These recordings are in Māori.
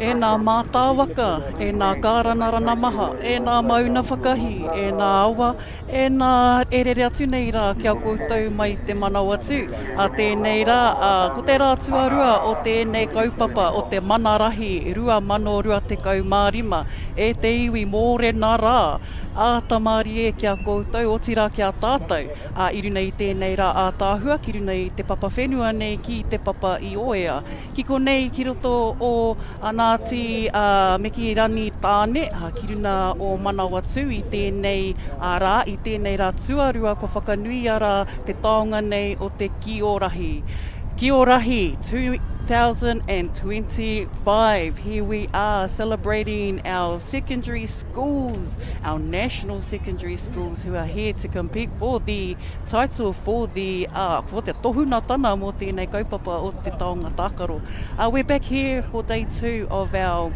e nā mātāwaka, e nā kāranarana maha, e nā mauna whakahi, e nā awa, e nā erere atu nei rā kia koutou mai te manao atu. Tēnei rā, ko te rā tuarua o tēnei kaupapa o te manarahi, 2025, e te iwi mōrena rā. Tamari e kia koutou, o tira kia tātou. Iruna i tēnei rā tāhua, ki runa i te papa whenua nei ki te papa i oea. Ki konei ki roto o Ngāti me ki rani tāne, ki runa o manao atu i tēnei rā, i tēnei rā tuarua ko whakanui ara te taonga nei o te Kī-ō-Rahi. Kī-ō-Rahi 2025. Here we are celebrating our secondary schools, our national secondary schools who are here to compete for the title for the for te tohunatana mō tēnei kaupapa o te taonga tākaro. We're back here for day 2 of our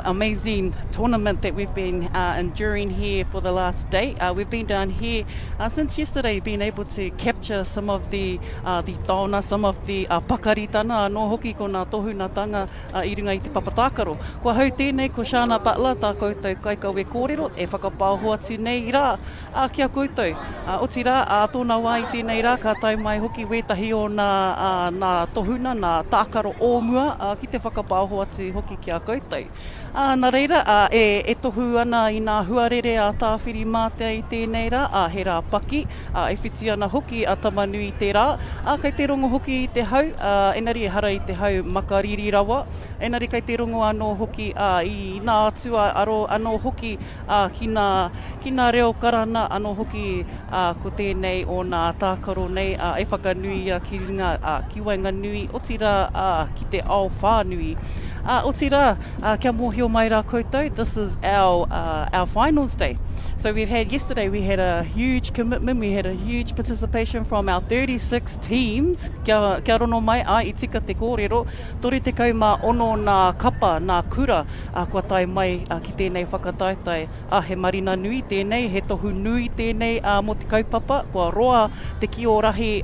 amazing tournament that we've been enduring here for the last day. We've been down here since yesterday, been able to capture some of the taona, some of the pakaritana, no hoki ko nā tohunatanga i runga i te papatākaro. Kua hau tēnei ko Shana Butler, tā koutou kaikawe kōrero, e whakapāho atu nei rā, kia koutou. O tira, tōna wā i tēnei rā, ka tau mai hoki wētahi o nā tohuna, nā tākaro ōmua, ki te whakapāho atu hoki kia koutou. Nā reira, e tohu ana i nā huarere a tāwhiri mātea i tēnei rā, he rā paki, e whiti ana hoki a tamanui i te rā, kei te rongo hoki i te hau, enari e hara i te hau makariri rawa, enari kei te rongo anō hoki i nā atua aro anō hoki ki nā reo karana anō hoki ko tēnei o nā tākaro nei, e whakanui ki runga ki wainga nui, o tira ki te ao whānui. O tira, kia mōhio mai rā koutou, this is our finals day. So yesterday we had a huge commitment, we had a huge participation from our 36 teams. Kia rono mai, i tika te kōrero, tori te kauma ono nā kapa, nā kura, kua tai mai ki tēnei whakataitai. He marina nui tēnei, he tohu nui tēnei mō te kaupapa, kua roa te Kī-ō-Rahi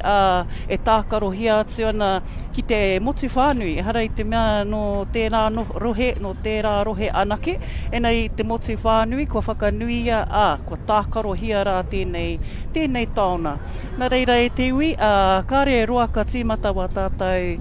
e tākaro hia atu ana ki te motu whānui. E hara i te mea no tērā rohe anake, enari te motu whānui, kua whakanuia kua tākaro hia rā tēnei taona. Nā reira e te iwi, kāre roa ka tīmata wa tātou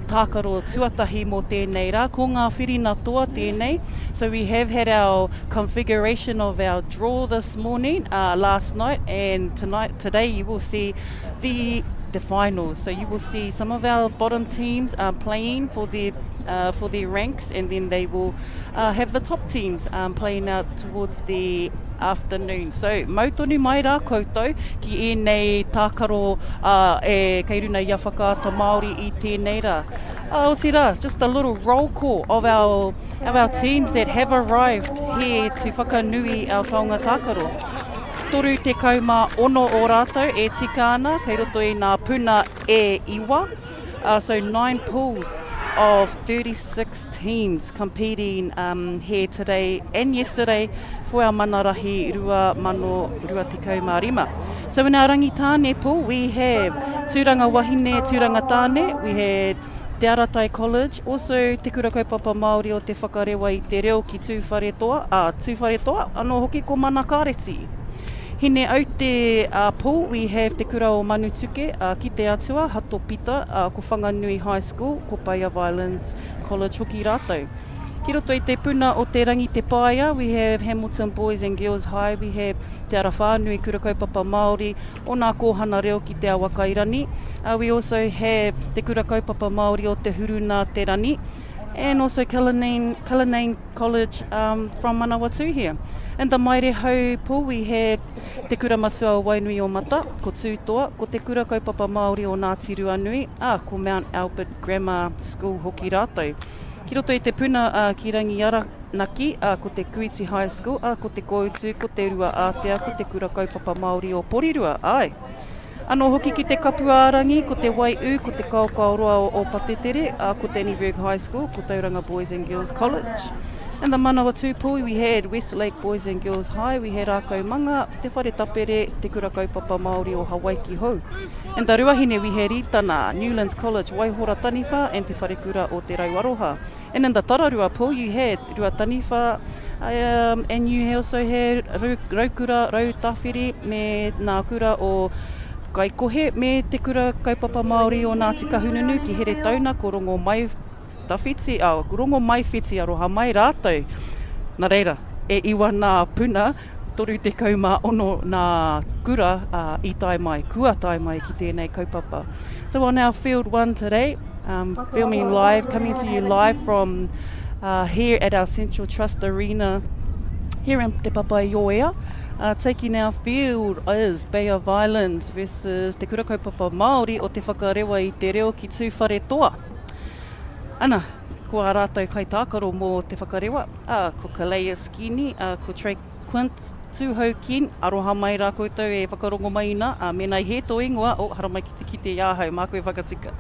tākaro tuatahi mō tēnei rā, ko ngā whirina toa tēnei. So we have had our configuration of our draw this morning, last night, and today you will see the finals. So you will see some of our bottom teams playing for their ranks, and then they will have the top teams playing out towards the afternoon. So mautonu mai rā koutou ki ēnei tākaro kei runa ia whakaata Māori i tēnei rā. O tira, just a little roll call of our teams that have arrived here to whakanui our taonga tākaro. Toru te kauma ono o rātou e tika ana, kei roto i nā puna e iwa. So 9 pools of 36 teams competing here today and yesterday for our manarahi 2025. So in our rangitāne pool, we have Tūranga Wahine, Tūranga Tāne, we had Te Aratai College, also te kura kaupapa Māori o te whakarewa i te reo ki tūwharetoa, anō hoki ko mana kāreti. Hine au te pool, we have te kura o Manutuke, ki te atua, Hato Pita, ko Whanganui High School, ko Paia Violins College hoki rātou. Ki roto i te puna o te rangi te paia, we have Hamilton Boys and Girls High, we have te ara whānui kura kaupapa Māori, o nā kōhana reo ki te awa kairani. We also have te kura kaupapa Māori o te huruna te rani, and also Cullinane College from Manawatu here. In the Mairehau pool, we have te kura matua o Wainui o Mata, ko Tūtoa, ko te kura kaupapa Māori o Ngāti Ruanui, ko Mount Albert Grammar School hoki rātou. Ki roto i te puna ki Rangiaranaki, ko te Kuiti High School, ko te Koutu, ko te Rua Ātea, ko te kura kaupapa Māori o Porirua, Anō hoki ki te Kapuārangi, ko te Waiū, ko te Kaukauroa o Patetere, ko te Niverg High School, ko Tauranga Boys and Girls College. In the Manawa Tūpui, we had Westlake Boys and Girls High, we had Ako Manga, te whare tapere, te kura kaupapa Māori o Hawaii ki hou. In the Ruahine, we had Itana, Newlands College, Waihora Taniwha, and te whare kura o te Rauaroha. And in the Tararua pool, you had Rua Taniwha, and you also had Raukura, Rautawhiri, me nā kura o Kaikohe, me te kura kaupapa Māori o Ngāti Kahununu, ki here tauna, ko rongo mai tawhiti, rongo mai whiti aroha mai rātou. Nā reira, e iwa nā puna, toru te kauma ono nā kura I tai mai, kua tai mai ki tēnei kaupapa. So on our field one today, filming live, coming to you live from here at our Central Trust Arena here in Te Papaioea. Taking our field is Bay of Islands versus te kura kaupapa Māori o te whakarewa I te reo ki tūwhare toa. Ana, kua rātou kai tākaro mō te whakarewa, ko Kalea Skini, ko Trey Quint, tūhau kin, aroha mai rā koutou e whakarongo mai ina, mēnai he tō ingoa, hara mai ki te iāhau, mā koe whakatika.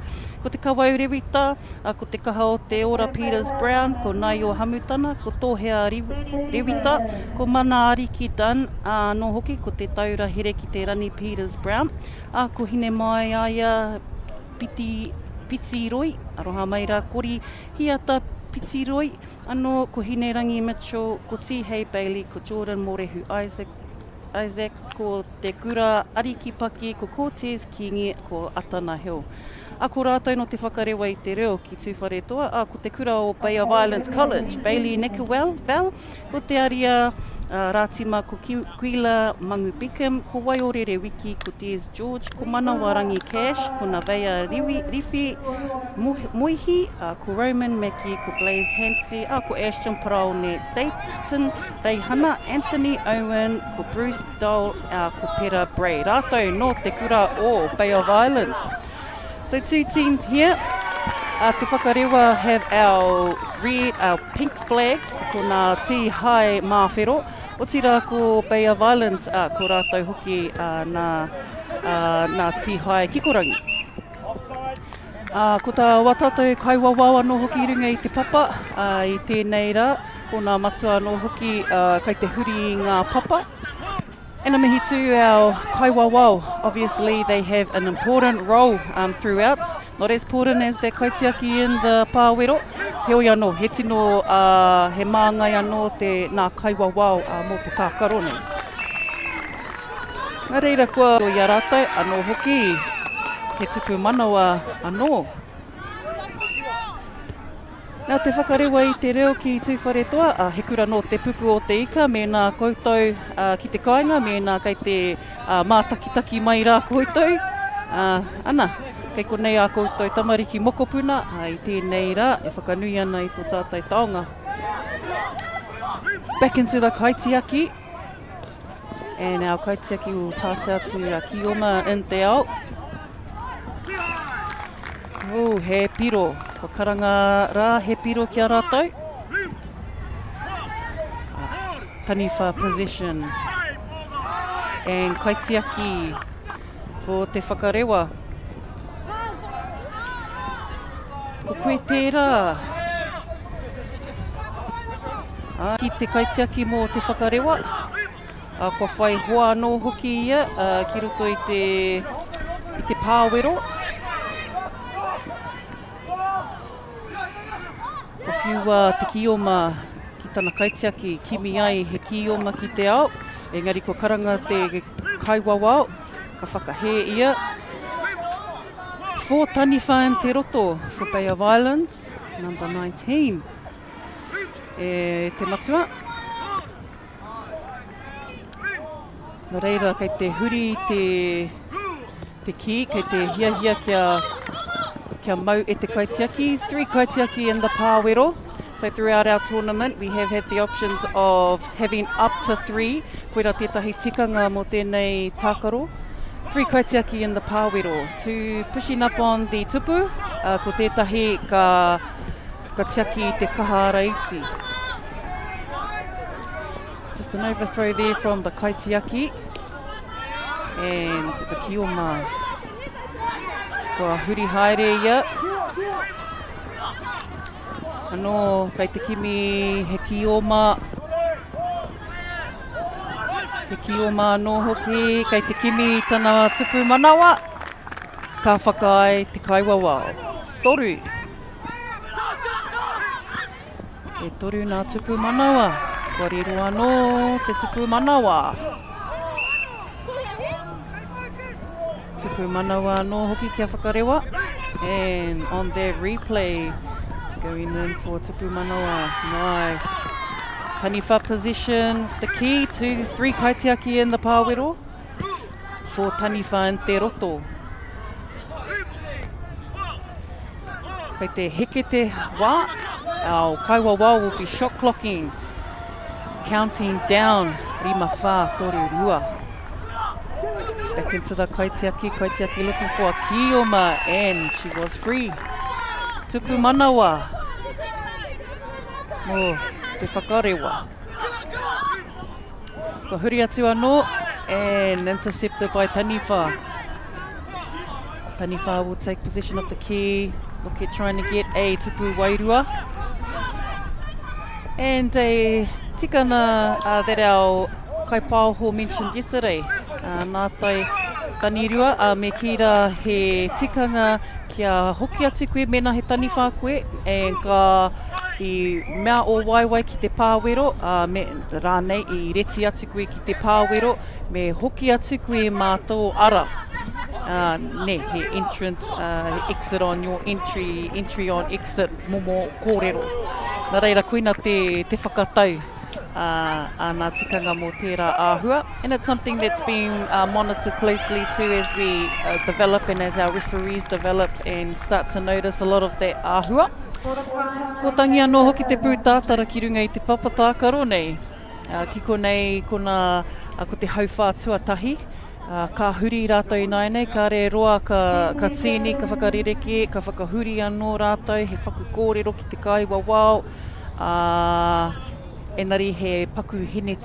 Ko te Kawau Rewita, ko te kaha o te Ora Peters Brown, ko Nai o Hamutana, ko Tōhea Rewita, ko Mana Ariki Dan, no hoki, ko te Taura Here ki te Rani Peters Brown, ko hine mai aia Piti Roi, aroha mai rā kori hiata Piti Roi, anō ko hine Rangi Mitchell, ko Tihei Bailey, ko Jordan Morehu Isaacs, ko te kura Ariki Paki, ko Cortez Kingi, ko Atana Hill. Ko rātou no te whakarewa I te reo ki tūwhare toa, ko te kura o Bay of Islands College, Bailey Nickerwell, ko te aria Rātima, ko Kuila Mangu Bickham, ko Waiorere Wiki, ko Des George, ko Manawarangi Cash, ko Navea Rifi Moihi, ko Roman Mackie, ko Blaze Hansi, ko Ashton Paraone Dayton, Reihana, Anthony Owen, ko Bruce Dole, ko Pera Bray. Rātou no te kura o Bay of Islands. So two teams here. Te whakarewa have our pink flags, ko ngā tī hai māwhero. O tira ko Bay of Islands, ko rātou hoki ngā tī hai kikorangi. Ko tā watatou kaiwawau anō hoki I runga I te papa, I tēnei rā, ko ngā matua anō hoki kei te huri I ngā papa. And mihi tū our kaiwawau, obviously they have an important role throughout, not as important as their kaitiaki in the pāwero. Heoi anō, he tino he māngai anō te nā kaiwawau mō te tākaro nei. Nā reira kua o ia rātou, anō hoki, he tupu manawa anō. Nā te whakarewa I te reo ki tūwhare toa, he kura no te puku o te ika, me nā koutou ki te kāinga, me nā kei te mātakitaki mai rā koutou. Ana, kei konei a koutou tamariki mokopuna, I tēnei rā, e whakanui ana I tō tātai taonga. Back into the kaitiaki, and our kaitiaki will pass out to Kioma in te ao. Oh, he piro. Ko karanga rā, he piro ki a rātou. Taniwha possession. And kaitiaki for te whakarewa. Ko koe tērā. Ki te kaitiaki mō te whakarewa. Kua whai hoa anō hoki ia, ki roto I te pāwero. Ko whiu te kioma ki tana kaitiaki, kimi ai he kioma ki te ao. Engari ko karanga te kaiwawao, ka whakahe ia. 4 taniwha in te roto for Bay of Islands, number 19. Te matua. Nā reira, kei te huri te ki, kei te hiahia kia mau e te kaitiaki. 3 kaitiaki in the pāwero. So throughout our tournament, we have had the options of having up to 3. Koera tētahi tikanga mō tēnei tākaro. 3 kaitiaki in the pāwero. To pushing up on the tupu, ko tētahi ka tiaki te kaha ara iti. Just an overthrow there from the kaitiaki. And the kioma. Kua huri haere ia. Anō, kei te kimi he Kī-ō-Ma. He Kī-ō-Ma anō hoki, kei te kimi tana tupu manawa. Ka whakai te kaiwawao. Toru. E toru nā tupu manawa. Kua riro anō te tupu manawa. Tupu manawa anō hoki kia whakarewa. And on their replay, going in for tupu manawa. Nice. Taniwha position, the key to 3 kaitiaki in the pāwero. 4 taniwha in te roto. Kei te heke te wā, our kaiwa wā will be shot clocking. Counting down, 5, 4, 3, 2. Back into the kaitiaki, kaitiaki looking for a Kī-ō-Ma, and she was free. Tupu manawa. Mō te whakarewa. Kua huri atu anō, and intercepted by Taniwha. Taniwha will take possession of the key. Look at trying to get a tupu wairua. And a tikana that our kaipāho mentioned yesterday. Nā tai tanirua, me kira he tikanga kia hoki atu koe mena he taniwha koe, and ka I mea o waiwai ki te pāwero, me rānei I reti atu koe ki te pāwero, me hoki atu koe mātou ara. Ne, he entrance, exit on your entry on exit, momo kōrero. Nā reira koina te whakatau. Nā tikanga mō tērā āhua. And it's something that's been monitored closely too as we develop and as our referees develop and start to notice a lot of that āhua. Ko tangi anō hoki te pūtātara ki runga I te papatākaro nei. Ki konei kona ko te hauwhā tuatahi. Ka huri rātou nai nei, ka re roa ka tini, ka whakarireke, ka whakahuri anō rātou, he paku kōrero ki te kaiwa wao. Engari he paku hene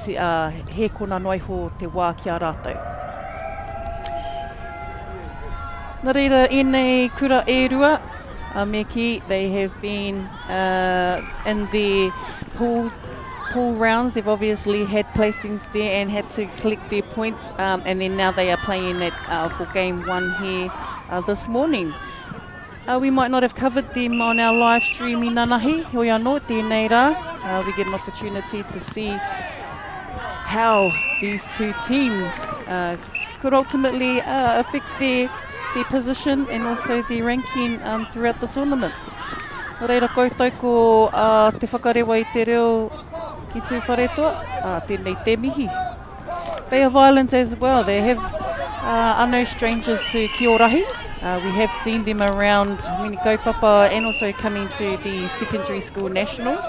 he kona noiho te wā ki a rātou. Nā reira, enei kura e rua, me ki, they have been in the pool rounds. They've obviously had placings there and had to collect their points, and then now they are playing it for game 1 here this morning. We might not have covered them on our live stream I Nanahi, hoi anō, tēnei rā. We get an opportunity to see how these two teams could ultimately affect their position and also their ranking throughout the tournament. Nā reira koutou ko te whakarewa I te reo ki tū wharetoa, tēnei te mihi. Bay of Islands as well, they are no strangers to Kī-ō-Rahi. We have seen them around mini kaupapa and also coming to the secondary school nationals.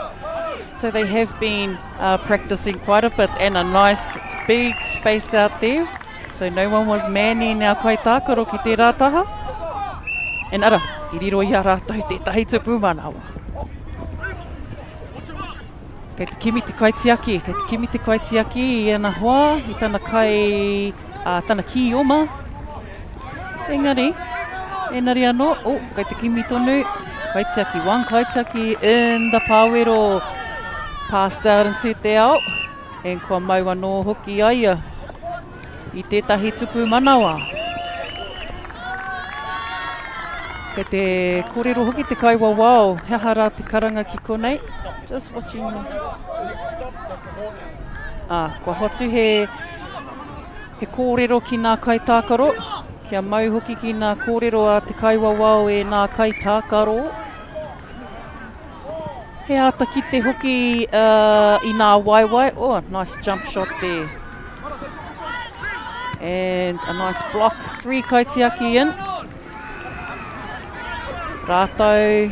So they have been practicing quite a bit, and a nice big space out there. So no one was manning our kaitākaro ki te rātaha. And ara, I riro I a rātou tētahi tupu manawa. Kei te kimi te kaitiaki, I ana hoa, I tana kai, tana Kī-ō-Ma. Engari anō, kei te kimi tonu, kaitiaki, 1 kaitiaki in the pāwero. Passed out into te ao, and kua mau anō hoki aia I tētahi tupu manawa. Kei te kōrero hoki te kaiwa wao, heha rā te karanga ki konei. Just watching. Kua hotu he kōrero ki nā kaitākaro. Kia mau hoki ki nā kōrero a te kaiwa wao e nā kaitākaro. He ata ki te hoki I nā waiwai. Oh, nice jump shot there. And a nice block, 3 kaitiaki in. Rātou,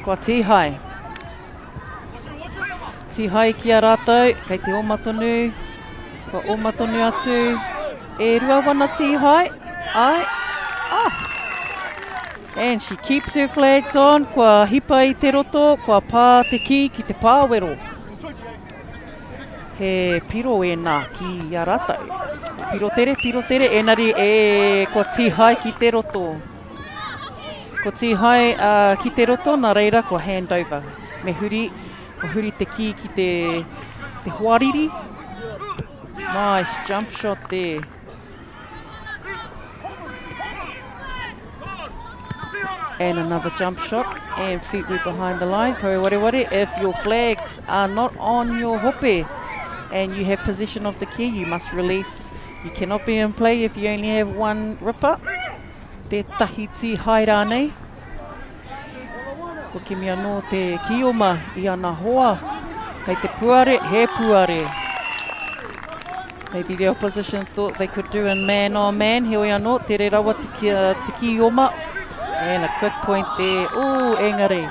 kua tihai. Tihai ki a rātou, kei te omatonu. Kua omatonu atu. E rua wana tihai. And she keeps her flags on. Kua hipa I te roto, kua pā te ki te pāwero. He piro e nā ki a rātou. Piro tere, engari kua tihai ki te roto. Ko tihai ki te roto, nā reira, ko handover. Me huri, ko huri te ki te huariri. Nice jump shot there. And another jump shot, and feet were behind the line. Koe ware ware, if your flags are not on your hope and you have possession of the key, you must release. You cannot be in play if you only have one ripper. Te tahi ti hai rānei. Ko kimi anō te Kī-ō-Ma I ana hoa. Kei te puare, he puare. Maybe the opposition thought they could do a man-on-man. Heoi anō, te re rawa te Kī-ō-Ma. And a quick point there. Ooh, engari.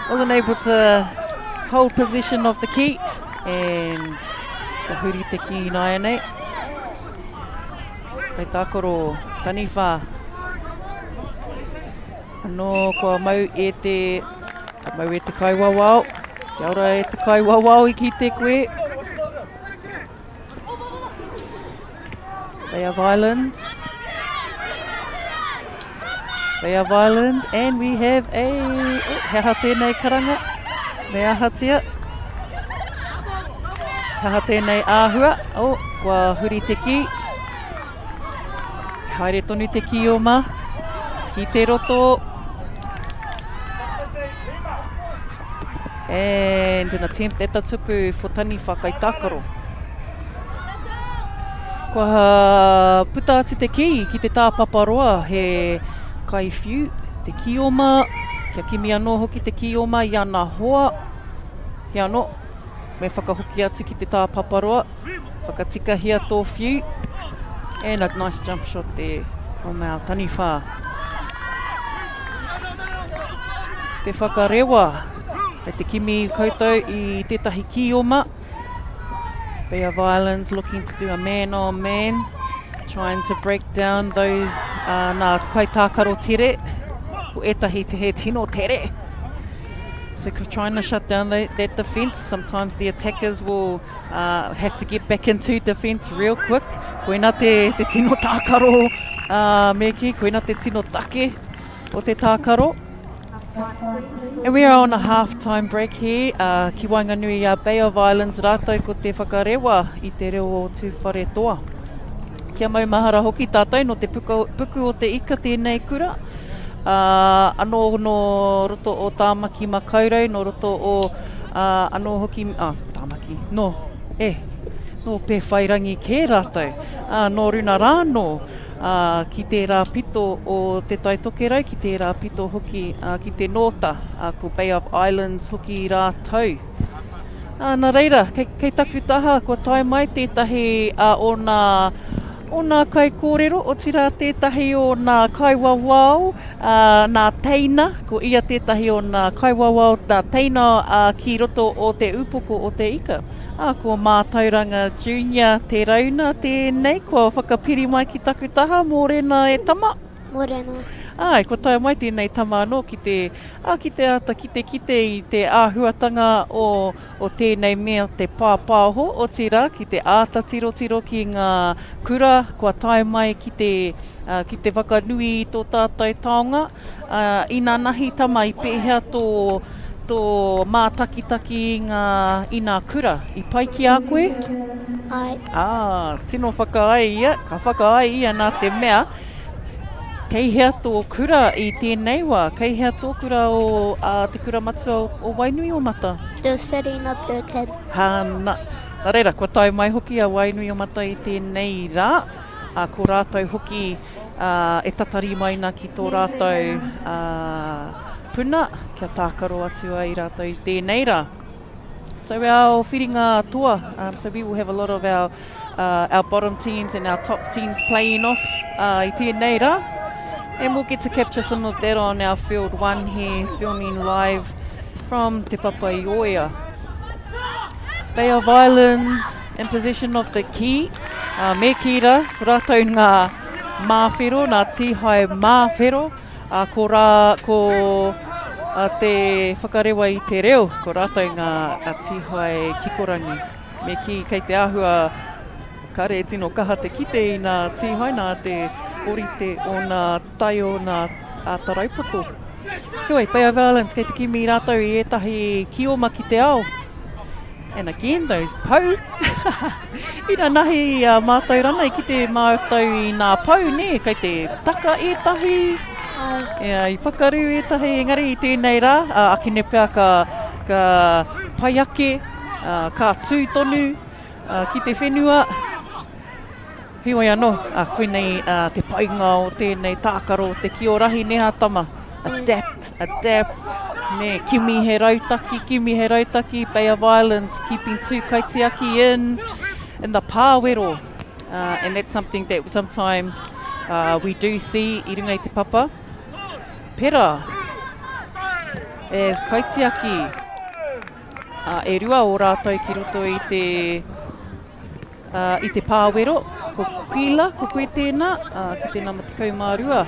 Wasn't able to hold possession of the key. And ka huri te ki nai nei. Kei tākoro, taniwha. Anō kua mau e te kaiwawao. Kia ora e te kaiwawao I ki te koe. They are violent. They are violent, and we have a... he aha tēnei karanga. Me aha tia. He aha tēnei āhua. Kua huri te ki. Haere tonu te Kī-ō-Ma. Ki te roto. And an attempt at the tupu for taniwha kai tākaro. Kua puta ati te ki te tāpaparoa he kai whiu, te Kī-ō-Ma. Kia kimi anō hoki te Kī-ō-Ma I ana hoa. He anō, me whakahoki atu ki te tāpaparoa. Whakatikahi tō whiu. And a nice jump shot there from our taniwha. Te whakarewa. Kei te kimi koutou I tētahi Kī-ō-Ma. They are violence, looking to do a man-on-man. Trying to break down those nā kai tākaro tere. Ko etahi te he tino tere. So trying to shut down that defence. Sometimes the attackers will have to get back into defence real quick. Koina te tino tākaro meki, koina te tino take o te tākaro. And we are on a half-time break here. Ki Wainganui Bay of Islands rātou ko te whakarewa I te reo o tūwhare toa. Kia mau mahara hoki tātou no te puku o te ika tēnei kura. Anō no roto o tāmaki makaurau, no roto o anō hoki... tāmaki, no pē whairangi kē rātou. No runa rāno. Ki te rā pito o te taitokerau, ki te rā pito hoki ki te nōta, ko Bay of Islands hoki rātou. Nā reira, kei taku taha, ko tai mai tētahi o nā kai kōrero, o tira tētahi o nā kai wawao, nā teina, ko ia tētahi o nā kai wawao, nā teina ki roto o te upoko o te ika. Ko mātauranga junior te rauna tēnei, ko whakapiri mai ki taku taha, mōrena e tama. Mōrena. Ko tae mai tēnei tama anō ki te ata, ki te I te āhuatanga o tēnei mea te pāpāho o tira, ki te āta tiro ki ngā kura, kua tae mai ki te whakanui I tō tātou taonga. I nā nahi tama I pēhea tō mātakitaki I ngā kura. I pai ki a koe? Ai. Tino whakaai ia, ka whakaai ia nā te mea. Kei hea tō kura I tēnei wā, kei hea tō kura o te kura matua o Wainui o Mata? They're setting up their tent. Nā reira, kua tae mai hoki a Wainui o Mata I tēnei rā. Ko rātou hoki e tatari maina ki tō rātou puna, kia tākaro atu ai rātou I tēnei rā. So our whiringa toa, so we will have a lot of our bottom teams and our top teams playing off I tēnei rā. And we'll get to capture some of that on our Field 1 here, filming live from Te Papaioia. Bay of Islands in possession of the key. Me kira, ko rātou ngā māwhero, ngā tihai māwhero. Ko te whakarewa I te reo, ko rātou ngā tihai kikorangi. Me ki kei te āhua kare e tino kaha te kite I ngā tihai, nā te orite o ngā tai o ngā taraupoto. Heoi, Bay Violence, kei te kimi rātou I etahi kioma ki te ao. And again, those pau. Ina nahi mātou rana I ki te mātou I ngā pau, ne? Kei te taka etahi. I pakaru etahi, engari I tēnei rā. Akine pēr ka paiake, ka tū tonu, ki te whenua. Hioi anō, koenei te painga o tēnei tākaro, te Kī-ō-Rahi neha tama. Adapt, ne, kimi he rautaki, Bay of Islands, keeping tū kaitiaki in the pāwero. And that's something that sometimes we do see I runga I te papa. Pera, as kaitiaki, e rua o rātou ki roto I te pāwero, ko Kuila, ko koe tēnā, ki tēnā matikau mārua.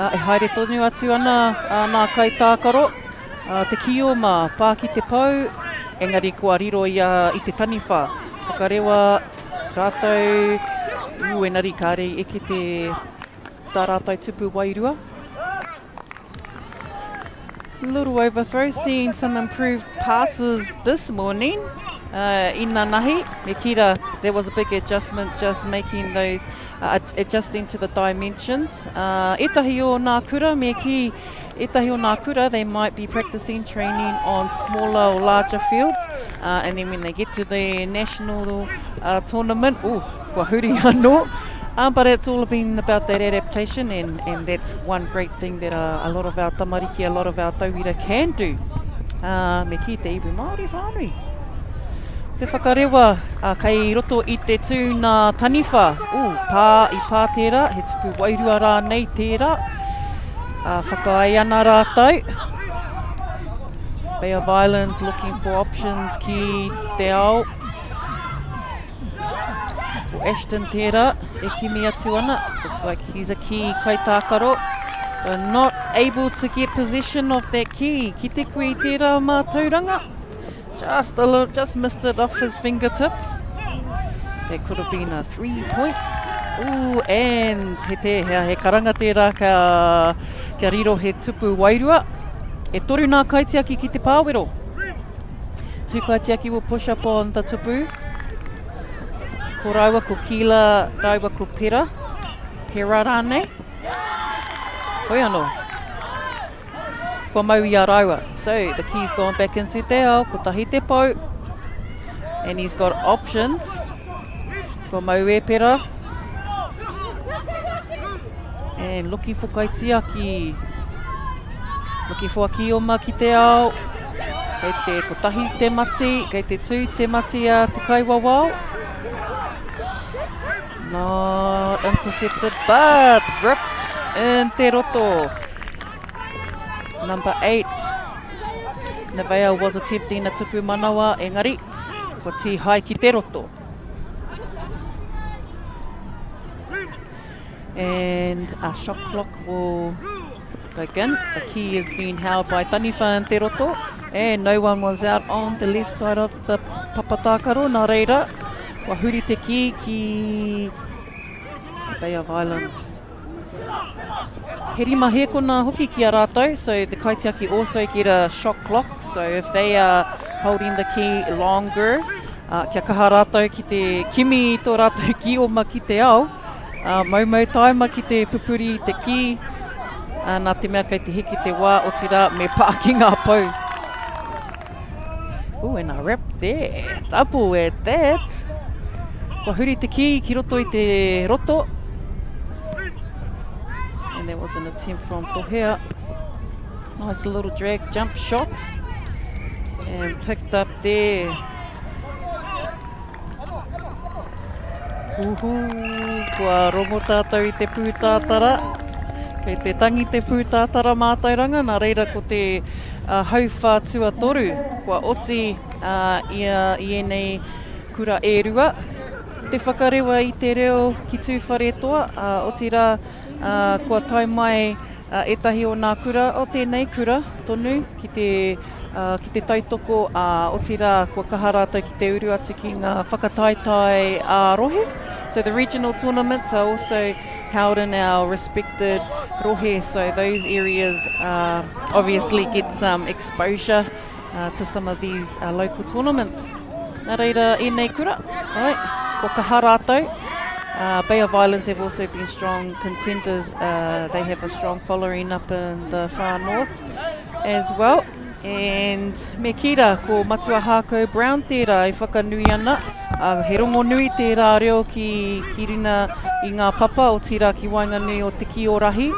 E haere tonu atu ana nā kaitākaro, te kioma, pā ki te pau, engari kua riro I te taniwha. Whakarewa rātou, enari kāre eke tā rātou tupu wairua. Little overthrow, seeing some improved passes this morning. Ina nahi, me kira, there was a big adjustment, just making those, adjusting to the dimensions. Etahi o nā kura, me ki, etahi o nā kura, they might be practicing training on smaller or larger fields. And then when they get to the national tournament, kua huri anō. But it's all been about that adaptation, and that's one great thing that a lot of our tamariki, a lot of our tauira can do. Me ki te iwi Māori whānui. Te whakarewa, kei roto I te tū nā taniwha. I pā tērā, he tupu wairua rā nei tērā. Whakaai ana rātou. Bay of Islands looking for options ki te ao. Ko Ashton tērā, e kimi atu ana. Looks like he's a key kaitākaro. But not able to get possession of that key. Ki te koe tērā mātauranga. Just a little, just missed it off his fingertips. That could have been a 3 points. And he karanga tērā kia riro he tupu wairua. E toru nā kaitiaki ki te pāwero. Two kaitiaki will push up on the tupu. Ko Raua, ko Kila, Raua, ko Pera. Pera rānei. Hoi anō. Ko mau I a Raua. So the key's gone back into te ao, ko tahi te pau. And he's got options. Ko mau e Pera. And looking for kaitiaki. Looking for a kioma ki te ao. Kei te ko tahi te mati, kei te tū te mati a te kaiwawao. Not intercepted, but ripped in te roto. Number 8. Nevaeh was attempting a tupu manawa, engari, ko ti hai ki te roto. And a shot clock will begin. The key is being held by taniwha in te roto. And no one was out on the left side of the papatākaro, nā reira. Kua huri te ki ki Bay of Islands. He rima he kona hoki ki a rātou, so the kaitiaki also get a shot clock. So if they are holding the key longer, kia kaha rātou ki te kimi tō rātou ki oma ki te ao, mau taima ki te pupuri te ki, nā te mea kei te hiki te wā o tira me pāki ngā pau. And a wrap there. Double at that. Kua huri te ki roto I te roto. And there was an attempt from Tohea. Nice little drag jump shot. And picked up there. Kua rongo tātou I te pūtātara. Kei te tangi te pūtātara mātauranga, nā reira ko te hauwha tuatoru. Kua oti I enei kura e rua. Te whakarewa I te reo ki tūwhare toa, oti rā kua tai mai etahi o nā kura, o tēnei kura tonu ki te tautoko, oti rā kua kaha rātou ki te uru atu ki ngā whakataitai rohe. So the regional tournaments are also held in our respected rohe, so those areas obviously get some exposure to some of these local tournaments. Nā reira, e nei kura, right? Ko ka harato. Bay of Islands have also been strong contenders. They have a strong following up in the far north as well. And me kira, ko Matua Hako Brown tērā e whakanui ana. He rongo nui tērā reo ki rina I ngā papa o tira ki Wainganui o te Kī-ō-Rahi.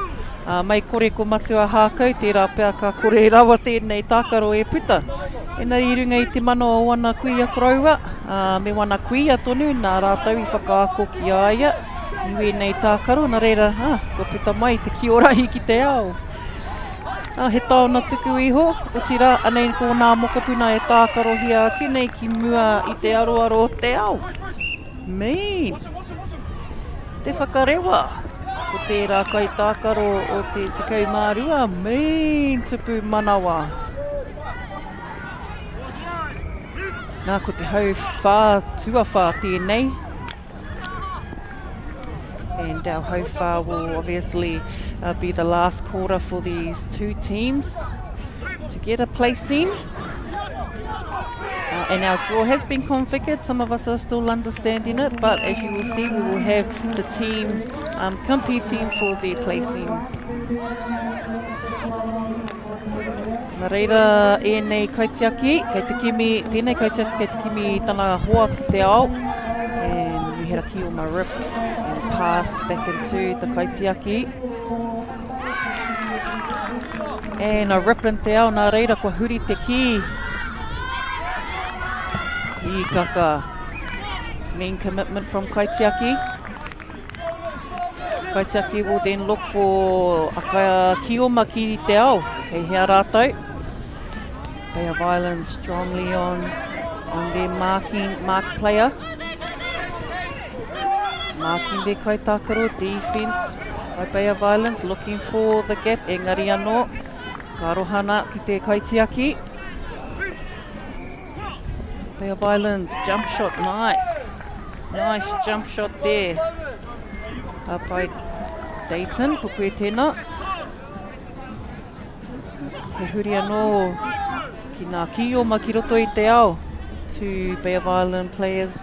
Mai kore ko Matua Hako, tērā pēr ka kore rawa tēnei tākaro e puta. Engari I runga I te mano o wana kuia koraua, me wana kuia tonu, nā rātau I whakaako ki aia, iwe nei tākaro, nā reira, ko puta mai te Kī-ō-Rahi ki te ao. He taona tuku iho, o tira, anei ko nā mokopuna e tākaro hia atu nei ki mua I te aroaro o te ao. Mean! Te whakarewa, ko tērā kai tākaro o te kaumārua, mean tupu manawa. Nā ko te hau whā, tuawhā tēnei. And our hau whā will obviously be the last quarter for these two teams to get a placing. And our draw has been configured. Some of us are still understanding it, but as you will see, we will have the teams competing for their placings. Nā reira, e nei kaitiaki, kei te kimi, tēnei kaitiaki kei te kimi tana hoa ki te ao. And we had a Kī-ō-Rahi ripped and passed back into the kaitiaki. And a rip in te ao, nā reira, kua huri te ki. I kaka. Mean commitment from kaitiaki. Kaitiaki will then look for a Kī-ō-Rahi ki te ao. Kei hea rātou. Bay of Islands strongly on their mark player. Marking their kaitākaro, defence by Bay of Islands, looking for the gap. Engari anō, ka rohana ki te kaitiaki. Bay of Islands, jump shot, nice. Nice jump shot there. By Dayton, ko koe tēnā. He huri anō ki ngā Kī-ō-Rahi ki roto I te ao. Two Bay of Island players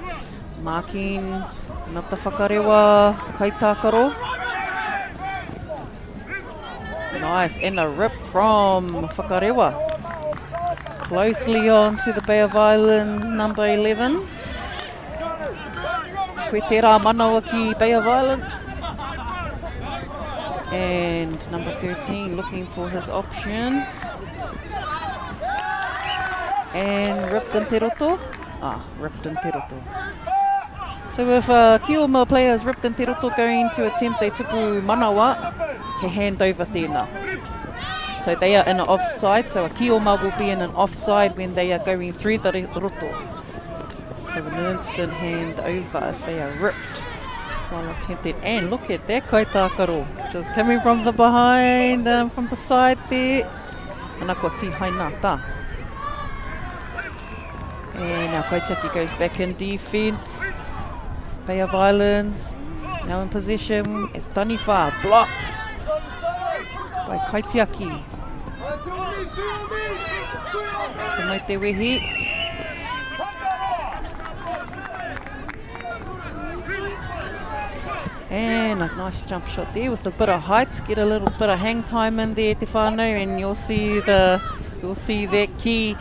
marking one of the whakarewa kaitākaro. Nice, and a rip from whakarewa. Closely on to the Bay of Islands, number 11. Koe tērā manawa ki Bay of Islands. And number 13 looking for his option. And ripped in te roto. Ripped in te roto. So if Kī-ō-Rahi players ripped in te roto going to attempt a tupu manawa, he hand over tēnā. So they are in an offside, so a Kī-ō-Rahi will be in an offside when they are going through the roto. So an instant hand over if they are ripped while attempted. And look at that kaitākaro, just coming from the behind, from the side there. Ana ko tihai nā tā. And our kaitiaki goes back in defence. Bay of Islands now in position as Taniwha blocked by kaitiaki. Kamau te wehi. And a nice jump shot there with a bit of height. Get a little bit of hang time in there, te whānau, and you'll see that ki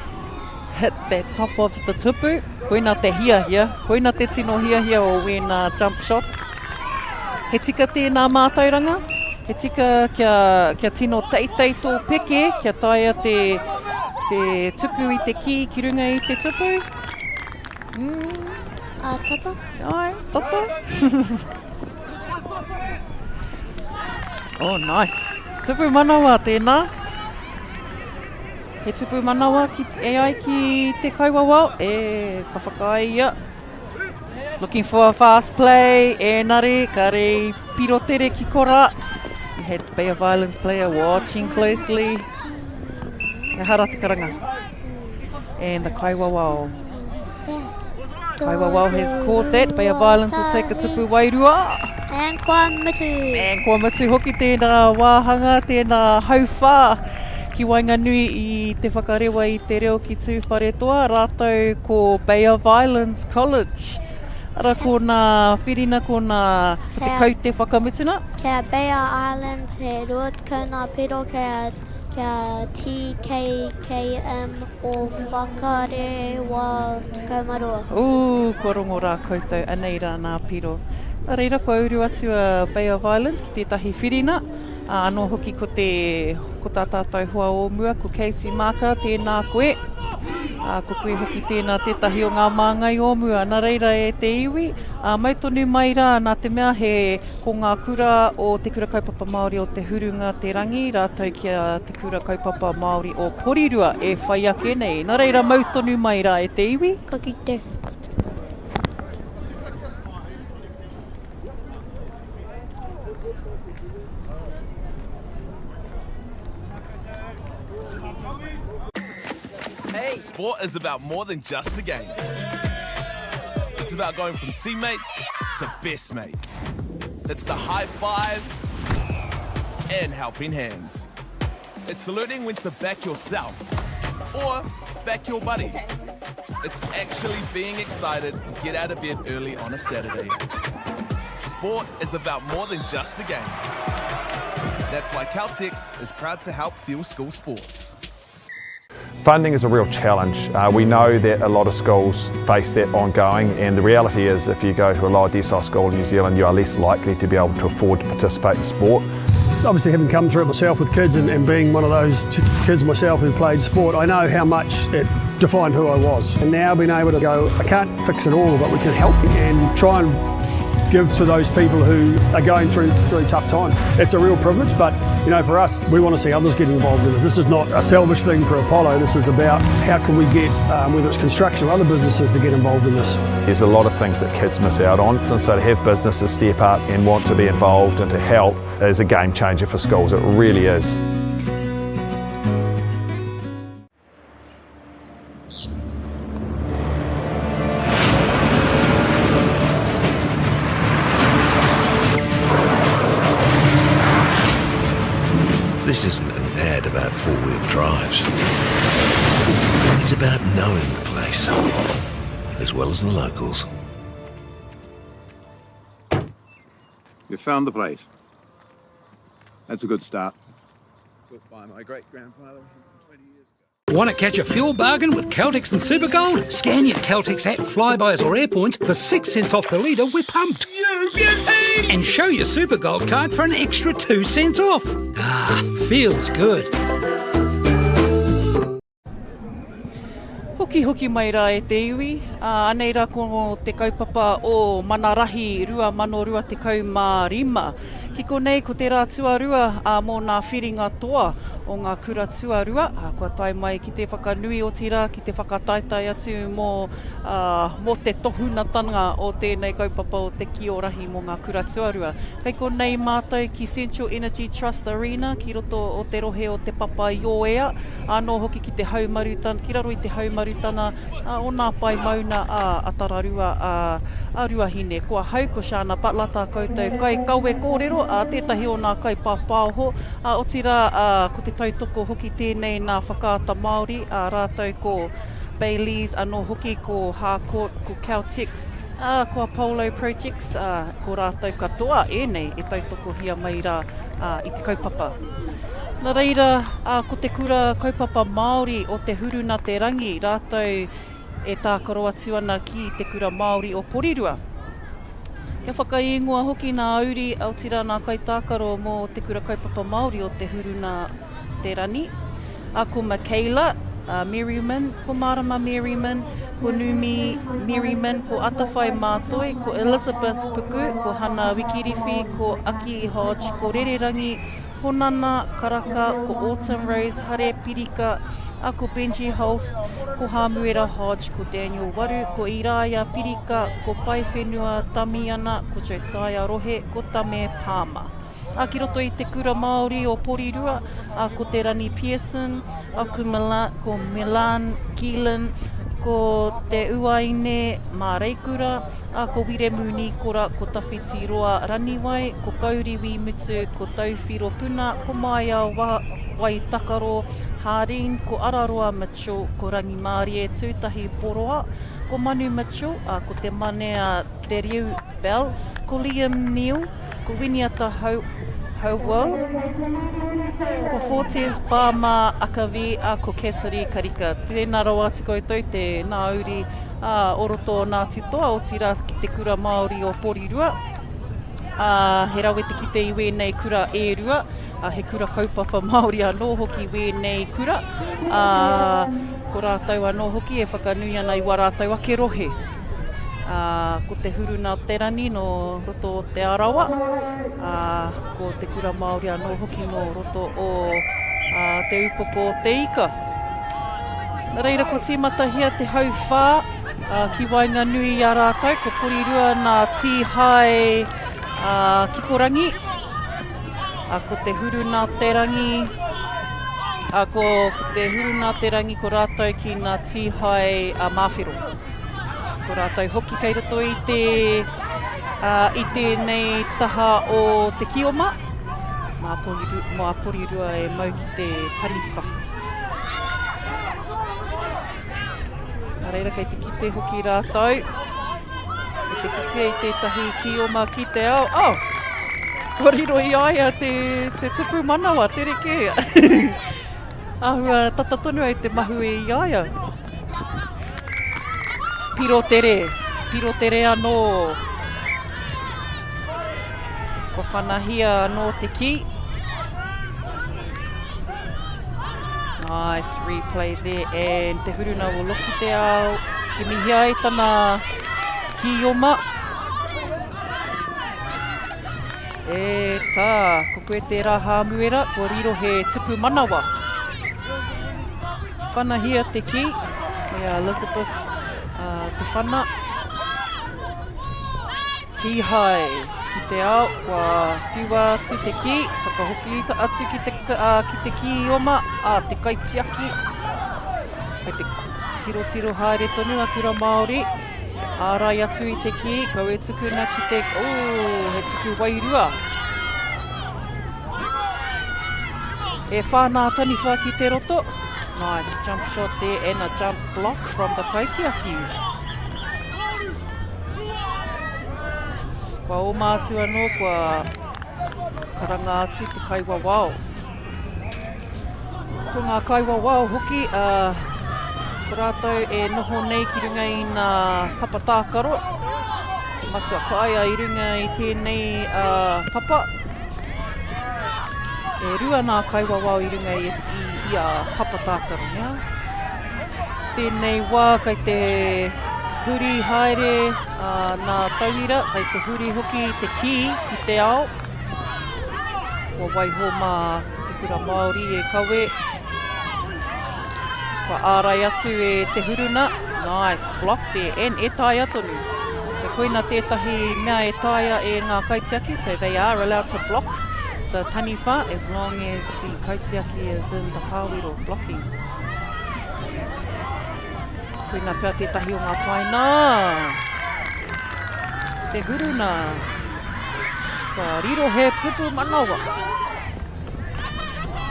hit that top of the tupu. Koina te hia, koina te tino hia o when jump shots. He tika tēnā mātauranga, he tika kia tino teitei tō peke, kia taia te tuku I te ki runga I te tupu. Tata? Ai, tata. Oh, nice. Tupu manawa tēnā. He tupu manawa ki te kaiwawa, ka whakaia. Looking for a fast play, nare, kare pirotere ki Kura. We had the Bay of Islands player watching closely. E hara te karanga. And the kaiwawa. Kaiwawa has caught that. Bay of Islands will take a tupu wairua. And kua mutu. And kua mutu hoki tēnā wāhanga, tēnā hauwhā. Ki wainga nui i te whakarewa i te reo ki tū wharetoa, rātou ko Bay of Islands College. Ara ko nā whirina ko nā te kau te whakamutuna. Kia Bay of Islands he ruatkau nā piro kia TKKM o whakarewa tukau marua. Ko rongo rā koutou, anei rā nā piro. Nā reira, ko auru atu a Bay of Islands ki tētahi whirina. Anō hoki ko tā tātou hua o mua, ko Casey Maka, tēnā koe. Ko koe hoki tēnā tētahi o ngā māngai o mua. Nā reira e te iwi, mautonu mai rā nā te mea he ko ngā kura o te kura kaupapa Māori o te hurunga te rangi, rātou kia te kura kaupapa Māori o Porirua e whai ake nei. Nā reira, mautonu mai rā e te iwi. Ka kite. Sport is about more than just a game. It's about going from teammates to best mates. It's the high fives and helping hands. It's learning when to back yourself or back your buddies. It's actually being excited to get out of bed early on a Saturday. Sport is about more than just a game. That's why Caltex is proud to help fuel school sports. Funding is a real challenge. We know that a lot of schools face that ongoing, and the reality is if you go to a lower decile school in New Zealand, you are less likely to be able to afford to participate in sport. Obviously, having come through it myself with kids and being one of those kids myself who played sport, I know how much it defined who I was. And now being able to go, I can't fix it all, but we can help and try and give to those people who are going through really tough times. It's a real privilege, but you know, for us, we want to see others get involved in it. This is not a selfish thing for Apollo. This is about how can we get, whether it's construction or other businesses, to get involved in this. There's a lot of things that kids miss out on, and so to have businesses step up and want to be involved and to help is a game changer for schools. It really is. This isn't an ad about four-wheel drives. It's about knowing the place, as well as the locals. You found the place. That's a good start. Built by my great-grandfather 20 years ago. Want to catch a fuel bargain with Caltex and Supergold? Scan your Caltex app, Flybys or Airpoints for 6 cents off per litre with Pumped. You beauty! And show your Supergold card for an extra 2 cents off. Ah, feels good. Hoki mai rā e te iwi. Anei rā ko te kaupapa o Manarahi, rua mano rua te kaumārima. Kiko nei ko te rā Tuarua mō ngā whiringa toa o ngā kura Tuarua. Kua tai mai ki te whakanui o tira, ki te whakataitai atu mō te tohunatanga o tēnei kaupapa o te Kī-ō-Rahi mō ngā kura Tuarua. Kei ko nei mātou ki Central Energy Trust Arena, ki roto o te rohe o te papa i o ea. Anō hoki ki te haumarutana, ki raro i te haumarutana o nā pai mauna a Tararua a Ruahine. Kua hau ko Shana Butler tā koutou kai kaue kōrero, tētahi o nā kai pāpāho. O tira ko te tautoko hoki tēnei nā whakaata Māori, rātou ko Baileys, anō hoki ko Harcourt, ko Caltex, ko Apollo Projects, ko rātou katoa, nei e tautoko hia mai rā i te kaupapa. Nā reira, ko te kura kaupapa Māori o te huruna te rangi, rātou e tākaro atu ana ki te kura Māori o Porirua. Kia whakaiingoa hoki nā auri au tira nā kai tākaro mō te kura kaupapa Māori o te huruna te rani. Ko Michaela Merriman, ko Marama Merriman, ko Numi Merriman, ko Atawhai Mātoi, ko Elizabeth Puku, ko Hana Wikiriwhi, ko Aki Hodge, ko Rererangi, ko Nana Karaka, ko Autumn Rose, Hare Pirika, ko Benji Holst, ko Hamuera Hodge, ko Daniel Waru, ko Iraya Pirika, ko Paiwhenua Tamiana, ko Josiah Rohe, ko Tame Pāma. Ki roto i te kura Māori o Porirua, ko te Rani Pearson, ko Milan Keelan, Ko te uaine mā reikura, ko wire muni kora, ko tawhiti roa raniwai, ko kauriwi mutu, ko tauwhiro puna, ko maia wai takaro, Hardin, ko Araroa Mitchell, ko Rangi Mārie Tūtahi Poroa, ko Manu Mitchell, ko te manea Te Riu Bell, ko Liam Neal, ko Winiata Howell, ko Fortes Bama Akavi, ko Kesari Karika. Tēnā rau ati koutou te nāuri oroto Ngāti Toa o tira ki te kura Māori o Porirua. He rawete ki te iwe nei kura e rua, he kura kaupapa Māori anō hoki we nei kura. Ko rātou anō hoki e whakanui ana i wā rātou ake rohe. Ko te huruna o te rani no roto o te arawa, ko te kura Māori anō hoki no roto o te upoko o te ika. Nā reira ko tīmatahia te hauwhā, ki wainga nui a rātou, ko Porirua nā tīhai Kī-ō-Rahi, ko te huruna o te rangi, ko te huruna o te rangi ko rātou ki ngā tīhai Māwhiro. Ko rātou hoki kei roto i tēnei taha o te kioma, mā Porirua e mau ki te taniwha. Nā reira kei te kite hoki rātou, e te kite i tētahi kioma ki te ao. Koriro i aia te tupu manawa, tere kea. Ahua tata tonu ai te mahu i aia. Piro tere anō. Ko whanahia anō te ki. Nice replay there, and te huruna o loki te ao. Ki mihi ai tana kioma. E tā, ko koe te rā hāmuera, ko riro he tupu manawa. Whanahia te ki, kei Elizabeth te whana. Tīhai ki te ao, kua whiua atu te ki, whakahoki atu ki te kioma, te kaitiaki. Kei te tiro haere tonu a kura Māori. Ārai atu i te ki, kau e tukuna ki te, he tuku wairua. E whānā taniwha ki te roto. Nice jump shot there and a jump block from the kaitiaki. Kua o mātu anō, kua karanga atu te kaiwa wao. Ko ngā kaiwa wao hoki, ko rātou e noho nei ki runga i ngā papa tākaro. Matua kaia i runga i tēnei papa. E rua nā kaiwa wao i runga i a papa tākaro, nea. Tēnei wā kai te huri haere nā tauira, kai te huri hoki te ki te ao. Kua waiho mā te kura Māori e kawe. Kua ārai atu e te huruna. Nice block there, and e tāia tonu. So koina tētahi mea e tāia e ngā kaitiaki, so they are allowed to block the taniwha as long as the kaitiaki is in the pāwiro blocking. Koina pia tētahi o ngā paina. Te huruna. Ka riro he tupu manawa.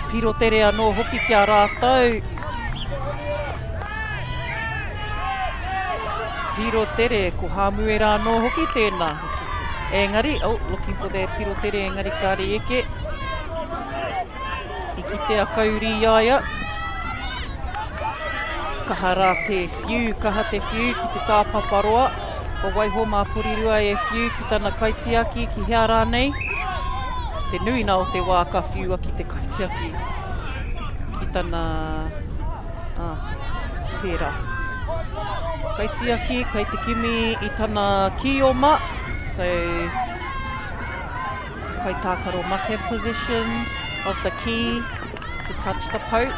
Piro tere anō hoki kia rātou. Piro tere, ko hāmuera anō hoki tēnā. Engari, looking for the piro tere engari kāre eke. I ki te akauri iaia. Kaha rā te whiu, kaha te whiu ki te tāpaparoa. Ko waiho mā Porirua e whiu ki tana kaitiaki ki hea rānei. Te nuina o te wā ka whiua ki te kaitiaki. Ki tana pērā. Kaitiaki, kai te kimi i tana kioma. So, kai tākaro must have possession of the ki to touch the pote.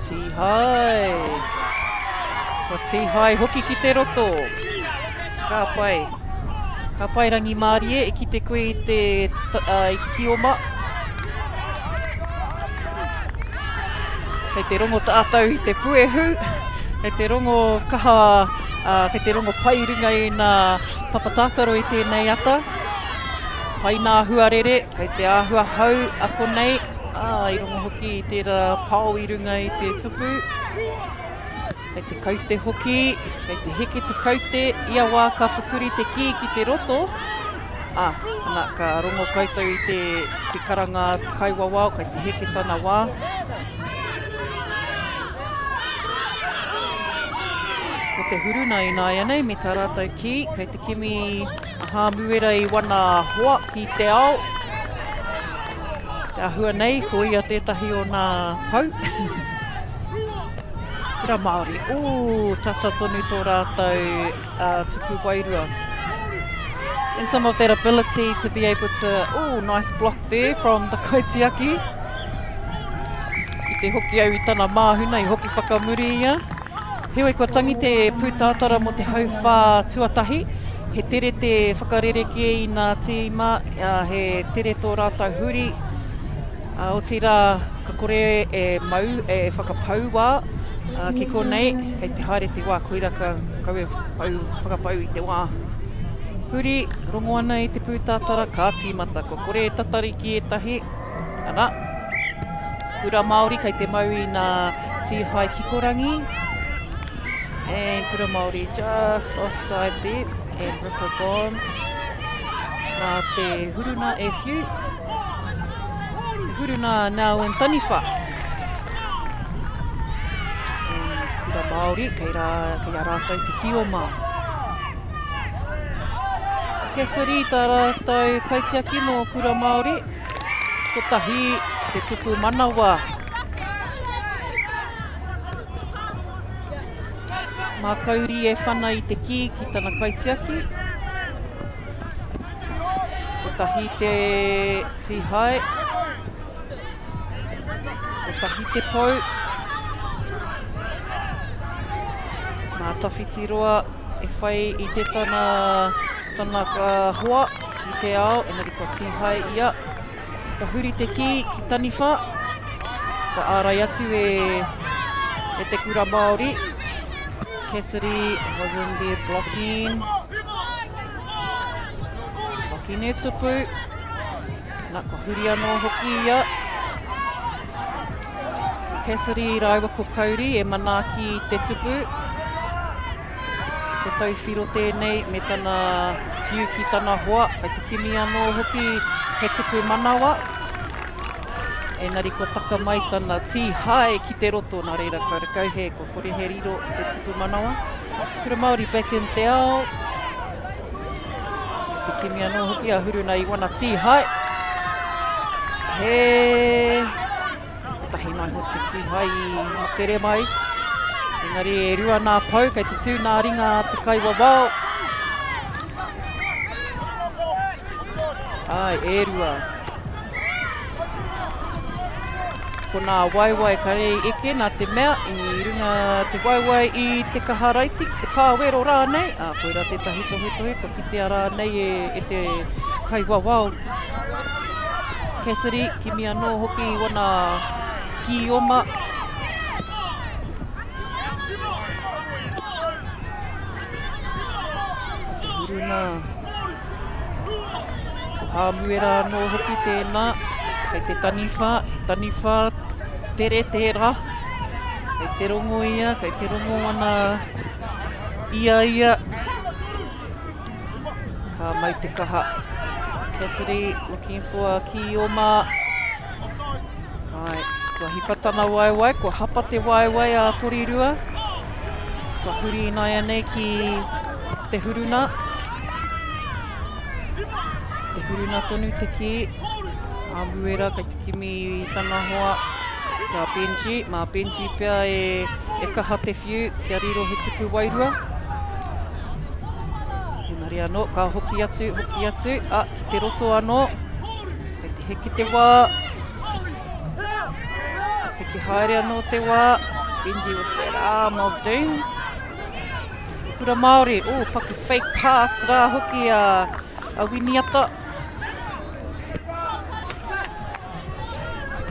Tīhai. Ko tīhai hoki ki te roto. Ka pai. Ka pai Rangi Mārie e ki te koe i te kioma. Kei te rongo tātou i te puehu. Kei te rongo kaha, kei te rongo pai runga i nā papatakaro i tēnei ata. Pai nā huarere, kei te āhua hau ako nei. I rongo hoki i tērā pao i runga i te tupu. Kei te kaute hoki, kei te heke te kaute, ia wā ka pupuri te kī ki te roto. Ana ka rongo koutou i te karanga kaiwawa, kei te heke tana wā. Ko te huruna i nā ianei, me tā rātou ki, kei te kimi hāmuera i wana hoa ki te ao. Te ahua nei, ko ia tētahi o nā pau. Kura Māori, tata tonu tō rātou tupu wairua. And some of that ability to be able to, nice block there from the kaitiaki. Ki te hoki au i tana māhuna, i hoki whakamuri ia. Heoi kua tangi te pūtātara mo te hauwhā tuatahi. He tere te whakarereke i nā tīma, he tere tō rātou huri. O tira, ka kore e mau, e whakapau wā. Ki konei, kei te haere te wā, koira ka kaue whakapau i te wā. Huri, rongo ana i te pūtātara, ka tīmata, ko kore e tatari ki etahi. Ana, Kura Māori, kei te mau i nā tīhai kikorangi. And Kura Māori just offside there, and ripper gone. Nā te huruna e whiu. Te huruna now in taniwha. And Kura Māori, kei a rātou te Kī-ō-Mā. Kesari tā rātou kaitiaki no Kura Māori. Ko tahi te tupu manawa. Mā kauri e whana i te ki tana kaitiaki. Ko tahi te tihai. Ko tahi te pou. Mā tawhitiroa e whai i te tana ka hoa ki te ao, enari ko tihai ia. Ka huri te ki taniwha. Ka ārai atu e te Kura Māori. Cassidy was in there blocking. Blocking e tupu. Nā ka huri anō hoki ia. Cassidy raiwa ko kauri e mana ki te tupu. Ko tau whiro tēnei me tana whiu ki tana hoa. Kei te kimi anō hoki he tupu manawa. Enari ko taka mai tana tīhai ki te roto, nā reira ka rakauhe ko kore he riro i te tupu manawa. Kura Māori back in te ao. Te kimi anō hoki a huruna i wana tīhai. Ko tahi mai ho te tīhai i makere mai. Engari e rua nā pau, kei te tū nā ringa te kaiwawao. E rua. Ko nā waiwai karei eke nā te mea, i runga te waiwai i te kaharaiti ki te pāwero rānei. Koira tētahi tohe, ko kitea rānei e te kaiwawao. Cassidy, kimi anō hoki i wana Kī-ō-Mā. Ko te huruna. Ko hāmuera anō hoki tēnā. Kei te taniwha, tere tērā. Kei te rongo ia, kei te rongo ana ia. Ka mau te kaha. Cassidy looking for Kī-ō-Mā. Kua hipatana waiwai, kua hapa te waiwai a porirua. Kua huri nai anei ki te huruna. Te huruna tonu te ki. Amuera, kei te kimi i tana hoa. Kia Benji, mā Benji pia e kaha te whiu, kia riro he tupu wairua. Engari anō, ka hoki atu. Ki te roto anō. Kei te heke te wā. Heke haere anō te wā. Benji with that arm of doom. Kura Māori, paku fake pass rā hoki a winiata.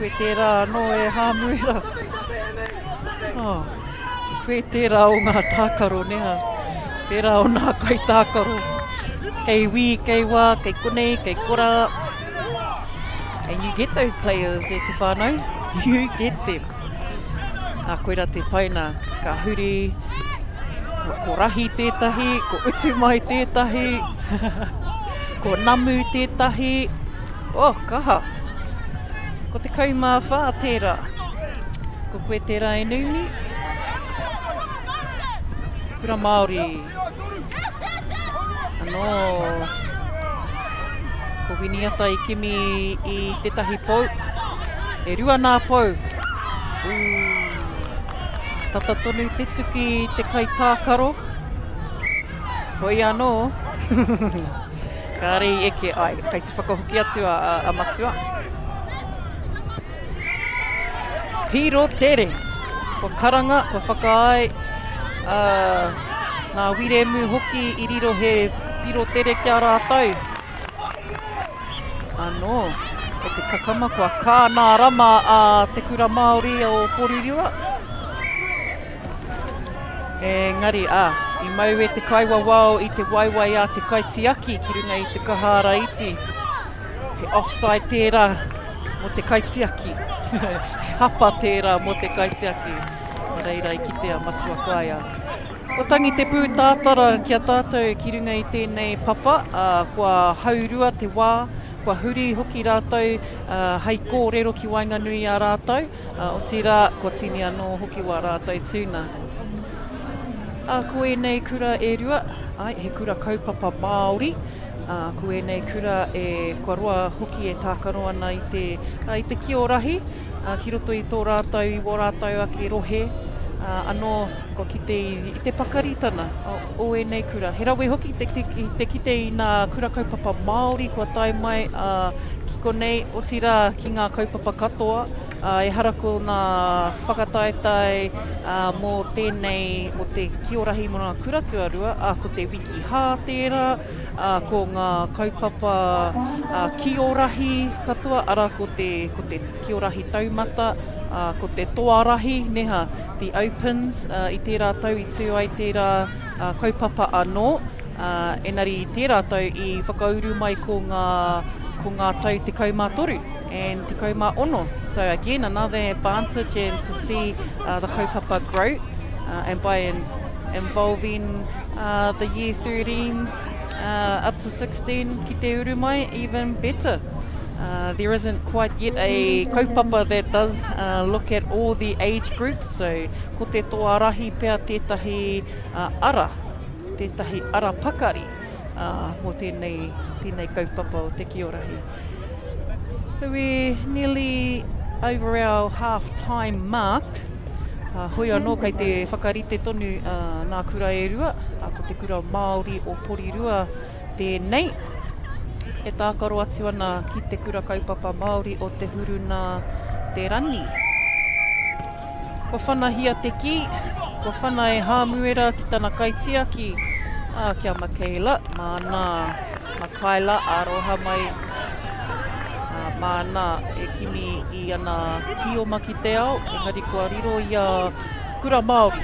Koe tērā anō e hāmuera. Koe tērā o ngā tākaro neha. Tērā o ngā kai tākaro. Kei wi, kei wā, kei konei, kei kura. And you get those players e te whānau. You get them. Koera te paina, ka huri, ko rahi tētahi, ko utu mai tētahi, ko namu tētahi. Oh, kaha. Ko te kaumā whā tērā. Ko koe tērā e nuni. Kura Māori. Anō. Ko winiata i kimi i tētahi pou. E rua nā pou. Tata tonu te tuki te kai tākaro. Hoi anō. Kāre eke ai, kai te whakahoki atu a matua. Piro tere. Ko karanga, ko whakaai. Nā wiremu hoki i riro he piro tere kia rātau. Anō, e te kakama kua kā nā rama a te kura Māori o Porirua. Engari, i mau e te kaiwa wao i te waiwai a te kaitiaki ki runga i te kahara iti. He offside tērā mo te kaitiaki. He hapa tērā mo te kaitiaki. E reira i kitea matua kaia. Ko tangi te pū tātara kia tātou ki runga i tēnei papa, kua haurua te wā, kua huri hoki rātou, hei kōrero ki Wainganui a rātou, o tira kua tini anō hoki wā rātou tūna. Ko e nei kura e rua, he kura kaupapa Māori, ko e nei kura e kua roa hoki e tākaro ana i te Kī-ō-Rahi, ki roto i tō rātou, i wō rātou ake rohe, anō ko kite i te pakaritana o e nei kura. He rawe hoki te kite i ngā kura kaupapa Māori, kua tai mai ki konei, o tira ki ngā kaupapa katoa, e harako ngā whakataetai mō tēnei, mō te Kī-ō-Rahi mo ngā kura Tuarua, ko te wiki hā tērā, ko ngā kaupapa Kī-ō-Rahi katoa, ara ko te Kī-ō-Rahi taumata, ko te Tuarua neha, the opens, i tērā tau i tū ai tērā kaupapa anō, enari i tērā tau i whakauru mai ko ngā tau te kaumā toru and te kaumā ono. So again, another advantage and to see the kaupapa grow and by involving the year 13s up to 16 ki te uru mai, even better. There isn't quite yet a kaupapa that does look at all the age groups, so ko te Tuarua pea tētahi ara pakari mo tēnei kaupapa o te Kī-ō-Rahi. So we're nearly over our half-time mark. Hoi anō kai te whakarite tonu nā kura e rua, ko te kura Māori o Porirua tēnei. E tākaro atu ana ki te kura kaupapa Māori o te huruna te rani. Ko whanahia te ki, ko whana e hāmuera ki tana kaitiaki. Kia makeila, māna makaila, aroha mai. Māna e kimi i ana Kī-ō-Maki te ao, engari kua riro i a kura Māori.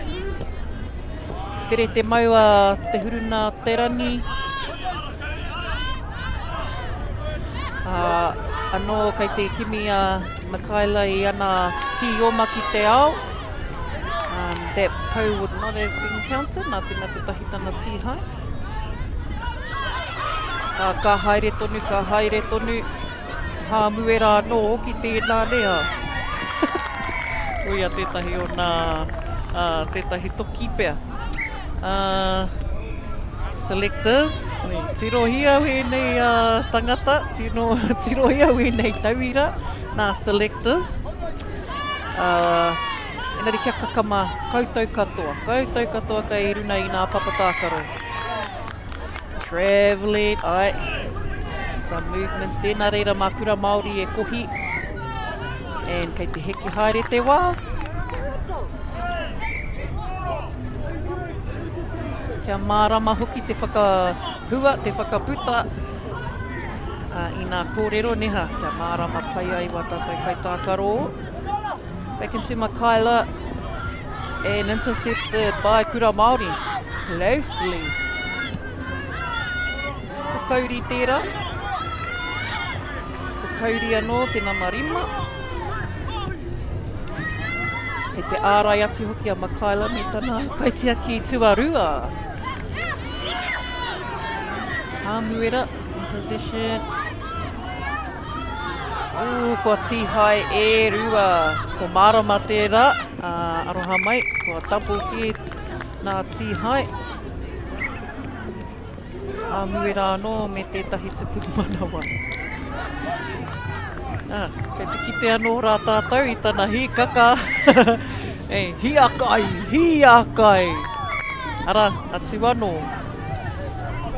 Tere te maua te huruna te rani. Anō kai te kimi a makaila i ana Kī-ō-Maki te ao. That pau would not have been counted, nā tēnā te tahitana tīhai. Ka haere tonu, hāmuera anō ki tēnā rea. Oia tētahi o nā, tētahi toki pea. Selectors, tirohia wēnei tangata, tirohia wēnei tauira, nā selectors. Enari kia kakama, koutou katoa kai runa i ngā papatākaro. Travelling, some movements there, nā reira mā kura Māori e kohi. And kei te heke haere te wā. Kia mārama hoki te whakahua, te whakaputa i ngā kōrero neha. Kia mārama pai ai wā tātou kai tākaro. Back into Makaila. and intercepted by Kura Māori closely. Ko kauri tērā. Ko kauri anō tēnā marima. Kei te ārai atu hoki a Makaila me tana kaitia ki Tuarua. Hamuera in position. Kua tihai e rua. Ko marama tērā. Aroha mai. Kua tapu ki nā tihai. Hamuera anō me tētahi tupu manawa. Kei te kite anō rā tātou I tana hikaka. Hey, hiakai. Ara, atu anō.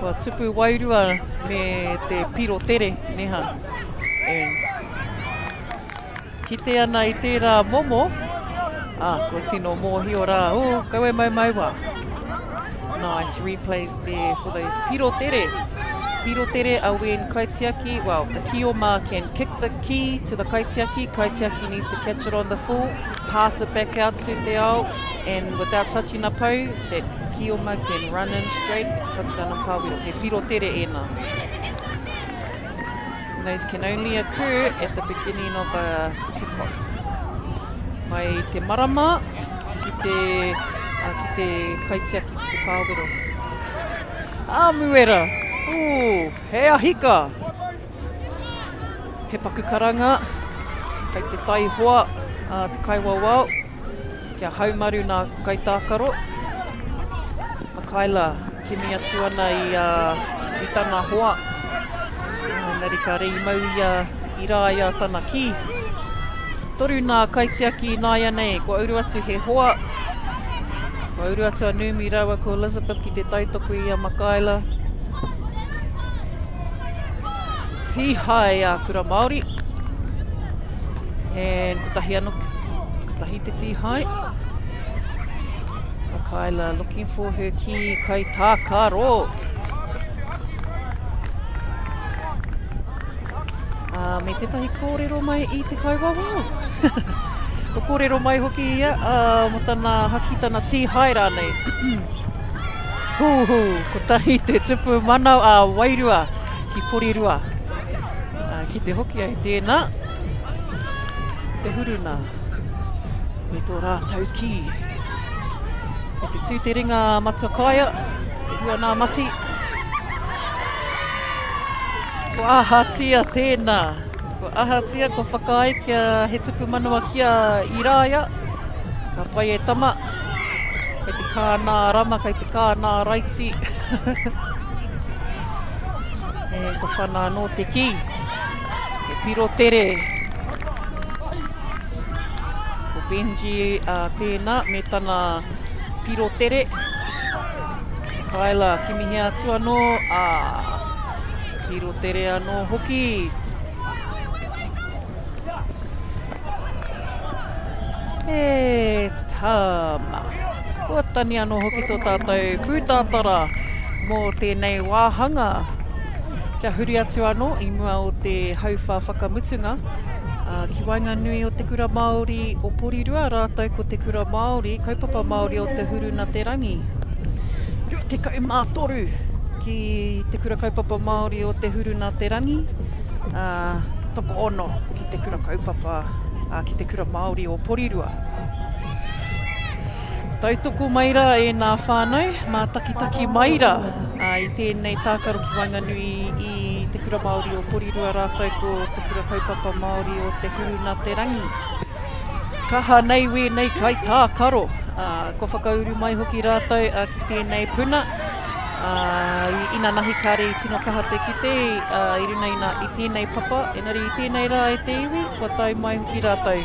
Kua tupu wairua me te piro tere, neha. Kite ana I tērā momo. Ko tino mōhio rā. Kaue mai wā. Nice replays there for those piro tere. Piro tere are when kaitiaki, well, the Kī-ō-Rahi can kick the key to the kaitiaki. Kaitiaki needs to catch it on the full, pass it back out to te ao, and without touching a pau, that Kī-ō-Rahi can run in straight, touchdown and pāwiro. He piro tere ena. And those can only occur at the beginning of a kick-off. Mai te marama, ki te kaitiaki, ki te pāwiro. Muera! He ahika! He paku karanga, kei te tai hoa, te kaiwawau, kia haumaru nā kaitākaro. Makaila, kimi atu ana I tana hoa. Nari ka rei mau I rā ia tana ki. Toru nā kaitiaki nāia nei, ko auru atu he hoa. Ko auru atu a Numi rawa ko Elizabeth ki te taitoku I a Makaila. Tihai a Kura Māori. And kutahi te tihai. Makaila looking for her ki kai tākaro. Me tetahi kōrero mai I te kaiwawau. Ko kōrero mai hoki ia, mo tana haki tana tihai rānei. Ko tahi te tupu mana wairua ki porirua. Ki te hoki ai tēnā. Te huruna. Me tō rātau ki. E te tūteringa matakaya. E rua nā mati. Ko ahatia tēnā. Ko ahatia, ko whakaai kia he tupu manawa kia I rāia. Ka pai e tama. Kei te kānā rama, kei te kānā raiti. E ko whana no te ki. He piro tere. Ko Benji tēnā me tana piro tere. Kaila, kimi he atu anō. Piro tere anō hoki. E tāma. Kua tani anō hoki tō tātou pūtātara mō tēnei wāhanga. Kia huri atu anō I mua o te hauwha whakamutunga. Ki wainga nui o te kura Māori o Porirua, rātou ko te kura Māori, kaupapa Māori o te huruna te rangi. Rua te kaumātoru ki te kura kaupapa Māori o te huruna te rangi. Toko ono ki te kura kaupapa, ki te kura Māori o Porirua. Tautoko maira e nā whānau, mā takitaki maira I tēnei tākaro ki Wainganui I te kura Māori o Porirua rātou ko te kura kaupapa Māori o te huruna te rangi. Kaha nei we nei kai tākaro. Ko whakauru mai hoki rātou ki tēnei puna. I ina nahi kare I tino kaha te kite, I runa ina I tēnei papa, enari I tēnei rā e te iwi, kua tau mai hoki rātou.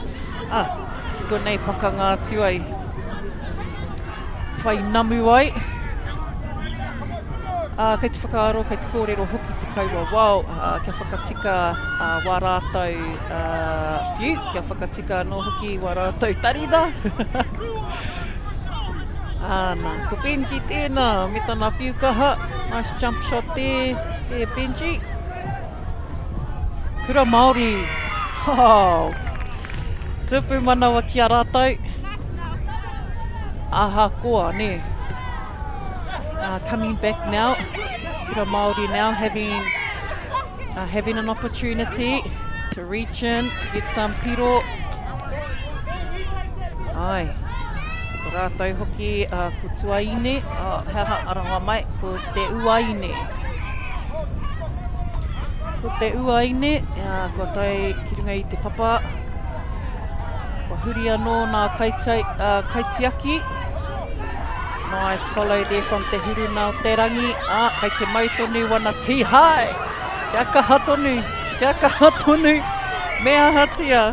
Ki ko nei pakanga atu ai. Whai namu ai. Kei te whakaaro, kei te kōrero hoki te kaua wau, kia whakatika wā rātou whiu, kia whakatika no hoki wā rātou tarina. Nā, ko Benji tēnā, me tana whiu kaha, nice jump shot there, Benji. Kura Māori, tupu manawa ki a rātou. ahakoa, ne. Coming back now, Kura Māori now having an opportunity to reach in, to get some piro. Ai, ko rātou hoki ko tuaine, heha aranga mai, ko te uaine. Ko te uaine, ko tai ki runga i te papa, ko huri anō nā kaitiaki. Nice follow there from te huru nā o te rangi. Kei te mautonu wana tihai. Kia kaha tonu. Mea hatia.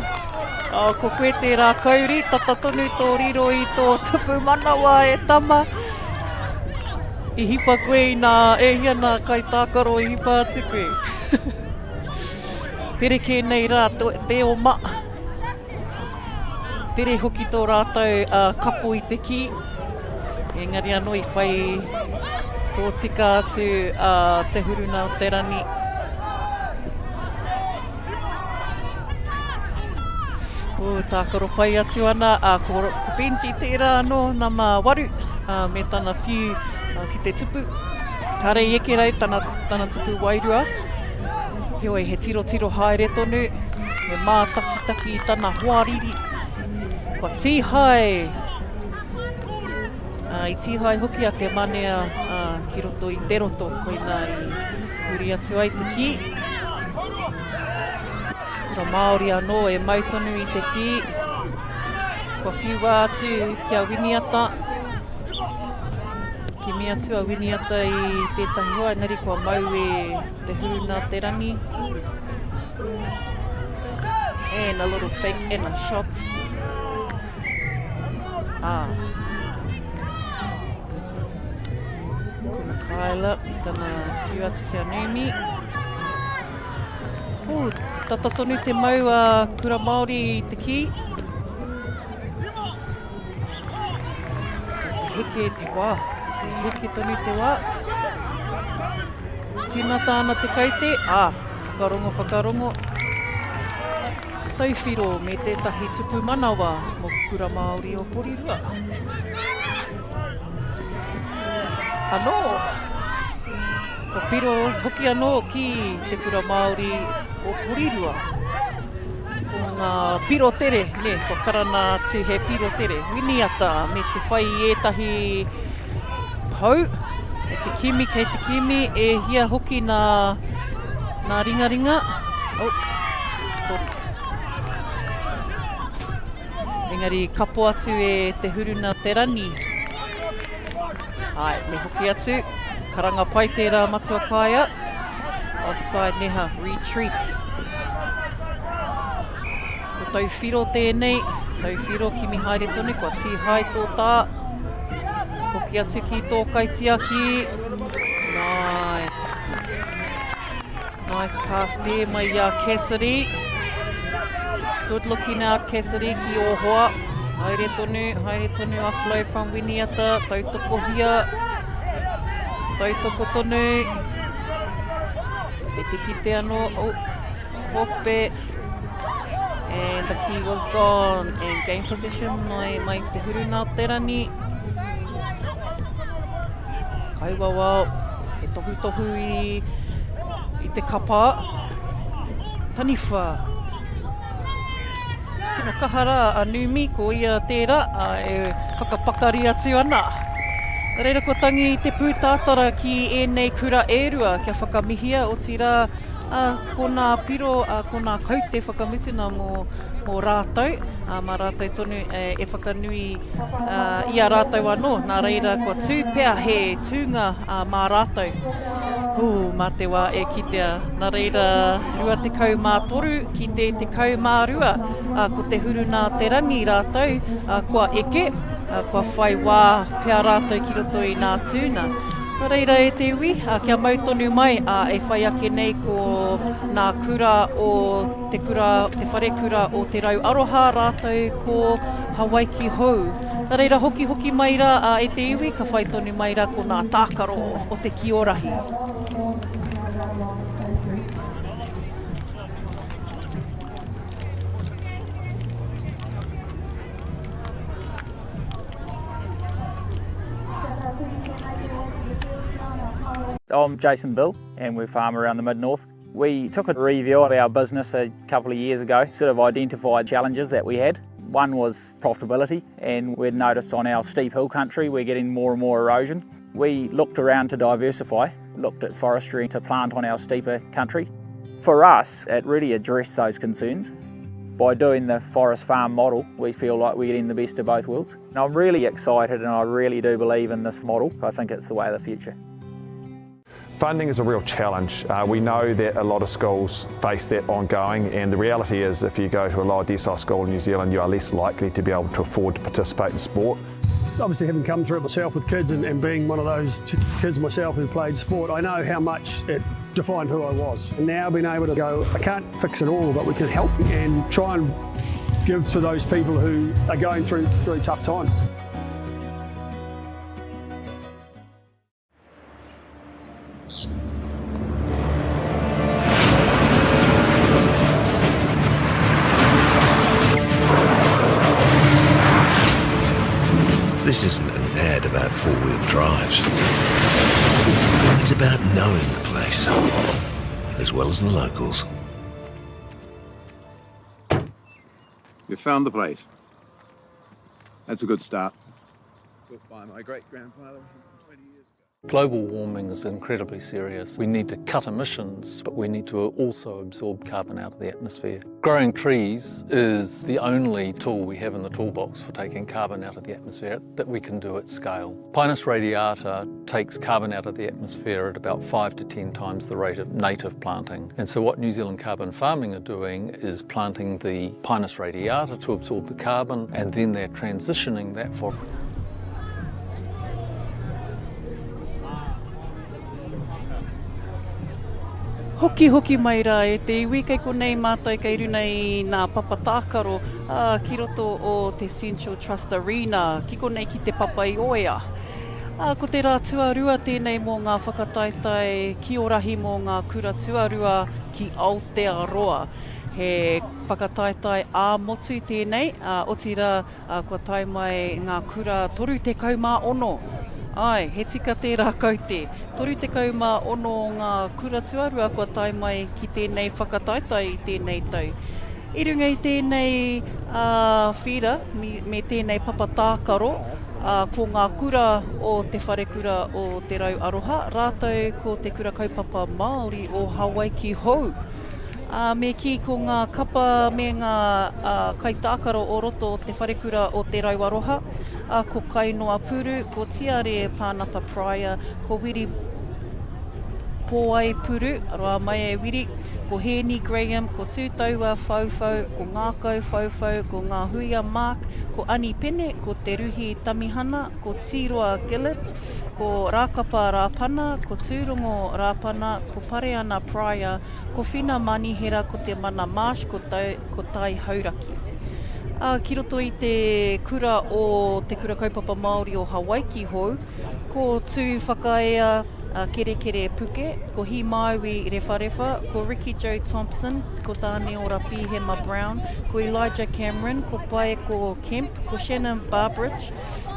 Ko koe te rā kauri, tata tonu tō riro i tō tupu manawa e tama. I hipa koe i nā ehia nā kai tākaro i hipa atu koe. Tere kēnei rā te o ma. Tere hoki tō rātou kapo i te ki. Engari anō i whai tō tika atu te huruna o te rani. Tākaro pai atu ana, ko Benji tērā anō nā mā waru, me tana whiu ki te tupu. Karei eke rei tana tupu wairua. Heoi he tiro haere tonu, he mā taki tana hoariri. Kua tihai. I tihai hoki a te manea ki roto i te roto, koina I huri atu ai te ki. Kura Māori anō e mautonu i te ki. Kua whiua atu ki a winiata. Ki me atu a winiata I tētahi hoa, nari kua mau e te huru nā te rani. And a little fake and a shot. Kuna kaila I tana whiu atu ki a Numi. Tata tonu te mau a Kura Māori I te ki. Ka te heke te wā. Ka te heke tonu te wā. Tīmata ana te kaute. Whakarongo. Tauwhiro me tētahi tupu manawa mo Kura Māori o Porirua. Anō, ko piro hoki anō ki te Kura Māori o Porirua. Ko ngā piro tere, ne, ko karana atu he piro tere. Winiata me te whai ētahi pau, e te kimi kei te kimi, e hia hoki nā ringaringa. Engari kapo atu e te huruna te rani. Ai, me hoki atu. Karanga pai tērā matua kāia. Offside neha, retreat. Ko tauwhiro tēnei. Tauwhiro ki mi haere tonu, kua tihai tō tā. Hoki atu ki tō kaitiaki. Nice. Nice pass there, mai Cassidy. Good looking out, Cassidy ki o hoa. Haere tonu a flow from Winiata. Tautoko hia. Tautoko tonu. E te kite anō. Hope. And the key was gone. And game position mai te huruna o te rani. Kaiwawao. He tohu I te kapa. Taniwha. Tino kahara a Numi ko ia tērā e whakapakari atu ana. Reira ko tangi te pūtātara ki ēnei kura ērua kia whakamihia o tira ko nā piro, ko nā kaute whakamutuna mō rātou. Mā rātou tonu e whakanui I a rātou anō. Nā reira ko tūpea he tūnga mā rātou. Mā te wā e kitea. Nā reira rua te kau mā toru ki te kau mā rua. Ko te huru nā te rangi rātou. Kua eke, kua whai wā pea rātou ki roto I nā tūna. Nā reira e te ui, kia mautonu mai, e whai ake nei ko nā kura o te whare kura o te rau aroha rātou ko Hawaii ki hou. Nā reira hoki mai rā e te iwi, ka whai tonu mai rā ko nā tākaro o te Kī-ō-Rahi. I'm Jason Bill and we farm around the mid-north. We took a review of our business a couple of years ago, sort of identified challenges that we had. One was profitability, and we'd noticed on our steep hill country we're getting more and more erosion. We looked around to diversify, looked at forestry to plant on our steeper country. For us, it really addressed those concerns. By doing the forest farm model, we feel like we're getting the best of both worlds. And I'm really excited and I really do believe in this model. I think it's the way of the future. Funding is a real challenge. We know that a lot of schools face that ongoing, and the reality is if you go to a lower decile school in New Zealand, you are less likely to be able to afford to participate in sport. Obviously, having come through it myself with kids and being one of those kids myself who played sport, I know how much it defined who I was. And now being able to go, I can't fix it all, but we can help and try and give to those people who are going through tough times. This isn't an ad about four-wheel drives. It's about knowing the place, as well as the locals. You found the place. That's a good start. Built by my great-grandfather 20 years ago. Global warming is incredibly serious. We need to cut emissions, but we need to also absorb carbon out of the atmosphere. Growing trees is the only tool we have in the toolbox for taking carbon out of the atmosphere that we can do at scale. Pinus radiata takes carbon out of the atmosphere at about 5 to 10 times the rate of native planting. And so what New Zealand Carbon Farming are doing is planting the Pinus radiata to absorb the carbon, and then they're transitioning that for Hoki mai rā e te iwi kei konei mātai kei runa I ngā papatākaro ki roto o te Central Trust Arena, ki konei ki te papa I oea. Ko te rā Tuarua tēnei mō ngā whakataitai Kī-ō-Rahi mō ngā kura Tuarua ki Aotearoa. He whakataitai ā-motu tēnei, oti rā kua tai mai ngā kura 36. Ai, he tika te rākau te. 36 ngā kura Tuarua kua tai mai ki tēnei whakataitai I tēnei tau. I runga I tēnei whira, me tēnei papatākaro, ko ngā kura o te wharekura o te rau aroha, rātou ko te kura kaupapa Māori o Hawaii ki hou. Me ki ko ngā kapa me ngā kaitākaro o roto o te wharekura o te rau aroha, ko Kainoa Puru, ko Tiare Pānapa Prior, ko Wiri Pōai Puru, aroa mai e Wiri, ko Henny Graham, ko Tūtaua Whauwhau, ko Ngākau Whauwhau, ko Ngā Huia Mark, ko Ani Pene, ko Te Ruhi Tamihana, ko Tiroa Gillett, ko Rākapa Rāpana, ko Tūrongo Rāpana, ko Pareana Prior, ko Whina Manihera, ko te Mana Marsh, ko Tai Hauraki. Ki roto I te kura o te kura kaupapa Māori o Hawaii ki hou, ko tū whakaea Kere Kere Puke, ko Hi Maiwi Rewharewa, ko Ricky Joe Thompson, ko Tāne Ora Pihema Brown, ko Elijah Cameron, ko Pae ko Kemp, ko Shannon Barbridge,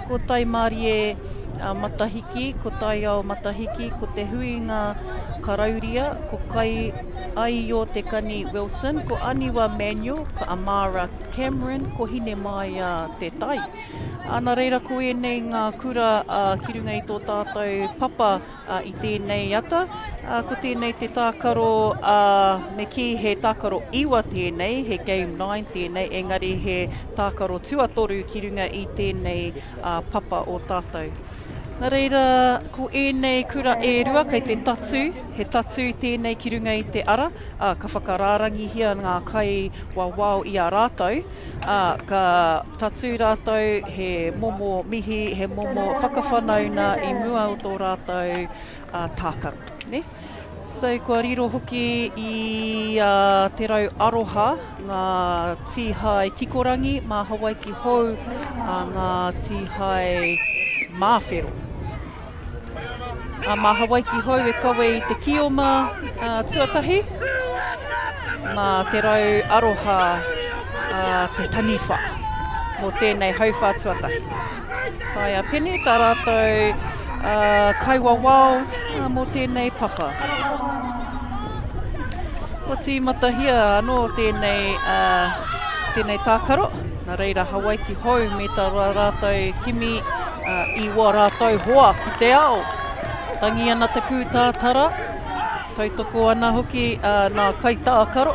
ko Tai Marie Matahiki, ko Tai Ao Matahiki, ko Te Huinga Karauria, ko Kai Aio Te Kani Wilson, ko Aniwa Manuel, ko Amara Cameron, ko Hine Mai Te Tai. Nā reira ko e nei ngā kura ki runga I tō tātou papa I tēnei ata. Ko tēnei te tākaro, me ki he tākaro iwa tēnei, he Game 9 tēnei, engari he tākaro tuatoru ki runga I tēnei papa o tātou. Nā reira, ko e nei kura e rua kei te tatu, he tatu tēnei ki runga I te ara, ka whakarārangi hia ngā kai wawao I a rātou, ka tatu rātou he momo mihi, he momo whakawhanauna I mua o tō rātou tākaro. Ne? So, kua riro hoki I te rau aroha, ngā tīhai kikorangi, mā Hawaii ki hou, ngā tīhai māwhero. Mā Hawaii ki hou e kawe I te kioma tuatahi, mā te rau aroha te taniwha, mō tēnei hauwha tuatahi. Whai a pene, tā rātou kaiwa wao mō tēnei papa. Ko tī matahia anō tēnei tākaro. Nā reira Hawaii ki hou me tā rātou kimi I wā rātou hoa ki te ao. Tangi ana te pūtātara. Tautoko ana hoki nā kai tākaro.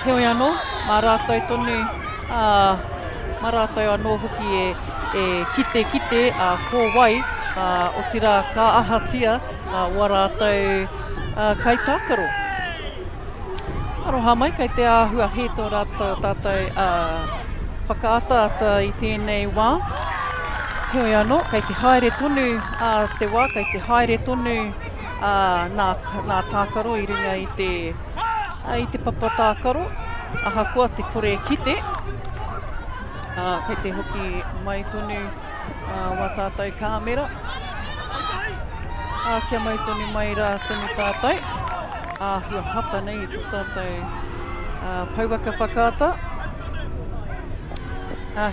Heoi anō, mā rātou tonu, mā rātou anō hoki e kite ko wai o tira ka ahatia wā rātou kai tākaro. Aroha mai kai te āhua he tō rātou tātou whakaata I tēnei wā. Heoi anō, kai te haere tonu te wā, kai te haere tonu nā tākaro I runga I te papa tākaro. Ahakoa te kore kite. Kai te hoki mai tonu wā tātou kāmera. Kia mai tonu mai rā tonu tātou. Hua hapa nei tō tātou pauwaka whakaata.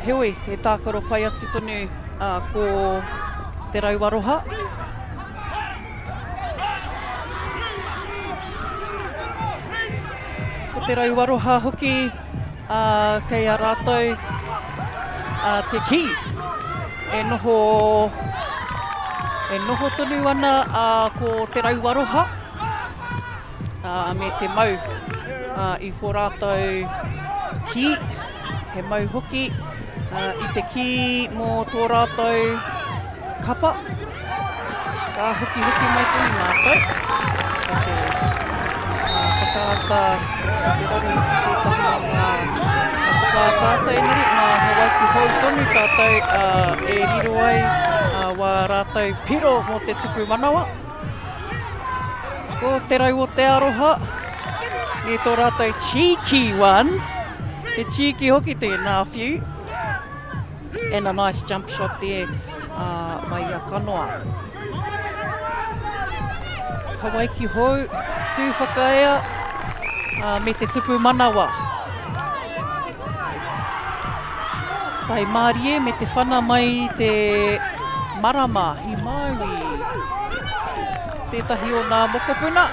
Heoi, te tākaro pai atu tonu ko te rauaroha. Ko te rauaroha hoki kei a rātou te ki. E noho tonu ana ko te rauaroha me te mau I whō rātou ki. He mau hoki I te ki mō tō rātou kapa. Ka hoki mai tonu mātou. Ka te whakaata, te raru hoki tētahi whakaata eneri. Mā Hawaii ki hou tonu tātou e riro ai wā rātou piro mō te tupu manawa. Ko te rau o te aroha, me tō rātou cheeky ones. He cheeky hoki tēnā whiu. And a nice jump shot there mai a kanoa. Hawaii ki hou, tū whakaea me te tupu manawa. Tai Mārie me te whana mai te marama I Maui. Tētahi o nā mokopuna.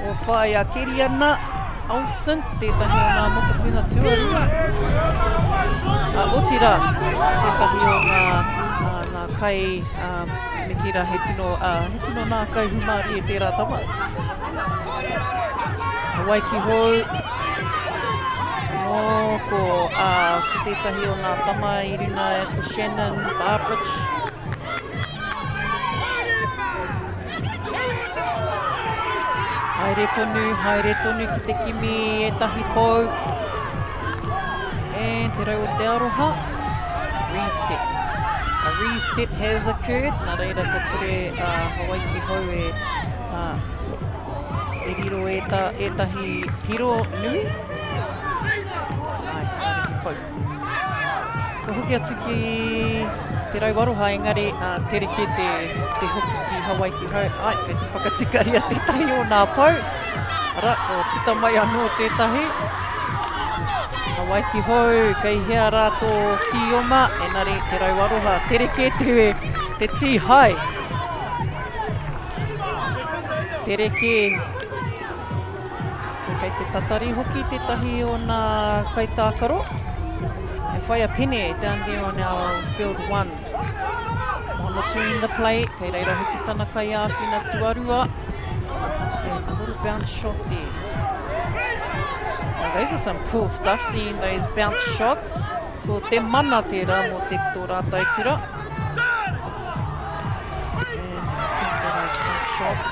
O whai a keri ana. Ausen, tētahi o nā mokopuna Tuarua. Otira, tētahi o nā kai me kira he tino nā kai humari e tērā tama. Hawaii ki hou. Ko tētahi o nā tama I runa ko Shannon Barbridge. Haere tonu ki te kimi e tahi pou. And te rau o te aroha. Reset. A reset has occurred. Nā reira ko kore Hawaii ki hou e riro e tahi piro nui. Ai, haere pou. Ko hoki atu ki te rauaroha engari tereke te hoki ki Hawaii ki hou. Ai, kei te whakatika ia tētahi o nā pau. Ara, ko pita mai anō tētahi. Hawaii ki hou, kei hea rātō ki oma, engari te rauaroha tereke te tī hai. Tereke. So kei te tatari hoki tētahi o nā kai tākaro. And whai a pene down there on our field 1. Monitoring the play, kei reira hoki tana kai āwhina Tuarua. And a little bounce shot there. Now, those are some cool stuff, seeing those bounce shots. Ko te mana tērā mō te tō rātou kura. And an attempt at a jump shot.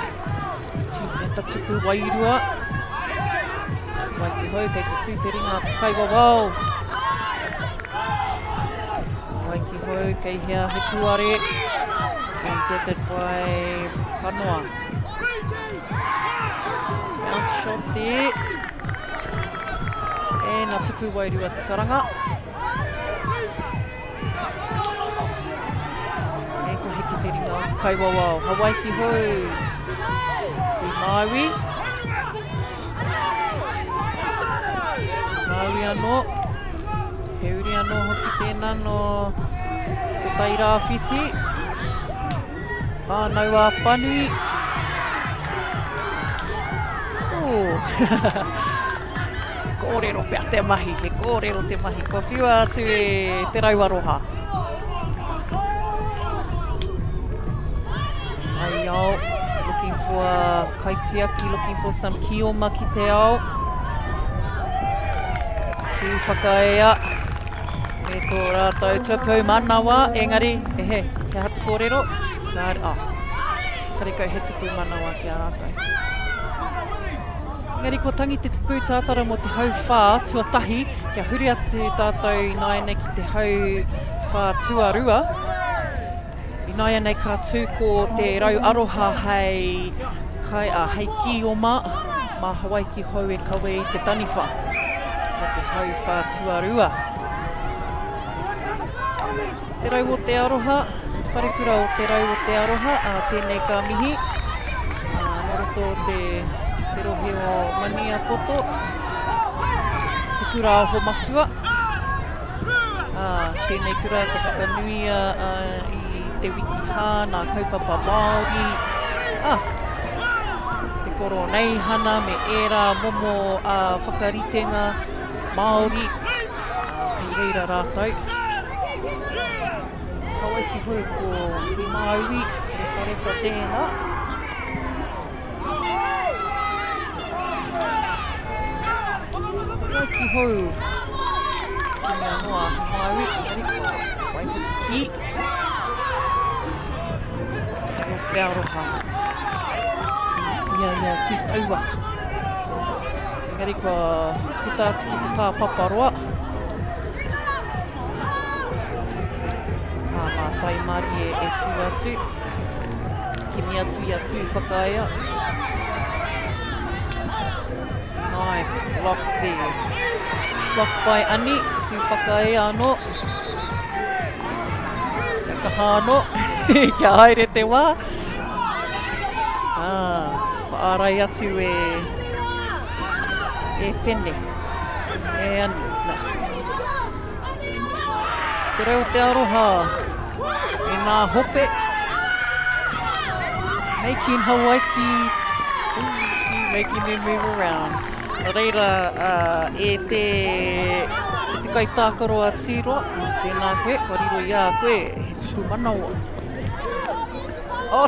Attempt at the tupu wairua. Wai ki hou, kei te tū te ringa kai wawao. Wai ki hou, kei hea he puare. And gathered by Kanoa. Bounce shot there. And a tupu wairua te karanga. E ko heke te ringa o te kaiwawao. Hawaii ki hou. I Maui. Maui anō. He uri anō hoki tēnā no te tai rā whiti. Whānau a Panui. He kōrero pia te mahi, he kōrero te mahi. Ko whiua atu e te rauaroha. Tai ao, looking for kaitiaki, looking for some kioma ki te ao. Tū whakaea. E tō rātou tupou manawa, engari, he hata kōrero. Kareko he tupu manawa ki a rātou. Engari, ko tangi te tupu tātara mo te hau whā tuatahi, kia huri atu tātou inaene ki te hau whā Tuarua. Inaene ka tū ko te rau aroha hei Kī-ō-Rahi, ma Hawaii ki hau e kawe i te taniwha. Mo te hau whā Tuarua. Te rau o te aroha, te wharekura o te rau o te aroha, tēnei ka mihi. Noroto te rohe o Mania Poto. He kura ho matua. Tēnei kura ka whakanuia i te wikiha, nā kaupapa Māori. Te koro nei hana me era momo whakaritenga Māori. Kei reira rātou. Hawaii ki hoi ko hi Māui, rewha tēnā. Hawaii ki hoi ki mea noa hi Māui, waiwhiti ki. Te reo pearoha. Ki ia tūtaua. Engari kua puta atu ki te tā paparoa. Tai mari e whiu atu. Ki mea atu i atu whakaea. Nice block there. Blocked by Ani. Tu whakaea anō. Kia kaha anō. Kia haere te wā. Ko ārai atu e pene. E Ani. Te reo te aroha. E ngā hope. Making Hawaii, making them move around. Reira, e te kai tākaro a Tīroa, tēnā koe, koriro i a koe, he tuku manawa.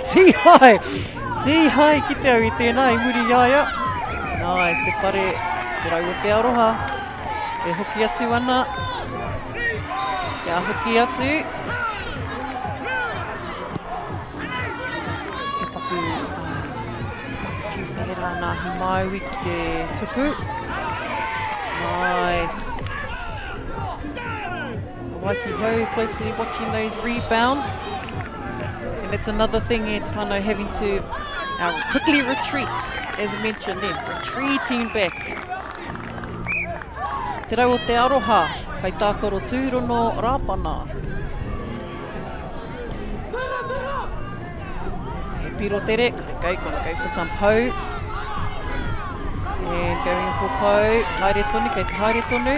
Tīhai! Tīhai ki te au i tēnā, i muri iaia. Nice, te whare, te rau o te aroha. E hoki atu ana. Kia hoki atu. Tērā nā hi Māui ki te tupu. Nice. Hawaii ki hau, closely watching those rebounds. And that's another thing e te whānau having to quickly retreat, as mentioned then, retreating back. Te rau o te aroha, kai tākaro tūrono rāpana. He piro tere, kare kona go for some pou. And going for pou, haere tonu, kei te haere tonu.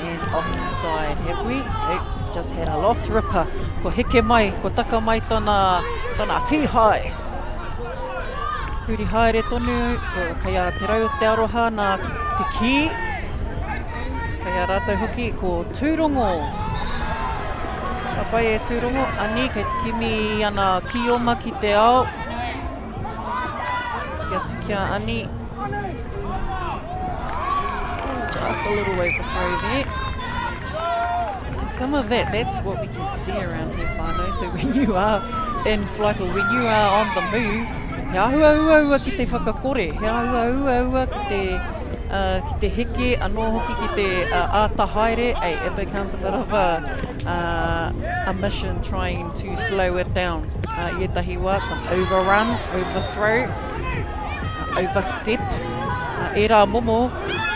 And offside, have we? Nope, we've just had a loss ripper. Ko heke mai, ko taka mai tana tīhai. Huri haere tonu, kai a te rau o te aroha nā te ki. Kai a rātou hoki, ko tūrongo. Papai e tūrongo, ani, kei te kimi ana kioma ki te ao. Ki atu kia ani. Just a little overthrow there. And some of that's what we can see around here, whānau. So when you are in flight or when you are on the move, he ahua ki te whakakore, he ahua ki te heke, anō hoki ki te ātahaere. It becomes a bit of a mission trying to slow it down. Ietahi wā, some overrun, overthrow, overstep. E rā momo,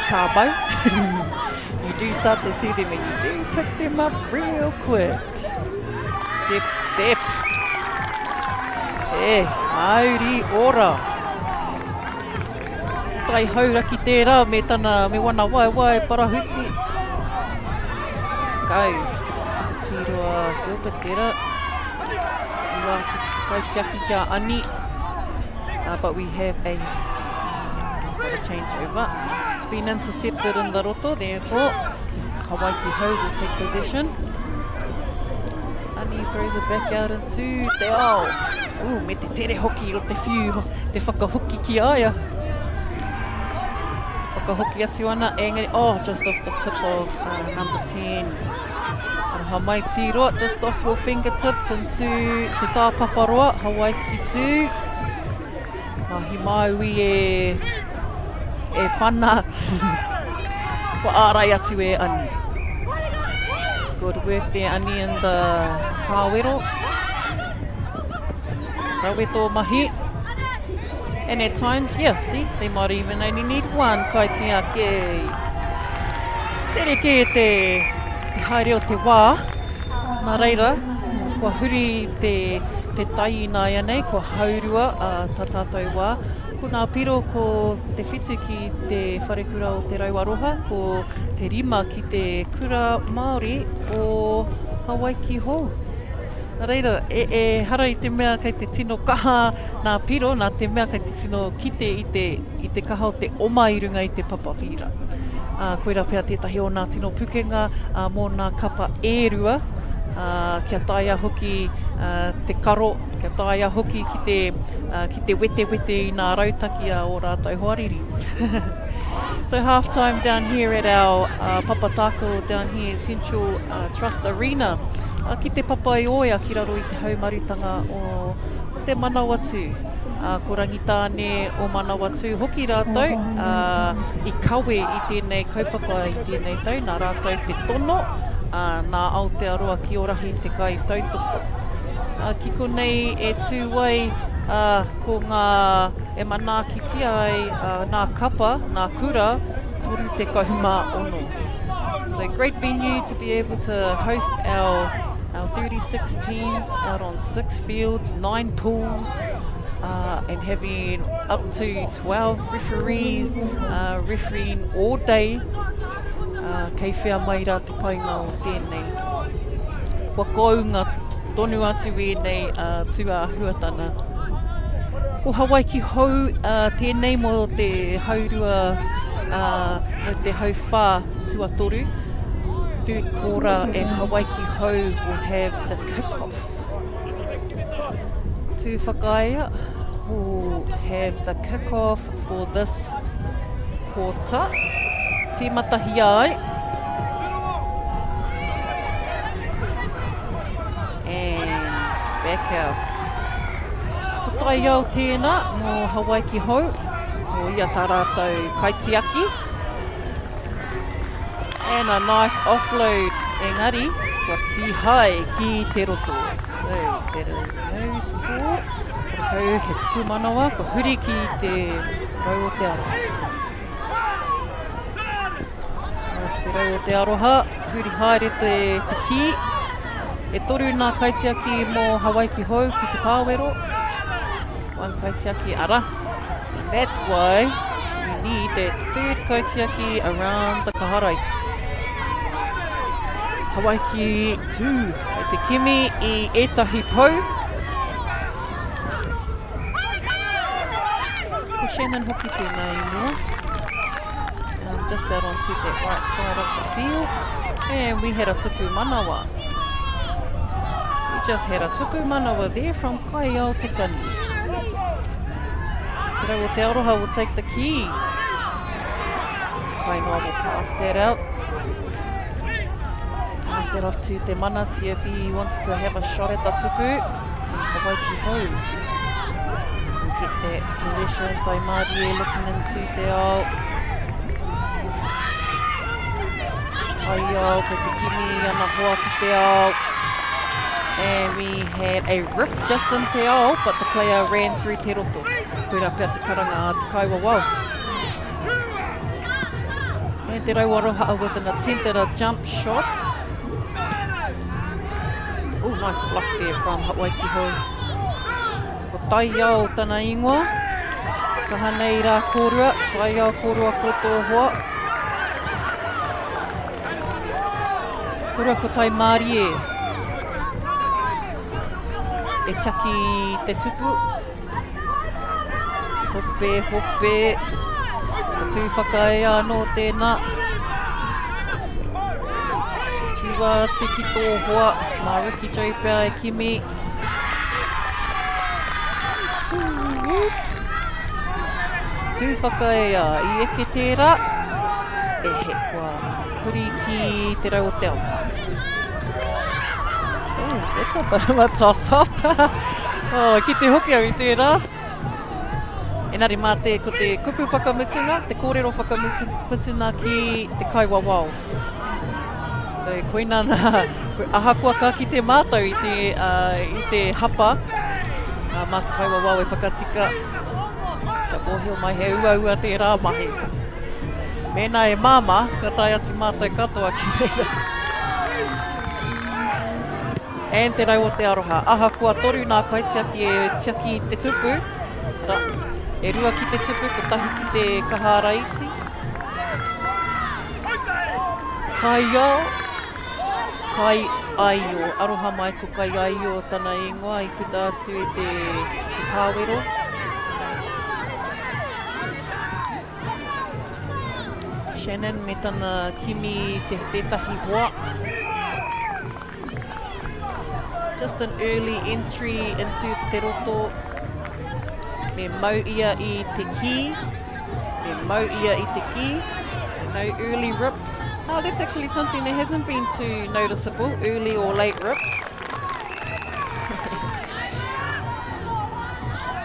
ka bau. You do start to see them and you do pick them up real quick. Step. Mauri ora. Tai haura ki tērā me wana wai parahuti. Kau, Tīroa Gilbert tērā. Whia tiki te kaitiaki kia ani. But we have we've got a change over. It's been intercepted in the roto, therefore Hawaii Ki-Ho will take possession. Ani throws it back out into te ao. Ooh, me te tere hoki o te whiu, te whakahoki ki aia. Whakahoki atu ana, engari, just off the tip of number 10. Aroha mai Tīroa, just off your fingertips into te tāpaparoa, Hawaii Ki-2. Mahi maui e whana. Ko ārai atu e ani. Good work there, Ani, in the pāwero. Raweto mahi. And at times, they might even only need one kaitiake. Tere ke te haere o te wā. Nā reira, kua huri te taina ia nei, kua haurua tā tātou wā. Ko nā piro ko te whitu ki te wharekura o te rauaroha, ko te rima ki te kura Māori o Hawaii Ki-Ho. Nā reira, hara i te mea kei te tino kaha nā piro, nā te mea kei te tino kite i te kaha o te oma i runga i te papawhira. Koira pia tētahi o nā tino pukenga mō nā kapa ērua. Kia taia hoki te karo, kia taia hoki ki te wete i nā rautaki o rātou hoariri. So half-time down here at our papatākaro down here at Central Trust Arena. Ki te papa i oia ki raro i te haumarutanga o te manawatu. Ko rangitāne o manawatu hoki rātou i kawe i tēnei kaupapa i tēnei tau, nā rātou te tono. Nā Aotearoa Kī-ō-Rahi te kai tautoko. Kiko nei e tūwai ko ngā e manaakiti ai nā kapa, nā kura, toru te kahuma ono. So great venue to be able to host our 36 teams out on 6 fields, 9 pools, and having up to 12 referees refereeing all day. Kei whea mai rā te painga o tēnei. Kua kounga tonu atu e nei tua huatana. Ko Hawaii Ki-Ho tēnei mo te haurua, mo te hauwhā tuatoru. Third quarter and Hawaii Ki-Ho will have the kick-off. Tū whakaia will have the kick-off for this quarter. Te matahi ai. And back out. Ko tai au tēnā mō Hawaii Ki-Ho. Ko ia tā rātou kaitiaki. And a nice offload. Engari, kua tihai ki te roto. So, that is no score. Karakau he tuku manawa, ko huri ki te rau o te aroha. Te rau o te aroha, huri haere te ki. E toru nā kaitiaki mō Hawaii Ki-Ho ki te pāwero. One kaitiaki ara. And that's why we need that third kaitiaki around the kaharaiti. Hawaii Ki-2, kei te kimi I etahi pou. Ko Shannon hoki tēnei mua. Just out onto that right side of the field. And we had a tupu manawa. We just had a tupu manawa there from Kai ao te kani. Te rau o te aroha will take the key. Kai noa will pass that out. Pass that off to te mana, see if he wants to have a shot at the tupu. And Hawaii Ki-Ho will get that possession. Tai Mārie looking into te ao. Tai ao, kei te kimi, ana hoa ki te ao. And we had a rip just in te ao, but the player ran through te roto. Koira pia te karanga a te kaiwa wau. And te rauaroha with an attempt at a jump shot. Oh, nice block there from Hawaii Ki-Ho. Ko tai ao tana ingoa. Kaha nei rā kōrua, tai ao kōrua koto hoa. Kura ko Tai Mārie. e taki te tupu. Hope, hope. Ka tū whakae anō tēnā. Tua atu ki tō hoa. Mā Ricky Joe pēr e kimi. Tū whakae a I eke tērā. E he kua huri ki te rau o te ao. Oh, that's a bit of a toss-up. Oh, ki te hoki au I tērā. Engari mā te, ko te kupu whakamutunga, te kōrero whakamutunga ki te kaiwawao. So, koina nā, koe ahakoa ka ki te mātau I te hapa. Mā te kaiwawao e whakatika. Ka mōhio mai he ua tērā mahi. Mēnā e māma, ka tai atu mātou katoa ki reira. And te rau o te aroha. Ahakoa toru nā kaitiaki e tiaki te tupu. E rua ki te tupu, ko tahi ki te kahara iti. Kai ao. Kai aio. Aroha mai ko kai aio tana ingoa I puta asu e te pāwero. Shannon me tana kimi tētahi hoa. Just an early entry into te roto. Me mau ia I te ki. Me mau ia I te ki. So no early rips. Oh, that's actually something that hasn't been too noticeable. Early or late rips.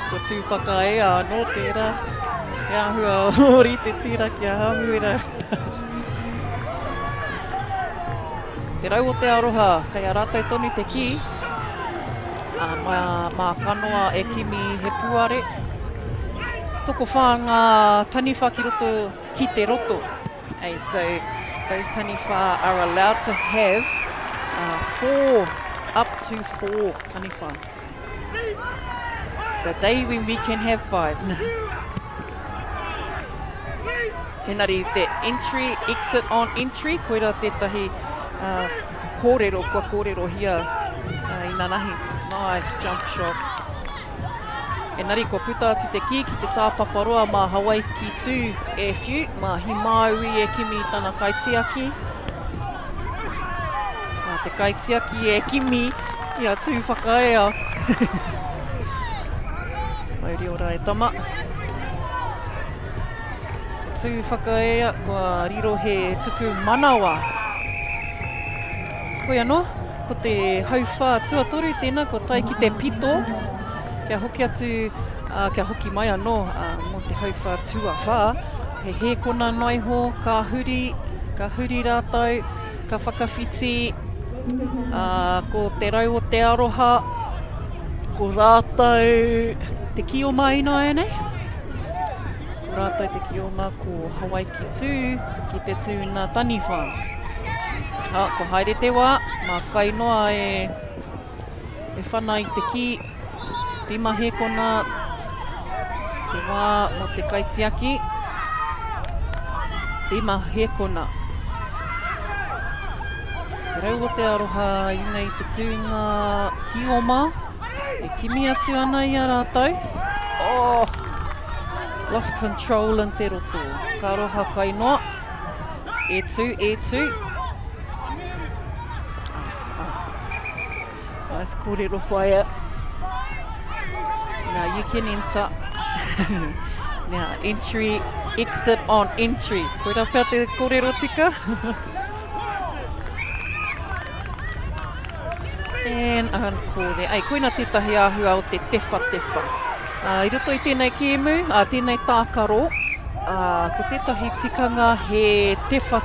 Ko tū whakae anō tērā. E ahua ori te tira ki a hamuera. Te rau o te aroha, kai a rātou tonu te ki. Mā kanoa e kimi he puare. Toko whānga taniwha ki roto ki te roto. So those taniwha are allowed to have up to 4 taniwha. The day when we can have 5. Engari, te entry, exit on entry, koira tētahi kōrero, kua kōrero hia I nā nahi. Nice jump shot. Engari, ko puta atu te ki te tāpaparoa mā Hawaii ki tū e whiu, mā Himaui e kimi tana kaitiaki. Mā te kaitiaki e kimi I a tū whakaea. Mauri ora e tama. Tū whakaea, kua riro he tupu manawa. Koe anō, ko te hauwha tuatoru tēnā, ko tai ki te pito. Kia hoki atu, kia hoki mai anō, mo te hauwha tuawha. He hēkona noiho, ka huri rātau, ka whakawhiti. Ko te rau o te aroha, ko rātau te Kī-ō-Mahi nei. Rātou te Kī-ō-Ma ko Hawaii ki tū, ki te tūna taniwha. Ko haere te wā, mā kainoa e whana I te ki, pima hēkona, te wā mo te kaitiaki, pima hēkona. Te rau o te aroha, inga I te tūna Kī-ō-Ma, e kimi atu ana I a rātou. Oh! Lost control in te roto. Ka roha kainoa. E tū. Nice kōrero whaia. Now you can enter. Now entry, exit on entry. Koira pia te kōrero tika. And encore there. Ei, koina tētahi āhua o te tefa. I roto I tēnei kēmu, tēnei tākaro, ko tētahi tikanga he tefa.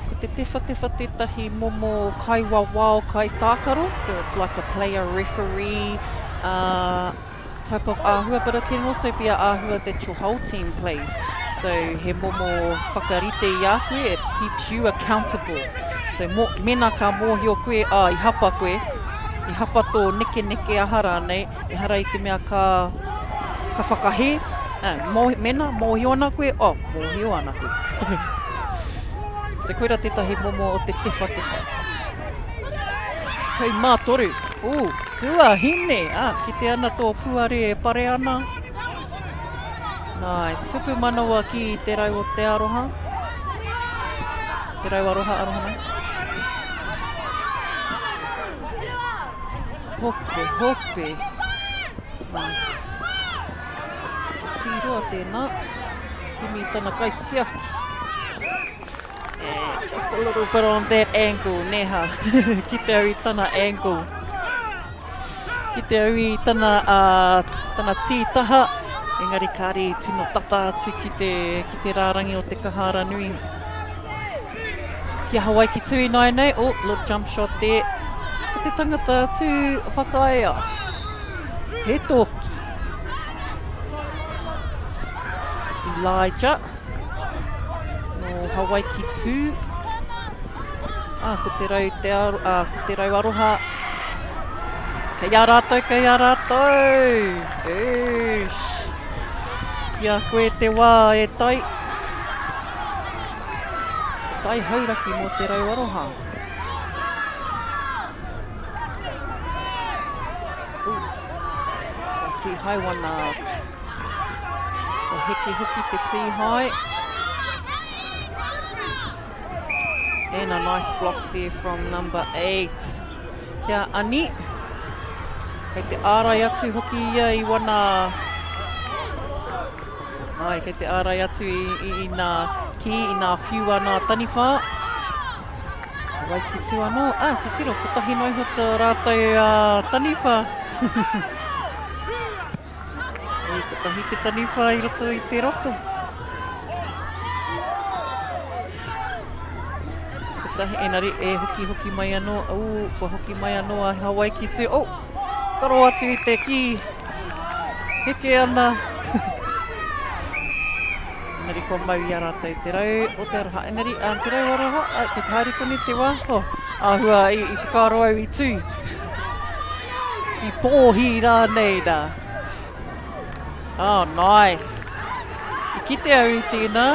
Ko te tefa tētahi momo kai wawao, kai tākaro, so it's like a player referee type of āhua, but it can also be a āhua that your whole team plays. So he momo whakarite I a koe, it keeps you accountable. So mena ka mōhio koe, I hapa koe, I hapa tō neke ahara nei, e hara I te mea ka whakahe. Mena, mōhio ana koe, mōhio ana koe. So koira tētahi momo o te tefa. Kei mā toru. Tuahine. Ki te ana tō puare e pare ana. Nice. Tupu manawa ki te rau o te aroha. Te rau aroha nei. Hope. Nice. Tiroa tēnā. Kimi tana kaitiaki. Just a little bit on that angle, neha. Ki te au I tana angle. Ki te au I tana tītaha. Engari kāre tino tata atu ki te rārangi o te kahara nui. Kia Hawaii ki tui nai nei. Little jump shot there. Ko te tangata atu whakaea. He toki. Elijah. No Hawaii ki tū. Ko te rau aroha. Kei a rātou. Eish. Kia koe te wā e tai. Tai hauraki mō te rau aroha. Tī hai wana. O heke hoki te tī hai. And a nice block there from number 8. Kia Ani. Kei te ārai atu hoki ia I wana. Kei te ārai atu I nā ki, I nā whiua nā taniwha. Hawaii ki tū anō. Te tiro, ko tahi noi ho tā rātou taniwha. Ko tahi te taniwha I roto I te roto. Ko tahi enari e hoki mai anō. Ko hoki mai anō a Hawaii ki tū. Karo atu I te ki. Heke ana. Enari ko mau I a rātou te rau o te aroha. Enari, te rau aroha, kei te haere tonu te wā. Ahua I whakaro au I tū. I pōhi rānei rā. Nice. I kite au I tēnā.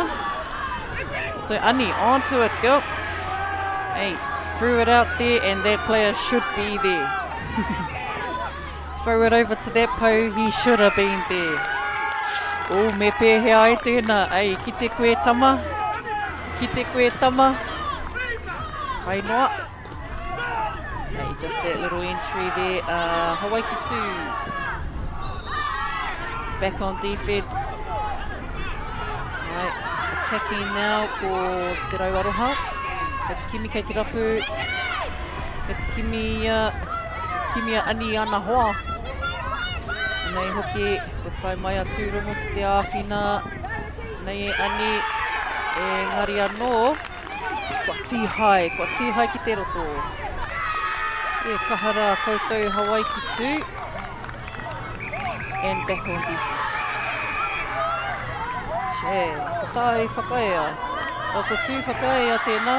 So Ani, on to it, girl. Hey, threw it out there and that player should be there. Throw it over to that po, he should have been there. Me pēhea ai tēnā. Ki te koe tama. Kai noa. Just that little entry there. Hawaii ki tū. Back on defense. Attacking now ko te rau aroha. Kei te kimi kei te rapu. Kei te kimi a Ani ana hoa. Nei hoki, ko tai mai atu rongo ki te āwhina. Nei e Ani, ngari anō. Kua tīhai ki te roto. Kahara koutou Hawaii ki tū. And back on defense. Ko tai whakaea. Ko tū whakaea tēnā.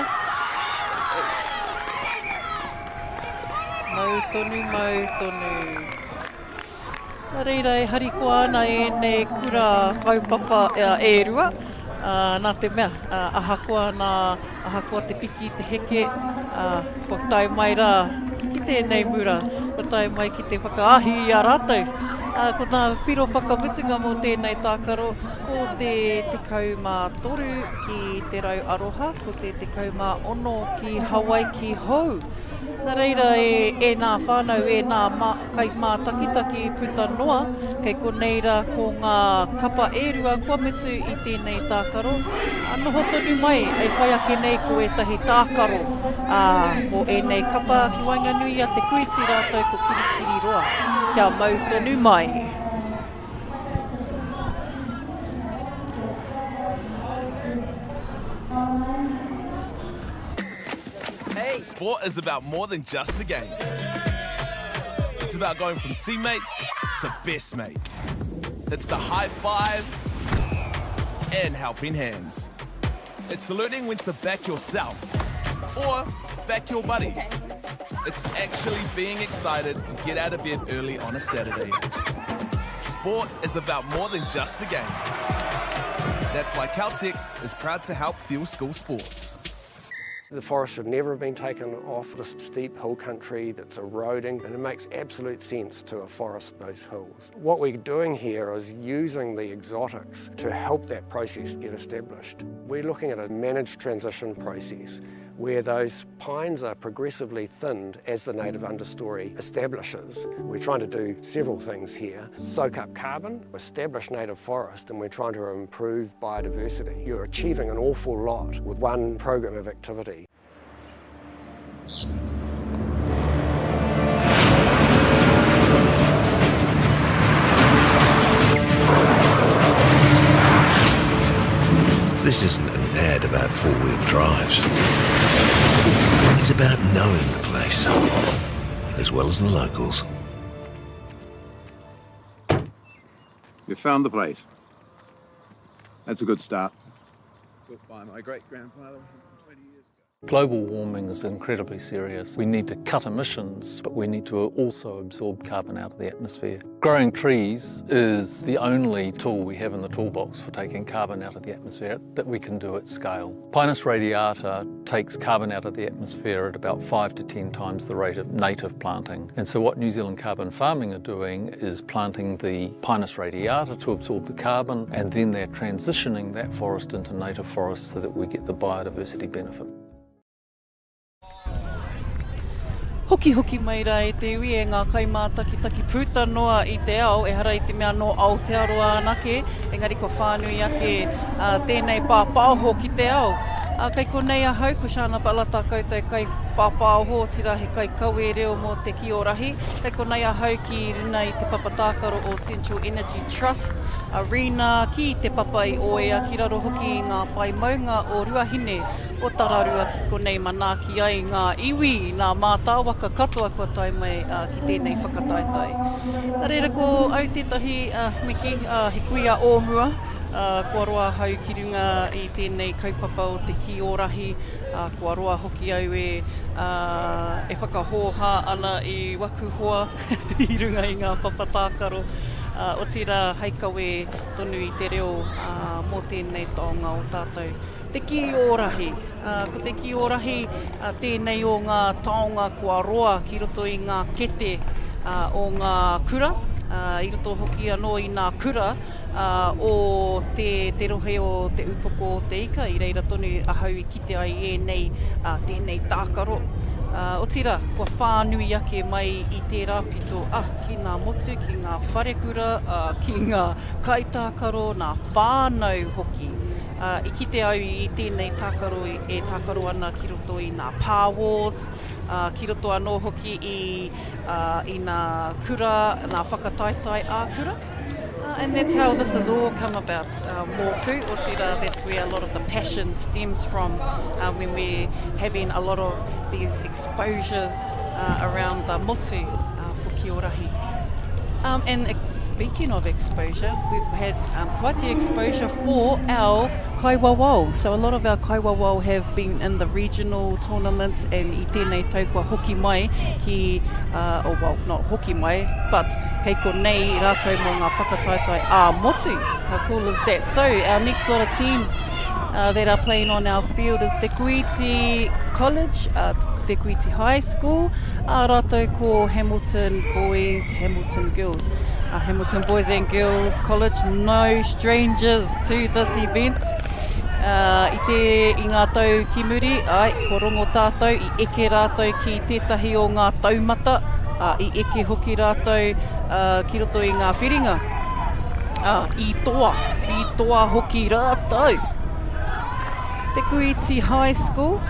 Mau tonu. Reira e hariko ana nei kura kaupapa e rua. Nā te mea, ahakoa te piki, te heke. Ko tai mai rā ki tēnei mura. Ko tai mai ki te whakaahi I a rātou. Ko nā piro whakamutunga mō tēnei tākaro. Ko te 13 ki te rau aroha. Ko te 16 ki Hawaii ki hou. Nā reira e nā whānau, kai mā takitaki puta noa, kei ko neira ko ngā kapa e rua kua mutu I tēnei tākaro. Noho tonu mai, ei whai ake nei ko etahi tākaro. Ko e nei kapa ki Wainganui a te kuiti rātou ko kirikiri roa. Kia mau tonu mai. Sport is about more than just the game. It's about going from teammates to best mates. It's the high fives and helping hands. It's learning when to back yourself or back your buddies. It's actually being excited to get out of bed early on a Saturday. Sport is about more than just the game. That's why Caltex is proud to help fuel school sports. The forest should never have been taken off this steep hill country that's eroding, and it makes absolute sense to afforest those hills. What we're doing here is using the exotics to help that process get established. We're looking at a managed transition process where those pines are progressively thinned as the native understory establishes. We're trying to do several things here. Soak up carbon, establish native forest, and we're trying to improve biodiversity. You're achieving an awful lot with one program of activity. This isn't an ad about four-wheel drives. It's about knowing the place, as well as the locals. You found the place. That's a good start. Built by my great-grandfather 20 years ago. Global warming is incredibly serious. We need to cut emissions, but we need to also absorb carbon out of the atmosphere. Growing trees is the only tool we have in the toolbox for taking carbon out of the atmosphere that we can do at scale. Pinus radiata takes carbon out of the atmosphere at about 5 to 10 times the rate of native planting. And so what New Zealand Carbon Farming are doing is planting the Pinus radiata to absorb the carbon, and then they're transitioning that forest into native forest so that we get the biodiversity benefit. Hoki mai rā e te iwi e ngā kaimātaki pūta noa I te ao, e hara I te mea no Aotearoa anake, engari ko whānui ake tēnei pāpāho ki te ao. Kai konei ahau, ko Shana Balata koutou kai pāpāho, tira he kai kaue reo mō te Kī-ō-Rahi. Kai konei ahau ki runa I te papatākaro o Central Energy Trust Arena, ki te papa I Oea, ki raro hoki I ngā pai maunga o Ruahine, o Tararua ki konei manaaki ai ngā iwi, ngā mātāwaka katoa kua tai mai ki tēnei whakataitai. Tā reira ko au tētahi miki, he kuia ōmua, kua roa hau ki runga I tēnei kaupapa o te Kī-ō-Rahi, kua roa hoki au e whakahōha ana I wakuhoa I runga I ngā papatākaro. O tira haikawe tonu I te reo mō tēnei taonga o tātou. Te Kī-ō-Rahi. Ko te Kī-ō-Rahi, tēnei o ngā taonga kua roa ki roto I ngā kete o ngā kura. I roto hoki anō I ngā kura o te rohe o te upoko o te ika, I reira tonu ahau I kite ai nei tēnei tākaro. O tira, kua whānui ake mai I te rāpito, ki ngā motu, ki ngā wharekura, ki ngā kaitākaro, ngā whānau hoki. I kite au I tēnei tākaro e tākaro ana ki roto I ngā pāwars, ki roto anō hoki I ngā kura, ngā whakataitai ākura. And that's how this has all come about. Mōku, o tira, that's where a lot of the passion stems from when we're having a lot of these exposures around the motu for Kī-ō-Rahi. And speaking of exposure, we've had quite the exposure for our kaiwawau. So a lot of our kaiwawau have been in the regional tournaments and I tēnei taukua hoki mai ki, not hoki mai, but kei konei rātou mō ngā whakataitai motu. How cool is that? So our next lot of teams that are playing on our field is Te Kuiti College, Te Kuiti High School, rātou ko Hamilton Boys, Hamilton Girls. Hamilton Boys and Girls College, no strangers to this event. I ngā tau ki muri, ko rongo tātou, I eke rātou ki tētahi o ngā taumata, I eke hoki rātou ki roto I ngā whiringa. I toa hoki rātou. Te Kuiti High School,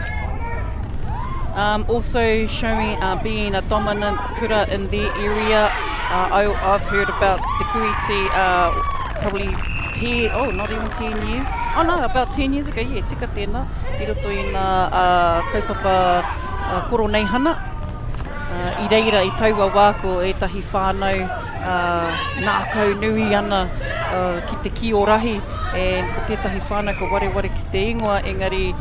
also showing being a dominant kura in their area. I've heard about Te Kuiti probably 10, not even 10 years. About 10 years ago, tika tēnā. I roto I ngā kaupapa koro nei hana. I reira I taua wāko e tahi whānau nākau nui ana ki te Kī-ō-Rahi, and ko tētahi whānau ko wareware ki te ingoa, engari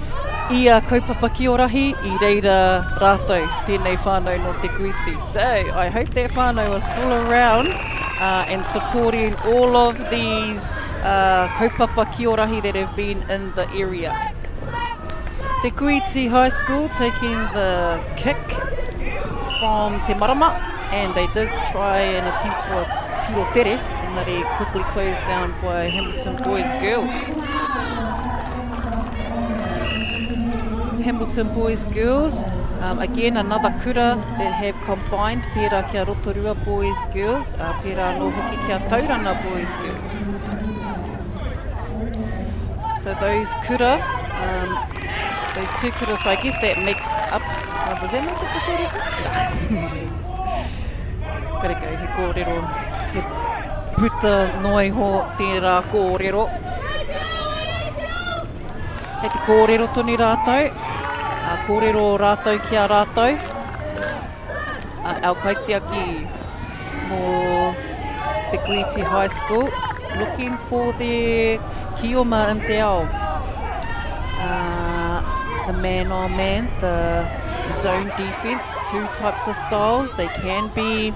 ia kaupapa Kī-ō-Rahi, I reira rātou tēnei whānau no Te Kuiti. So I hope that whānau are still around and supporting all of these kaupapa Kī-ō-Rahi that have been in the area. Te Kuiti High School taking the kick from Te Marama, and they did try and attempt for a Kī-ō tere, and that he quickly closed down by Hamilton Boys Girls. Hamilton Boys Girls, again another kura that have combined pērā kia Rotorua Boys Girls, pērā no hoki kia Tauranga Boys Girls. So those kura, those two kuras, so I guess that makes up, does that make up the 36? No. Kareko, he kōrero, he puta noi ho tērā kōrero. Hei te kōrero toni rātou, kōrero rātou kia rātou. Our kaitiaki mō Te Kuiti High School, looking for their kioma in te ao. The man-on-man, the zone defense, two types of styles. They can be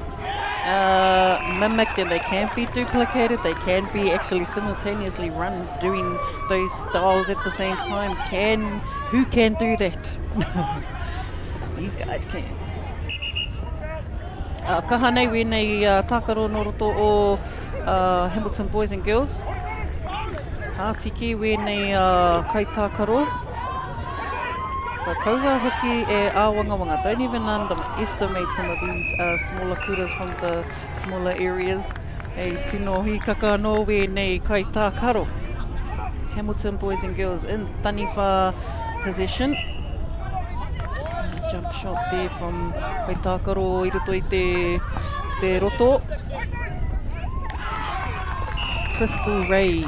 mimicked and they can be duplicated. They can be actually simultaneously run doing those styles at the same time. Who can do that? These guys can. Kaha nei wēnei tākaro no roto o Hamilton Boys and Girls. Hātiki wēnei kaitākaro. But kaua hoki e āwangawanga. Don't even underestimate some of these smaller kuras from the smaller areas. E tino hikaka no wēnei kaitākaro. Hamilton Boys and Girls in taniwha position. Jump shot there from kaitākaro I roto I te roto. Kī-ō-Rahi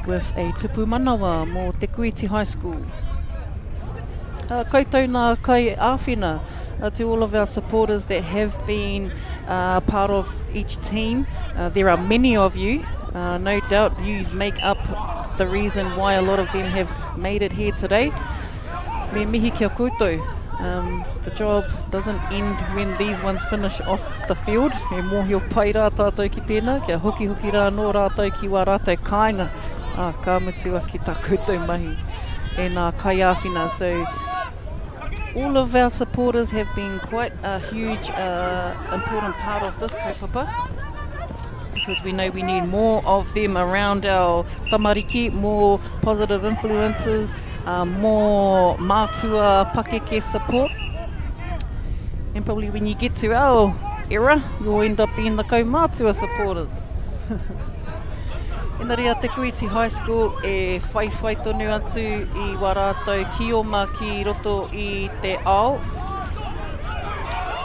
with a tupu manawa mō Te Kuiti High School. Koutou nā kai āwhina to all of our supporters that have been part of each team. There are many of you. No doubt you make up the reason why a lot of them have made it here today. Me mihi kia koutou. The job doesn't end when these ones finish off the field. E mōhio pai rā tātou ki tēnā, kia hoki rā no rātou ki wā rātou kāinga. Ka mutua ki tā koutou mahi. E nā kai āwhina. So all of our supporters have been quite a huge, important part of this kaupapa, because we know we need more of them around our tamariki, more positive influences, more mātua pakeke support. And probably when you get to our era, you'll end up being the kaumātua supporters. Ina rea Te Kuiti High School e whaiwhai tonu atu I wā rātou kioma ki roto I te ao.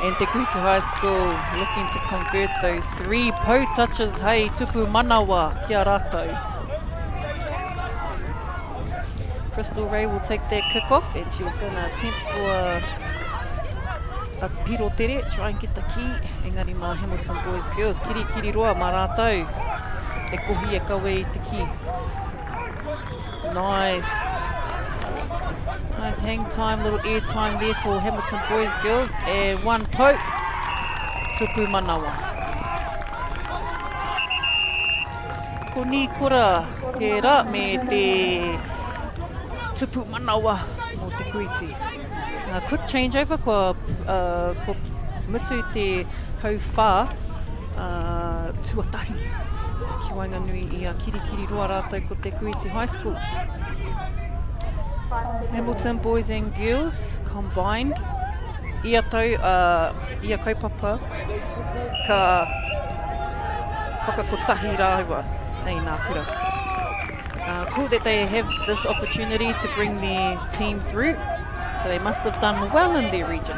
And Te Kuiti High School looking to convert those 3 pou touches, hei tupu manawa kia rātou. Kī-ō-Rahi will take that kick off, and she was going to attempt for a piro tere, try and get the key. Engari mā Hamilton Boys Girls, kiri roa mā rātou. E kohi e kawe I te ki. Nice hang time, little air time there for Hamilton Boys Girls. And one poke, tupu manawa. Ko ni kura te rā me te tupu manawa mo Te Kuiti. Quick changeover ko mutu te hau whā tuatahi. Ki Wainganui I a kiri roa rātou ko Te Kuiti High School. Hamilton Boys and Girls combined. Ia tau, ia kaupapa ka whakakotahi rāua nei nā kura. Cool that they have this opportunity to bring their team through. So they must have done well in their region.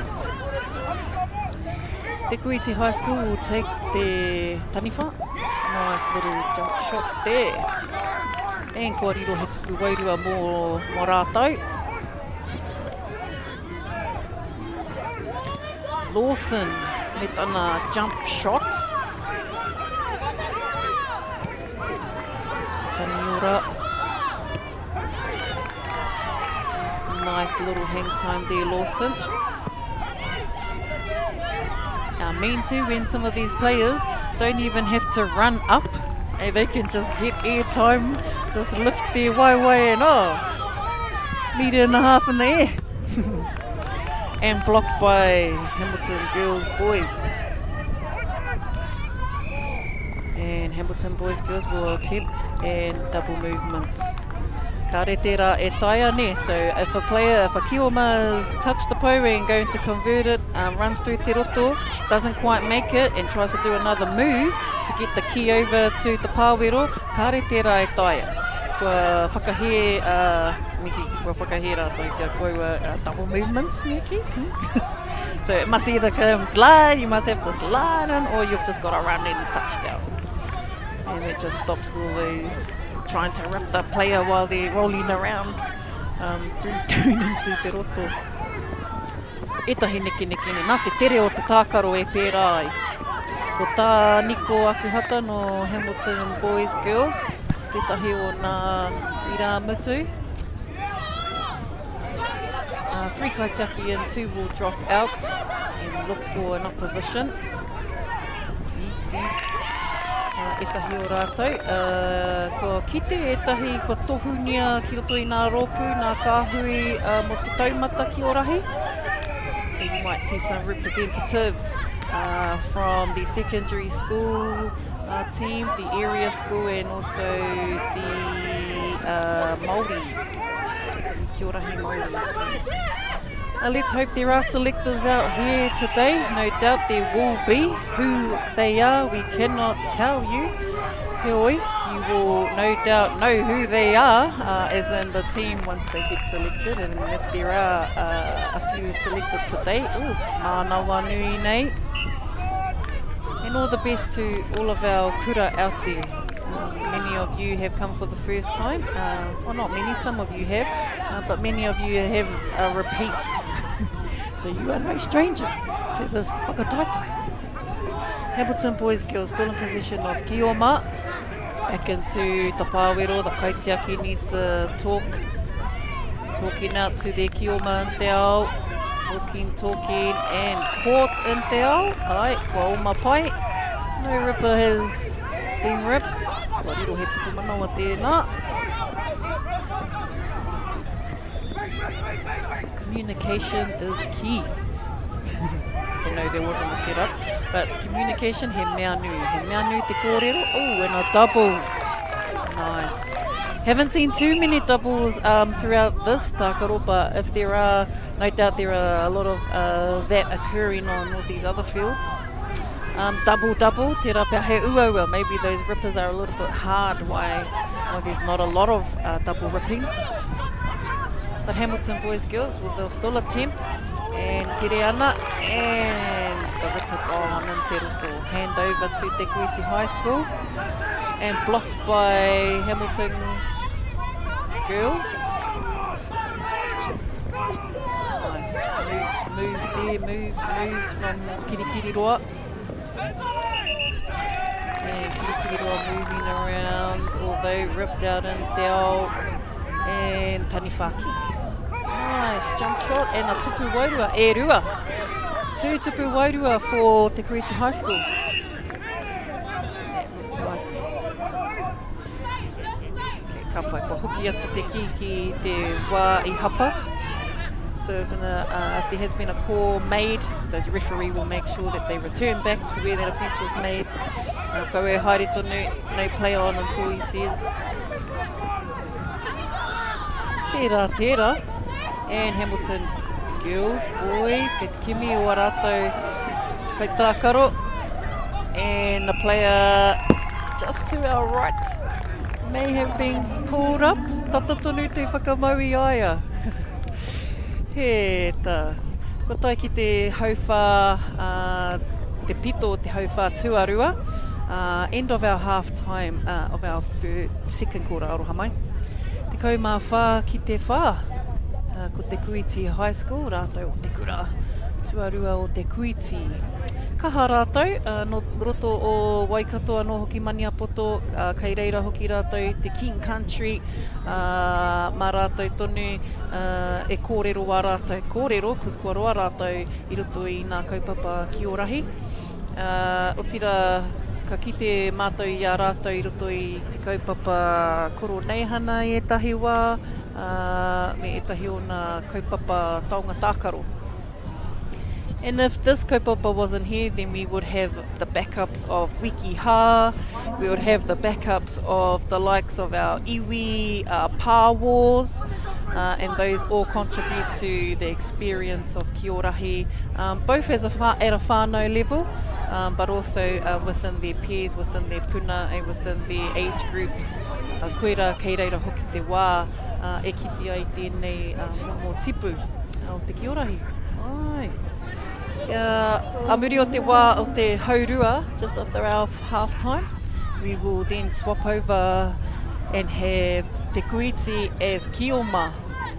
Te Kuiti High School will take their taniwha. Nice little jump shot there. And kua riro he tupu wairua mō rātou. Lawson me tana jump shot. Taniora. Nice little hang time there, Lawson. Now, mean too, when some of these players don't even have to run up, and they can just get air time, just lift their waiwai and metre and a half in the air. And blocked by Hamilton girls, boys. And Hamilton boys, girls will attempt and double movements. Ka re tērā e taia ne, so if a Kī-ō-Rahi's touched the po and going to convert it, runs through te roto, doesn't quite make it and tries to do another move to get the key over to the pāwero, ka re tērā e taia. Kua whakahe, kua whakahe rātou kia koua double movements, Miki. So it must either come slide, you must have to slide in, or you've just got to run in touchdown. And it just stops all those trying to rip the player while they're rolling around through going into te roto. Etahi niki niki ne, nā te tere o te tākaro e pērā ai. Ko tā niko akuhata no Hamilton boys, girls, tētahi o nā ira mutu. 3 kaitiaki and 2 will drop out and look for an opposition. See. Etahi o rātou. Ko kite etahi, ko tohunia ki roto i nā rōpū, nā kāhui mo te taumata Kī-ō-Rahi. So you might see some representatives from the secondary school team, the area school, and also the Māoris, the Kī-ō-Rahi Māoris team. Let's hope there are selectors out here today. No doubt there will be. Who they are, we cannot tell you. Heoi, you will no doubt know who they are, as in the team once they get selected. And if there are a few selected today, mānawa nui nei. And all the best to all of our kura out there. Many of you have come for the first time. Well, not many, some of you have, but many of you have repeats. So you are no stranger to this whakataitai. Hamilton boys, girls still in possession of Kī-ō-Rahi. Back into the pāwero, the kaitiaki needs to talking out to their Kī-ō-Rahi and te ao. Talking, and caught in te ao. Ai, kua oma pai. No ripper has been ripped. Kua riro he tupu manawa tēnā. Communication is key. I know there wasn't a setup, but communication, he mea nui te kōrero. Oh, and a double. Nice. Haven't seen too many doubles throughout this tākaro, but if there are, no doubt there are a lot of that occurring on all these other fields. Double, tērā pia he ua. Maybe those rippers are a little bit hard, why there's not a lot of double ripping. But Hamilton boys, girls, well, they'll still attempt. And kere ana, and the ripper gone in te roto. Hand over to Te Kuiti High School. And blocked by Hamilton girls. Nice. Moves from Kiriroa. And Kiriroa moving around, although ripped out in te ao. And Tanifaki. Nice jump shot and a tupu wairua, e rua. 2 tupu wairua for Te Kuiti High School. That looked like. Okay, ka pai, kua hoki atu te ki te wā I hapa. So if there has been a call made, the referee will make sure that they return back to where that offence was made. Ko e haere tonu, no play on until he says. Tērā. And Hamilton girls, boys, kei te kimi o rātou kai tākaro. And the player just to our right may have been pulled up. Tata tonu te whakamaui aia. He tā. Ko tai ki te hauwha, te pito o te hauwha Tuarua. End of our half time of our second quarter, aroha mai. Te kaumā whā ki te whā. Ko Te Kuiti High School, rātou o te kura, Tuarua o Te Kuiti. Kaha rātou, no roto o Waikato anō hoki Maniapoto, kei reira hoki rātou te King Country, mā rātou tonu e kōrero wā rātou kōrero, kuz kua roa rātou I roto I nā kaupapa Kī-ō-Rahi. O tira Ka kite mātou i a rātou I roto I te kaupapa koro neihana I etahi wā, me etahi o nā kaupapa taonga tākaro. And if this kaupapa wasn't here, then we would have the backups of Wikiha, we would have the backups of the likes of our iwi, pā wars, and those all contribute to the experience of Kī-ō-Rahi, both as at a whānau level, but also within their peers, within their puna, and within their age groups. Koera, kei reira hoki te wā, e kiti ai tēnei momo tipu o te Kī-ō-Rahi. Ai. A muri o te wā o te haurua, just after our half time, we will then swap over and have te kuiti as Kioma,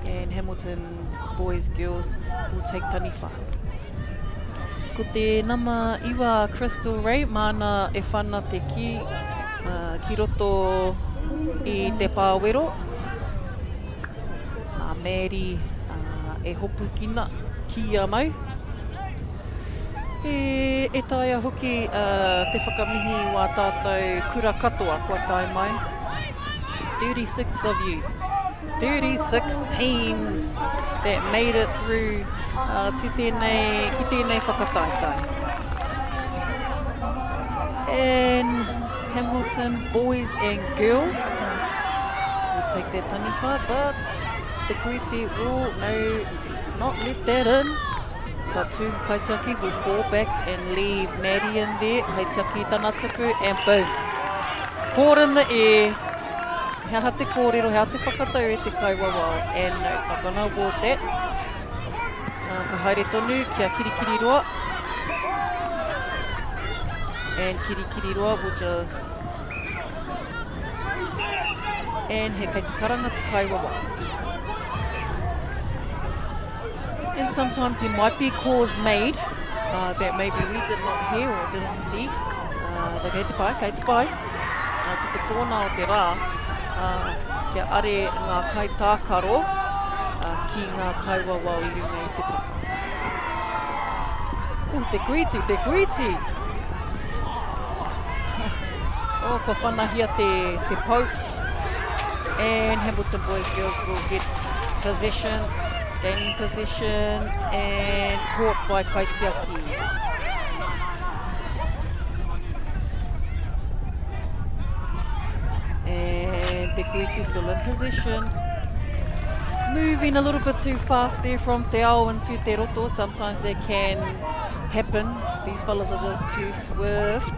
and Hamilton boys, girls will take taniwha. Ko te nama iwa Crystal Ray, mana e whana te ki roto I te pāwero. Mary e hopu kina ki a mau. E taia hoki te whakamihi wā tātou kura katoa kua tai mai. 36 of you. 36 teams that made it through ki tēnei whakataitai. And Hamilton boys and girls will take their taniwha, but the kuiti will not let that in. But two kaitiaki will fall back and leave Maddie in there. Haitiaki tana tupu and boom. Caught in the air. Hea te kōrero, hea te whakatau e te kaiwawao. And no, not gonna award that. Ka haere tonu kia kirikiri roa. And kirikiri roa will just... And he kai te karanga te kaiwawao. And sometimes there might be calls made that maybe we did not hear or didn't see. But kei te pai. Ko te tōna o te rā, kia are ngā kai tākaro ki ngā kaiwawao I runga I te papa. Oh, te kuiti! Oh, ko whanahia te pau. And Hamilton boys, girls will get possession. Gaining possession and caught by Kaitiaki. And the Kuiti still in position. Moving a little bit too fast there from Te Ao into Te Roto. Sometimes that can happen. These fellas are just too swift.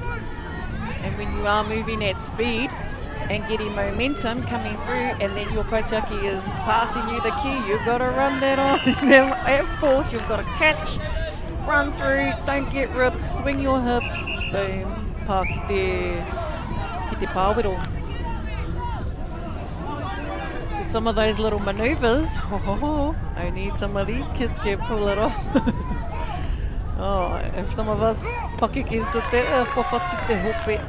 And when you are moving at speed and getting momentum coming through, and then your kaitiaki is passing you the key, you've got to run that on them at force. You've got to catch, run through, don't get ripped, swing your hips, boom, pā ki te pāwero. So some of those little manoeuvres, I need some of these kids can pull it off. Oh, if some of us pakekis te te pawhati te hope.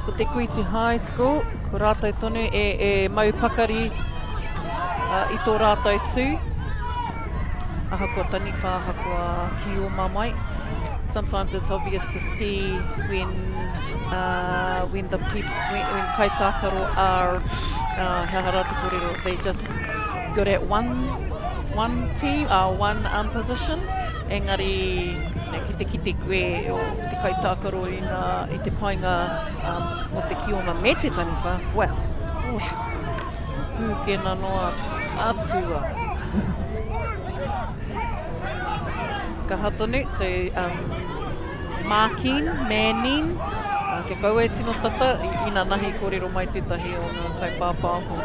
Ko te Kuiti High School, ko rātou tonu e maupakari I tō rātou tū. Ahakoa taniwha, ahakoa Kī-ō-Rahi mai. Sometimes it's obvious to see when kai tākaro are hehara te kōrero, they just good at one team, one position. Engari, ki te koe o te kai tākaro I te painga o te Kī-ō-Rahi me te taniwha, well, pūkena no atua. Ka hatonu, so marking, manning, ke kaua e tino tata, ina nahi kōrero mai tētahi o ngā kai pāpāho.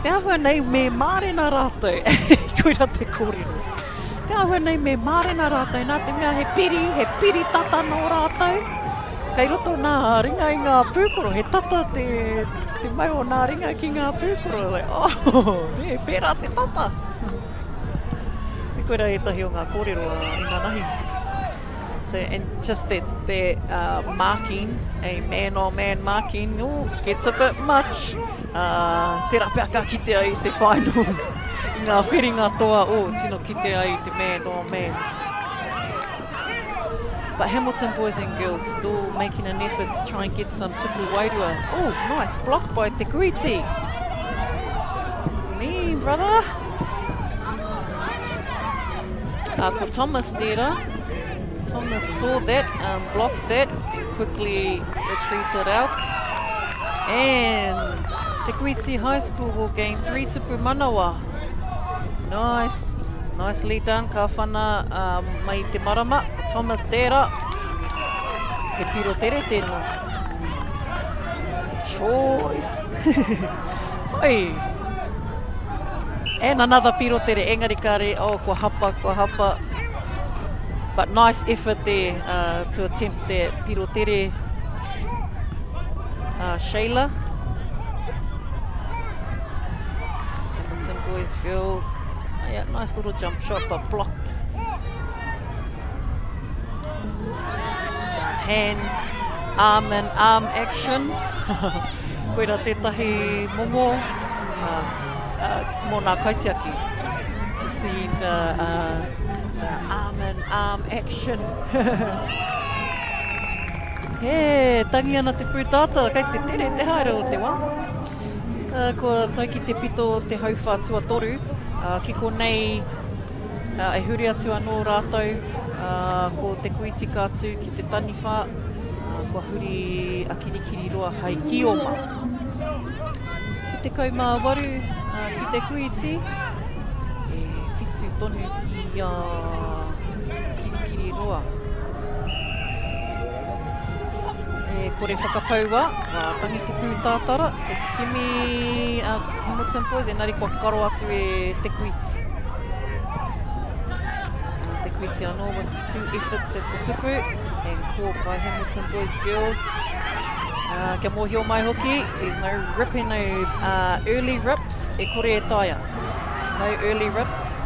Te ahua nei me mārena rātou, koera te kōrero. Te ahua nei me mārena rātou, nā te mea he piri tata no rātou. Kei roto nā ringa I ngā pūkoro, he tata te mai o nā ringa ki ngā pūkoro. Like, oh, ne, pērā te tata. Te koera e tahi o ngā kōrero I ngā nahi. So, and just that marking, a man-on-man marking, gets a bit much. Te rapeaka ki te ai te finals. Ngā whiringa toa, tino ki te ai te man-on-man. But Hamilton boys and girls still making an effort to try and get some tupu wairua. Oh, nice block by Te Kuiti. Mean, brother. Ko Thomas there. Thomas saw that, blocked that, and quickly retreated out. And Te Kuiti High School will gain 3 tupu manawa. Nice. Nicely done, ka whana mai te marama. Ko Thomas there. He piro tere tēnā. Choice. Whai. And another piro tere, engari kare, oh, ko hapa. But nice effort there to attempt that piro tere. Shayla. Hamilton boys, girls. Oh, yeah, nice little jump shot, but blocked. The hand, arm and arm action. Koira tētahi momo. Mō nā kaitiaki, to see the arm and arm action. He, tangi ana te pūtātara, kei te tere te haere o te wā. Ko taiki te pito te hauwha tuatoru, ki ko nei e huri atu anō rātou, ko te kuiti kātū ki te taniwha, ko huri a kirikiri roa hai Kī-ō-Ma. Te kaumāwaru ki te kuiti, e whitu tonu ki kirikiri roa. E kore whakapaua, tangi te pūtātara, e te kimi Hamilton boys, e nari kua karo atu e te kuiti. Te kuiti anō with 2 efforts at the tupu, and caught by Hamilton boys girls. Kia mōhio mai hoki, there's no ripping, no early rips, e kore e taia. No early rips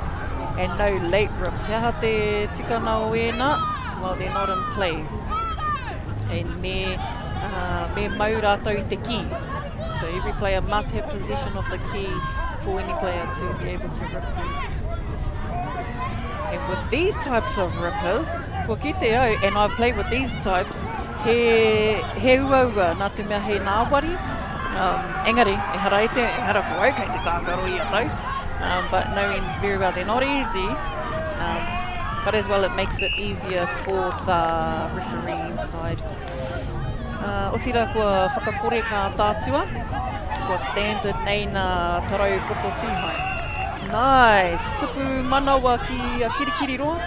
and no late rips. He aha te tikana o ēnā, while they're not in play. And me mau rātou I te key. So every player must have possession of the key for any player to be able to rip them. And with these types of rippers, ko ki te au, and I've played with these types, he uaua nā te mea he nāwari. Engari, e hara ko au kei te tākaro I atau. But knowing very well they're not easy, but as well it makes it easier for the referee inside. O tira kua whakakore ngā tātua, kua standard nei nā tarau poto tihai. Nice! Tupu manawa ki a kirikiri roa.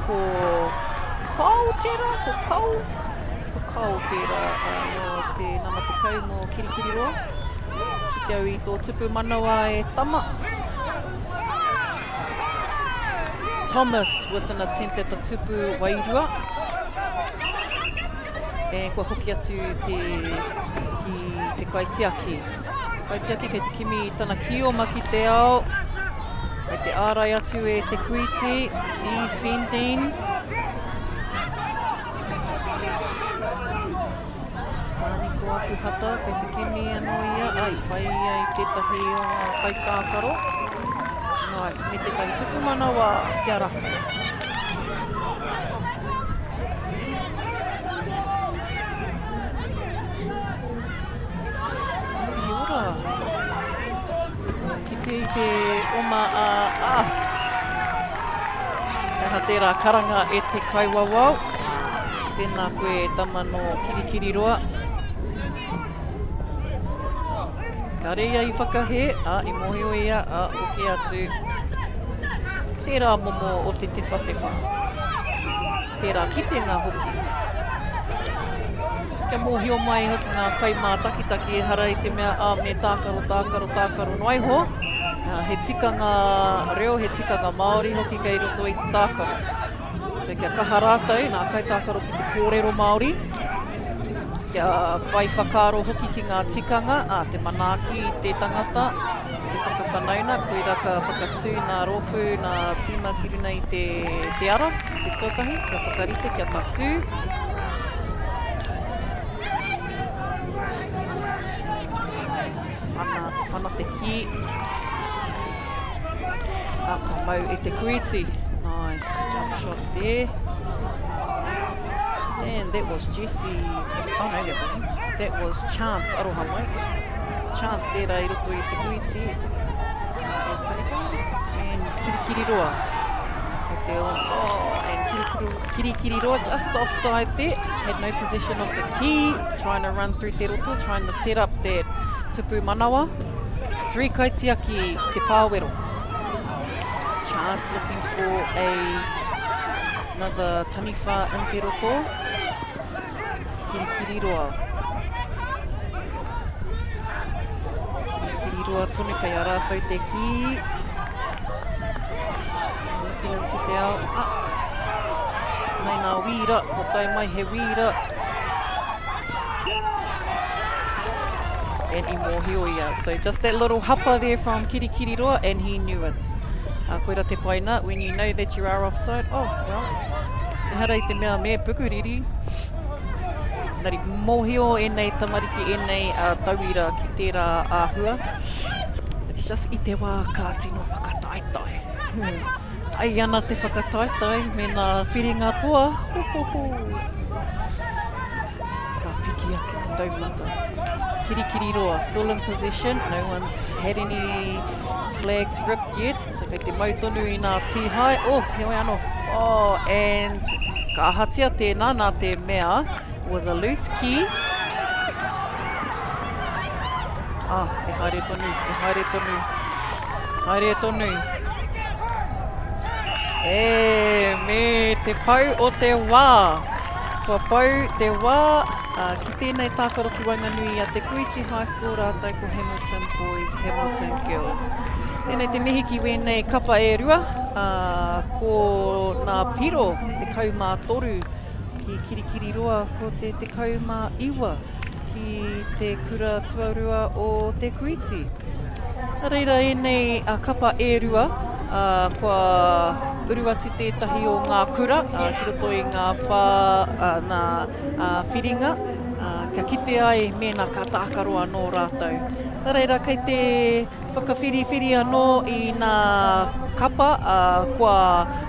Ko kau tera, ko kau tera no te nama te kau no kirikiri roa. Ki te au I tō tupu manawa e tama. Thomas with an attempt at the tupu wairua. E kua hoki atu te kaitiaki. Kaitiaki kei te kimi tana Kī-ō-Ma ki te ao. Kei te ārai atu e te kuiti, defending. Tāni ko aku hata, kei te kimi anō ia. Ai, whai ai tētahi o ngā kaitākaro. Nice, me tētahi tupu manawa kia rata. Ki te oma Taha tērā karanga e te kaiwawau. Tēnā koe tama no kirikiri roa. Kare ia I whakahe, I mohio ia, hoki atu. Tērā momo o te tewha. Tērā kitenga hoki. Kia mōhio mai hoki ngā kaimā takitaki e hara I te mea me tākaro no aiho. He tikanga reo, he tikanga Māori hoki kei roto I te tākaro. So kia kaha rātou ngā kaitākaro ki te kōrero Māori. Kia whai whakaro hoki ki ngā tikanga, te manaaki I te tangata, te whakawhanauna, koira ka whakatū nā rōpū, nā tūma ki runa I te ara, te tsotahi, kia whakarite, kia tatū. Whana te ki. Ka mau e te kuiti. Nice jump shot there. And that was Jesse. Oh no, that wasn't. That was Chance Arohamai. Chance there I roto i te kuiti. As 25. And Kirikiriroa. And Kirikiriroa just offside there. Had no possession of the key. Trying to run through te roto. Trying to set up that tupu manawa. 3 kaitiaki ki te pāwero. Chance looking for another taniwha in te roto. Kirikiriroa. Kirikiriroa tonu kai a rātou te ki. Looking into te ao. Nei nā wīra, ko tai mai he wīra. And I mōhioia. So just that little hapa there from Kirikiriroa, and he knew it. Koira te paina, when you know that you are offside, oh, well, e hara i te mea me pukuriri. Nari mōhio e nei tamariki e nei tauira ki tērā āhua. It's just I te wā ka tino whakataetai. Tai ana te whakataetai me nā whiringa toa. Ka piki ake te taumata. Kirikiriroa still in possession. No one's had any flags ripped yet. So kei te mautonu I nā tīhai. Oh, heoi anō. Oh, and ka hatia tēnā nā te mea. Was a loose key. Ah, e haere tonu, e haere tonu. Haere tonu. E, me te pau o te wā. Kua pau te wā. Ki tēnei tākaro ki Wanganui a te Kuiti High School rātai ko Hamilton Boys, Hamilton Girls. Tēnei te mihi ki wēnei kapa e rua. Ko nā piro, te kaumā toru. Ki Kirikiriroa ko te kaumā iwa. Ki te Kura Tuarua o te Kuiti. Reira e nei kapa e rua. Kua uruati tētahi o ngā kura, ki roto I ngā whā, nā whiringa, kia kite ai me nā ka tākaro anō rātou. Reira, kei te whakawhiri anō I nā kapa, kua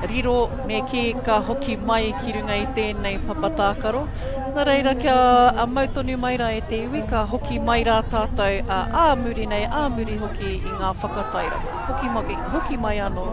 riro me ki ka hoki mai ki runga I tēnei papatākaro. Reira, kia mautonu mai rā e te iwi, ka hoki mai rā tātou āmuri nei, āmuri hoki I ngā whakatairanga. Hoki mai anō.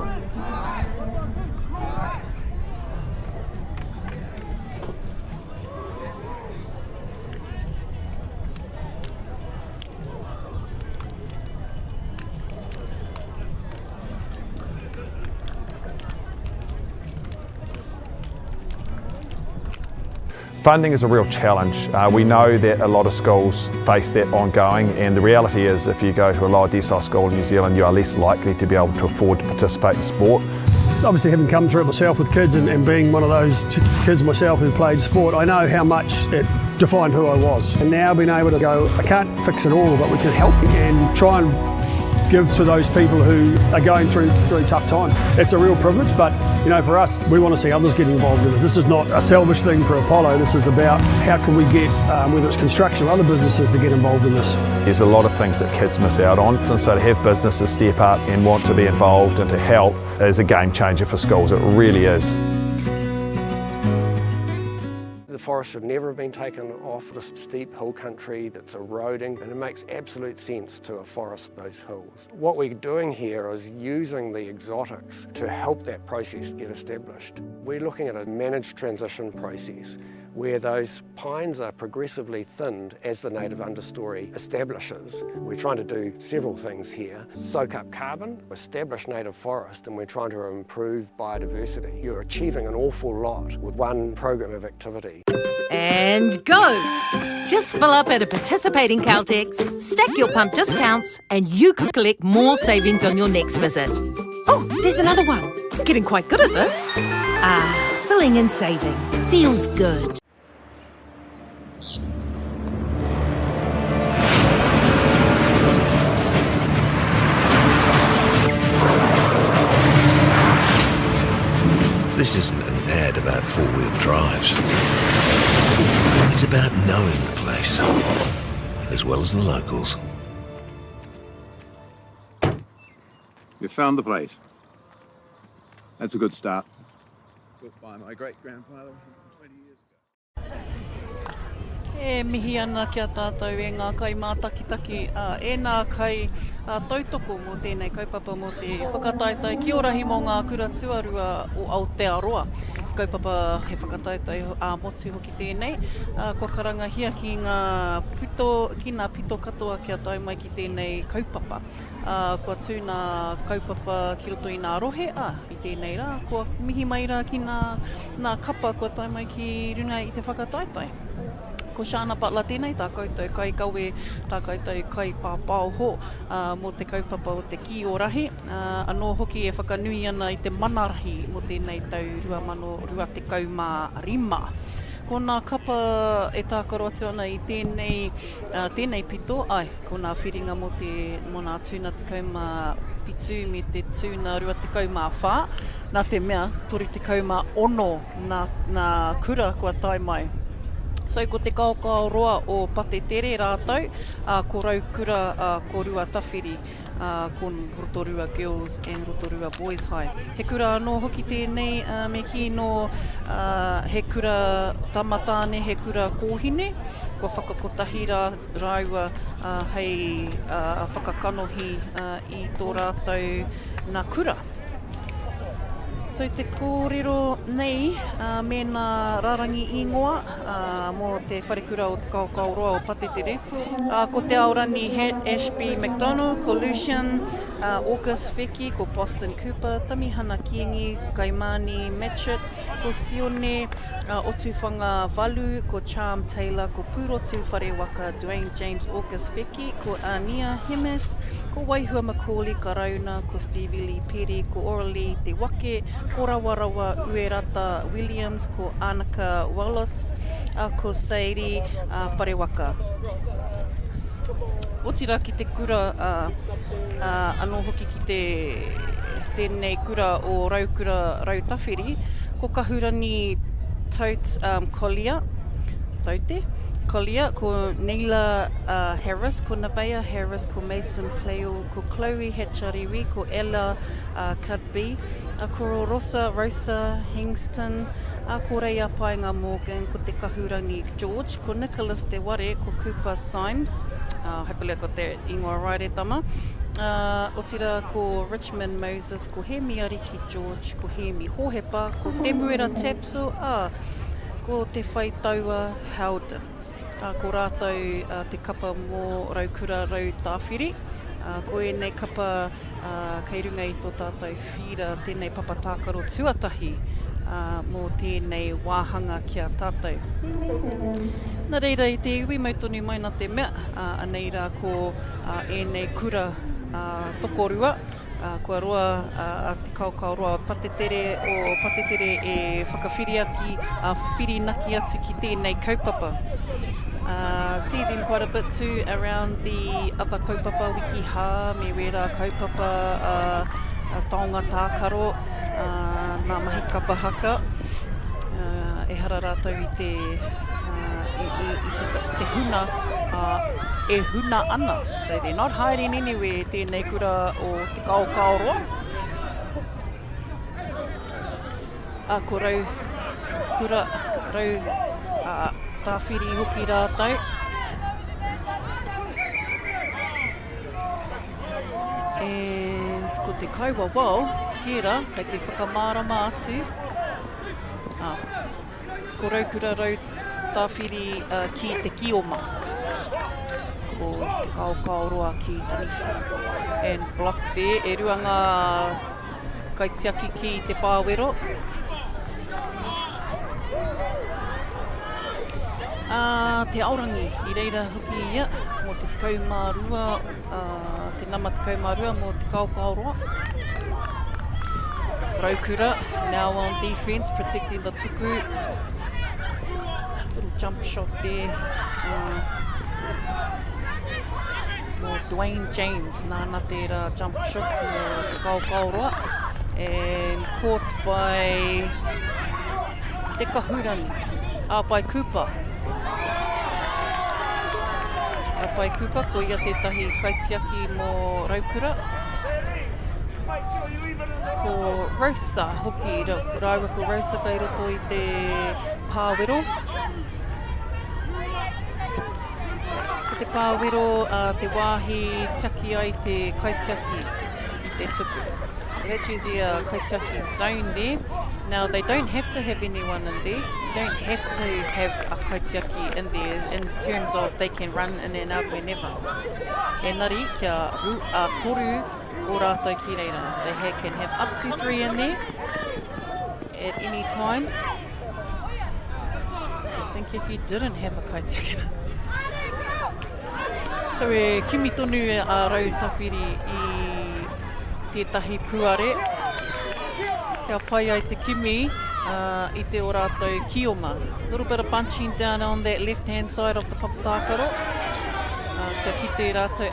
Funding is a real challenge. We know that a lot of schools face that ongoing, and the reality is if you go to a lower decile school in New Zealand, you are less likely to be able to afford to participate in sport. Obviously, having come through it myself with kids and being one of those kids myself who played sport, I know how much it defined who I was. And now being able to go, I can't fix it all, but we can help and try and give to those people who are going through really tough times. It's a real privilege, but you know, for us, we want to see others get involved in this. This is not a selfish thing for Apollo. This is about how can we get, whether it's construction or other businesses, to get involved in this. There's a lot of things that kids miss out on, and so to have businesses step up and want to be involved and to help is a game changer for schools. It really is. The forest should never have been taken off this steep hill country that's eroding, and it makes absolute sense to afforest those hills. What we're doing here is using the exotics to help that process get established. We're looking at a managed transition process where those pines are progressively thinned as the native understory establishes. We're trying to do several things here. Soak up carbon, establish native forest, and we're trying to improve biodiversity. You're achieving an awful lot with one program of activity. And go! Just fill up at a participating Caltex, stack your pump discounts, and you could collect more savings on your next visit. Oh, there's another one. Getting quite good at this. Filling and saving. Feels good. This isn't an ad about four-wheel drives. It's about knowing the place, as well as the locals. You found the place. That's a good start. Built by my great-grandfather 20 years ago. E mihi ana kia tātou e ngā kai mātakitaki, e nā kai tautoko mō tēnei kaupapa mō te whakataitai Kī-ō-Rahi mō ngā kura Tuarua o Aotearoa. Kaupapa he whakataitai motu hoki tēnei. Kua karangahia ki ngā pito katoa kia tau mai ki tēnei kaupapa. Kua tūna kaupapa ki roto i ngā rohe, i tēnei rā. Kua mihi mai rā ki ngā kapa kua tau mai ki runga i te whakataitai. Ko Shana Butler tēnei, tā koutou kai kawe, tā koutou kai pāpao ho mō te kaupapa o te Kī-ō-Rahi. Anō hoki e whakanui ana i te manarahi mō tēnei tau 2025. Ko nā kapa e tākaro atu ana i tēnei pito, ko nā whiringa mō nā tūna tekauma pitu me te tūna rua tekauma whā. Nā te mea, tori tekauma ono nā kura kua tai mai. So ko te kaukau roa o pate tere rātou, ko raukura ko rua tawhiri, ko Rotorua Girls and Rotorua Boys High. He kura anō hoki tēnei me ki no he kura tamatāne, he kura kōhine, ko whakakotahi rāua hei whakakanohi i tō rātou nā kura. So te kōrero nei me nā rarangi ingoa mō te wharekura o te kaukau roa o Patetere. Ko te aorani Ashby McDonald, ko Lucian, August Feki, ko Boston Cooper, Tamihana Kiengi, Kaimani Matchett, ko Sione Otuwhanga Valu, ko Charm Taylor, ko Purotu Wharewaka, Dwayne James August Feki, ko Ania Hemes, ko Waihua Macaulay Karauna, ko Stevie Lee Perry, ko Oralee Te Wake, ko Rawarawa Uerata Williams, ko Annika Wallace, ko Sadie Wharewaka. Otira ki te kura anō hoki ki tēnei kura o rautawhiri, ko Kahurani Kolia, ko Neila Harris, ko Nevaeh Harris, ko Mason Playo, ko Chloe Hatchariwi, ko Ella Cudby, ko Rosa Hingston, ko Reia Painga Morgan, ko te Kahurangi George, ko Nicholas Te Ware, ko Cooper Symes, hopefully I got that ingoa right e tama. Otira ko Richmond Moses, ko Hemi Ariki George, ko Hemi Hohepa, ko Temuera Tapso, ko te Whaitaua Howden. Ko rātou te kapa mō raukura rau tāwhiri. Ko e nei kapa kei runga i tō tātou whira tēnei papatākaro tuatahi mō tēnei wāhanga kia tātou. Nā reira i te iwi mautonu mai nā te mea, anei rā ko e nei kura tokorua, kua roa te kaukau roa Patetere e whakawhiriaki whirinaki atu ki tēnei kaupapa. See them quite a bit too around the other kaupapa wiki hā, me wera kaupapa taonga tākaro, nā mahi kapahaka, e hara rātou i te huna, e huna ana. So they're not hiding anywhere, tēnei kura o te kaukau roa. Ko kura tāwhiri hoki rātou. And ko te kaua wau, tērā, kei te whakamārama atu. Ko raukura tāwhiri ki te kioma. Ko te kaukau roa ki Taniwha. And block there, e ruanga kaitiaki ki te pāwero. Te aorangi i reira hoki ia, mō te tekaumārua, te nama tekaumārua mō te kaukau roa. Raukura, now on defence, protecting the tupu. Little jump shot there. Mō Dwayne James, nāna tērā jump shots mō te kaukau roa. And caught by te Kahurani, by Cooper. Pai Cooper, ko ia tētahi kaitiaki mō raukura. Ko Rosa hoki, rāua ko Rosa kai roto I te pāwero. Ko te pāwero, te wāhi tiaki ai te kaitiaki I te tupu. So that's usually a kaitiaki zone there. Now they don't have to have anyone in there. You don't have to have a kaitiaki in there in terms of they can run in and out whenever. Engari, kia toru o rātou ki reira. They can have up to 3 in there at any time. Just think if you didn't have a kaitiaki. So e kimi tonu a rau tawhiri I tētahi puare. Kia pai ai te kimi I te o rātou kioma. A little bit of bunching down on that left-hand side of the papatākaro. Kia kite rātou,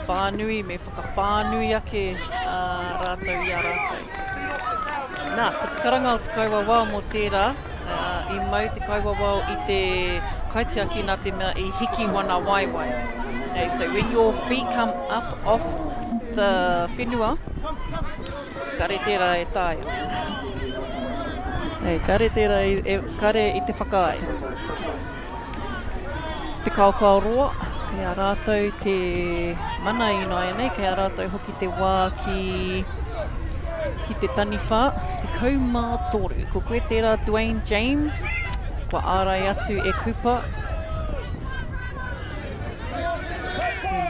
whānui, me whakawhānui ake rātou I a rātou. Nā, ko te karanga o te kaiwawao mō tērā, I mau te kaiwawao I te kaitiaki nā te mea I hiki wana waiwai. Okay, so when your feet come up off the whenua, kare tērā e tāia. Kare tērā kare I te whakaai. Te kaukauroa, kei a rātou te mana inoa nei, kei a rātou hoki te wā ki te taniwha, te kaumātoru. Ko koe tērā Dwayne James, kua ārai atu e kupa.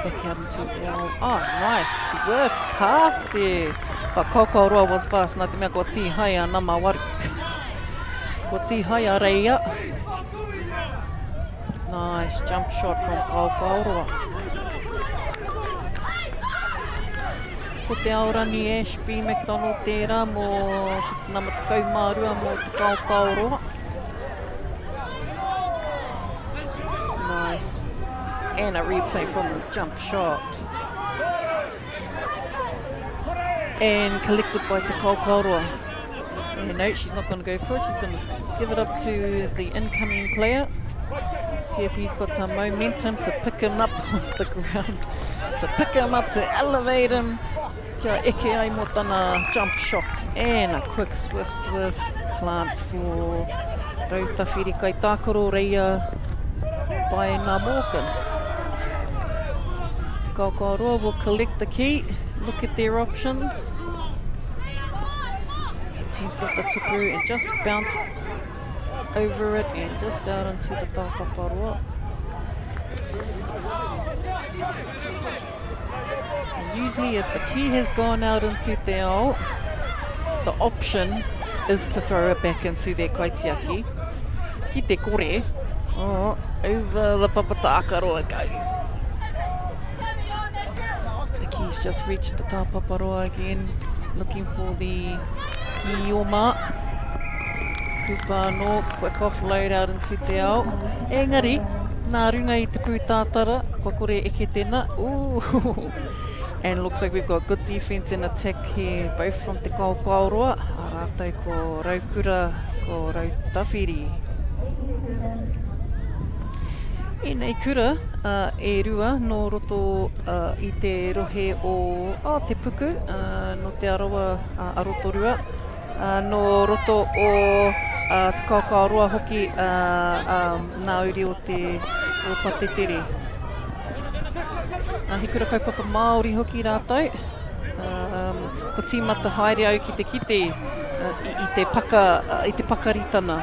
Back out into the oh, nice, swerved past there. But Kaukauroa was fast, nā te mea ko tī hai a nama waru. Ko tī hai a reia. Nice jump shot from Kaukauroa. Ko te aorani Ashby McDonald tērā mō te nama te kaumārua mō te Kaukauroa. Nice. And a replay from this jump shot. And collected by Te Kaukauroa. And no, she's not going to go for it. She's going to give it up to the incoming player. See if he's got some momentum to pick him up off the ground. To pick him up, to elevate him. Kia eke ai mo tana jump shot. And a quick swift plant for Rautawhiri kai tākaro reia by Ngā Morgan. Kī-ō-Rahi will collect the key, look at their options. Attempted the tupu and just bounced over it and just out into the tāpaparoa. And usually if the key has gone out into te ao, the option is to throw it back into their kaitiaki. Ki te kore, over the papatākaro it goes. He's just reached the tāpaparoa again, looking for the Kī-ō-Rahi. Kupa no, quick offload out into te ao. Engari, nā runga I te pūtātara, kua kore eke tēnā. Ooh! And looks like we've got good defense and attack here, both from te Kī-ō-Rahi. A rātou ko Raukura, ko Rautawhiri. E nei kura, e rua no roto I te rohe o te puku, no te arawa arotorua, no roto o te Kī-ō-Rahi hoki nā uri o te patetere. He kura kaupapa Māori hoki rātou, ko tīmata haere au ki te kite I te pakaritana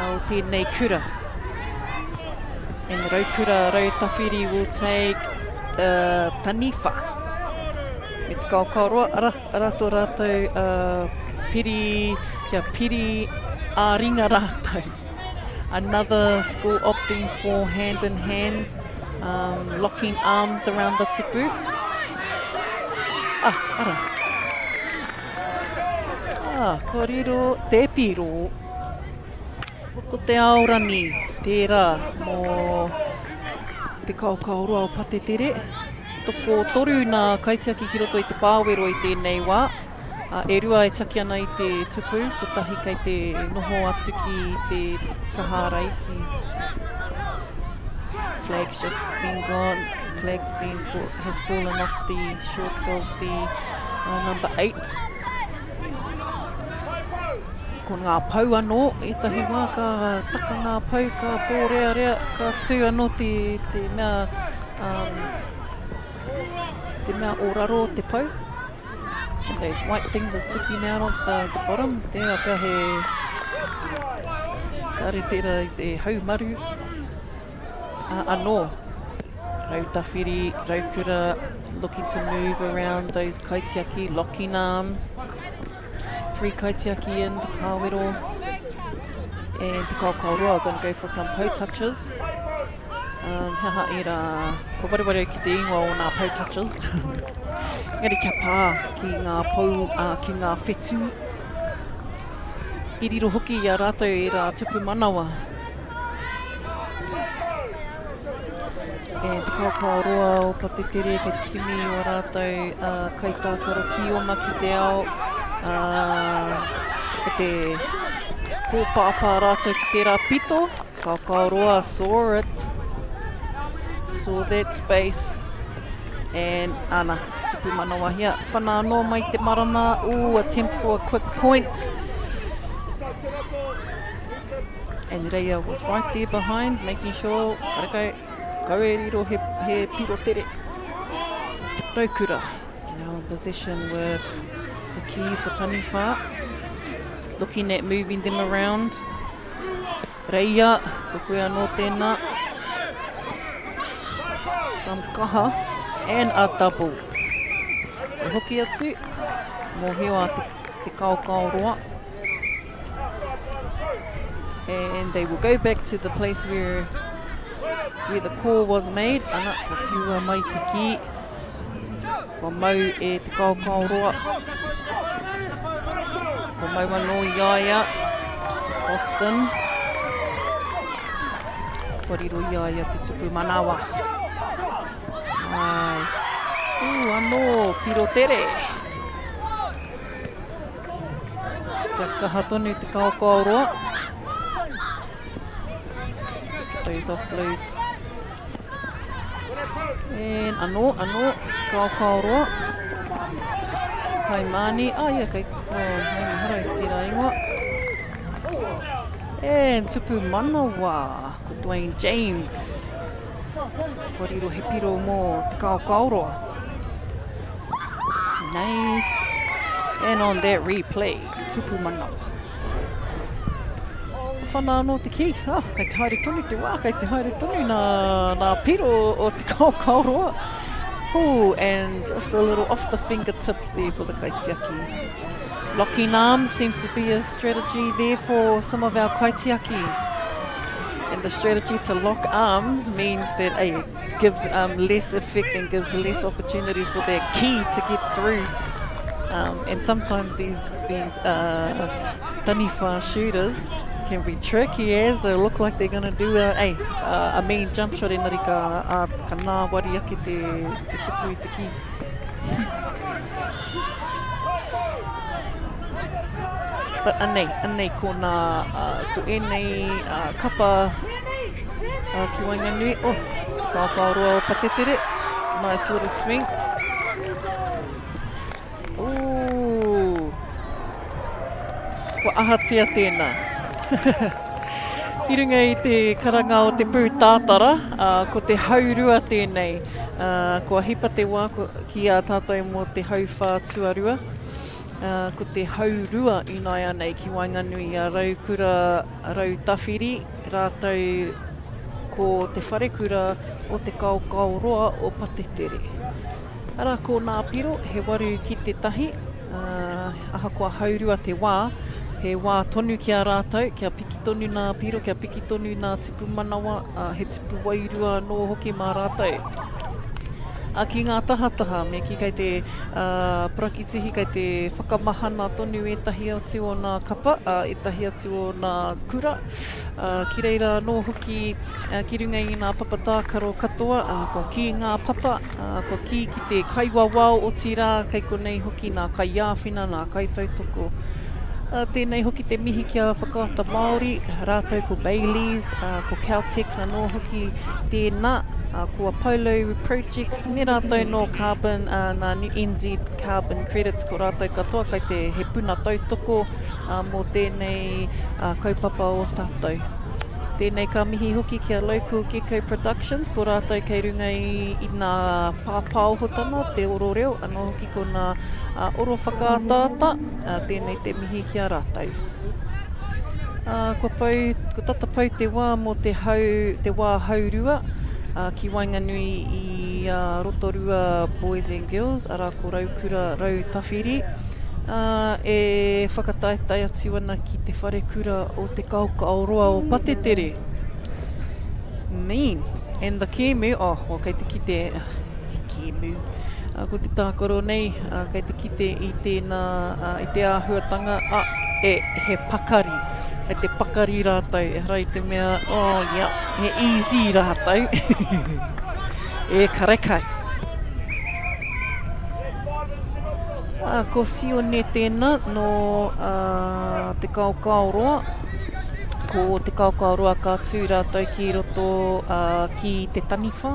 o tēnei kura. And Raukura Rautawhiri will take taniwha. Me te Kī-ō-Rahi rātou piri, kia piri āringa rātou. Another school opting for hand in hand, locking arms around the tupu. Korero te piro. Ko te aorani, tērā mō te Kī-ō-Rahi o patetere. Toko toru nā kaitiaki ki roto I te pāwero I tēnei wā. E rua e taki ana I te tupu, ko tahi kai te noho atu ki te kahara iti. Flag's just been gone. Flag's has fallen off the shorts of the Number 8. Ko ngā pau anō, etahi wā ka taka ngā pau, ka pōrea rea, ka tū anō te mea oraro te pau. And those white things are sticking out of the bottom. There ka he karetera I te haumaru. Anō, rautawhiri, raukura, looking to move around those kaitiaki, locking arms. 3 kaitiaki in to kāwero. And te Kī-ō-Rahi are going to go for some pau touches. Haha e rā, ko wareware ki te ingoa o nā pau touches. Ngari kia pā ki ngā pau, ki ngā whetū. I riro hoki I a rātou e rā tupu manawa. E te Kī-ō-Rahi o patetere kei te kimi o rātou kai tākaro ki ona ki te ao. Ke te kōpāpā rātou ki te rā pito. Kī-ō-Rahi saw it. Saw that space. And ana, tupu manawa hia. Whana anō mai te marama. Ooh, attempt for a quick point. And Reia was right there behind, making sure, karakau, go e riro he piro tere. Raukura, now in possession with the key for Taniwha. Looking at moving them around. Reia, ko koe anō tēnā. Some kaha and a double. So hoki atu, mōhio a te Kī-ō-Rahi. And they will go back to the place where the call was made. Ana, ko whiua mai te ki. Ko mau e te Kī-ō-Rahi. Ko mau anō I aia. Boston. Ko riro I aia te tupu manawa. Nice. Ooh, anō, piro tere. Kia kaha tonu te Kī-ō-Rahi. Those offloads. And anō, Kī-ō-Rahi. Kai mani, ia, kai, maini harai te rā ingoa. And tupu manawa, ko Dwayne James. Ko riro he piro mō te Kī-ō-Rahi. Nice. And on that replay, tupu manawa. Whana anō te ki. Kei te haere tonu te wā, kei te haere tonu nā piro o te Kī-ō-Rahi. Ooh, and just a little off the fingertips there for the kaitiaki. Locking arms seems to be a strategy there for some of our kaitiaki. And the strategy to lock arms means that it gives less effect and gives less opportunities for their ki to get through. And sometimes these Taniwha shooters can be tricky as they look like they're going to do a mean jump shot in narika ka nā wari ake te tupu I te ki. But anei ko nā ko enei kapa ki Wainganui. Oh, Kī-ō-Rahi o patetere. Nice little swing. Ooh. Ko ahatia tēnā. I runga I te karanga o te pūtātara, ko te haurua tēnei. Kua hipa te wā ki a tātou mō te hauwhā Tuarua. Ko te haurua I nai anei ki Wainganui a raukura rautawhiri, rātou ko te wharekura o te Kī-ō-Rahi o patetere. Ara ko nā piro, he waru ki te tahi, aha kua haurua te wā, he wā tonu ki a rātou, kia piki tonu nā piro, kia piki tonu nā tipu manawa, he tipu wairua nō hoki mā rātou. Ki ngā tahataha, me ki kei te prakitihi, kei te whakamahana tonu etahi atu o nā kapa, etahi atu o nā kura. Ki reira nō hoki ki runga I ngā papatākaro katoa, ko ki ngā papa, ko ki te kaiwawao o tira, kei konei hoki nā kai āwhina, nā kai tautoko. Tēnei hoki te mihi kia whakaata Māori, rātou ko Baileys, ko Caltex anō hoki tēnā, ko Apollo Projects, me rātou no carbon, nā NZ carbon credits ko rātou katoa, kai te he puna tautoko mō tēnei kaupapa o tātou. Tēnei ka mihi hoki kia local Gecko Productions, ko rātou kei runga i nā pāpāohotana, te oro reo, anō hoki ko nā oro whakaatata, tēnei te mihi kia rātou. Ko tata pau te wā mō te wā haurua, ki Wainganui i Rotorua Boys and Girls, ara ko Raukura Rau Tawhiri, e whakataetai atu ana ki te whare kura o te kaukauroa o Patetere. Mean. And the kēmu, kei te kite, kēmu, ko te tākoro nei, kei te kite i tēnā, i te āhuatanga, he pakari. Kei te pakari rātou, rai te mea, he easy rātou. E karekai. Ko sione tēnā no te kaukauroa. Ko te kaukauroa ka tū rātou ki roto ki te taniwha.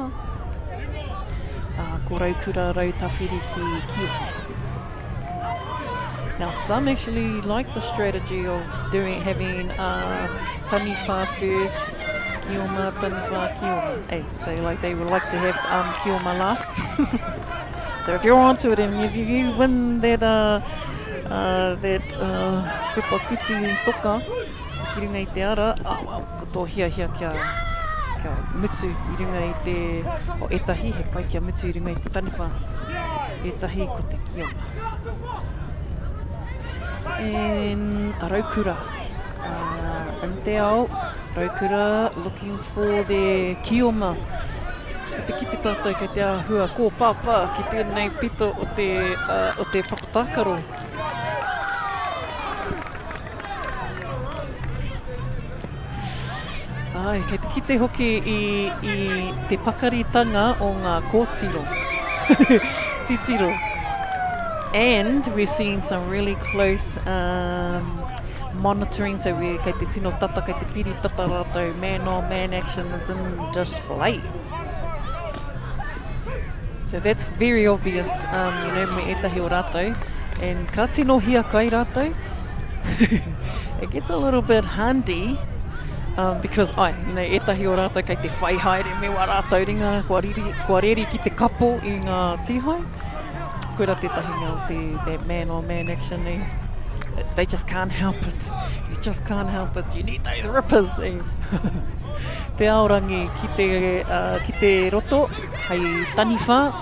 Ko Raukura Rau Tawhiri ki Kī-ō. Now some actually like the strategy of having taniwha first, Kioma, taniwha, Kioma. So like they would like to have Kioma last. So if you're onto it and if you win that pepa kuti toka, ki runga i te ara, ko tō hia kia mutu i runga i te etahi, he pai kia mutu i runga i te taniwha, etahi ko te Kioma. And Raukura, in te ao, Raukura looking for their Kioma. Ki te tātou kei te āhua ko pāpā ki tēnei pito o te papatakaro. Kei te kite hoki i te pakaritanga o ngā kōtiro. Titiro. And we're seeing some really close monitoring, so kei te tino tata, kei te piri tata rātou, man-on-man action is in display. So that's very obvious, me etahi o rātou. And ka tino hia kai rātou, it gets a little bit handy, because etahi o rātou kei te whai haere me wa rātou ringa, kua reri ki te kapo i ngā tihoi. Kura tētahi ngā that man-on-man action, they just can't help it. You just can't help it. You need those rippers. Te aorangi ki te roto, hei taniwha.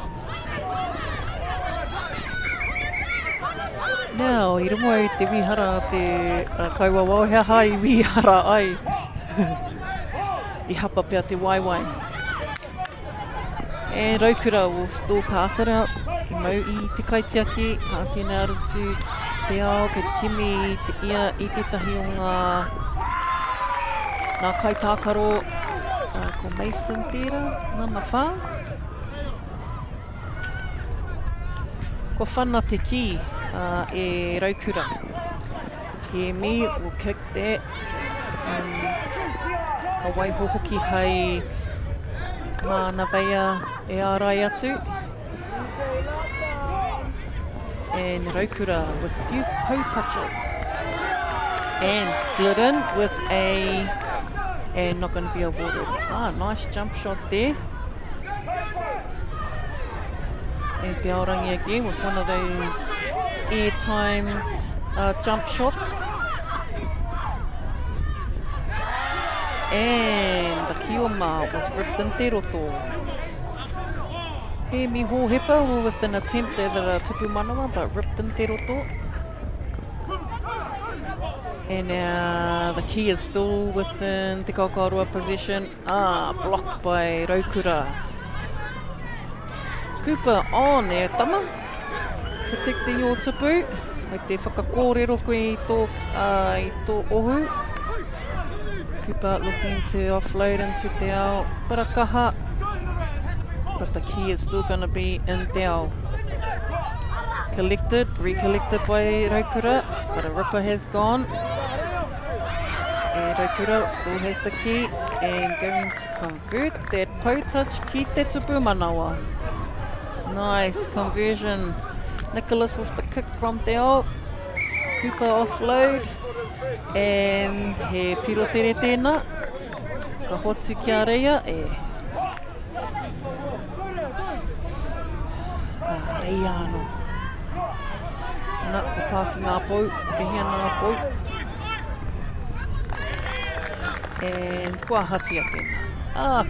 Now, i rungo i te wihara, te kaua wauhea hai wihara ai. I hapa pia te waiwai. And Raukura will still pass it out. I mau i te kaitiaki, hāsina arutu te ao, kei te kimi te ia i tētahi o ngā kaitākaro, ko Mason tērā, nā mawhā. Ko whana te ki e Raukura. He me will kick that. Ka waiho hoki hei mana veia e ārai atu. And Raukura with a few toe touches. And slid in with and not going to be awarded. Nice jump shot there. And te aorangi again with one of those airtime jump shots. And the Kioma was ripped in te roto. He miho hepa with an attempt at a tupu manawa, but ripped in te roto. And now the key is still within te kaukaroa position. Blocked by Raukura. Cooper on e tama. Protecting your tupu. Hei te whakakōrero koe i tō ohu. Cooper looking to offload into te ao parakaha. But the key is still going to be in te ao. recollected by Raukura, but a ripper has gone. And Raukura still has the key and going to convert that pou touch ki te tupu manawa. Nice conversion. Nicholas with the kick from te ao. Cooper offload. And he pirotere tēnā. Ka hotu kia reia reia anō. Nā, ko pāki ngā pou, hia ngā pou. And kua hatia tēnā.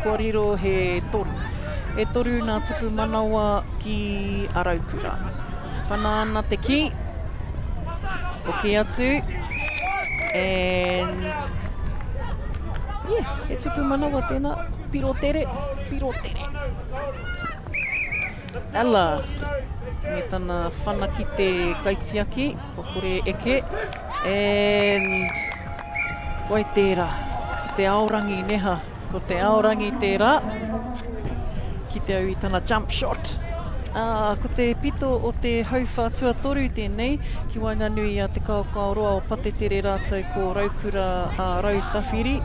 Kua riro he toru. He toru nā tupu manawa ki Araukura. Whana ana te ki. Hoki atu. And he tupu manawa tēnā. Pirotere. Ala. Me tana whana ki te kaitiaki, ko kore eke, and koe tērā, ko te aorangi neha, ko te aorangi tērā, ki te au I tana jump shot. Ko te pito o te hauwha tuatoru tēnei, ki waina nui a te kaukauroa o patetere rātou ko Raukura Rautawhiri,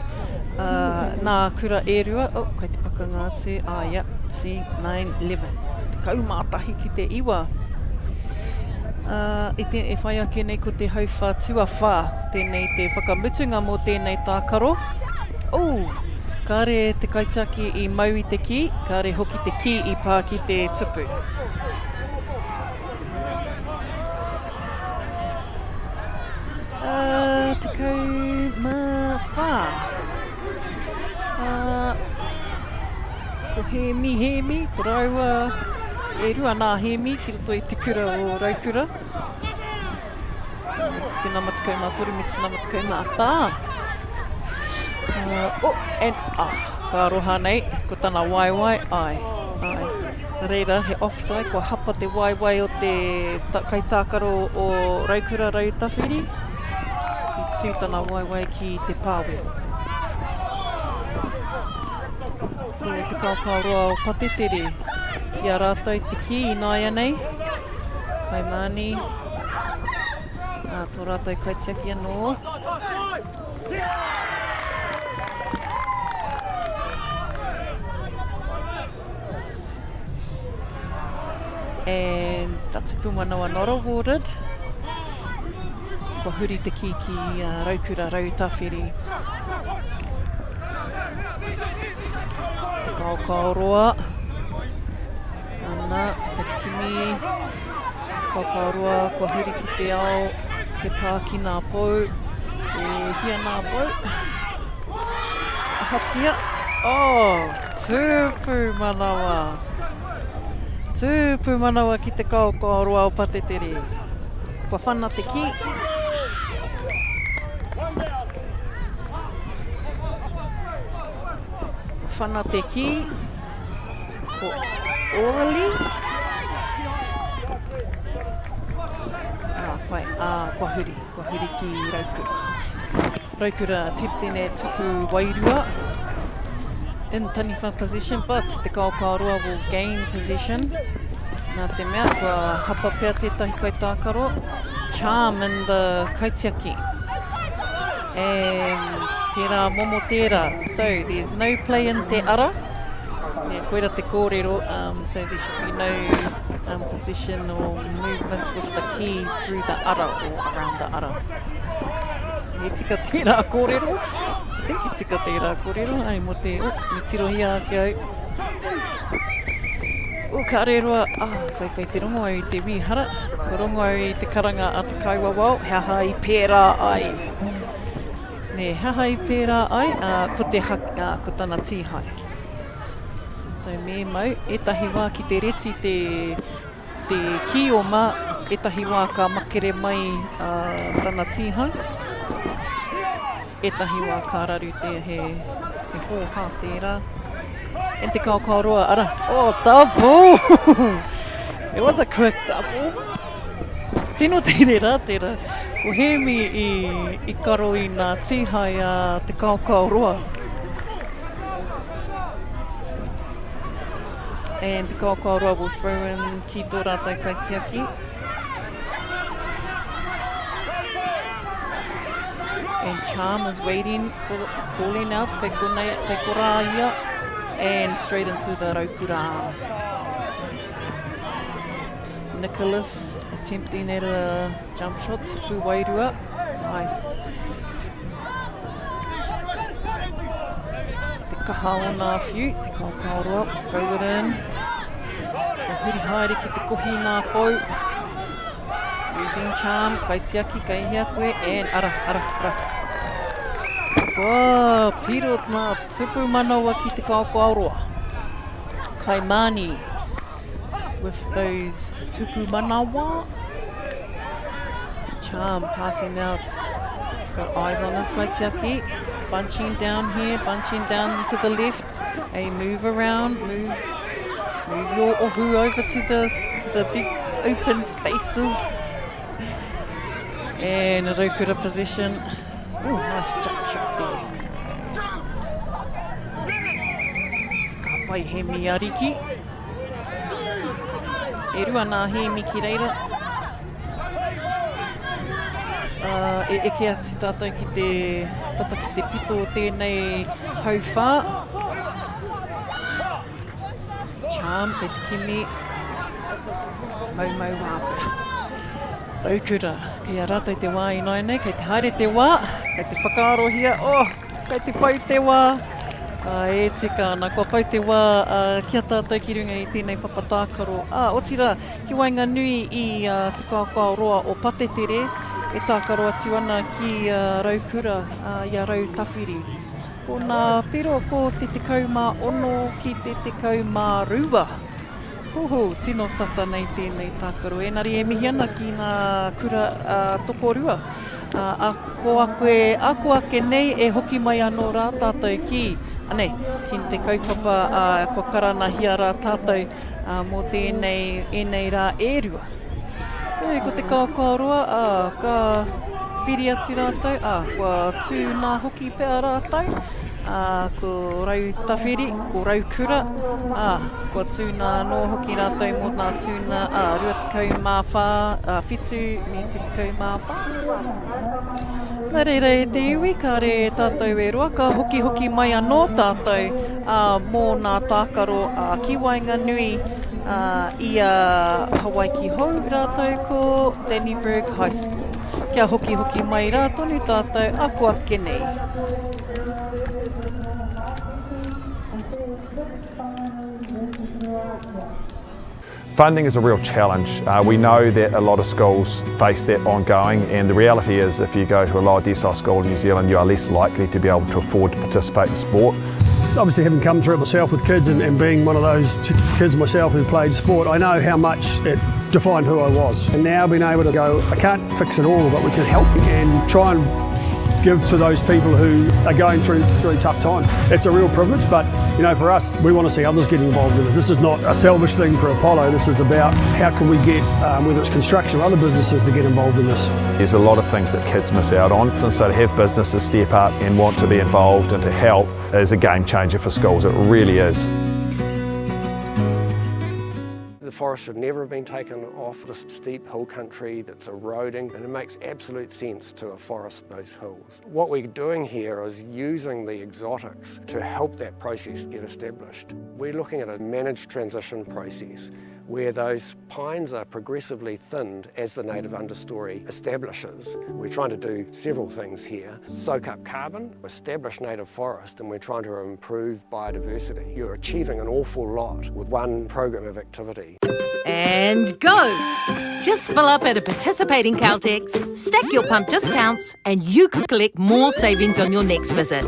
nā kura ērua, kai te pakanga atu, see, 9-11. Kaumātahi ki te iwa. E whai ake nei ko te hauwha tuawha, ko tēnei te whakamutunga mō tēnei tākaro. Kāre te kaitaki I mau I te ki, kāre hoki te ki I pā ki te tupu. Tekau mā whā. Ko hemi, ko raua. E rua nā hemi ki roto I te kura o Raukura. Ko te namatakau mā toru me te namatakau mā tā. And ka roha nei, ko tana waiwai, ai. Reira, he offside, ko hapa te waiwai o te kaitākaro o Raukura Rautawhiri. I tū tana waiwai ki te pāwero. Ko te kaukauroa o patetere. Kia rātou te ki I nāia nei. Kai māni. Tō rātou kaitiaki anō. And Tatupu Manawa not awarded. Kua huri te ki Raukura Rautawhiri. Te kaukauroa. Ana, he kimi, kaukauroa, kua huri ki te ao, he pā ki nā pou, hia nā pou. Hatia, tūpu manawa. Tūpu manawa ki te kaukauroa o patetere. Kua whana te ki. Kua whana te ki. Ko orally. Kua huri ki Raukura. Raukura tirtene tupu wairua. In taniwha position, but te kaukauroa will gain position. Nā te mea, kua hapa pia tētahi kaitākaro. Charm in the kaitiaki. And tērā momo tērā. So there's no play in te ara. Koira te kōrero, so there should be no position or movement with the key through the ara or around the ara. He tika tērā kōrero. I think he tika tērā kōrero. Ai mo te, me tirohia ake au. Ka reroa, so kei te rongo au I te wihara. Ko rongo au I te karanga a te kauawau. Haha I pērā ai. Haha I pērā ai, ko te ko tana tīhai. So me mau, etahi wā ki te reti te Kī-ō-Ma, etahi wā ka makere mai tana tīhai. Etahi wā ka raru he hōhā tērā. And te kaukauroa ara. Double! It was a quick double. Tino tere rā tērā. Ko hemi I karo I nā tīhai a te kaukauroa. And the kaukauroa will throw in ki tō rātou kaitiaki. And Charm is waiting for calling out Kī-ō-Rahi and straight into the Raukura arms. Nicholas attempting at a jump shot, Tupu Wairua. Nice. Te kaha o nā whiu, te kaukauroa, throw it in. Ka huri haere ki te kohi nā pou. Using Charm, kai tiaki, kai hia koe, and ara. Whoa, piro nā tupu manawa ki te kaukauroa. Kai Mani with those tupu manawa. Charm passing out. He's got eyes on his kaitiaki. Bunching down here, bunching down to the left. A move around, move your ohu over to the big open spaces. And a Raukura position. Oh, nice jump shot there. Ka pai he miariki. E rua nā he miki reira. E eke atu tātou ki te pito o tēnei hauwhā. Charm, kei te kimi. Mau wāpe. Raukura, kei a rātou te wā i nai nei, kei te haere te wā, kei te whakaarohia, kei te pau te wā. E tika, nā kua pau te wā kia tātou ki runga i tēnei papatākaro. O tira, ki wainga nui i te kaukauroa o Patetere, e tākaro atu ana ki Raukura, i a Rau Tawhiri. Ko nā piro ko te 16 ki te 12. Hoho, tino tata nei tēnei tākaro. Engari e mihi ana ki nā kura tokorua. Ako ake nei e hoki mai anō rā tātou ki. Anei, ki te kaupapa ko karanahia rā tātou mō tēnei rā ērua. So, ko te kaukauroa, ka whiri atu rātou, kua tū nā hoki pēr rātou. Ko Rau Tawhiri, ko Raukura, kua tūna no hoki rātou mō nā tūna 24 me te 14. Nā reira e te iwi, ka re tātou e roa, ka hoki mai anō tātou mō nā tākaro ki wainga nui i Hawaii ki hou rātou ko Dannyburg High School. Kia hoki mai rā tonu tātou ko ake nei. Funding is a real challenge. We know that a lot of schools face that ongoing, and the reality is if you go to a lower decile school in New Zealand, you are less likely to be able to afford to participate in sport. Obviously, having come through it myself with kids and being one of those kids myself who played sport, I know how much it defined who I was. And now being able to go, I can't fix it all, but we can help and try and give to those people who are going through really tough times. It's a real privilege, but you know, for us, we want to see others get involved in this. This is not a selfish thing for Apollo. This is about how can we get, whether it's construction or other businesses, to get involved in this. There's a lot of things that kids miss out on, and so to have businesses step up and want to be involved and to help is a game changer for schools. It really is. The forest should never have been taken off this steep hill country that's eroding, and it makes absolute sense to afforest those hills. What we're doing here is using the exotics to help that process get established. We're looking at a managed transition process where those pines are progressively thinned as the native understory establishes. We're trying to do several things here. Soak up carbon, establish native forest, and we're trying to improve biodiversity. You're achieving an awful lot with one program of activity. And go! Just fill up at a participating Caltex, stack your pump discounts, and you could collect more savings on your next visit.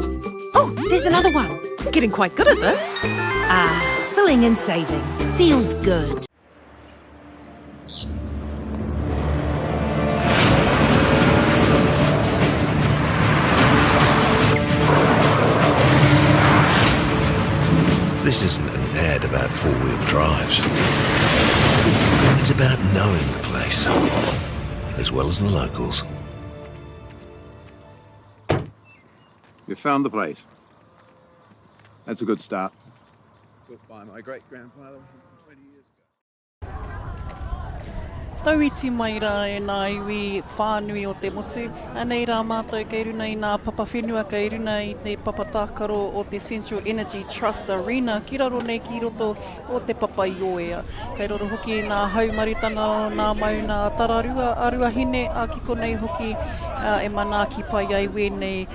Oh, there's another one. Getting quite good at this. Filling and saving. Feels good. This isn't an ad about four-wheel drives. It's about knowing the place, as well as the locals. You found the place. That's a good start. Built by my great-grandfather 20 years ago. tauiti mai rā e nā iwi whānui o te motu. Anei rā mātou kei runa i nā papa whenua, kei runa i te papa tākaro o te Central Energy Trust Arena, ki raro nei ki roto o te papa i oea. Kei roro hoki nā haumaritanga o nā mau nā tararua, arua hine, a ki konei hoki e mana ki pai ai wēnei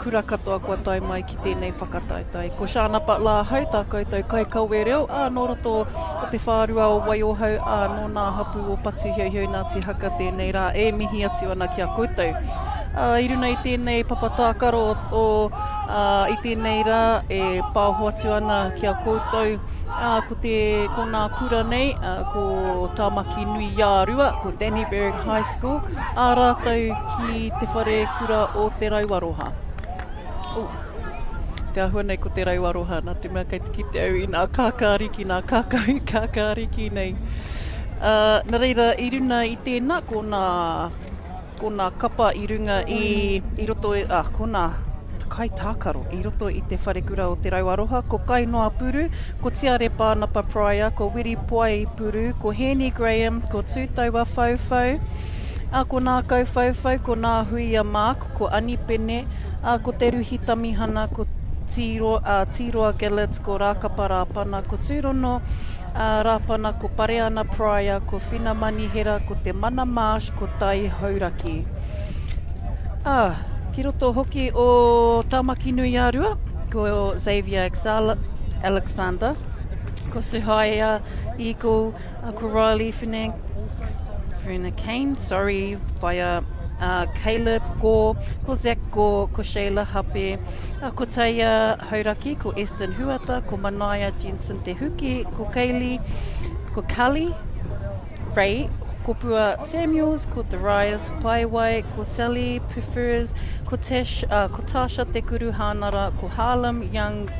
kura katoa kua tai mai ki tēnei whakataitai. Ko Shanapa la hau tā koutou kai kaue reo, nō roto o te whārua o Waiohau, nō nā hapu o Patu Hiauhiau Ngāti Haka tēnei rā, e mihi atu ana ki a koutou. I runa i tēnei papa tākaro i tēnei rā, e pāho atu ana ki a koutou, ko nā kura nei, ko Tāmaki Nui Iārua, ko Dannyberg High School, ā rātou ki te whare kura o te Rauaroha. Te ahua nei ko te Rauaroha, nā te mea kei te ki te au i nā kākāriki, nā kākāriki nei. Nā reira, i runa i tēnā, ko nā kapa i runga i roto ko nā kai tākaro i roto i te wharekura o te Rauaroha, ko Kainoa Puru, ko Tiare Pānapa Prior, ko Wiri Puai Puru, ko Henny Graham, ko Tūtaua Whauwhau, ko nā Kauwhauwhau, ko nā Huia Mark, ko Ani Pene, ko Te Ruhi Tamihana, ko Tiroa Gallets, ko Rākapa Rāpana, ko Tūrono Rāpana, ko Pareana Prior, ko Whina Manihera, ko Te Mana Marsh, ko Tai Hauraki. Ki roto hoki o Tāmaki Nui Iārua, ko Xavier Alexander, ko Suhaia Eagle, ko Riley Kane, via Caleb Gore, ko Zach Gore, ko Shayla Hape, ko Taia Hauraki, ko Eston Huata, ko Manaya Jensen Te Huki, ko Kaylee, ko Kali Ray, ko Pua Samuels, ko Darius Paiwai, ko Sally Prefers, ko Tasha Te Kuru Hānara, ko Harlem Young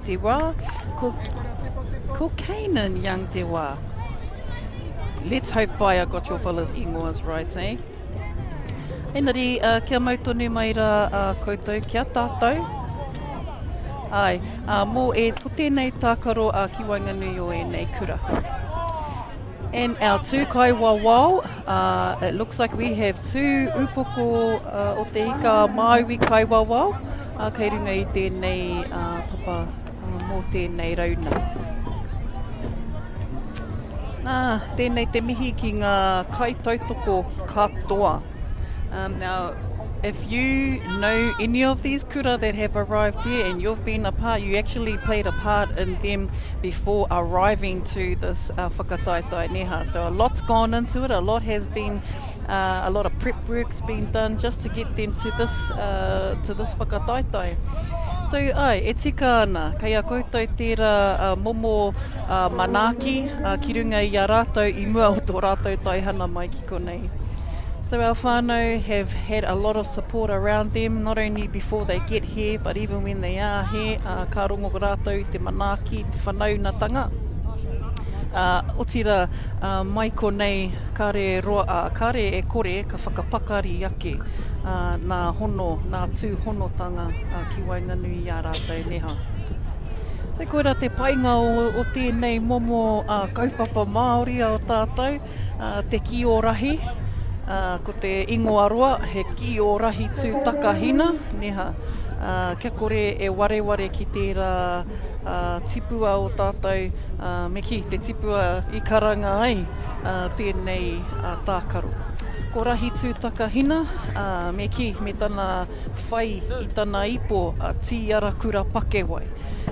Dewa, ko Kanan Young Dewa. Let's hope I got your fellas ingoas right, eh? Engari, kia mautonu mai rā koutou, kia tātou. Ai, mō e to tēnei tākaro ki Wainganui o e nei kura. And our two kai wawao, it looks like we have two upoko o te ika Māui kai wawao, kei runga i tēnei papa mō tēnei rauna. Tēnei te mihi ki ngā kai tautoko katoa. Now, if you know any of these kura that have arrived here and you've been a part, you actually played a part in them before arriving to this whakataitai neha. So a lot's gone into it, a lot has been, a lot of prep work's been done just to get them to this whakataitai. So e tika ana, kei a koutou tērā momo manaaki ki runga i a rātou i mua o tō rātou taihana mai ki konei. So our whānau have had a lot of support around them, not only before they get here, but even when they are here, ka rongo rātou te manaaki, te whanaunatanga. Otira mai konei kare e kore ka whakapakari ake nā tū honotanga ki Wainganui i a rātou neha. So koera te painga o tēnei momo kaupapa Māori o tātou, te Kī-ō-Rahi. Ko te ingoaroa, he Kī-ō-Rahi tū takahina, neha. Kia kore e wareware ki tērā tipua o tātou, me ki te tipua I karanga ai, tēnei tākaro. Ko rahi tū takahina, me ki, me tana whai I tana ipo, tiara kura pakewai.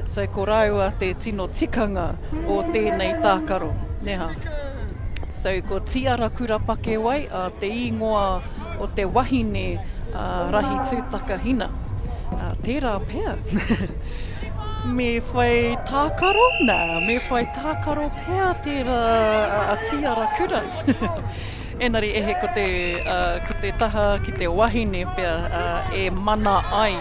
So ko raua te tino tikanga o tēnei tākaro, neha. So ko tiara kura pakewai, te ingoa o te wahine rahi tū takahina. Tērā pēr. Me whai tākaro? Nā, me whai tākaro pēr tērā tiara kura. Engari ehe ko te taha ki te wahine pēr e mana ai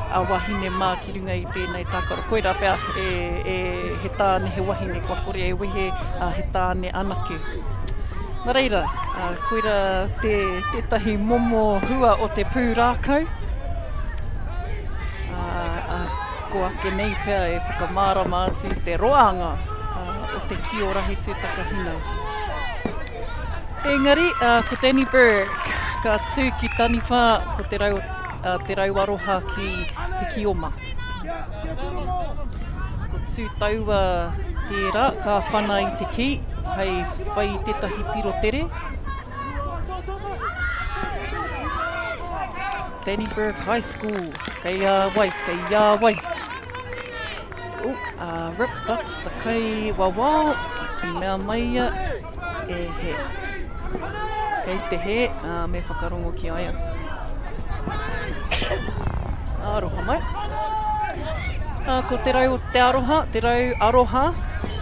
a wahine mā ki runga I tēnei tākaro. Koira pēr he tāne he wahine kua kore e wehe he tāne anake. Nā reira, koira tētahi momo hua o te pūrākau. Ko ake nei pēr e whakamārama atu te roanga o te Kī-ō-Rahi tū takahina. Engari, ko Danny Berg, ka tū ki taniwha ko te rau aroha ki te Kioma. Ko tū taua tērā, ka whana i te ki, hei whai tetahi piro tere. Dannyburg High School, kei wai. Rip butts the kai wawa, I mea maia e he. Kei te he, me whakarongo ki aia. Aroha mai. Ko te rau o te aroha, te rau aroha.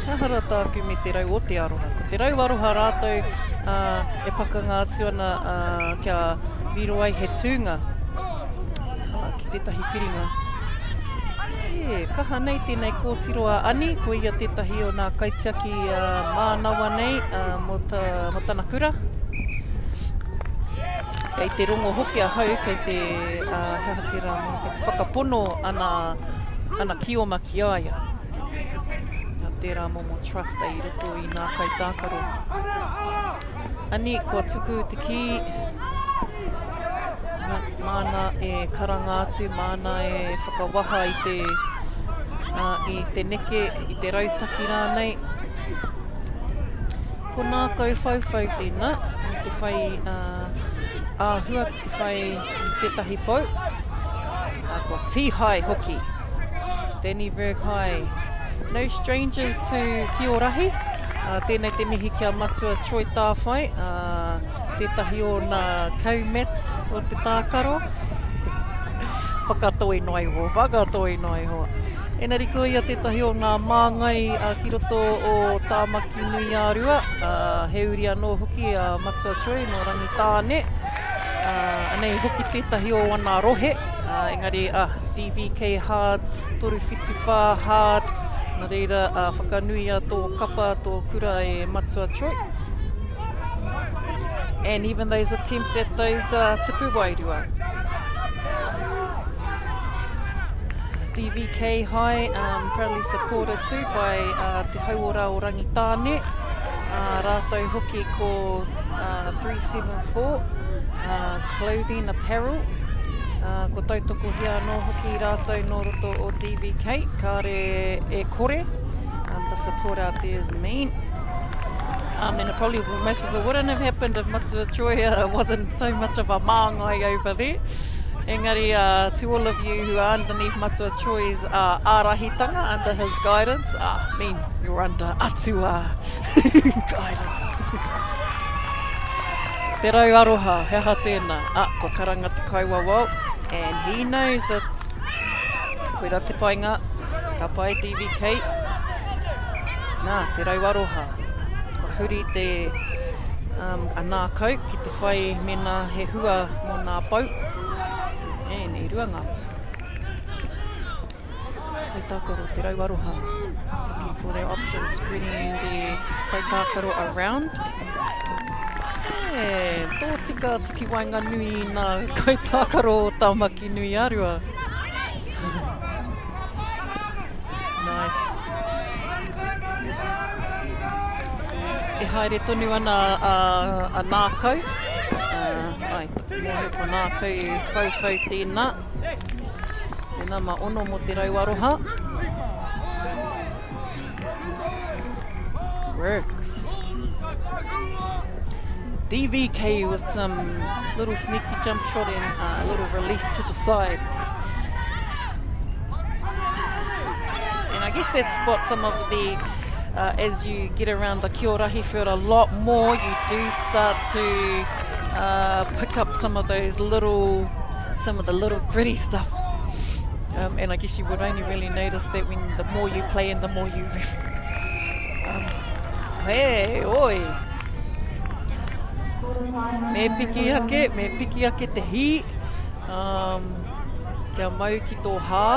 Hahara tāku me te rau o te aroha. Ko te rau aroha rātou e pakanga atu ana kia viro ai he tūnga. Ki tētahi whiringa. Kaha nei tēnei kōtiroa ani, ko ia tētahi o nā kaitiaki mānawa nei mo tana kura. Kei te rongo hoki a hau, kei te hahatira mo, kei te whakapono ana kioma ki aia. Tērā momo trust i roto i nā kai tākaro. Ani, kua tuku te ki, mana e karanga atu, mana e whakawaha i te neke, i te rautaki rānei. Ko nā kau whauwhau tēnā, i te whai āhua ki te whai i tētahi pau. Kua tīhai hoki, Dannyburg High. No strangers to Kī-ō-Rahi. Tēnei te mihi kia matua Troy tāwhai. Tētahi o nā kaumats o te tākaro. Whakatoi noi ho. Engari ko ia tētahi o nā māngai ki roto o Tāmaki Nui Ārua. He uri anō hoki a matua Troy no rangi tāne. Anei hoki tētahi o ana rohe. Engari DVK hard, toru whitu whā hard. Nā reira, whakanuia tō kapa, tō kura e matua Troy. And even those attempts at those tipu wairua. DVK High, proudly supported too by Te Hauora o Rangitāne. Rātou hoki ko 374, clothing, apparel. Ko tautoko hia no hoki rātou no roto o DVK, kāre e kore. The support out there is mean. And it probably most of it wouldn't have happened if Matua Troy wasn't so much of a māngai over there. Engari, to all of you who are underneath Matua Troy's ārahitanga, under his guidance, you're under atua guidance. Te rau aroha, heha tēnā. Ko karanga te kaiwawau, and he knows it. Koira te painga, ka pai DVK. Nā, te rau aroha. Ko huri te anā kau ki te whai mena he hua mo nā pau. E, nei rua ngā. Kai tākaro te rau aroha. Looking for their options, spreading the kai tākaro around. Tō tika tiki wainga nui nā kai tākaro o Tāmaki Nui Ārua. Nice. E haere tonu ana a nā kau. Mohe ko nā kau whauwhau tēnā. Tēnā ma ono mo te rau aroha. Works. DVK with some little sneaky jump shot and a little release to the side. And I guess that's what some of the, as you get around the Kī-ō-Rahi field a lot more, you do start to pick up some of the little gritty stuff. And I guess you would only really notice that when the more you play and the more you ref. Hey, oi! Me piki ake te hi. Kia mau ki tō hā.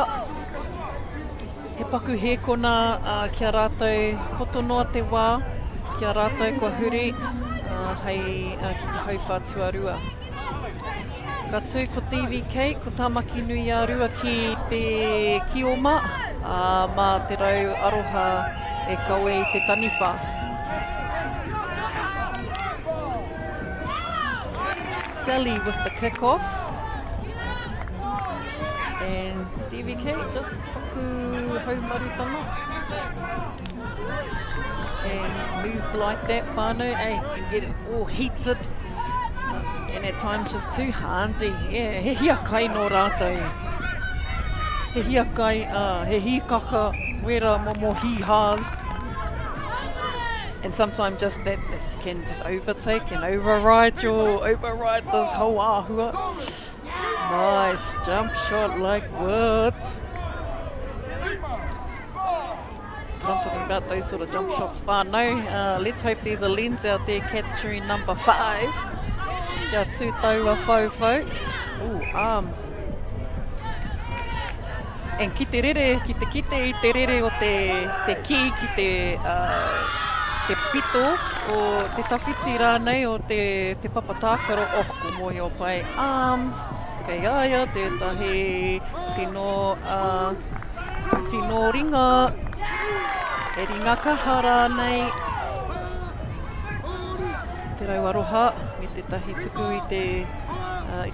He paku he kona kia rātou potonoa te wā. Kia rātou kua huri. Hei ki te hauwha Tuarua. Ka tū ko DVK, ko Tāmaki Nui Ārua ki te kioma. Ma te rau aroha e kaue i te taniwha. Sally with the kick-off. And DVK just hoku haumarutanga. And moves like that, whānau, can get it all heated. And at times just too handy. Yeah, he hia kai no rātou. He hia kai, he hi kaka, wera momo hi haas. And sometimes just that can just overtake and override this whole āhua. Nice jump shot like what? So I'm talking about those sort of jump shots. Whānau, let's hope there's a lens out there capturing number 5. Kia tū taua whau. Ooh, arms. And ki te rere, ki te kite I te rere o te ki ki te pito o te tawhiti rānei o te papatākaro ko mōhio pai arms. Kei aia, tētahi tino ringa, e ringa kaha rānei. Te rauaroha, me tētahi tuku I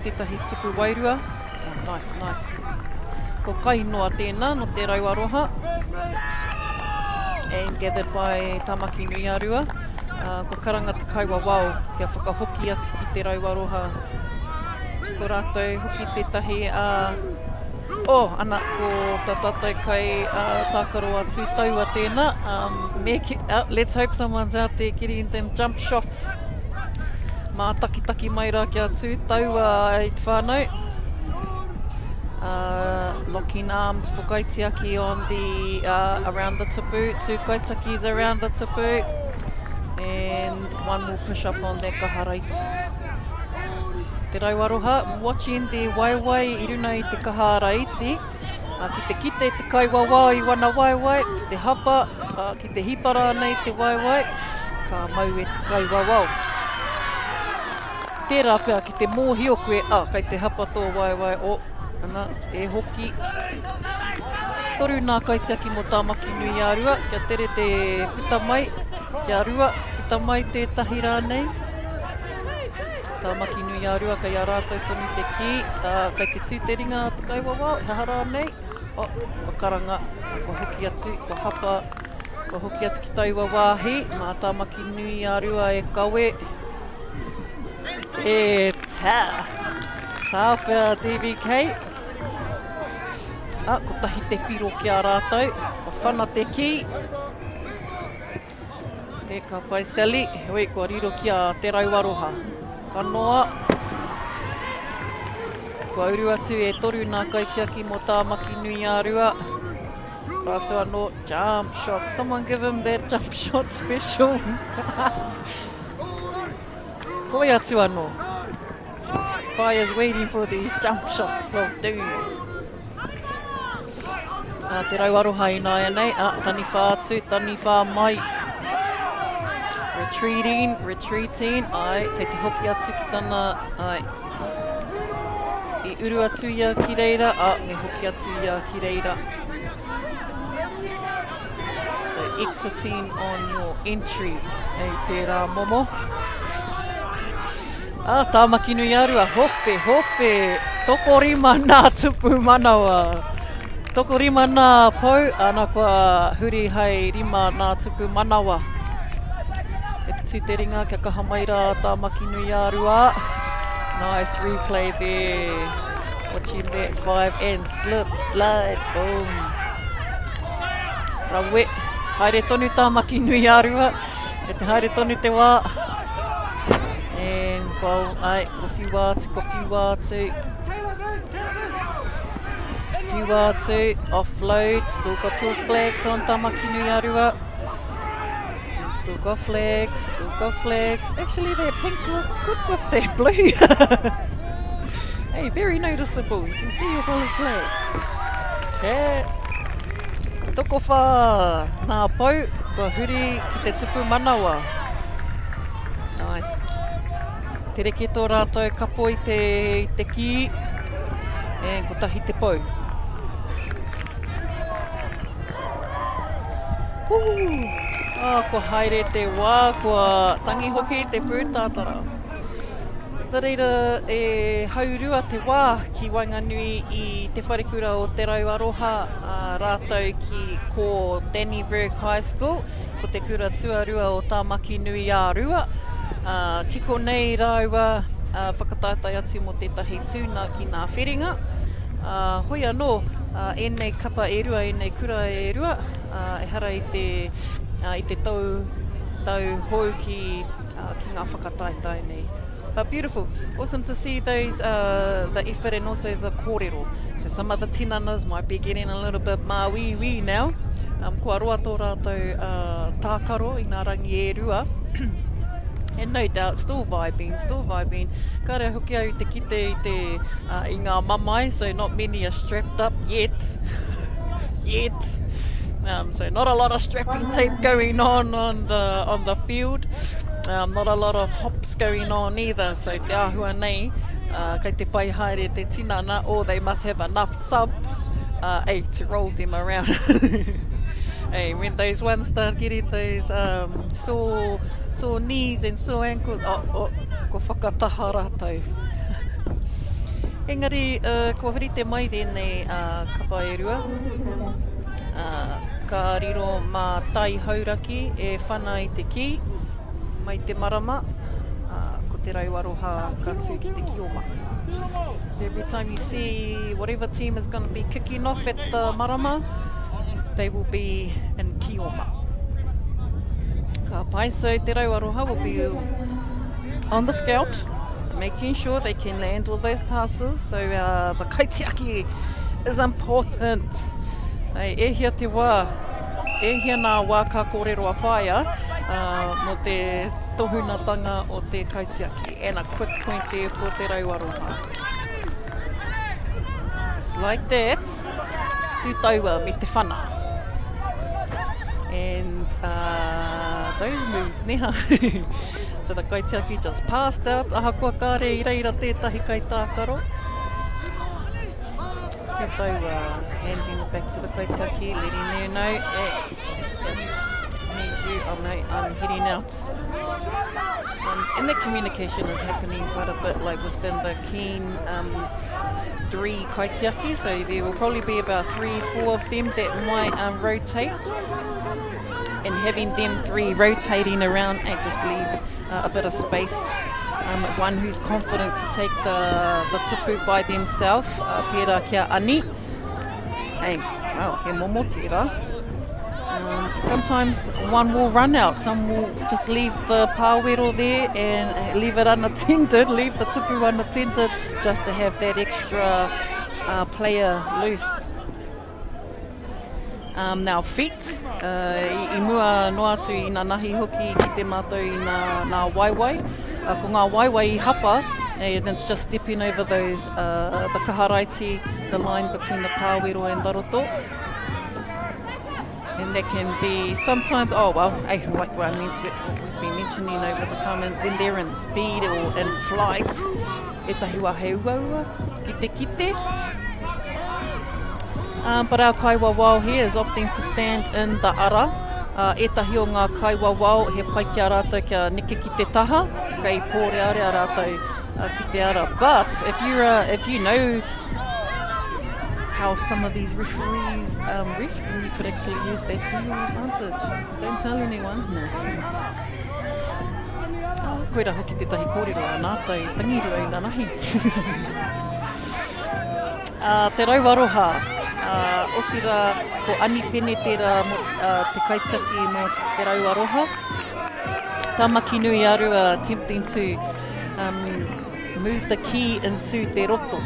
tētahi tuku wairua. Nice. Ko kainoa tēnā no te rauaroha. And gathered by Tamaki Nui Arua. Ko karanga te kaiwa wau, kia whakahoki atu ki te rauaroha. Ko rātou hoki tētahi ana ko tātātou kai tākaro atu taua tēnā. Let's hope someone's out there getting them jump shots. Mā taki mai rā kia tū taua I te whānau. Locking arms for kaitiaki on the around the tapu, 2 kaitakis around the tapu, and one will push up on that kaharaiti. Te rauaroha, I'm watching the waiwai I runa I te kaharaiti. Ki te kite te kaiwawa I wana waiwai, ki te hapa, ki te hipara nei te waiwai, ka mau e te kaiwawau. Tērā pia ki te mōhio koe, kai te hapa tō waiwai, ana, e hoki. Toru nā kaitiaki mo Tāmaki Nui Arua, kia tere te puta mai, kia rua, puta mai tētahi rānei. Tāmaki Nui Arua, kai a rātou tonu te ki, kai te tūteringa te kaiwawau, he hara nei. Ko karanga, ko hoki atu, ko hapa, ko hoki atu ki taua wāhi, mā Tāmaki Nui Arua e kawe. E tā whea DVK. Ko tahi te piro ki a rātou, ko whana te ki. E ka pai Sally, hoi ko riro ki a te rauaroha. Kanoa. Ko auru atu e toru nā kaitiaki mo Tāmaki Nui Arua. Rātou anō, jump shot. Someone give him that jump shot special. Koi atu anō. Fire's waiting for these jump shots of doom. Te rauaroha I nāia nei, tani whā atu, tani whā mai. Retreating, kei te hoki atu ki tana, I uru atu ia ki reira, me hoki atu ia ki reira. So exiting on your entry, te rā momo. Tāmaki Nui Arua, hope, toko rima nā tupu manawa. Toko rima nā pou, ana kua huri hei rima nā tupu manawa. Kei te tūteringa, kia kaha mai rā Tāmaki Nui Arua. Nice replay there. Watching that 5 and slide, boom. Rawe, haere tonu Tāmaki Nui Arua. E te haere tonu te wā. And ko whiu atu. Offload, still got chalk flags on Tāmaki Nui Arua. And still got flags. Actually that pink looks good with that blue. Hey, very noticeable, you can see all his flags. Okay. Toko whā nā pou, kua huri ki te tupu manawa. Nice. Te reke tō rātou kapo I te ki, and ko tahi te pou. Ko haere te wā, kua tangi hoki te pūtātara. Nā reira e haurua te wā ki Wainganui i te wharekura o te rauaroha rātou ko Dannyburg High School, ko te kura Tuarua o Tāmaki Nui a Rua. Kiko nei raua whakataitai atu mo tētahi tūna ki ngā wheringa. Hoi anō, ēnei kapa e rua, ēnei kura e rua, e hara i te tau hou ki ngā whakataitai nei. But beautiful. Awesome to see those, the effort and also the kōrero. So some of the tinanas might be getting a little bit wee now. Kua roa tō rātou tākaro i ngā rangi e rua. And no doubt, still vibing. Ka rea hoki au te kite i ngā mamai, so not many are strapped up yet. So not a lot of strapping tape going on the field. Not a lot of hops going on either, so te āhua nei, kei te pai haere te tinana, or they must have enough subs to roll them around. Hey, when those ones start getting those sore knees and sore ankles, ko whakataha rātou. Engari, ko whirite mai tēnei kapa e rua. Ka riro mā tai hauraki e whana i te ki, mai te marama, ko te rauaroha ka tū ki te kioma. So every time you see whatever team is going to be kicking off at the marama, they will be in kioma. Ka pai, so te rauaroha will be on the scout, making sure they can land all those passes. So the kaitiaki is important. Hey, e hia te wā, e hia nā wā ka kōrero a whaia mo te tohunatanga o te kaitiaki. And a quick point there for te rauaroha. Just like that, tū taua me te whana. And those moves, neha. So the kaitiaki just passed out. Aha kua kāre I reira tētahi kai tākaro. Tū taua, handing it back to the kaitiaki, letting them know, here's you, I'm heading out. And the communication is happening quite a bit, like within the keen 3 kaitiaki, so there will probably be about 3-4 of them that might rotate. And having them 3 rotating around, it just leaves a bit of space. One who's confident to take the tupu by themselves, pērā kia ani. Hey, wow, he momo tērā. Sometimes one will run out, some will just leave the pāwero there and leave it unattended, leave the tupu unattended, just to have that extra player loose. Now feet, I mua no atu I ngā nahi hoki ki te mātou I ngā waiwai. Ko ngā waiwai I hapa, and it's just stepping over those, the kaharaiti, the line between the pāwero and the roto. And that can be sometimes, like what we've been mentioning over the time, and when they're in speed or in flight, e tahi wā hei ua, kite. But our kaiwawao here is opting to stand in the ara. E tahi o ngā kaiwawao he pai ki a rātou kia neke ki te taha, kei pōreare a rātou ki te ara. But if you know how some of these referees ref, then you could actually use that to your advantage. Don't tell anyone. No. Koera hoki tētahi kōrero a nātai tangirua I ngā nahi. Te rauaroha, otira ko ani pene tērā te kaitiaki mo te rauaroha. Tāmaki nui a rua attempting to move the key into te roto.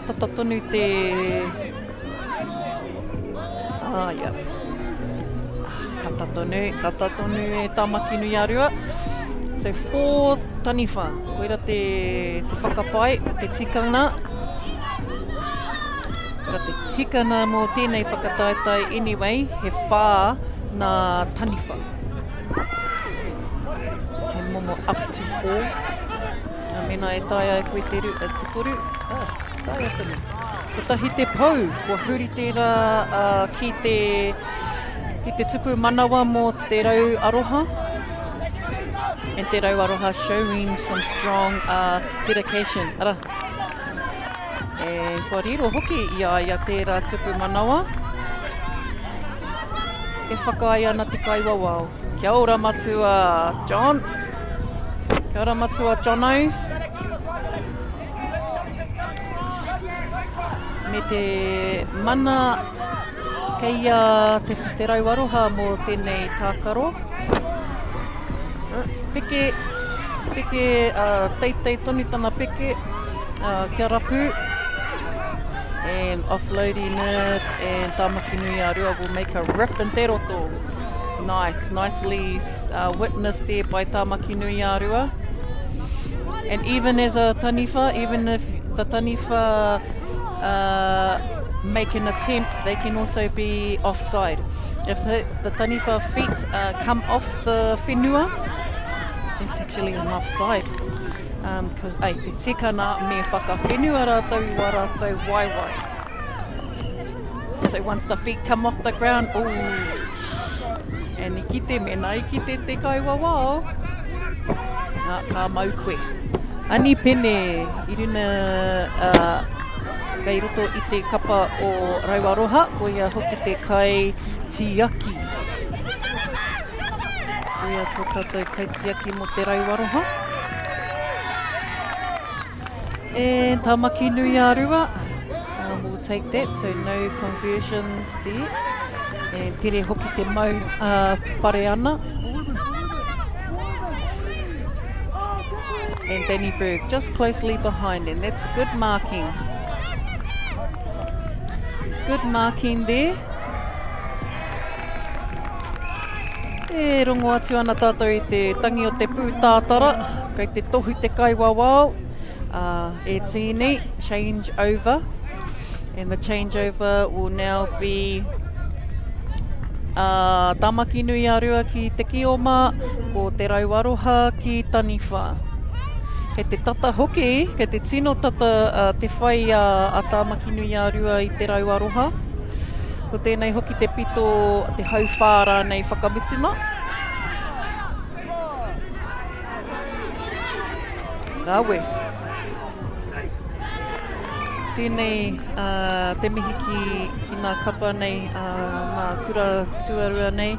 Tata tonu te... Tata tonu e tāmaki nui a rua. So 4 taniwha, koera te whakapai, te tikana. Koera te tikana mō tēnei whakataitai anyway, he whā nā taniwha. He momo up to 4. Mena e tai ai koe te toru. Tai atanu. Ko tahi te pau, kua huri tērā ki te tupu manawa mō te rau aroha. And te rauaroha showing some strong dedication. Ara. E kua riro hoki ia tērā tupu manawa. E whakaia ana te kaiwawao. Kia ora matua John. Kia ora matua Jono. Me te mana keia te rauaroha mō tēnei tākaro. Peke, teitei toni tana peke, kia rapu. And offloading it, and Tamaki Nui Arua will make a rip in te roto. Nicely witnessed there by Tamaki Nui Arua. And even as a taniwha, even if the taniwha make an attempt, they can also be offside. If the taniwha feet come off the whenua, it's actually an offside. Because te tikana me whakawhenua rātou wa rātou waiwai. So once the feet come off the ground, and I kite mena, I kite te kaiwawao, ka mau koe. Ani pene, I runa kei roto I te kapa o Rauaroha, ko ia hoki te kai tiaki. Ko ia ko tātou kai tiaki mo te Rauaroha. And Tamaki Nui Arua, we'll take that, so no conversions there. And tere hoki te mau pare ana. And Danny Berg just closely behind, and that's good marking. Good marking there. E rongo atu ana tātou I te tangi o te pūtātara, kei te tohu te kaiwawao. E tini, change over, and the changeover will now be Tamaki Nui Arua ki te Kioma, ko te Rauaroha ki Taniwha. Kei te tata hoki, kei te tino tata te whai a Tamaki Nui Arua I te Rauaroha. Ko tēnei hoki te pito, te hauwhāra nei whakamutina. Rawe. Tēnei te mihi ki ngā kapa nei, ngā kura tuarua nei,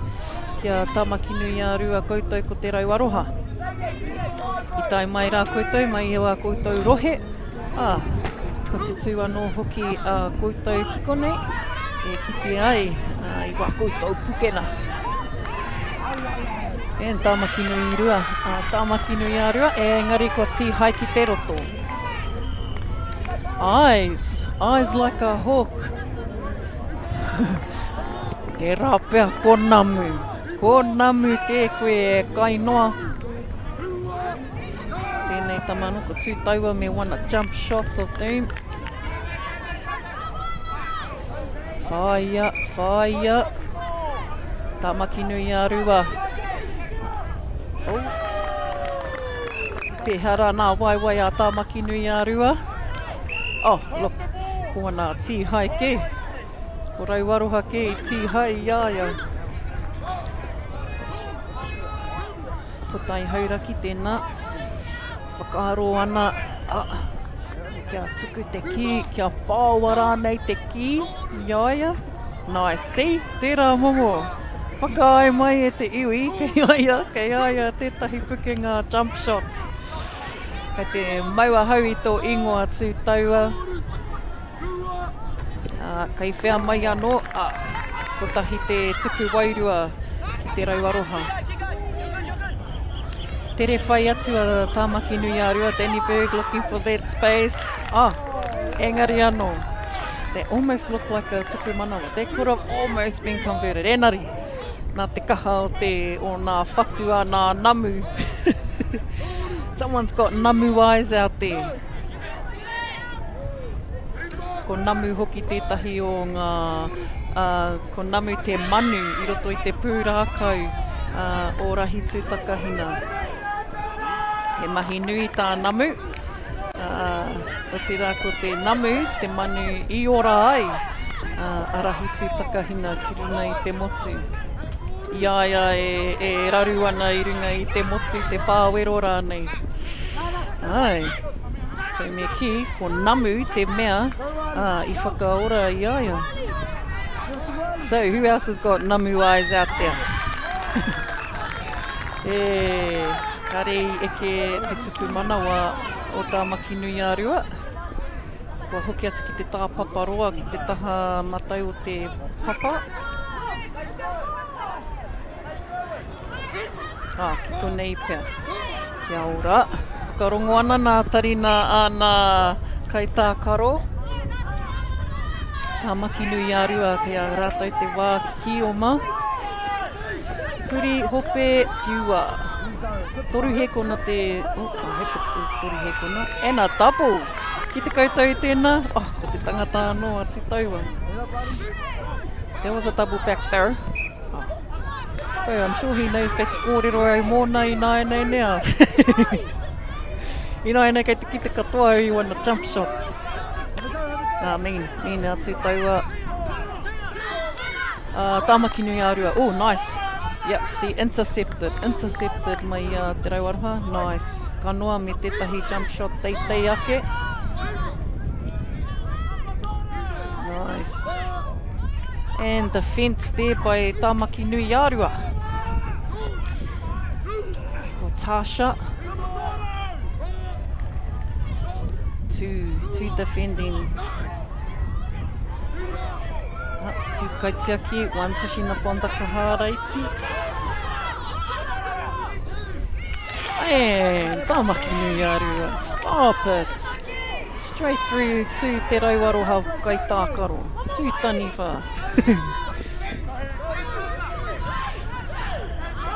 kia Tamaki Nui Arua koutou ko te Rauaroha. I tai mai rā koutou, mai ewa koutou rohe. Ko te tū anō hoki koutou kikonei, e kite ai, I wā koutou pukena. And Tamaki Nui Rua, Tamaki Nui Arua, e engari ko tī hai ki te roto. Eyes like a hawk. Ke rāpea ko namu ke koe e kainoa. Tēnei tamanu ko tū taua me wana jump shots of doom. Whaia. Tamaki Nui Arua. Pehara nā waiwai a Tamaki Nui Arua. Oh, look, ko nā tīhai ke. Ko Rauaroha ke I tīhai iaia. Ko tai hauraki tēnā. Whakaaro ana. Kia tuku te ki, kia pāwara nei te ki. Iaia. Nice, see? Tērā momo. Whakaai mai e te iwi. Kei aia tētahi puke ngā jump shots. Kei te maua hau I tō ingoa tū taua. Kei whea mai anō, ko tahi te tuku wairua ki te Rauaroha. Tere whai atu a Tamaki Nui Arua, Danny Berg looking for that space. Engari anō. They almost look like a tupu manawa. They could have almost been converted. Enari, nā te kaha o nā whatua, nā namu. Someone's got namu eyes out there. Ko namu hoki tētahi o ngā, ko namu te manu I roto I te pūrākau o rahi tūtakahina. He mahi nui tā namu. O te rā ko te namu, te manu I ora ai a rahi tūtakahina ki runa I te motu. Iaia e raru ana I runga I te motu, te pāwero rānei. Ai. So me ki, ko namu te mea I whakaora I iaia. So who else has got namu eyes out there? Kare eke te tuku manawa o tā makinui ārua. Kua hoki atu ki te tāpapa roa, ki te taha matai o te papa. Kiko nei pia. Kia ora. Whakarongo ana nā tarina ana kai tā karo. Tā makinui ārua kei a rātou te wā ki Kī-ō-Ma. Puri, hope, whiua. Toru he kona te... Oh, I hope it's toru he kona. And a double. Ki te koutou I tēnā. Oh, ko te tangata anō ati taua. There was a double back there. Oh, I'm sure he knows kei te kōrero au mōna I nāenei nea. I nāenei kei te ki te katoa I wana jump shots. Mean atu taua. Tāmakinui ārua. Oh, nice. Yep, see, intercepted mai te rauaroha. Nice. Kanoa me tētahi jump shot teitei ake. Nice. And defense there by Tāmakinui ārua. Ko Tasha. Two defending. Two kaitiaki, one pushing up on the kaharaiti. And Tāmakinui ārua, stop it. Straight through to te rauaroha kai tākaro. Tūtani wha.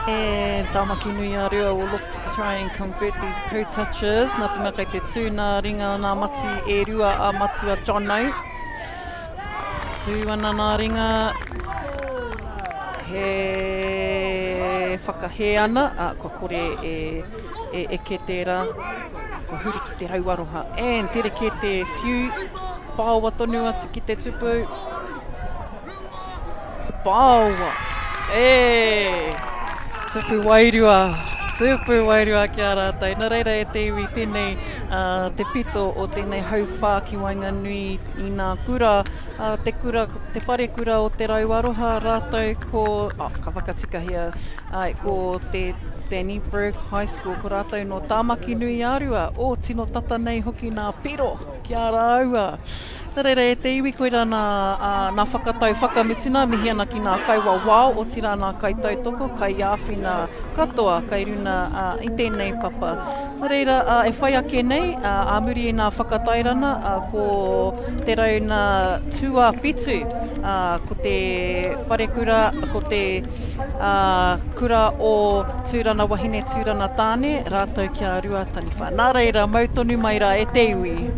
And Tāmakinui ārua will look to try and convert these poo touches. Nā tunga kei te tū nā ringa nā matu e rua a matua Jono. Tū ana nā ringa. He whakahe ana. Ko kore e ke tērā. Ko huri ki te rauaroha. And tere ke te whiu. Pāua tonu atu ki te tupu. Pāua. Tupu wairua ki a rātai. Nā reira e te iwi tēnei te pito o tēnei hauwhā ki Wainganui I nā kura. Te whare kura o te rauaroha rātou ko... ka whakatika hea. Ko te Dannybrook High School ko rātou no Tāmakinui ārua. O tino tata nei hoki nā piro ki a rāua. Nā reira e te iwi koira nā whakatau whakamutina mihi ana ki nā kaiwa wao o tira nā kai tautoko, kai āwhina katoa, kai runa I tēnei papa. Nā reira e whai ake nei, āmuri e nā whakatairana ko te rauna tua whitu, ko te whare kura, ko te kura o tūrana wahine, tūrana tāne, rātou kia rua taniwha. Nā reira, mautonu mai rā e te iwi.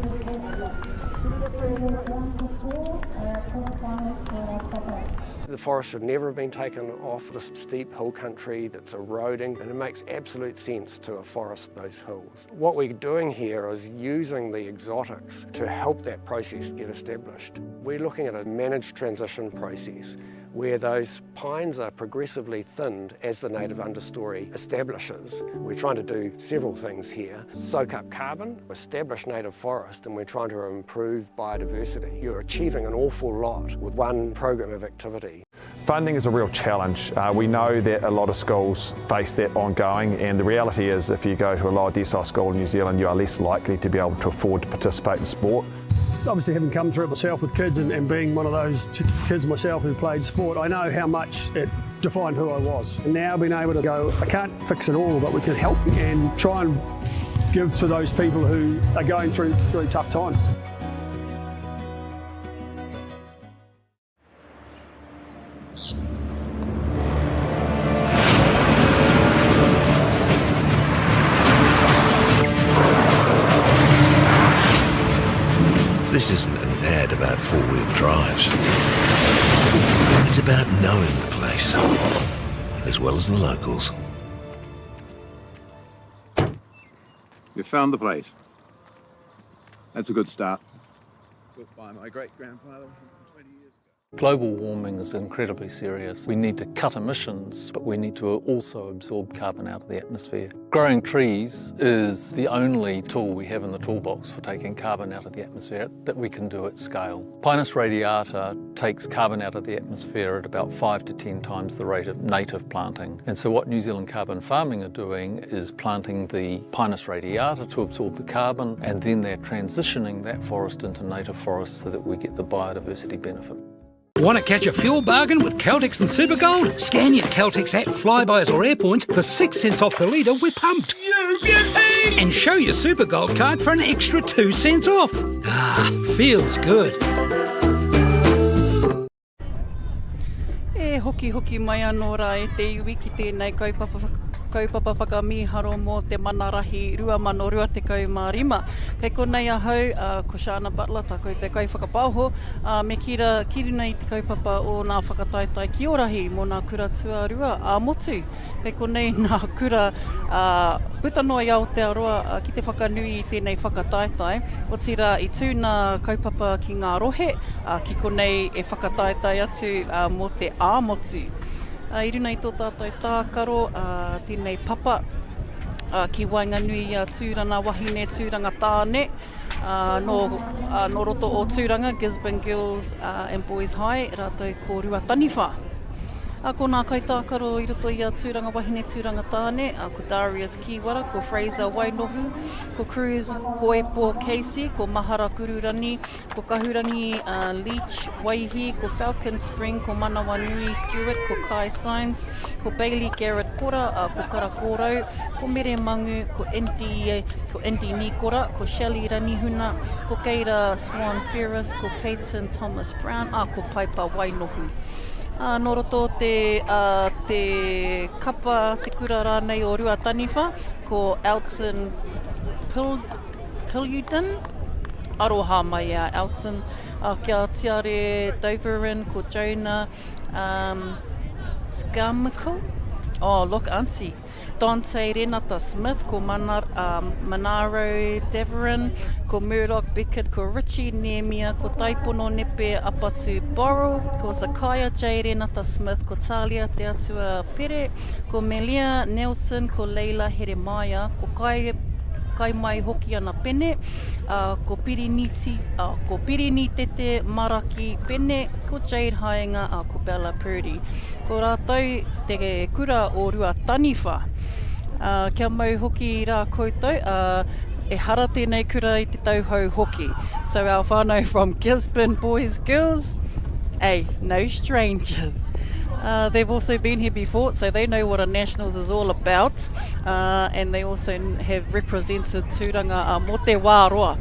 The forest should never have been taken off this steep hill country that's eroding, and it makes absolute sense to afforest those hills. What we're doing here is using the exotics to help that process get established. We're looking at a managed transition process where those pines are progressively thinned as the native understory establishes. We're trying to do several things here. Soak up carbon, establish native forest, and we're trying to improve biodiversity. You're achieving an awful lot with one program of activity. Funding is a real challenge. We know that a lot of schools face that ongoing, and the reality is if you go to a lower decile school in New Zealand, you are less likely to be able to afford to participate in sport. Obviously, having come through it myself with kids and being one of those kids myself who played sport, I know how much it defined who I was. And now being able to go, I can't fix it all, but we can help and try and give to those people who are going through really tough times. This isn't an ad about four-wheel drives. It's about knowing the place, as well as the locals. You found the place. That's a good start. Built by my great-grandfather 20 years ago. Global warming is incredibly serious. We need to cut emissions, but we need to also absorb carbon out of the atmosphere. Growing trees is the only tool we have in the toolbox for taking carbon out of the atmosphere that we can do at scale. Pinus radiata takes carbon out of the atmosphere at about 5 to 10 times the rate of native planting. And so what New Zealand Carbon Farming are doing is planting the Pinus radiata to absorb the carbon, and then they're transitioning that forest into native forests so that we get the biodiversity benefit. Want to catch a fuel bargain with Caltex and Supergold? Scan your Caltex at Flybuys or Airpoints for 6 cents off per litre with Pumped. And show your Supergold card for an extra 2 cents off. Ah, feels good. E hoki mai anō rā e te iwi ki tēnei kaupapa whakamiharo mō te manarahi 2025. Kei konei ahau, ko Shana Butler, tako te kai whakapauho, me kiruna i te kaupapa o nā whakataitai Kī-ō-Rahi mō nā kura Tuarua a motu. Kei konei nā kura putanoa i Aotearoa ki te whakanui i tēnei whakataitai. O tira i tūna kaupapa ki ngā rohe, ki konei e whakataitai atu mō te āmotu. I runa i tō tātou tākaro, tēnei papa ki Wainganui tūranga wahine tūranga tāne, no roto o tūranga Gisborne Girls and Boys High, rātou ko Rua Taniwha. Ko nā kaitākaro i roto i tūranga wahine tūranga tāne, ko Darius Kiwara, ko Fraser Wainohu, ko Cruz Hoepo Casey, ko Mahara Kururani, ko Kahurangi Leach Waihi, ko Falcon Spring, ko Manawanui Stewart, ko Kai Symes, ko Bailey Garrett Kora, ko Karakorau, ko Mere Mangu, ko Andy Nikora, ko Shelley Ranihuna, ko Keira Swan Ferris, ko Peyton Thomas Brown, ko Paipa Wainohu. Nō roto te kapa te kura rānei o Rua Taniwha, ko Elton Piluden, aroha mai Elton, kia Tiare Doverin, ko Jonah Scarmichael, look auntie, Dante Renata Smith, ko Manaro Deverin, ko Murdoch Beckett, ko Richie Nehemia, ko Taipono Nepe Apatu Borrow, ko Zakaya J. Renata Smith, ko Talia Te Atua Pere, ko Melia Nelson, ko Leila Heremaya, ko Kai Mai Hoki Ana Pene, ko Pirini Tete Maraki Pene, ko Jade Haenga, ko Bella Purdy. Ko rātou te kura o Rua Taniwha. Kia mau hoki rā koutou, e hara tēnei kura i te tauhou hoki. So our whānau from Gisborne Boys Girls, no strangers. They've also been here before, so they know what a Nationals is all about, and they also have represented tūranga mō te wāroa.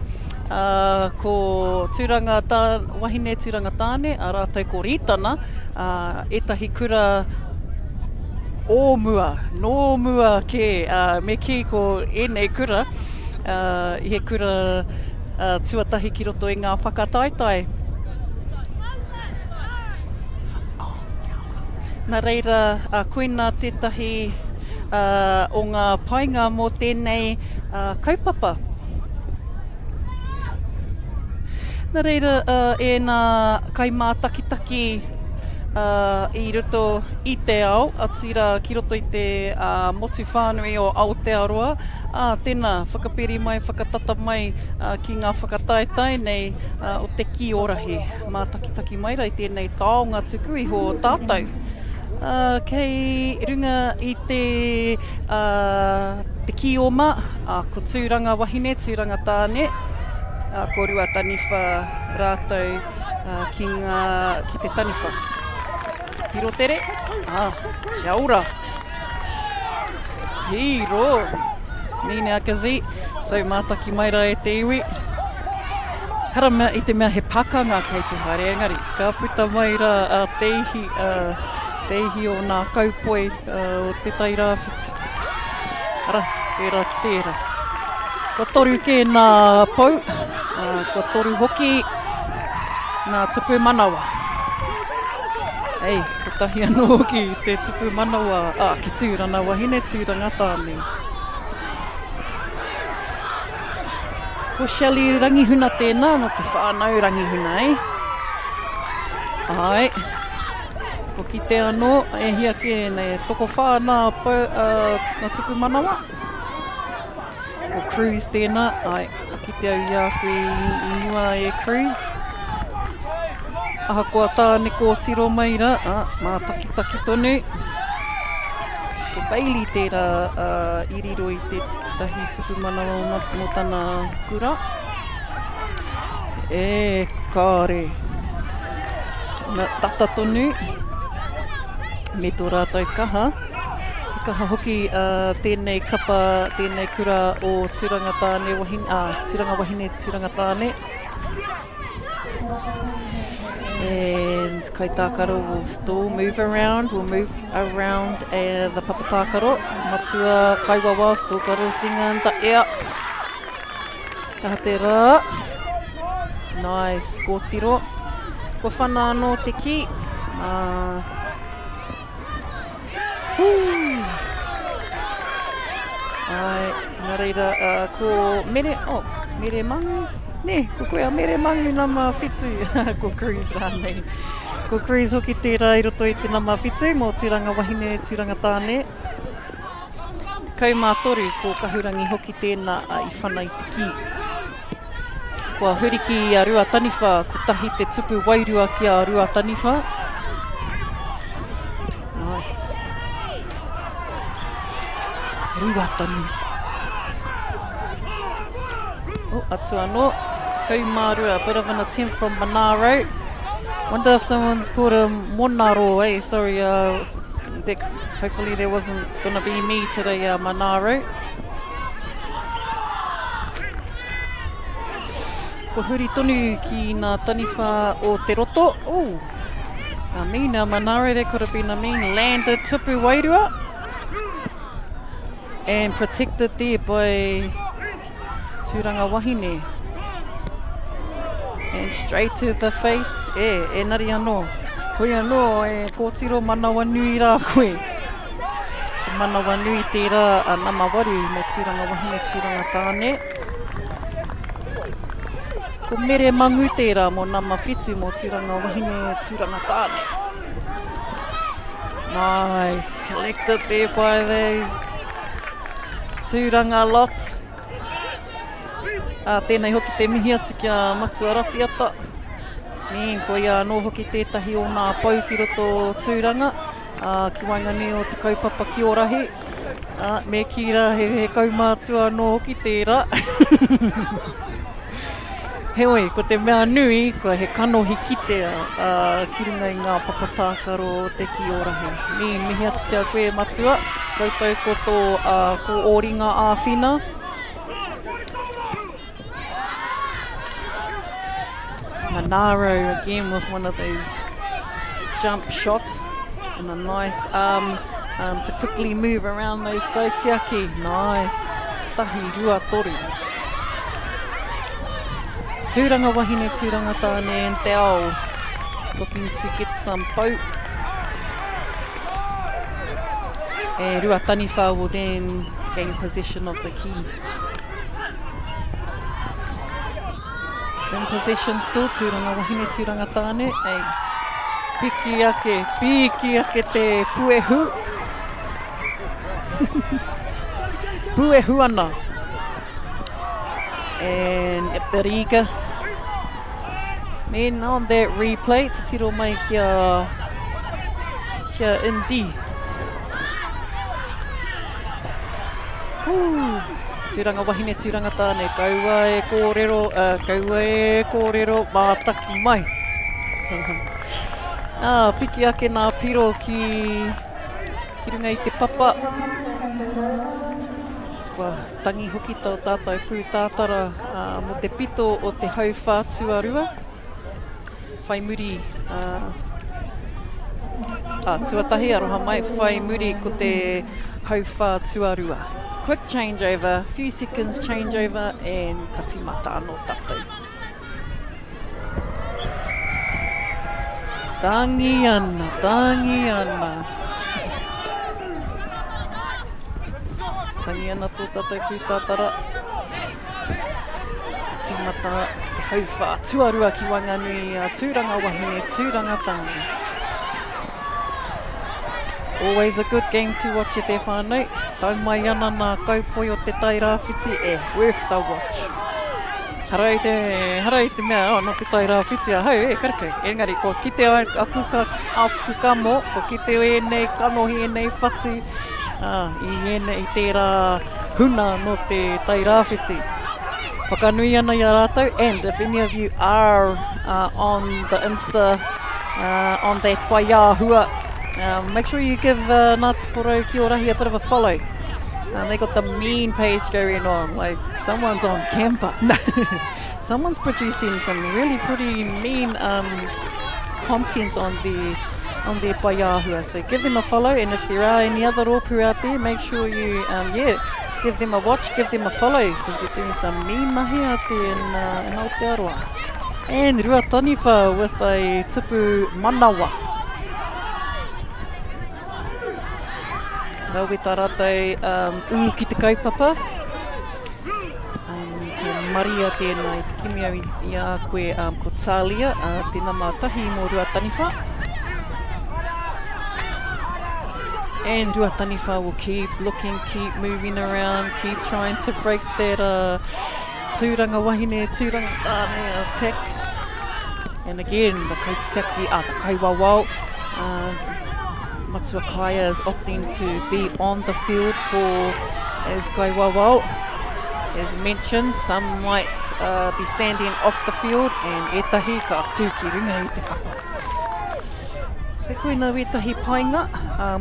Ko tūranga wahine tūranga tāne, a rātou ko Ritana, etahi kura nō mua ke, me ki ko enei kura, he kura tuatahi ki roto i ngā whakataitai. Nā reira, koina tētahi o ngā painga mō tēnei kaupapa. Nā reira, e nā kaimātakitaki i roto i te ao, atira ki roto i te motu whānui o Aotearoa. Tēnā, whakapiri mai, whakatata mai ki ngā whakataitai nei o te Kī-ō-Rahi. Mātakitaki mai rai tēnei taonga tuku iho o tātou. Kei runga i te Kī-ō-Ma, ko tūranga wahine, tūranga tāne, ko Rua Taniwha rātou ki te Taniwha. Hiro tere, kia ora. Hiro, nina akazi, so mātaki mai rā e te iwi. Hara mea i te mea he pakanga kei te haere engari, ka puta mai rā teihi o nā kaupoi o te tai rāwhiti. Ara, tērā ki tērā. Ko toru ke nā pau, ko toru hoki nā tupu manawa. Ko tahi anō ki te tupu manawa, ki tūrana wahine, tūranga tāne. Ko Shelley rangihuna tēnā, no te whānau rangihuna, Ai. Ko ki te anō, e hia ke nei toko whāna na tuku manawa. Ko cruise tēnā, ai, ko ki te au ia koe i mua e cruise. Ahakoa tāne ko tiro mai ra, mā taki tonu. Ko Bailey tērā iriro i te tahi tuku manawa mo tāna kura. E kāre. Na tata tonu. Me tō rātou kaha. I kaha hoki tēnei kapa, tēnei kura o Turanga tāne wahine, Turanga wahine Turanga tāne. And kai tākaro will still move around, we'll move around the papatākaro. Matua kaiwawa, still got his ringa and the air. Kaha te rā. Nice, kōtiro. Ko whana anō te ki. Ai, nā reira, ko mere mangu? Ne, ko koe a mere mangu nā mā whitu. Ko cruise rānei. Ko cruise hoki tērā i roto i te nā mā whitu, mō Turanga wahine, Turanga tāne. Te kaumātoru, ko kahurangi hoki tēnā i whana i te ki. Kua huriki a rua taniwha, ko tahi te tupu wairua ki a rua taniwha. Nice. Rua taniwha. Oh, atu anō. Kaumārua, a bit of an attempt from Monaro. Wonder if someone's called a Monaro, eh? Sorry, hopefully there wasn't going to be me today, Monaro. Ko huri tonu ki ngā taniwha o te roto. Oh, I mean, Monaro, there could have been a mean landed tupu wairua. And protected there by Turanga wahine. And straight to the face. E nari anō. Hoi anō, kōtiro manawa nui rā koe. Ko manawa nui tērā nama waru mo Turanga wahine, Turanga tāne. Ko mere mangu tērā mo nama whitu mo Turanga wahine, Turanga tāne. Nice, collected there by those Turanga lot. Tēnei hoki te mihi atu kia matua rapi ata. Ko ia anō hoki tētahi o nā pau ki roto Turanga. Ki waingani o te kaupapa Kī-ō-Rahi. Me kira he kaumātua anō hoki tērā. Heoi, ko te mea nui, ko he kanohi kitea ki runga i ngā papatākaro o te Kī-ō-Rahi. Mihi atu kia koe matua. Koutou ko tō ko ōringa āwhina. Monaro again with one of those jump shots and a nice arm to quickly move around those kaitiaki. Nice. Tahi rua toru. Turanga wahine, Turanga tāne and te ao looking to get some boat. And rua taniwha will then gain possession of the key. In possession still, Turanga wahine, Turanga tāne. Piki ake te puehu. Puehu ana. And Eperiga. Man, on that replay, te tiro mai kia Indi. Turanga wahine, Turanga tāne, kaua e kōrero, mātaki mai. Piki ake nā piro ki runga i te papa. Kua tangi hoki tau tātou pūtātara mo te pito o te hauwhā Tuarua. Whai muri, tuatahi aroha mai, whai muri ko te hauwhā Tuarua. Quick changeover, few seconds changeover, and katimata anō tātou. Tangi ana. Tangi ana tō tātou pūtātara. Katimata, te hauwha, Tuarua ki Wanganui, tūranga wahine, tūranga tāne. Always a good game to watch it there whānau. Tau mai ana nā kaupoi o te tai rāwhiti, worth the watch. Harai te mea, no te tai rāwhiti a hau, karakai. Engari, ko kite aku ka mo, ko kite o enei kanohi, enei whatu, i tērā huna no te tai rāwhiti. Whakanui ana i a rātou, and if any of you are on the Insta, on that paia hua, make sure you give Ngāti Porou Kī-ō-Rahi a bit of a follow. They got the mean page going on, like someone's on camper. Someone's producing some really pretty mean content on their paiahua. So give them a follow, and if there are any other rōpū out there, make sure you give them a watch, give them a follow, because they're doing some mean mahi out there in Aotearoa. And Ruataniwha with a tupu manawa. Rau tā rātou ki te kaupapa. Ke maria tēnā i te kimi au i a koe ko Tālia, tēnā mātahi mō Ruataniwha. And Ruataniwha will keep looking, keep moving around, keep trying to break that tūranga wahine, tūranga tāne attack. And again, the kaitiaki, the kaiwawao, Matua Kaya is opting to be on the field for as kaiwawao. As mentioned, some might be standing off the field, and etahi ka tū ki ringa i te kapa. So koe nā etahi painga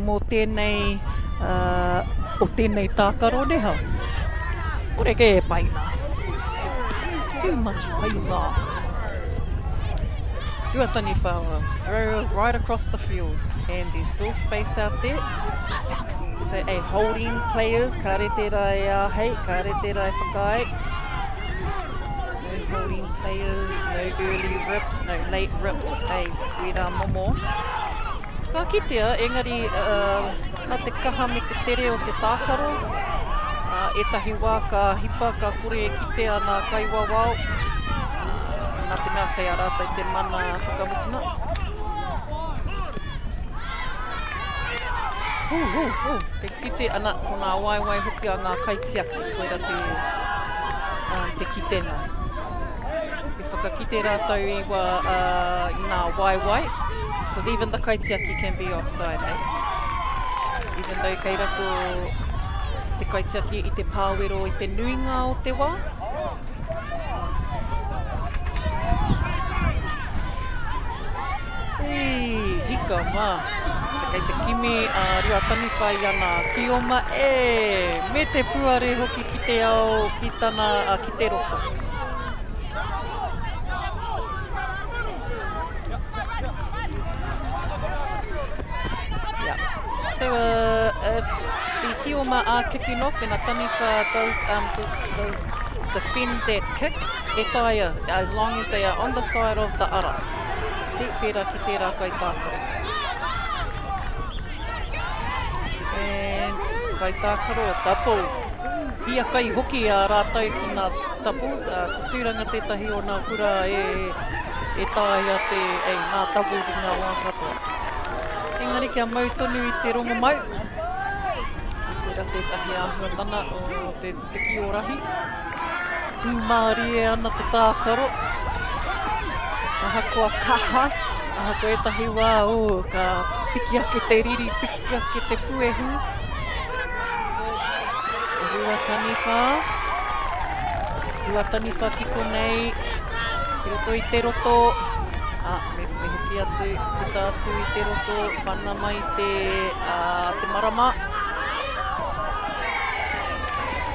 mō tēnei, o tēnei tākaro reha. Kore ke e paina. Too much paina. Ruataniwha throw right across the field, and there's still space out there. So holding players, ka re te rai hei, ka re te rai whakai. No holding players, no early rips, no late rips, wera momo. Ka kitea, engari, nā te kaha me te tere o te tākaro, etahi wā ka hipa, ka kore e kitea nā kaiwawao. Nā te mea kei a rātou te mana whakamutina. Te kite ana ko nā waiwai hoki a ngā kaitiaki, koera te kitenga. E whakakite rātou i nā waiwai, because even the kaitiaki can be offside, Even though kei rato te kaitiaki i te pāwero i te nuinga o te wā. Hika mā. So kei te kimi Ruataniwha i ana Kioma, me te puare hoki ki te ao ki tana ki te roto. So if the Kioma are kicking off and Taniwha does defend that kick, e taia, as long as they are on the side of the ara. Se pera ki tērā kai tākaro. And kai tākaro a double. Hia kai hoki a rātou ki nā doubles. Ko tūranga tētahi o nā kura e tāia te nā doubles i ngā wā katoa. Engari kia mau tonu i te rongo mau. Koera tētahi āhuatana o te Kī-ō-Rahi. Hūmāri e ana te tākaro. Aha koa kaha, aha ko etahi wā ka piki ake te riri, piki ake te puehu. Ruataniwha ki konei, ki roto i te roto. Me hoki atu, puta atu i te roto, whana mai te marama.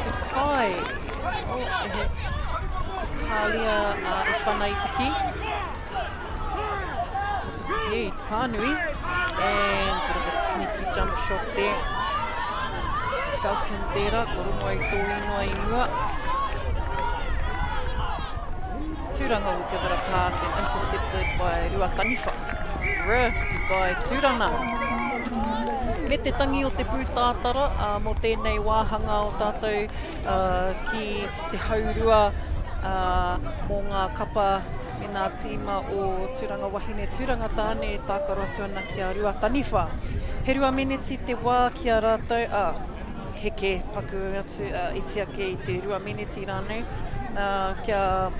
Ko kai, ko Tālia i whana i te ki. Hey, te pānui, and bit of a sneaky jump shot there. Falcon tērā, ko rongo i tō ingoa i mua. Tūranga will give it a pass and intercepted by Ruataniwha. Ripped by Tūranga. Me te tangi o te pūtātara, mō tēnei wāhanga o tātou ki te haurua mō ngā kapa me ngā tīma o tūranga wahine tūranga tāne e tākaro atu ana ki a rua taniwha. He rua miniti te wā ki a rātou, heke paku atu iti ake I te rua miniti rānei, kia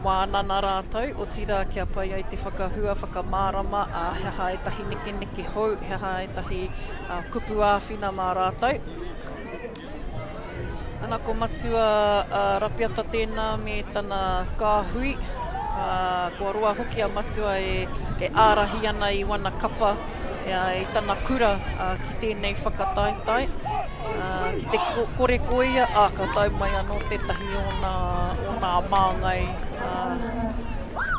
wānana rātou, o tira kia pai ai te whakahua, whakamārama, he aha e tahi neke hou, he aha e tahi kupu āwhina mā rātou. Ana ko matua rapiata tēnā me tana kāhui, kua roa hoki a matua e ārahi ana I wana kapa, I tana kura ki tēnei whakataitai. Ki te kore koia, ka tau mai anō tētahi o nā māngai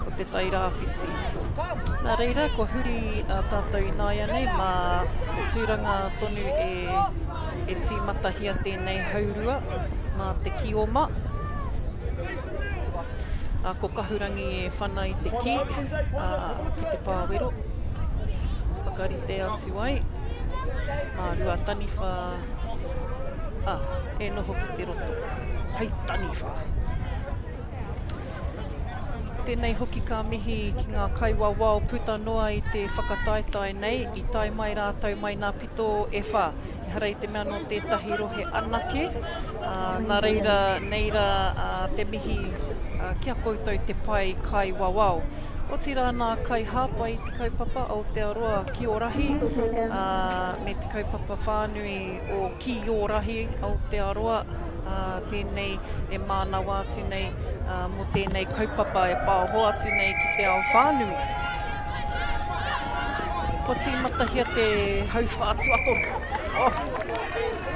o te tai rāwhiti. Nā reira, ko huri tātou ināia nei, mā tūranga tonu e tīmatahia tēnei haurua, mā te Kī-ō-Ma. Ko kahurangi e whana I te ki, ki te pāwero. Whakarite atu ai, mā rua taniwha, e noho ki te roto. Hei taniwha. Tēnei hoki ka mihi ki ngā kaiwawa o puta noa I te whakataitai nei, I tai mai rātou mai ngā pito e whā. E hara I te mea no tētahi rohe anake. Nā reira, neira te mihi kia koutou te pai kaiwawao. O tira nā kai hāpai I te kaupapa o Tuarua Kī-ō-Rahi, me te kaupapa whānui o Kī-ō-Rahi o Tuarua, tēnei e mānawa atu nei, mo tēnei kaupapa e pāho atu nei ki te ao whānui. Ko tīmatahia te hauwhātu atoru.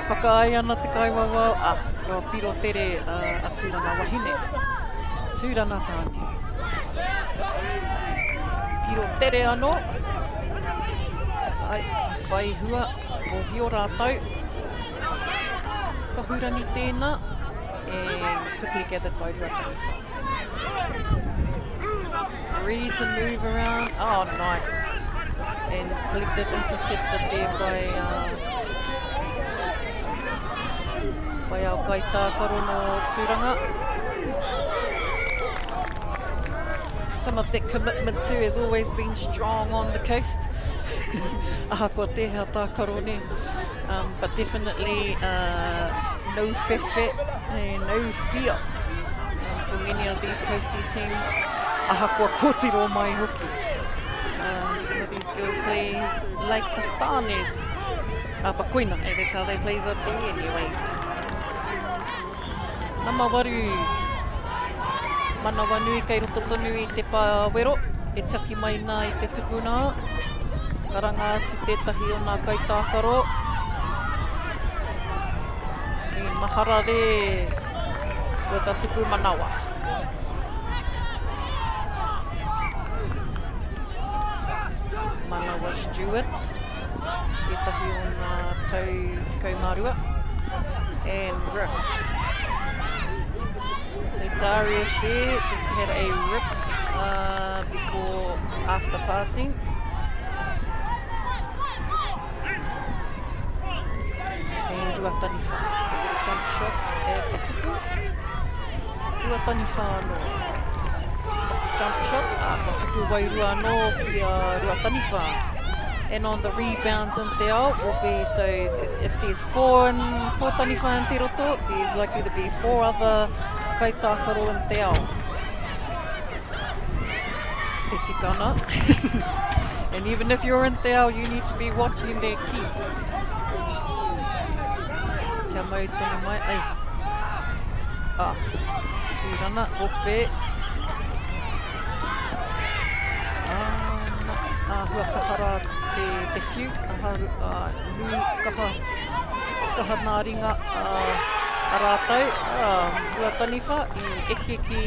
Whakaai ana te kaiwawao, kua piro tere aturanga wahine. Tūrana tāne. Piro tere anō. Ai, whai hua, o hio rātou. Ka hurani tēnā, and quickly gathered by rua taniwha. Ready to move around. Oh, nice. And collected, intercepted there by our kai tākaro no tūranga. Some of that commitment too has always been strong on the coast. Aha ko te hea tākaro ne. But definitely no whewhe, no fear. For many of these coasty teams, aha kua kōtiro mai hoki. Some of these girls play like the tānes. Pakoina, that's how they play up there anyways. Namawaru. Mana wanui kei roto tonu I te pāwero, e taki mai nā I te tupuna. Karanga atu tētahi o nā kai tākaro. E mahara there with a tupu manawa. Manawa Stewart, tētahi o nā tau te kaumārua. And ripped. So Darius there just had a rip after passing. And rua taniwha, the little jump shot at the tupu. Rua taniwha anō. Jump shot, ka tupu wairua anō ki a rua taniwha. And on the rebounds in te ao will be, so if there's four taniwha in te roto, there's likely to be 4 other kai tākaro in te ao. Te tikana. And even if you're in te ao, you need to be watching their ki. Kia mau tonu mai. Ai. Tūrana, ope. Hua kahara te whiu. Nui kaha nā ringa a rātou. Rua taniwha I eke ki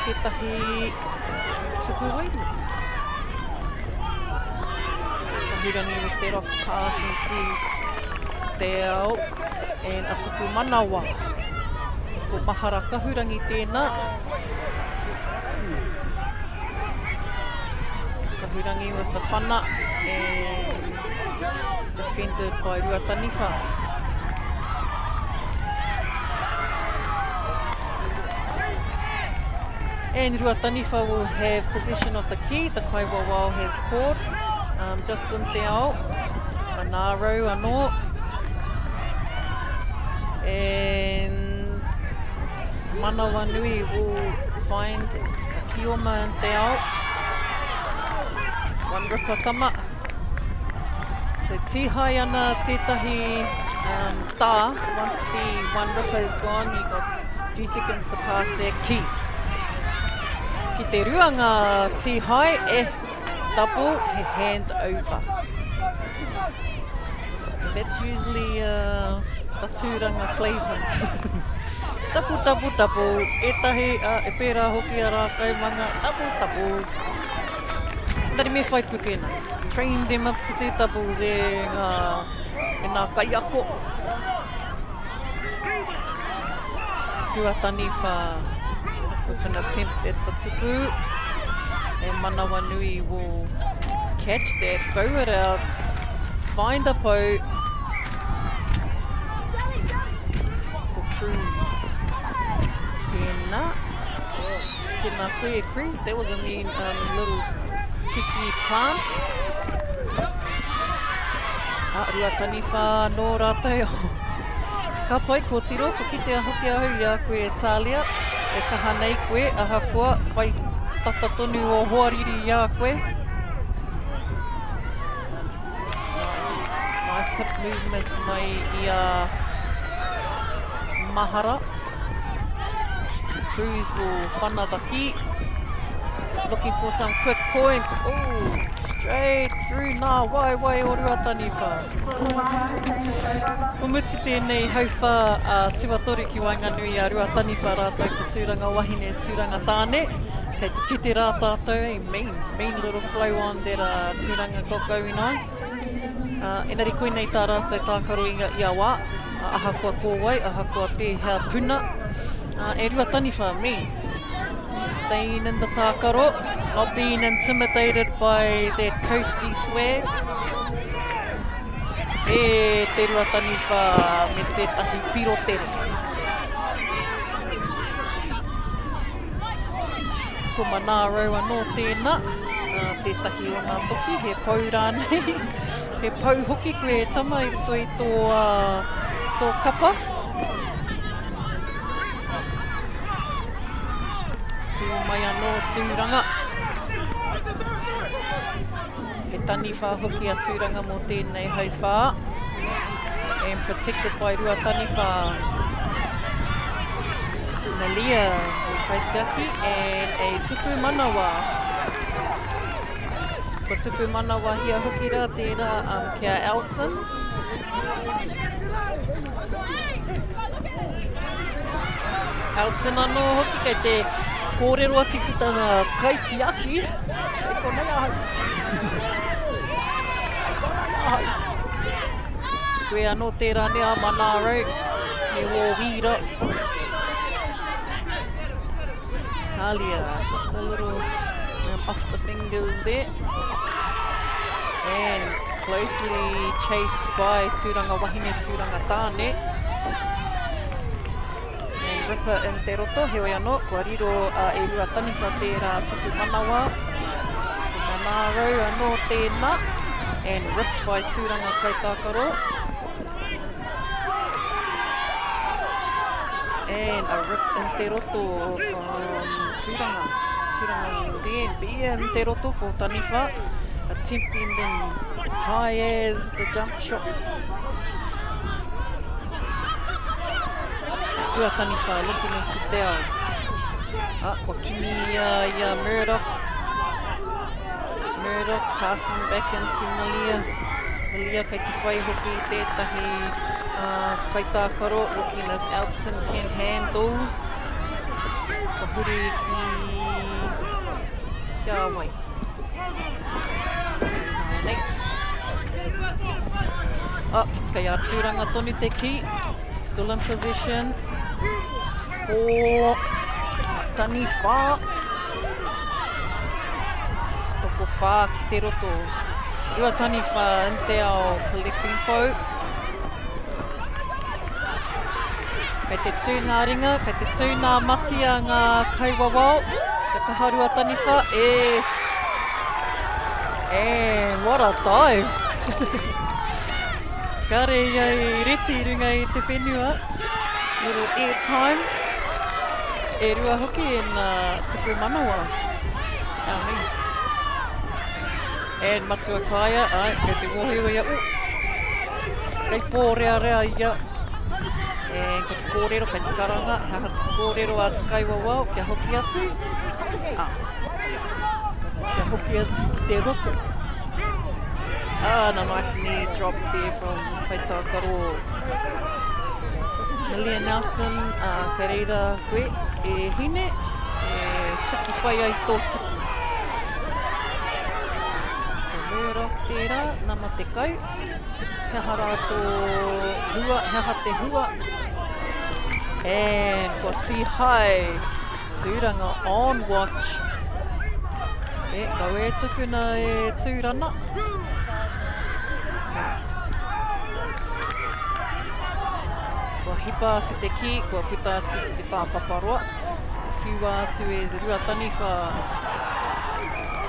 tētahi tupu wairua. Kahurani with that off pass into te ao. And a tupu manawa. Ko mahara kahurangi tēnā. Kahurangi with the whana and defended by rua taniwha. And Ruataniwha will have possession of the key. The Kaiwawao has caught. Justin te ao. Manaro anō. And Manawanui will find the Kioma and te ao. One ripper tama. So tihai ana tētahi tā. Once the one ripper is gone, you got a few seconds to pass their key. Ki te ruanga tihai double, hand over. And that's usually the tūranga flavour. double. Etahi, e pērā hoki a rā kaumanga, doubles. Nari me whai pukena. Train them up to do doubles e ngā kaiako. Ruataniwha with an attempt at the tupu. And Manawanui will catch that, throw it out, find a po. Ko Cruise. Tēnā koe Cruise. That was a mean little cheeky plant. Ruataniwha nō rātou. Ka pai ko tiro, ko kitea hoki ahu ia koe Talia. E kaha nei koe, ahakoa, whai tata tonu o hoariri ia koe. Nice hip movement mai ia Mahara. Cruise will whana the key. Looking for some quick points. Oh, straight through nā wai o Ruataniwha. Ko muti tēnei hauwha tuatoru ki Wainganui a Ruataniwha rātou ko tūranga wahine, tūranga tāne. Kei te kite rā tātou, a mean little flow on that tūranga got going on. Enari koe nei tā rātou tākaro ia wā. Ahakoa kōwai, ahakoa te hea puna. E Ruataniwha, mean. Staying in the tākaro, not being intimidated by that coasty swag. E te Ruataniwha me tētahi pirotere. Ko Manaro anō tēnā, tētahi o ngā toki, he pau rānei. He pau hoki koe e tama i roto i tō kapa. Tū mai anō tūranga. He taniwha hoki a tūranga mō tēnei hauwha. And protected by Ruataniwha. Nalia o Kaitiaki and a tupu manawa. Ko tupu manawa hia hoki rā tērā kia Elton. Elton anō hoki kei te kōrero ati ki tāna Kaitiaki. Kei konei ahau. Koe anō tērā nea Manaro, me wō wīra. Talia, just a little off the fingers there. And closely chased by tūranga wahine, tūranga tāne. And ripper in te roto, heoi anō, kua riro e Ruataniwha tērā tupu manawa. Manaro anō tēnā. And ripped by tūranga Kaitākaro. And a rip in te roto from Tūranga. Tūranga there, Bia in te roto for Taniwha. Attempting them high as the jump shots. Ruataniwha looking into Dell. Kua Kimi ia Murdoch. Murdoch passing back into Nalia. Nalia kei te whai hoki tētahi Kaitākaro, looking if Elton can handles. Ka huri ki awai. Kei a tūranga tonu te ki. Still in position for Taniwha. Toko whā ki te roto. Ruataniwha in te ao collecting po. Kei te tū ngā ringa, kei te tū ngā mati a ngā kauwawao. Ko Ka kaharua taniwha, and what a dive! Kare iai reti runga I te whenua. Little air time. E rua hoki e nā tupu manawa. Aumi. And matua kaya, ai, kei te woheo ia. Kei pōrea rea ia. E ko te kōrero, kei te karanga. Haka te kōrero a te kaiwawao, kia hoki atu. Kia hoki atu ki te roto. And a nice knee drop there from Kaitākaro. Milia Nelson, ka reira koe, e hine, e tiki pai ai tō tiki. Ko mura tērā, nama te kau. He hara tō hua, he ha te hua. And ko tī hai, tūranga on watch. E, kau e tukuna e tūrana. Kua hipa atu te ki, kua puta atu ki te tāpaparoa. Whiua atu e rua taniwha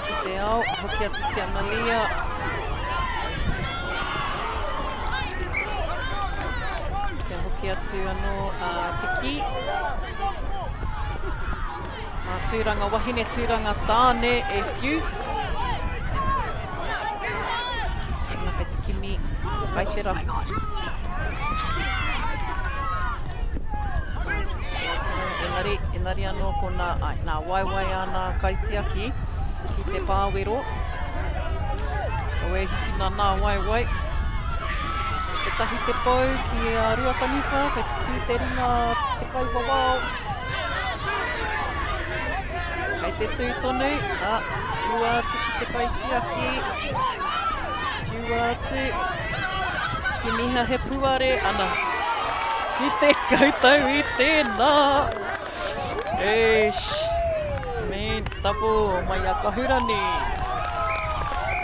ki te ao, hoki atu ki a Malia. Kia hoki atu anō te ki. Mā tūranga wahine, tūranga tāne e whiu. Tēnā kei te kimi, kai te rahu. Enari anō ko nā waiwai ana kaitiaki ki te pāwero. Kau e hiki nā waiwai. Te tahi te pau ki a rua taniwha, kei te tū te ringa te kaiwawao. Kei te tū tonu, whiua atu ki te kaitiaki. Whiua atu. Ki miha he puare ana. Ki te kautau I tēnā. Eish. Me tapu mai a kahurani.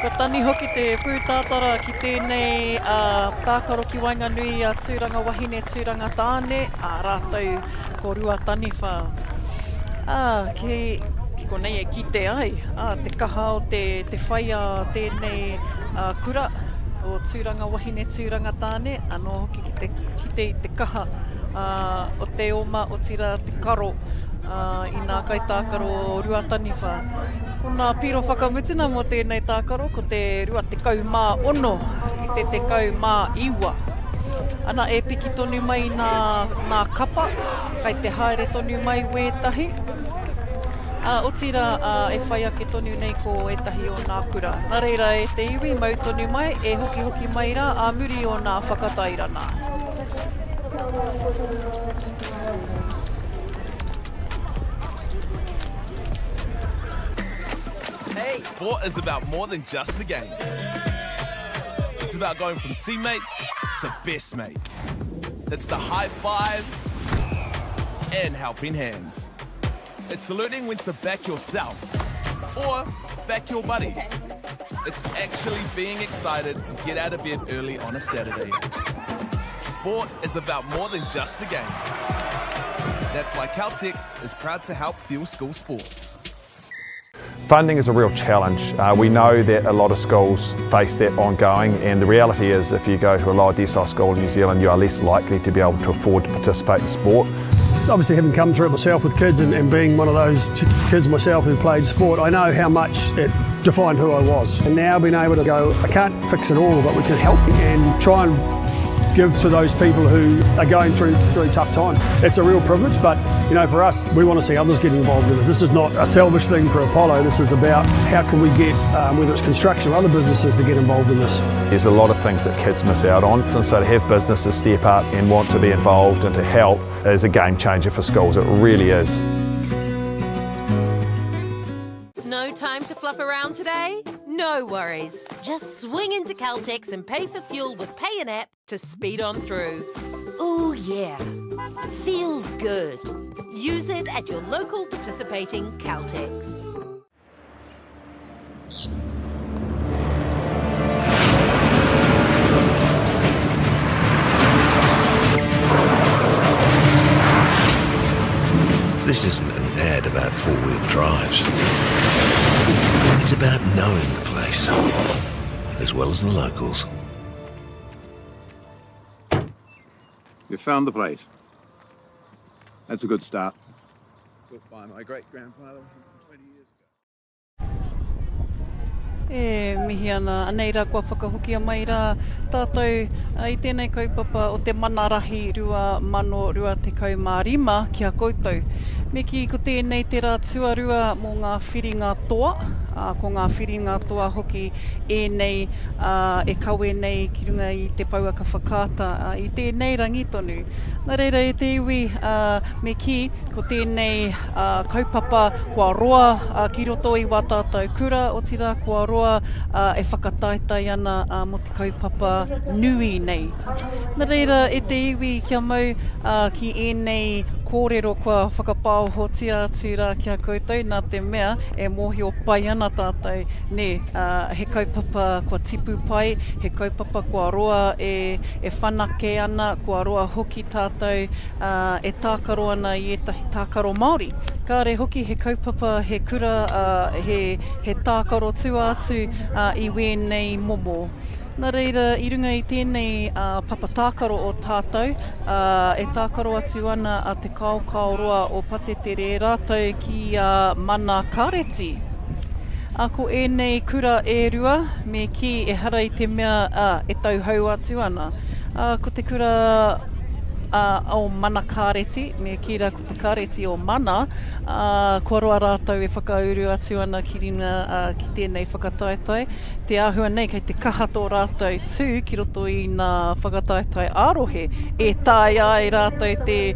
Ko tani hoki te pūtātara ki tēnei tākaro ki Wainganui a tūranga wahine, tūranga tāne, a rātou ko rua taniwha. Ki konei e ki te ai. Te kaha o te whaia tēnei kura. O tūranga wahine, tūranga tāne, anō hoki ki te kaha o te oma, o tira te karo I nā kaitākaro rua taniwha. Ko nā piro whakamutina mo tēnei tākaro, ko te rua te kau mā ono, ki te kau mā iwa. Ana e piki tonu mai nā kapa, kai te haere tonu mai wētahi. O tira e whai ake tonu nei ko etahi o nā kura. Nā reira e te iwi mau tonu mai, e hoki mai rā, a muri o nā whakatairana. Sport is about more than just the game. It's about going from teammates to best mates. It's the high fives and helping hands. It's learning when to back yourself or back your buddies. It's actually being excited to get out of bed early on a Saturday. Sport is about more than just the game. That's why Caltex is proud to help fuel school sports. Funding is a real challenge. We know that a lot of schools face that ongoing, and the reality is if you go to a lower decile school in New Zealand, you are less likely to be able to afford to participate in sport. Obviously, having come through it myself with kids and being one of those kids myself who played sport, I know how much it defined who I was. And now being able to go, I can't fix it all, but we can help and try and give to those people who are going through tough times. It's a real privilege, but you know, for us, we want to see others get involved in it. This is not a selfish thing for Apollo. This is about how can we get, whether it's construction or other businesses, to get involved in this. There's a lot of things that kids miss out on, and so to have businesses step up and want to be involved and to help is a game changer for schools. It really is. No time to fluff around today? No worries. Just swing into Caltex and pay for fuel with Pay and App to speed on through. Ooh, yeah. Feels good. Use it at your local participating Caltex. This isn't an ad about four-wheel drives. It's about knowing the place, as well as the locals. You found the place. That's a good start. Built by my great-grandfather 20 years ago. E mihi ana, anei rā kua whakahukia mai rā tātou i tēnei kaupapa o te manarahi 2025 kia koutou. Me ki ko tēnei te rā tuarua mō ngā whiringa toa, ko ngā whiringa toa hoki e nei e kawe nei ki runga i te pauaka whakaata i tēnei rangitonu. Nā reira e te iwi me ki ko tēnei kaupapa kua roa ki roto i wā tātou kura o tira kua roa e whakataitai ana mo te kaupapa nui nei. Nā reira e te iwi kia mau ki e nei kōrero kua whakapāohotia atu rā kia koutou, nā te mea e mōhio pai ana tātou. Ne, he kaupapa kua tipu pai, he kaupapa kua roa e whanake ana, kua roa hoki tātou e tākaro ana i etahi tākaro Māori. Kāre hoki he kaupapa, he kura, he tākaro tua atu i wēnei momo. Nā reira, i runga i tēnei papatākaro o tātou, e tākaro atu ana a te kaukauroa o patetere rātou ki mana kāreti. Ko ēnei kura e rua, me ki e hara i te mea e tauhau atu ana. Ko te kura o mana kāreti, me ki rā ko te kāreti o mana, kua roa rātou e whakauru atu ana ki ringa ki tēnei whakataetai. Te āhua nei kei te kahato rātou tū ki roto i ngā whakataetai ārohe, e tāi ai rātou te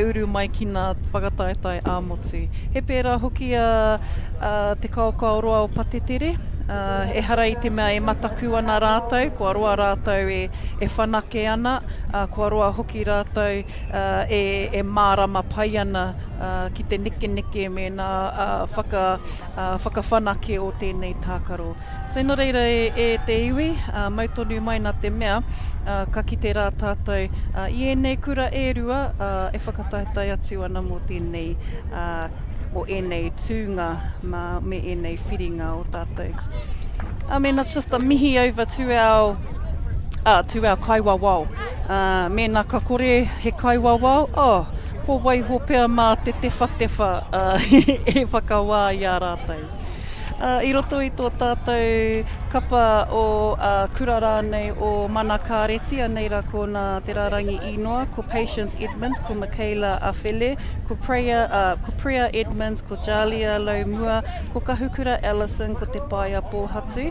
uru mai ki ngā whakataetai āmotu. He pērā hoki te kaukauroa o patetere, e hara i te mea e mataku ana rātou, kua roa rātou e whanake ana, kua roa hoki rātou e mārama pai ana ki te neke me nā whakawhanake o tēnei tākaro. So nā reira e te iwi, mautonu mai nā te mea, ka kite rā tātou i ēnei kura e rua e whakataitai atu ana mō tēnei o ēnei tūnga me ēnei whiringa o tātou. I mean, it's just a mihi over to our kaiwawao. Mēnā ka kore he kaiwawao, ko waiho pēr mā te tefa e whakawā i a rātou. I roto i tō tātou kapa o kura rānei o mana kāreti, anei rā ko nā te rārangi inoa, ko Patience Edmonds, ko Michaela Awhele, ko Priya Edmonds, ko Jalia Laumua, ko Kahukura Allison, ko te Paia Pōhatu.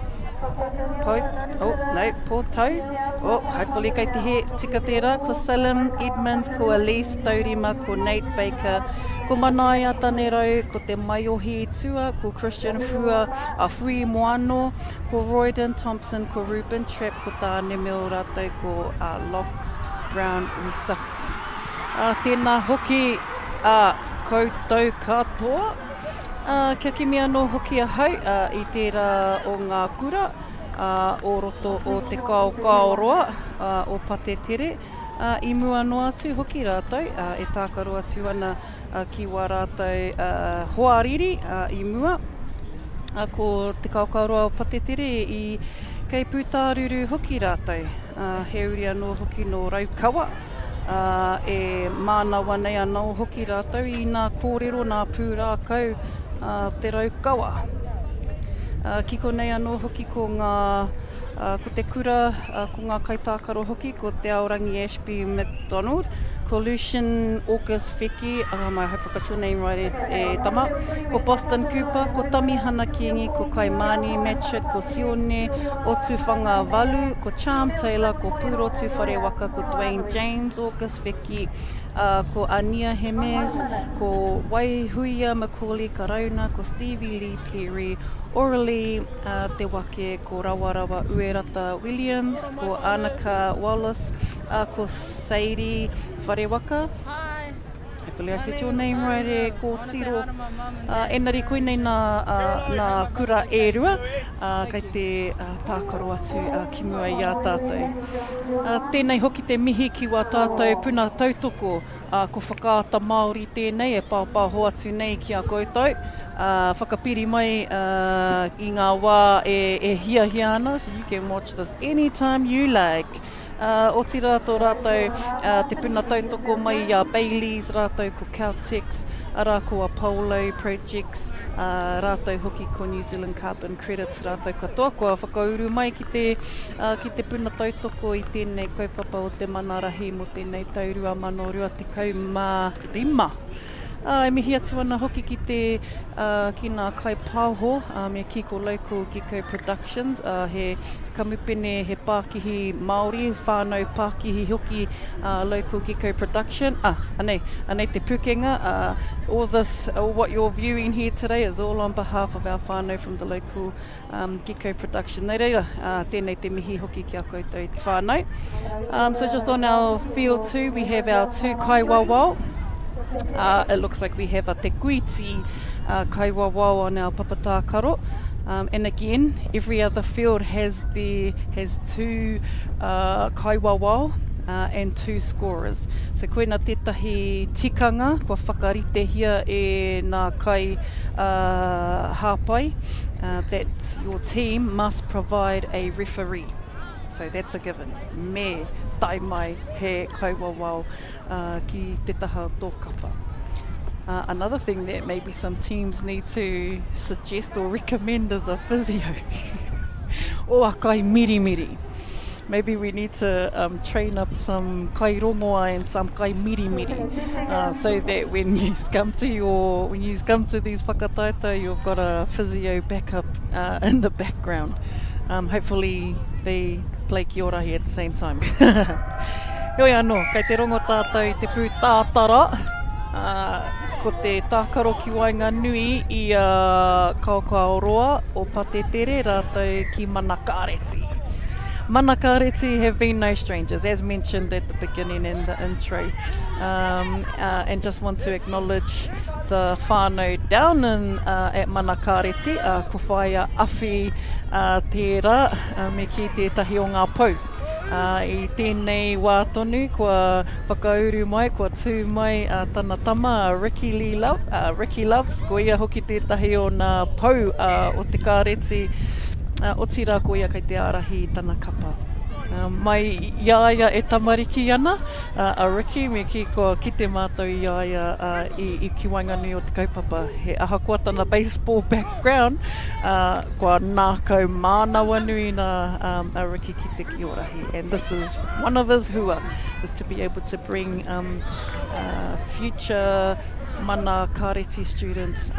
Hopefully kei te he tika tērā, ko Salim Edmonds, ko Elise Taurima, ko Nate Baker, ko Manaia Tanerau, ko te Maiohi Tua, ko Christian Fua Fui Moano, ko Royden Thompson, ko Ruben Trapp, ko tāne meo rātou, ko Locks Brown Risatu. Tēnā hoki koutou katoa. Kia kimi anō hoki ahau i tērā o ngā kura o roto o te kaukauroa o patetere. I mua no atu hoki rātou, e tākaro atu ana ki wā rātou hoariri i mua. Ko te kaukauroa o patetere i kei pūtāruru hoki rātou. He uri anō hoki no raukawa. E mānawa nei anō hoki rātou i ngā kōrero, ngā pūrākau te raukawa. Kiko nei anō hoki ko te kura, ko ngā kaitākaro hoki, ko te aorangi Ashby McDonald, ko Lucian August Feki, I hope I got your name right e tama, ko Boston Cooper, ko Tamihana Kiengi, ko Kaimani Matchett, ko Sione Otuwhanga Walu, ko Charm Taylor, ko Puro Tuwharewaka, ko Dwayne James August Feki, ko Ania Hemes, ko Waihuia Macaulay Karauna, ko Stevie Lee Perry, Oralee Te Wake, ko Rawarawa Uerata Williams, ko Annika Wallace, ko Sadie Wharewaka. hopefully I said your name right ko Tiro. Enari koinei nā kura e rua, kei te tākaro atu ki mua i a tātou. Tēnei hoki te mihi ki wā tātou puna tautoko, ko whakaata Māori tēnei e pāpāho atu nei ki a koutou. Whakapiri mai i ngā wā e hia ana, so you can watch this anytime you like. O ti rātou te puna tautoko mai i a Baileys, rātou ko Caltex, ara ko a Polo Projects, rātou hoki ko New Zealand Carbon Credits, rātou katoa kua whakauru mai ki te puna tautoko i tēnei kaupapa o te manarahi mo tēnei taurua mano rua te kaumārima. E mihi atu ana hoki ki ngā kai pāho, me Kiko Local Gecko Productions, he kamupene he Pākihi Māori, whānau Pākihi hoki Local Gecko Production. Anei te pukenga. All what you're viewing here today is all on behalf of our whānau from the local Gecko Production. Nei reira, tēnei te mihi hoki ki a koutou i te whānau. So just on our field too, we have our two kaiwawao. It looks like we have a te kuiti kaiwawao on our papatākaro. And again, every other field has two kaiwawao and two scorers. So koina tētahi tikanga, kua whakarite hia e nā kai hāpai, that your team must provide a referee. So that's a given. Me tai mai he kaiwawao ki te taha tōkapa. Another thing that maybe some teams need to suggest or recommend is a physio. O a kai mirimiri. Maybe we need to train up some kai rongoa and some kai mirimiri, so that when you come to these whakataita, you've got a physio backup in the background. Hopefully they play Kī-ō-Rahi at the same time. Hoi anō, kei te rongo tātou i te pū tātara, ko te tākaro ki wainga nui i Kī-ō-Rahi o Patetere rātou ki Manakareti. Manakareti have been no strangers, as mentioned at the beginning in the intro. And just want to acknowledge the whānau down at Manakareti, ko whaia awhi tērā me ki tētahi o ngā pau. I tēnei wā tonu, kua whakauru mai, kua tū mai tana tama, Ricky Loves, ko ia hoki tētahi o ngā pau o te kāreti, o tira ko ia kei te ārahi tana kapa. Mai iaia e tamariki ana, a Ricky, me ki te mātou iaia i ki wainganui o te kaupapa. He aha kua tana baseball background, kua nākau mānawa nui na a Ricky ki te Kī-ō-Rahi. And this is one of his hua, is to be able to bring future mana kāreti students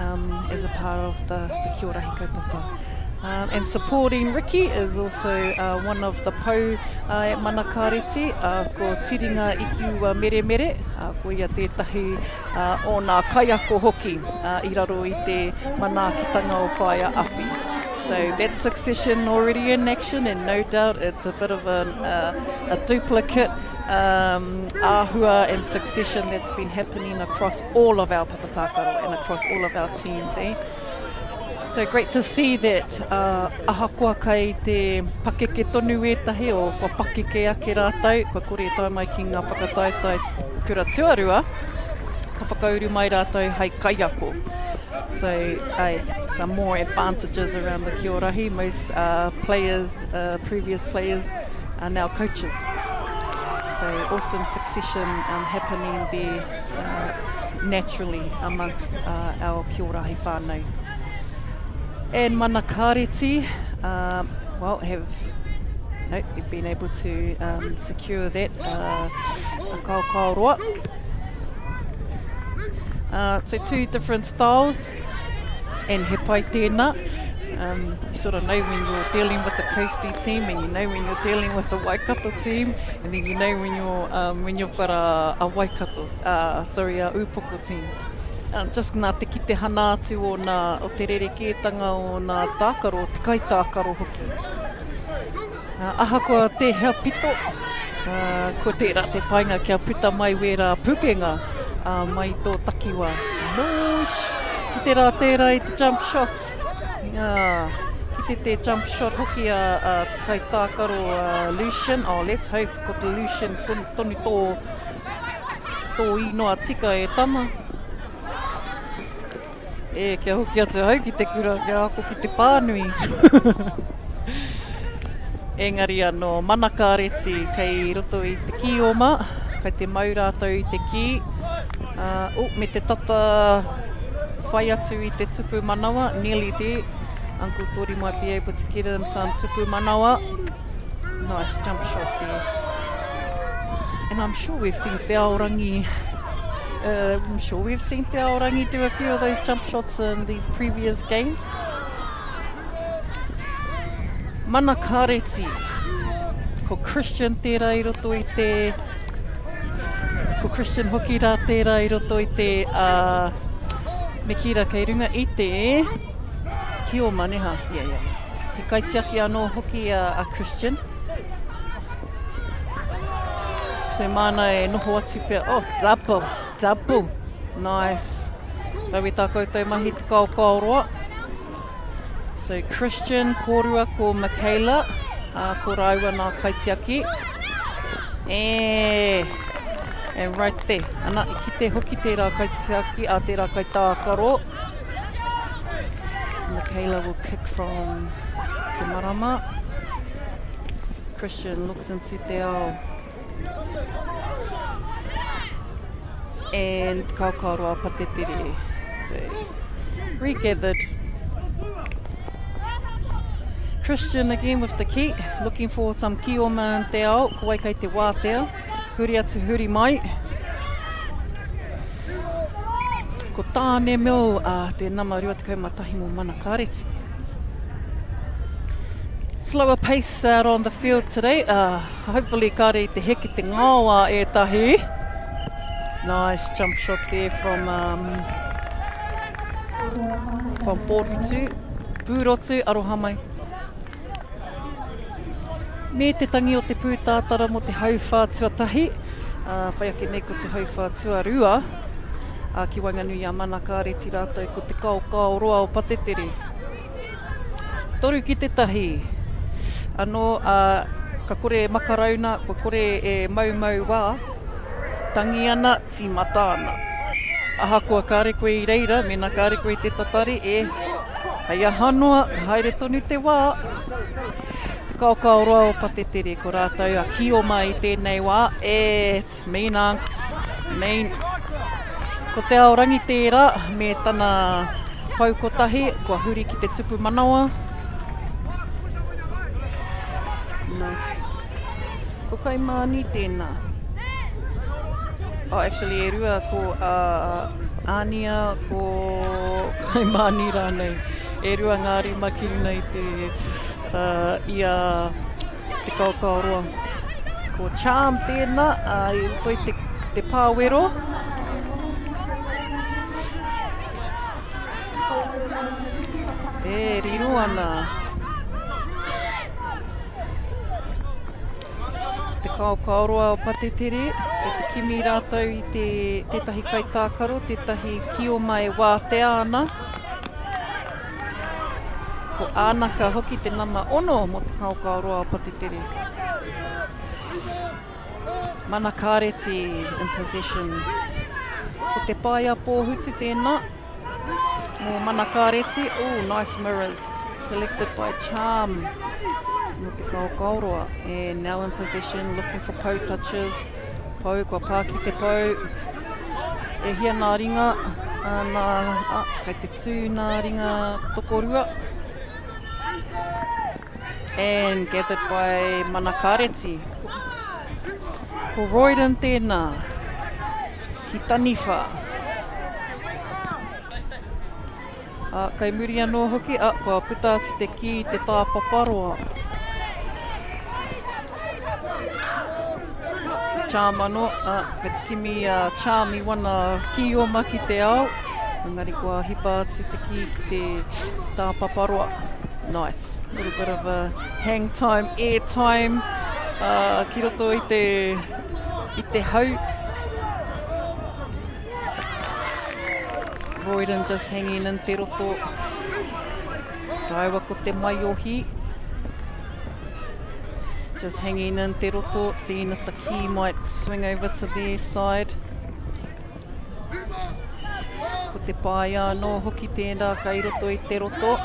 as a part of the Kī-ō-Rahi kaupapa. And supporting Ricky is also one of the pau at Manakareti, ko Tiringa Ikiu Mere Mere, ko ia tētahi o nā kaiako hoki I raro I te manaakitanga o whaia awhi. So that's succession already in action, and no doubt it's a bit of a duplicate āhua and succession that's been happening across all of our papatākaro and across all of our teams, So great to see that ahakoa kai te pakeke tonu etahi o kua pakeke ake rātou, kua kore tai mai ki ngā whakataitai kura Tuarua, ka whakauru mai rātou hei kaiako. So some more advantages around the Kī-ō-Rahi. Most previous players are now coaches. So awesome succession happening there naturally amongst our Kī-ō-Rahi whānau. And Manakareti, they've been able to secure that Kī-ō-Rahi. So two different styles, and he pai tēnā. You sort of know when you're dealing with the coastie team, and you know when you're dealing with the Waikato team, and then you know when you've got a Waikato, a Upoko team. Just nā te ki te hana atu o te rerekētanga o nā tākaro, te kai tākaro hoki. Ahakoa te hea pito, ko tērā te painga kia puta mai wera pukenga mai tō takiwa. Nosh! Ki te rā tērā I te jump shots. Ki te jump shot hoki kai tākaro Lucian. Oh, let's hope ko te Lucian tonu tō inoa tika e tama. Kia hoki atu hau ki te kura, kia ako ki te pānui. Engari anō, manaka reti kei roto I te Kī-ō-Ma, kei te mau rātou I te ki. Me te tata whai atu I te tupu manawa, nearly there. Uncle Tori might be able to get him some tupu manawa. Nice jump shot there. And I'm sure we've seen Te Aorangi. Do a few of those jump shots in these previous games. Mana kāreti. Ko Christian tērā I roto I te... Ko Christian hoki rā tērā I roto I te... me kira kei runga I te... Kī-ō-Ma neha. Yeah. He kaitiaki anō hoki a Christian. So mana e noho atu pia. Oh, double. Nice. Rawi tā koutou mahi te Kī-ō-Rahi. So Christian, kōrua ko Michaela, ko Raua nā kaitiaki. And right there. Ana, ki te hoki tērā kaitiaki, tērā kaitākaro. Michaela will kick from te marama. Christian looks into te ao. And Kī-ō-Rahi patetere. So, regathered. Christian again with the ki, looking for some Kī-ō-Ma in te ao, ko wai kei te wātea. Huri atu huri mai. Ko tāne meo te nama 21 mo mana kāreti. Slower pace out on the field today. Hopefully kāre I te heke te ngāwa ētahi. Nice jump shot there from Porutu. Pūrotu, aroha mai. Me te tangi o te pūtātara mo te hauwhā tuatahi. Whai ake nei ko te hauwhā Tuarua. Ki Wanganui a mana kāreti rātou ko te Kī-ō-Rahi o patetere. Toru ki te tahi. Anō, ka kore makarauna, ko kore e mau wā. Tangi ana, tīmata ana. Aha kua kāre koe I reira, mena kāre koe I te tatari, hei ahanoa, ka haere tonu te wā. Kī-ō-Rahi o patetere ko rātou a Kī-ō-Ma I tēnei wā. It's mean unks, mean. Ko te aorangi tērā, me tana paukotahi, kua huri ki te tupu manawa. Nice. Ko kai māni tēnā. Oh, actually, e rua ko Ania, ko kai māni rānei. E rua ngāri makiru nei te ia te Kī-ō-Rahi. Ko Charm tēnā, I toi te pāwero. Riro ana. Te Kī-ō-Rahi o patetere, kei te kimi rātou I tētahi kaitākaro, tētahi Kī-ō-Ma e wātea ana. Ko ānaka hoki te nama ono mo te Kī-ō-Rahi o patetere. Mana kāreti in possession. Ko te paia pōhutu tēnā. Mo mana kāreti. Oh, nice mirrors. Collected by Charm. No te Kī-ō-Rahi. And now in possession, looking for pou touches. Pou, kua pāki te pou. E hia nā ringa. Kei te tū nā ringa tokorua. And gathered by mana kāreti. Ko Royden tēnā. Ki Taniwha. Kai muri anō hoki, kua puta atu te ki te tāpaparoa. Charm anō, kei te kimi Charm I wana Kī-ō-Ma ki te ao. Engari kua hipa atu te ki te tāpaparoa. Nice. A little bit of a hang time, air time. Ki roto I te hau. Royden just hanging in te roto. Raiwa ko te Maiohi. Just hanging in te roto, seeing if the Kī might swing over to their side. Ko te paia no hoki tēnā kai roto I te roto.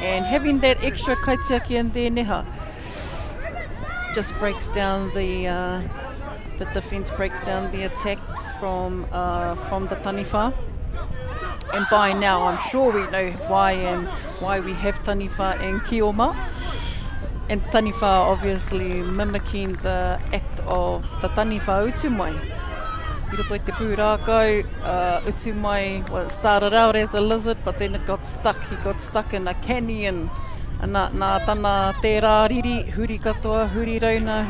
And having that extra kaitiaki in there neha just breaks down the defence, breaks down the attacks from the taniwha. And by now I'm sure we know why we have taniwha in Kioma. And taniwha obviously mimicking the act of the taniwha utumai. I roto I te pūrākau, utumai started out as a lizard, but then it got stuck. He got stuck in a canyon. Nā tana te rāriri, huri katoa, huri rauna,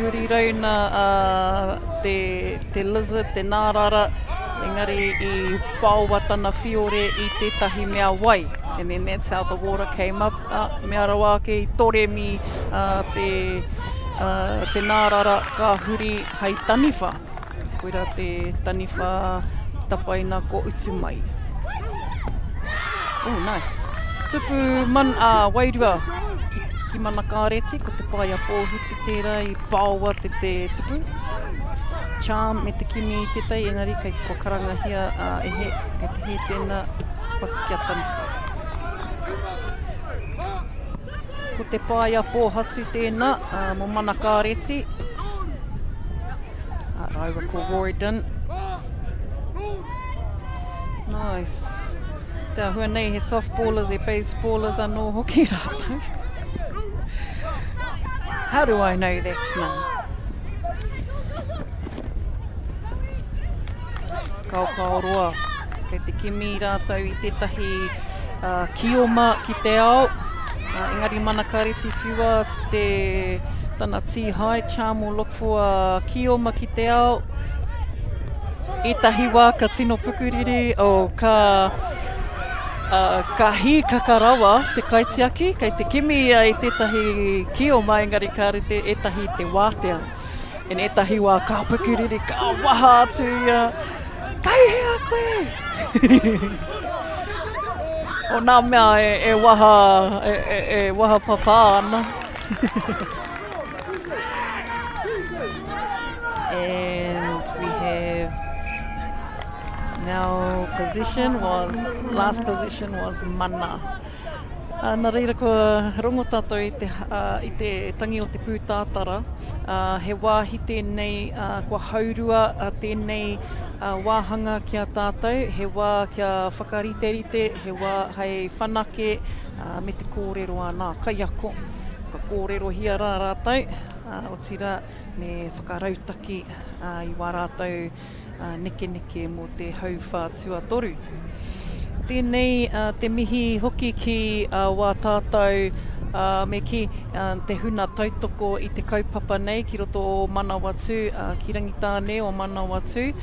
te lizard, te nārara, engari I pāua tana whiore I tētahi mea wai. And then that's how the water came up. Mea rawa ke I toremi te nārara ka huri hei taniwha. Koira te taniwha tapaina ko utumai. Oh, nice. Tupu wairua ki mana kāreti, ko te paia pōhuti tērā I pāua te tupu. Charm me te kimi I tētai, engari kei ko karangahia kei te he tēnā whatsukia taniwha. Ko te paia pōhatu tēnā, mo mana kāreti. Raiwa ko Royden. Nice. Te ahua nei he softballers, he baseballers anō hoki rātou. How do I know that now? Kau kei te kimi rātou I tētahi kioma ki te ao. Engari mana kareti whiua te tana tihai, charm will look for kioma ki te ao. Etahi wā ka tino pukuriri o ka hi kakarawa, te kaitiaki, kei te kimi I tētahi kioma, engari ka rete etahi te wātea. And etahi wā ka pukuriri, ka waha atu ia, kai hea koe! O nā mea e waha papa ana. And we have now last position was mana. Nā reira ko rongo tātou I te tangi o te pūtātara. He wāhi tēnei kua haurua tēnei wāhanga kia tātou. He wā kia whakarite, he wā hei whanake me te kōrero anā. Kai ako, ka kōrero hia rā rātou. O tira me whakarautaki I wā rātou neke mō te hauwha tuatoru. Tēnei te mihi hoki ki wā tātou me ki te huna tautoko I te kaupapa nei ki roto o Manawatu, ki rangitāne o Manawatu.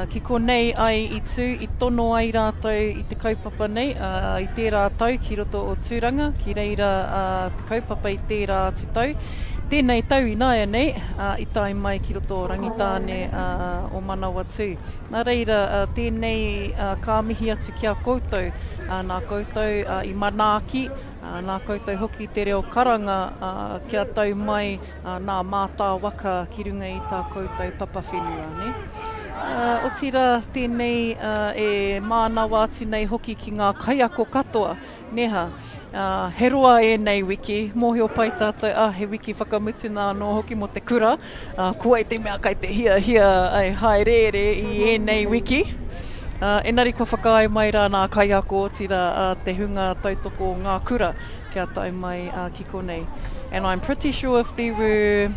Ki konei ai I tū, I tono ai rātou I te kaupapa nei, I tērā tau ki roto o tūranga, ki reira te kaupapa I tērā atu tau. Tēnei tau I nāia nei, I tai mai ki roto o rangitāne o Manawatu. Nā reira, tēnei ka mihi atu kia koutou, nā koutou I manaaki, nā koutou hoki te reo karanga kia tau mai nā mātā waka ki runga I tā koutou papawhenua, ne? O tira tēnei e mānawa atu nei hoki ki ngā kaiako katoa, neha. He roa nei wiki, mōhio pai tātou, he wiki whakamutu nā no hoki mo te kura. Kua te mea kai te hia ai haerere I nei wiki. Enari kua whakaai mai rā nā kaiako o tira te hunga tautoko o ngā kura kia tai mai ki konei. And I'm pretty sure if there were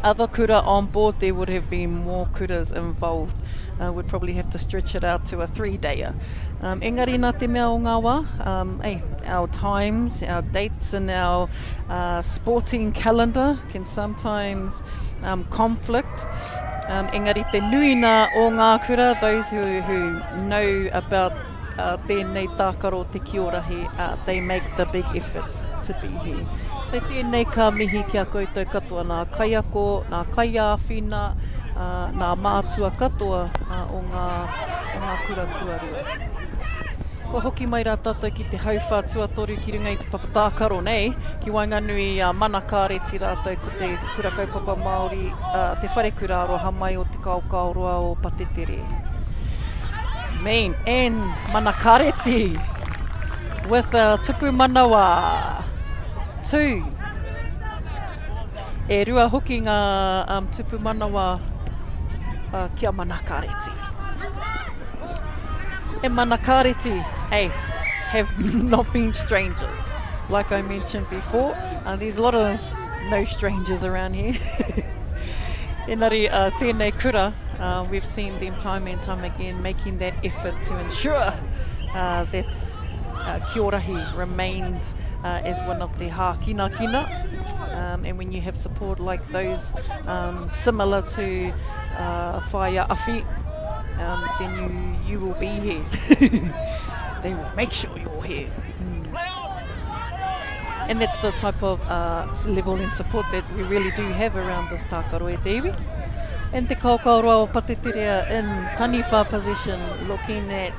other kura on board, there would have been more kuras involved. We'd probably have to stretch it out to a 3-dayer. Engari nā te mea o ngā wā, our times, our dates and our sporting calendar can sometimes conflict. Engari te nuina o ngā kura, those who know about tēnei tākaro te Kī-ō-Rahi, they make the big effort to be here. So tēnei ka mihi kia koutou katoa nā kaiako, nā kaiāwhina, nā mātua katoa o ngā kura tuarua. Ko hoki mai rā tātou ki te hauwha tuatoru ki runga i te papatākaro nei, ki Wainganui mana kāreti rātou ko te kura kaupapa Māori, te whare kura aroha mai o te kaukauroa o Patetere. Mean, and mana kāreti with tupu manawa. 2. E rua hoki ngā tupu manawa kia mana kāreti. And mana kāreti, hey, have not been strangers. Like I mentioned before, there's a lot of no strangers around here. Engari, tēnei kura, we've seen them time and time again making that effort to ensure that Kī-ō-Rahi remains as one of the hākinakina. And when you have support like those similar to Whaia Awhi, then you will be here. They will make sure you're here. And that's the type of level and support that we really do have around this tākaro e te iwi. And te kaukauroa o Patetere in taniwha position, looking at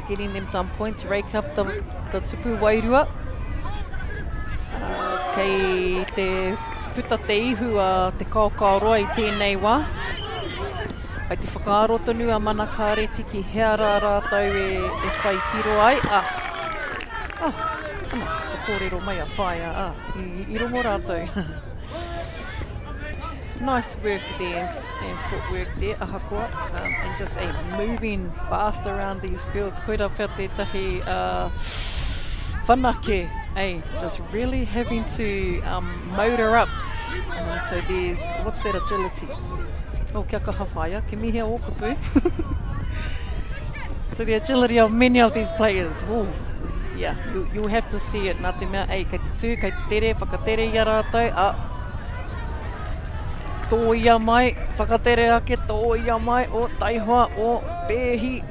getting them some points, rake up the tupu wairua. Kei te puta te ihu a te kaukauroa i tēnei wā. Ai te whakaaro tonu a mana kāreti ki hea rā rātou e whai piro ai. Ana, ka kōrero mai a whaia, i rongo rātou. Nice work there and footwork there, ahakoa, and just moving fast around these fields. Koira whea tētahi whanake, just really having to motor up. So there's, what's that agility? Oh, kia kaha whaia, ke mihi a okapu. So the agility of many of these players, yeah, you'll have to see it. Nā te mea, kei te tū, kei te tere, whakatere i a rātou, tōia mai, whakatere ake, tōia mai, o taihoa, o pēhi.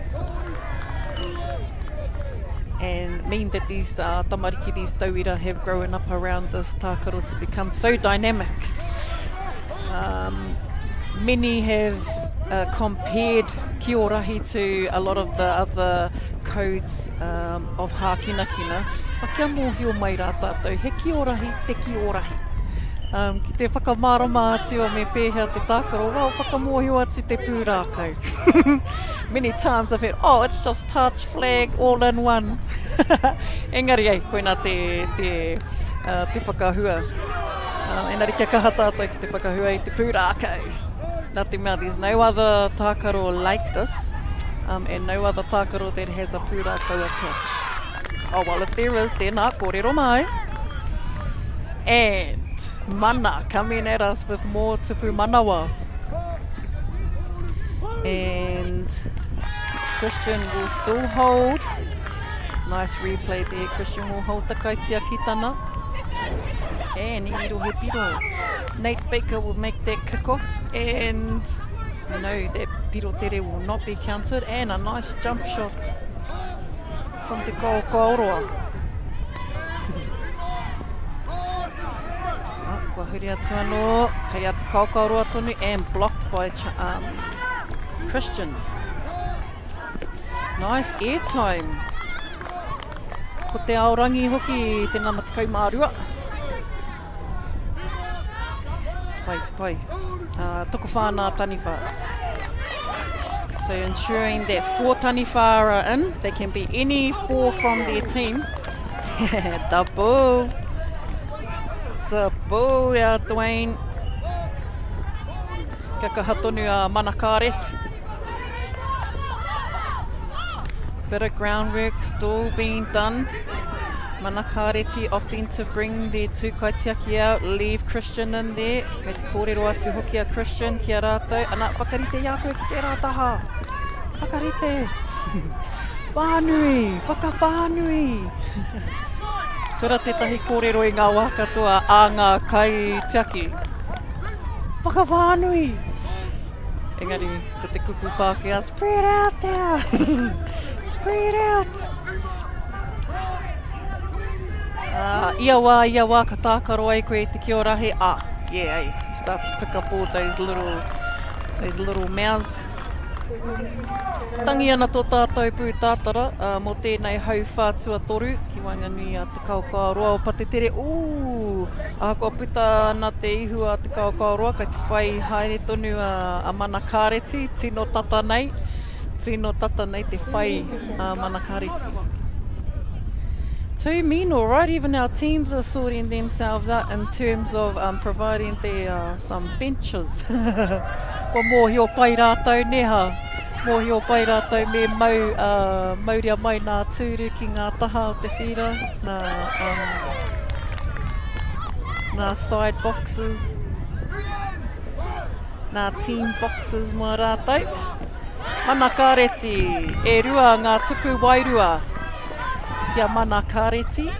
And mean that these tamariki, these tauira have grown up around this tākaro to become so dynamic. Many have compared Kī-ō-Rahi to a lot of the other codes of hākinakina. Pa kia mōhio mai rā tātou, he Kī-ō-Rahi, te Kī-ō-Rahi. Ki te whakamārama atu o me pēhea te tākaro, whakamohio atu te pūrākau. Many times I've heard, it's just touch, flag, all in one. Engari koina te whakahua. Engari kia kaha tātou ki te whakahua i te pūrākau. Nā te mea, there's no other tākaro like this, and no other tākaro that has a pūrākau attached. Well, if there is, then kōrero mai. And mana coming at us with more tupu manawa. And Christian will still hold. Nice replay there. Christian will hold the kaitiakitana. And Iro he piro. Nate Baker will make that kick-off. And no, that piro tere will not be counted. And a nice jump shot from the Kō-Rahi. Kua huri atu anō, kei a te Kō-Rahi tonu, and blocked by Christian. Nice airtime. Ko te aorangi hoki te namatakau mārua. Pai. Toko whānā taniwha. So ensuring that 4 taniwha are in, they can be any 4 from their team. Double, yeah, Dwayne. Kia kaha tonu a mana kāreti. Bit of groundwork still being done. Mana kāreti opting to bring their 2 kaitiaki out, leave Christian in there. Kei te kōrero atu hoki a Christian, kia rātou. Ana, whakarite ia koe ki te rātaha. Whakarite. Whānui, whakawhānui. Kura tētahi kōrero i ngā wā katoa a ngā kaitiaki. Whakawhānui. Engari, ko te kupu Pākehā, spread out there. Spread out. Ia wā, ka tākaro ai koe te Kī-ō-Rahi. Yeah, you start to pick up all those little mouths. Tangi ana tō tātou pūtātara mō tēnei hau whātua toru ki Wainganui a te Kī-ō-Rahi o Patetere. Ako puta ana te ihu a te Kī-ō-Rahi kai te whai haere tonu a mana kāreti, tino tata nei te whai mana kāreti. 2 men, all right. Even our teams are sorting themselves out in terms of providing some benches. Ko mōhi o pai rātou neha. Mōhi o pai rātou me mauria mai nā tūru ki ngā taha o te whira, nā side boxes, nā team boxes mō rātou. Mana kāreti, e rua ngā tupu wairua. Kia mana kāreti.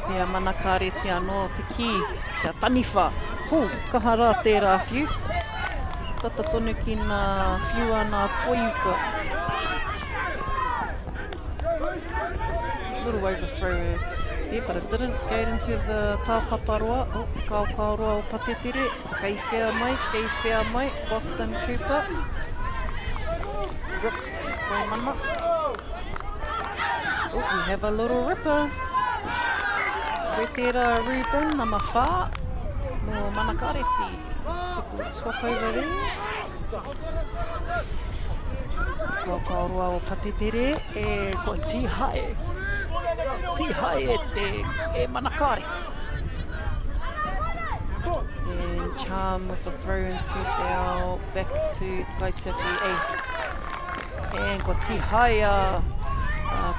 Kia mana kāreti anō te ki, kia taniwha. Kaha rā tērā whiu. Tata tonu ki nā whiu ana poiuka. Little overthrow there, but it didn't go into the tāpaparoa. The Kī-ō-Rahi o Patetere. Kei whea mai. Boston Cooper. Ripped by mana. We have a little ripper. Koe tērā Ruben, nama whā. Mō mana kāreti. We'll swap over there. Kī-ō-Rahi o Patetere. E koe tīhae. Tīhae e mana kāreti. And Charm with a throw into our back to Kaitiaki. And ko tīhae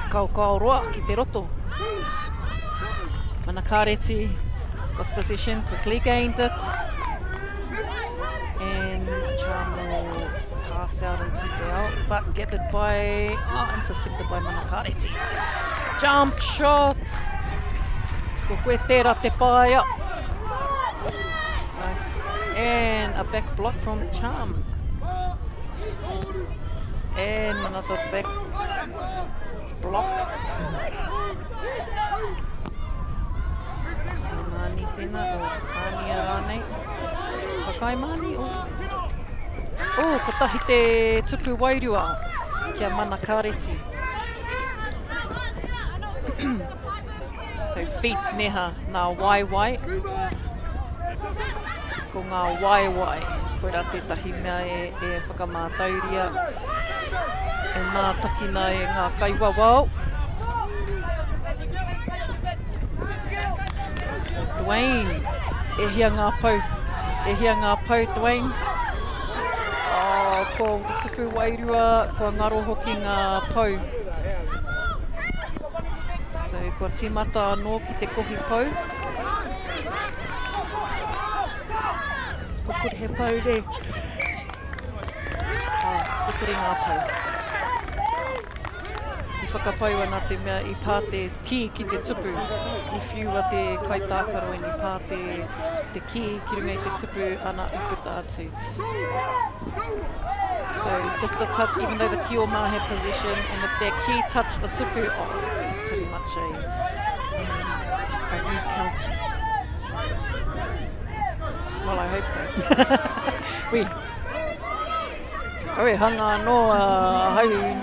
te Kī-ō-Rahi ki te roto. Mana kāreti lost possession, quickly gained it. And Charm will pass out into Dale, but gathered by, intercepted by Mana kāreti. Jump shot. Ko koe tērā te paia. Nice. And a back block from Charm. And another back block. Mani tēnā, Mani a rānei. Kakai Mani, ko tahi te tupu wairua kia Mana kāreti. So feet neha nā waiwai. Ko ngā waiwai. Koe rā tētahi mea e whakamātauria. E mātakina e ngā kaiwawau. Dwayne, e hia ngā pau, Dwayne. Ko te tupu wairua, ko ngaro hoki ngā pau. So, ko tīmata anō ki te kohi pau. Ko kore he pau re. Ko kore ngā pau. I whakapau ana te mea i pā te ki ki te tupu. I whiua te kaitākaro i pā te ki runga i te tupu ana i puta atu. So just a touch, even though the Kī-ō-Rahi had possession, and if their ki touched the tupu, it's pretty much a recount. Well, I hope so. Koe hanga anō hau i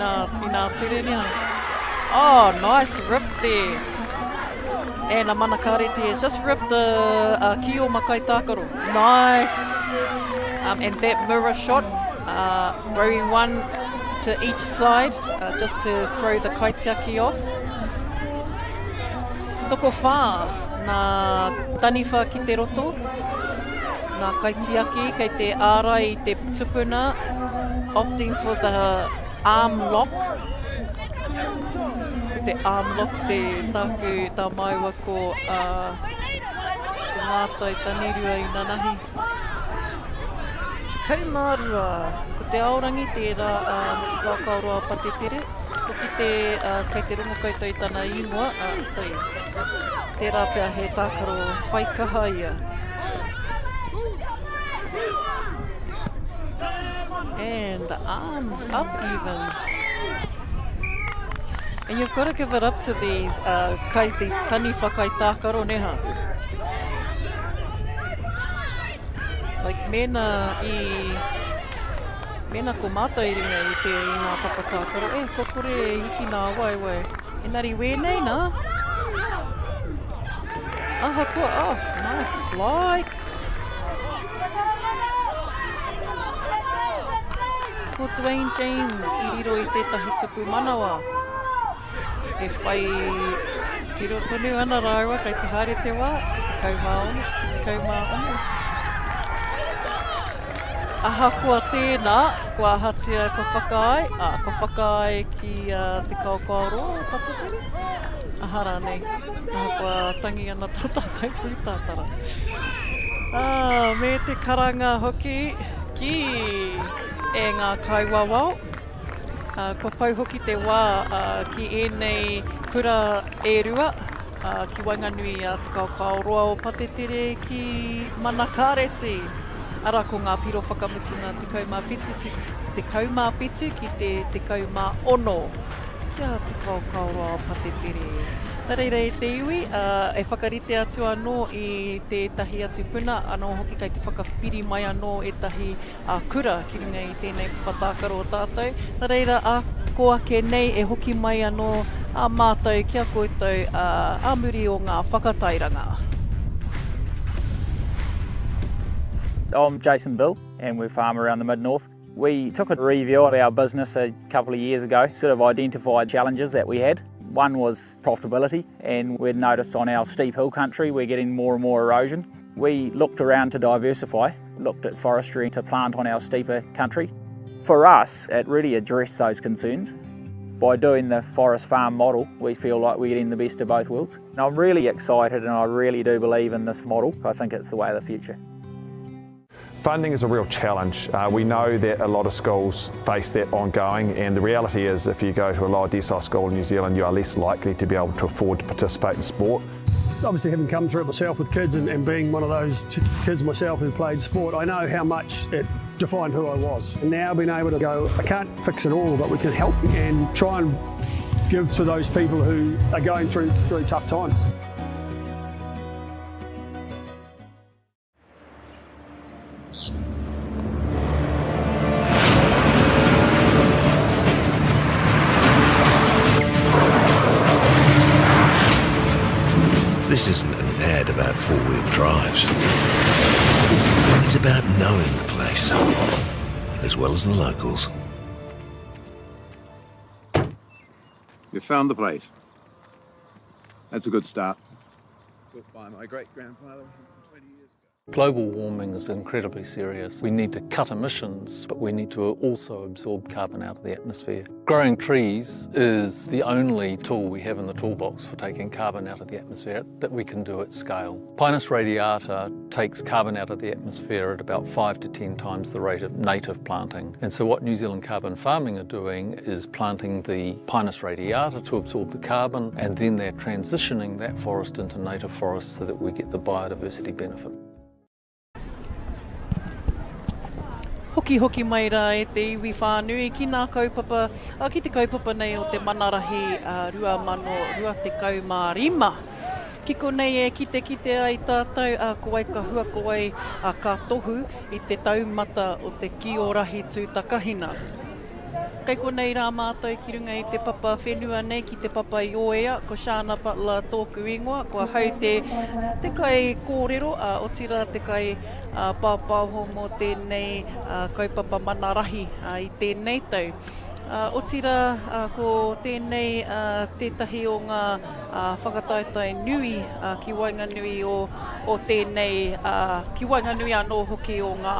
nā ture nia. Nice rip there. And a Mana kāreti has just ripped the Kī-ō-Rahi kaitākaro. Nice. And that mirror shot, throwing one to each side, just to throw the kaitiaki off. Toko whā, nā taniwha ki te roto, nā kaitiaki, kei te ārai i te tupuna, opting for the arm lock. Ko te arm lock, te tāku tā maiwa ko ngātai tanirua i nanahi. Kaumārua, ko te aorangi tērā Kī-ō-Rahi o Patetere, ko ki te kei te rongo koutou i tāna ingoa, tērā pia he tākaro whaikaha ia. And the arms up even. And you've got to give it up to these taniwha kaitākaro neha. like mena ko mātai i runga i te rina papatākaro. Ko kore hiki nā wai. Engari wēnei nā. Aha kua, nice flight. Ko Dwayne James i riro i tētahi tupu manawa. E whai piro tonu ana rāua kei te haere te wā, te kaumā ono. Aha kua tēnā, kua hatia ko whakaai ki te Kī-ō-Rahi patatiri. Aha rānei, aha kua tangi ana tātai pūtātara. Me te karanga hoki ki e ngā kaiwawao. Kua pau hoki te wā ki ēnei kura e rua, ki Wainganui a te Kī-ō-Rahi o patetire ki mana kāreti. Ara ko ngā piro whakamutina te kaumāpitu ki te kaumā-ono kia te Kī-ō-Rahi o patetire. Tareira e te iwi, e whakarite atu anō i tētahi atu puna, anō hoki kai te whakawhipiri mai anō e tahi kura ki runga i tēnei papatākaro o tātou. Tareira ko ake nei e hoki mai anō a mātou kia koutou a muri o ngā whakatairanga. I'm Jason Bill and we farm around the mid-north. We took a review of our business a couple of years ago, sort of identified challenges that we had. One was profitability, and we'd noticed on our steep hill country we're getting more and more erosion. We looked around to diversify, looked at forestry to plant on our steeper country. For us, it really addressed those concerns. By doing the forest farm model, we feel like we're getting the best of both worlds. And I'm really excited and I really do believe in this model. I think it's the way of the future. Funding is a real challenge. We know that a lot of schools face that ongoing, and the reality is if you go to a lower decile school in New Zealand, you are less likely to be able to afford to participate in sport. Obviously, having come through it myself with kids and being one of those kids myself who played sport, I know how much it defined who I was. And now being able to go, I can't fix it all, but we can help and try and give to those people who are going through really tough times. This isn't an ad about four-wheel drives. It's about knowing the place, as well as the locals. You found the place. That's a good start. Built by my great-grandfather 20 years ago. Global warming is incredibly serious. We need to cut emissions, but we need to also absorb carbon out of the atmosphere. Growing trees is the only tool we have in the toolbox for taking carbon out of the atmosphere that we can do at scale. Pinus radiata takes carbon out of the atmosphere at about 5 to 10 times the rate of native planting. And so what New Zealand Carbon Farming are doing is planting the Pinus radiata to absorb the carbon, and then they're transitioning that forest into native forest so that we get the biodiversity benefit. Hoki mai rā e te iwi whānui ki nā kaupapa, ki te kaupapa nei o te manarahi 2025. Kiko nei e kite ai tātou, ko ai ka hua ko ai ka tohu i te taumata o te Kī-ō-Rahi tūtakahina. Kei konei rā mātou ki runga i te papa whenua nei ki te papa i oea, ko Shana Patla tōku ingoa, kua hau te kai kōrero, o tira te kai pāpāho mō tēnei kaupapa manarahi i tēnei tau. O tira ko tēnei tētahi o ngā whakataitai nui ki Wainganui o tēnei, ki Wainganui anō hoki o ngā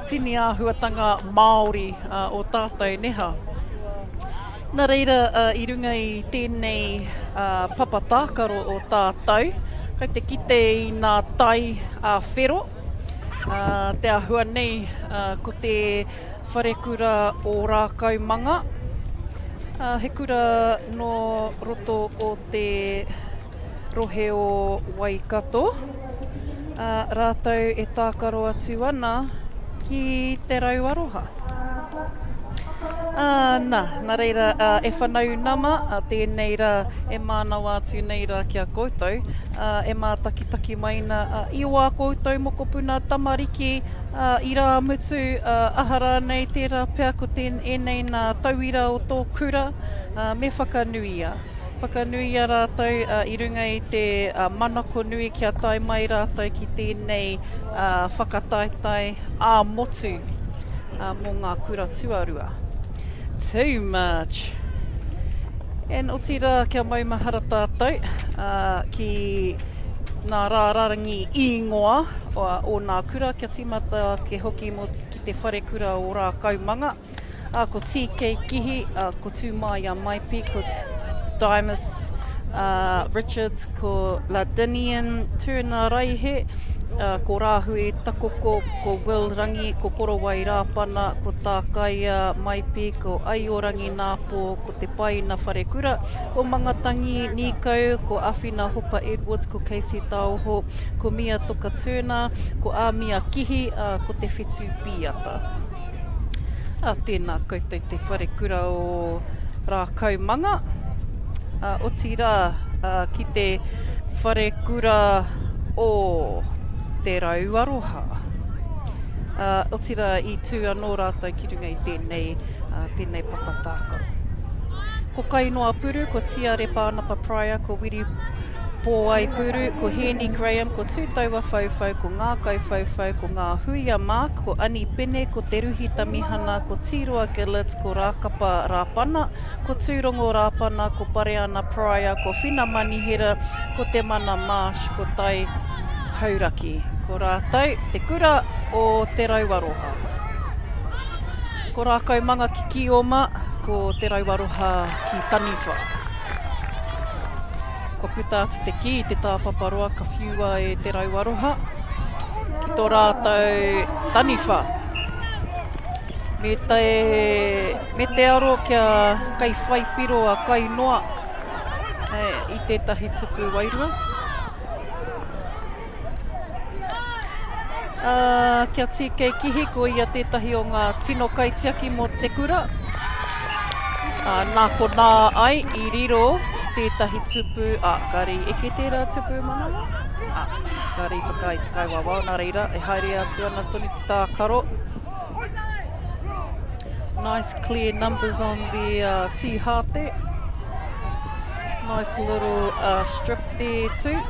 tini āhuatanga Māori o tātou neha. Nā reira, i runga i tēnei papatākaro o tātou, kei te kite i ngā tai whero, te ahua nei ko te wharekura o rākau manga. He kura no roto o te rohe o Waikato. Rātou e tākaro atu ana ki te rauaroha. Nā reira, e whanau nama, tēnei rā, e mānau atu nei rā kia koutou, e mā taki maina, i wā koutou moko puna tamariki, i rā mutu, ahara nei tērā pēr ko enei nā tauira o tō kura, me whakanuia. Whakanuia rātou i runga i te manako nui kia tai mai rātou ki tēnei whakataitai ā-motu mō ngā kura Tuarua. Too much. And o tira kia maumahara tātou ki nā rārangi ingoa o nā kura kia timata ke hoki mo ki te whare kura o rā kaumanga. Ko TK Kihi, ko Tūmaia Maipi, ko Dimas Richards, ko Ladinian, Tūna Raihe, ko Rāhui Takoko, ko Will Rangi, ko Korowai Rāpana, ko Tākaia Maipi, ko Aiorangi Nāpō, ko Te Paina Wharekura, ko Mangatangi Nikau, ko Awhina Hopa Edwards, ko Casey Tauho, ko Mia Toka Tūna, ko Āmia Kihi, ko Te Whetū Piata. Tēnā koutou te wharekura o rā kaumanga. O tira ki te wharekura o te rauaroha. O tira i tū anō rātou ki runga i tēnei papatākaro. Ko Kainoa Puru, ko Tiare Pānapa Prior, ko Wiri Pōai Puru, ko Henny Graham, ko Tūtaua Whauwhau, ko Ngā Kau Whauwhau, ko Ngā Huia Mark, ko Ani Pene, ko Te Ruhi Tamihana, ko Tiroa Gillett, ko Rākapa Rāpana, ko Tūrongo Rāpana, ko Pareana Prior, ko Whina Manihira, ko Te Mana Marsh, ko Tai Hauraki. Ko rātou, te kura o te rauaroha. Ko rā kaumanga ki Kioma, ko te rauaroha ki Taniwha. Ko puta atu te ki, te tāpaparoa, ka whiua e te rauaroha. Ki tō rātou Taniwha. Me te aro kia kai whaipiro a Kainoa i tētahi tupu wairua. Kia TK Kihi, ko ia tētahi o ngā tino kaitiaki mo te kura. Nā ko nā ai i riro tētahi tupu, kari eke tērā tupu manawa? Kari whakai te kaiwawa, nā reira, e haere atu ana tonu te tākaro. Nice clear numbers on the tihate. Nice little strip there too,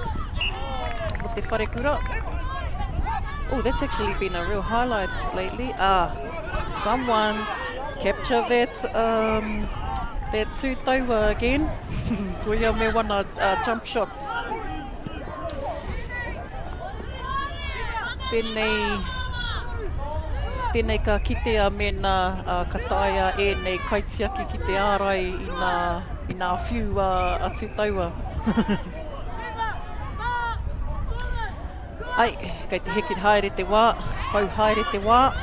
o te wharekura. Oh, that's actually been a real highlight lately. Someone capture that tūtaua again. Ko ia me wana jump shots. Tēnei ka kitea me nā kataia e nei kaitiaki ki te ārai i nā whiu a tūtaua. Ai, kei te heke haere te wā, pau haere te wā.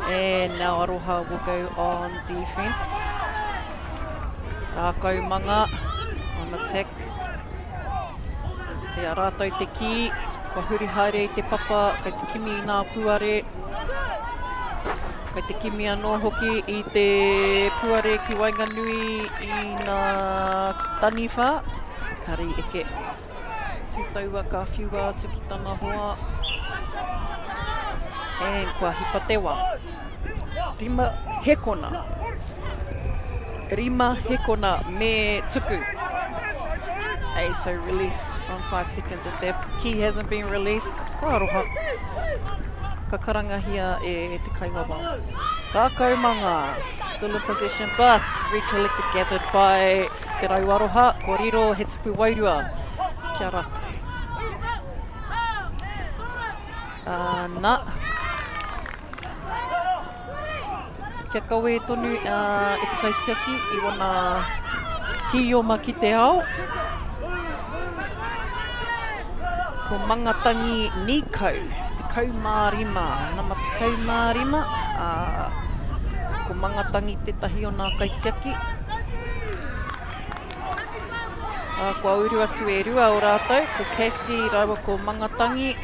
And now Aroha will go on defense. Rā kaumanga on attack. Kei a rātou te ki, kua huri haere i te papa, kei te kimi i nā puare. Kei te kimi anō hoki i te puare ki Wainganui i nā Taniwha. Kari eke. Tūtaua ka whiua atu ki tana hoa. And kua hipa te wā. Rima hekona me tuku. Hey, so release on 5 seconds. If their key hasn't been released, ka aroha. Ka karangahia e te kaiwawa. Ka kaumanga, still in possession, but recollected, gathered by te rauaroha. Ko riro he tupu wairua. Kia rātou. Nā. Kia kawe tonu e te kaitiaki i wana Kī-ō-Rahi ki te ao. Ko Mangatangi Nikau, te kaumārima. Nama te kaumārima. Ko Mangatangi tētahi o nā kaitiaki. Kua uru atu e rua o rātou, ko Casey, rawa ko Mangatangi.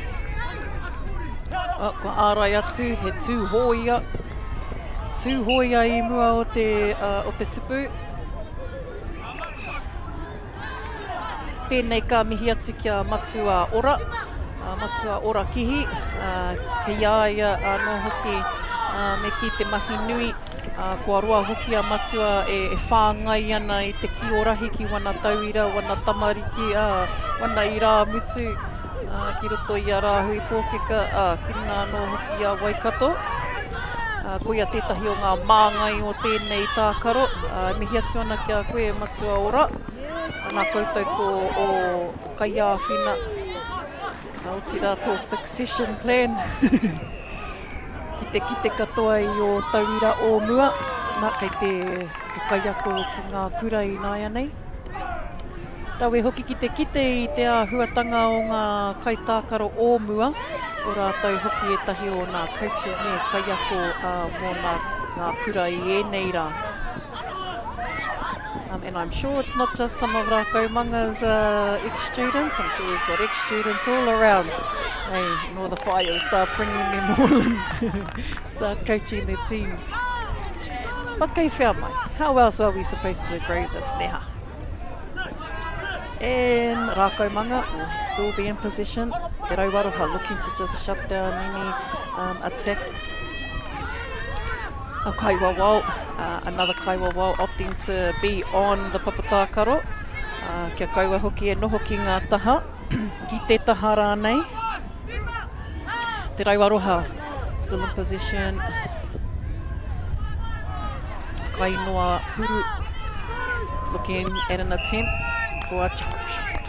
Ko ārai atu, he tū hōia. tūhoia I mua o te tupu. Tēnei ka mihi atu kia matua ora. Matua ora kihi. Ke iaia anō hoki me ki te mahi nui. Kua roa hoki a matua e whāngai ana I te Kī-ō-Rahi ki wana tauira, wana tamariki, wana I rā mutu. Ki roto I a rāhui pōkeka, ki runga anō hoki a Waikato. Koia tētahi o ngā māngai o tēnei tākaro. Mihi atu ana kia koe matua ora. Nā koutou ko o kai āwhina. O ti rātou succession plan. Ki te katoa I o tauira o mua. Nā kei te kai ako ki ngā kura I nāia nei. Rawe hoki ki te kite I te āhuatanga o ngā kaitākaro o mua. Ko rātou hoki tahi o ngā coaches ne kai ako mō ngā kura I ēnei rā. And I'm sure it's not just some of our kaumanga's ex-students. I'm sure we've got ex-students all around. Hey, and all the fires start bringing them all in. Start coaching their teams. But kei whea mai, how else are we supposed to grow this neha? And rā kaumanga will still be in position. Te Rauaroha looking to just shut down any attacks. A kaiwawau, another kaiwawau opting to be on the papatākaro. Kia kaua hoki e noho ki ngā taha, ki te taha rānei. Te Rauaroha, still in position. Kainoa Puru, looking at an attempt for a jump shot.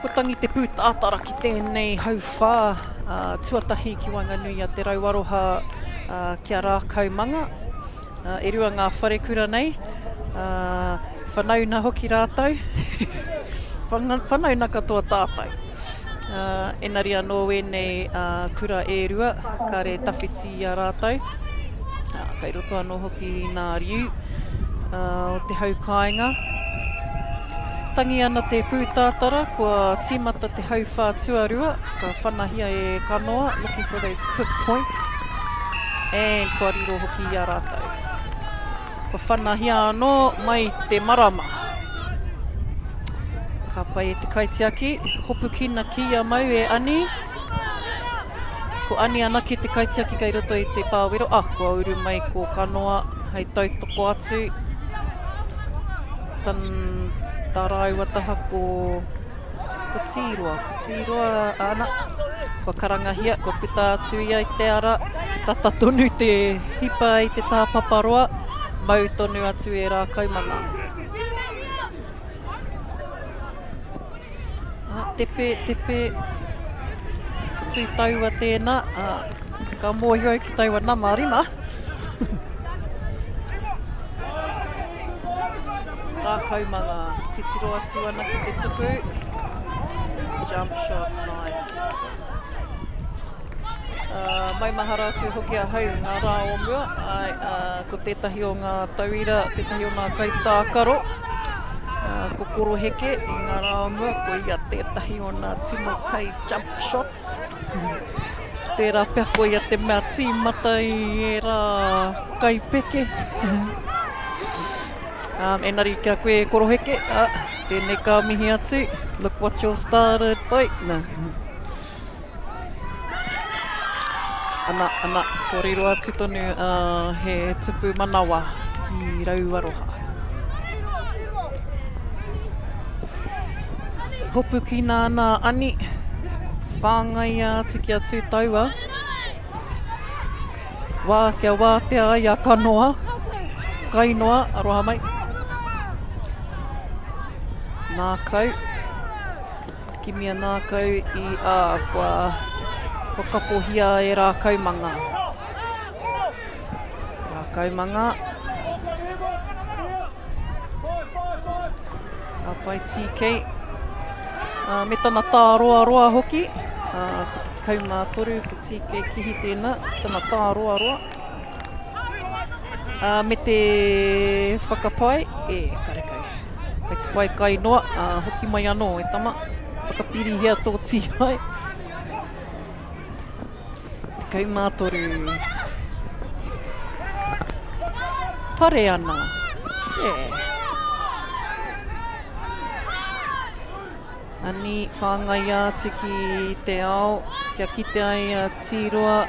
Ko tangi te pūtātara ki tēnei hauwhā, tuatahi ki Wanganui a te Rauaroha, kia rā kaumanga. E rua ngā whare kura nei. Whanau na hoki rātou. Whanau na katoa tātou. Enari anō wēnei kura e rua, ka re tawhiti a rātou. Kei roto anō hoki nā riu o te haukainga. Tangi ana te pūtātara, kua tīmata te hauwhā tuarua, ka whanahia e kanoa, looking for those quick points. And kua riro hoki I a rātou. Kua whanahia anō mai te marama. Ka pai e te kaitiaki, hopu kina ki a mau e ani. Ko ani ana ki te kaitiaki kei roto I te pāwero. Kua uru mai ko kanoa, hei tautoko atu. Tā rāua taha ko tīroa ana. Kua karangahia, kua pita atu ia I te ara. Tata tonu te hipa I te tāpaparoa, mau tonu atu e rā kaumanga. Tepe, tui taua tēnā, ka mōhio ki taua namarima. Rā kaumanga, titiro atu ana ki te tupu. Jump shot, nice. Mai mahara atu hoki a hau ngā rā o mua. Ko tētahi o ngā tauira, tētahi o ngā kaitākaro. Ko koro heke I ngā rā o mua. Ko ia tētahi o ngā tino kai jump shots. Tērā pia ko ia te mea tīmata I e rā kai peke. Enari kia koe koro heke. Tēnei ka mihi atu. Look what you've started, boy. Ana, ko riro atu tonu he tupu manawa ki Rauaroha. Hopu ki nāna ani, whāngai atu ki atu taua. Wā kia wātea ai a kanoa, kainoa, aroha mai. Nā kau, kimia nā kau I kua kapohia e rā kaumanga. Rā kaumanga. Ka pai TK. Me tana tā roa hoki. Ko te kaumā toru, ko TK kihi tēnā. Tana tā roa. Me te whakapai, karekau. Kei te pai kai noa, hoki mai anō e tama. Whakapiri hea tō tihai. Te kaumātoru. pare ana. Yeah. Ani whāngai atu ki te ao, kia kite ai a tīroa,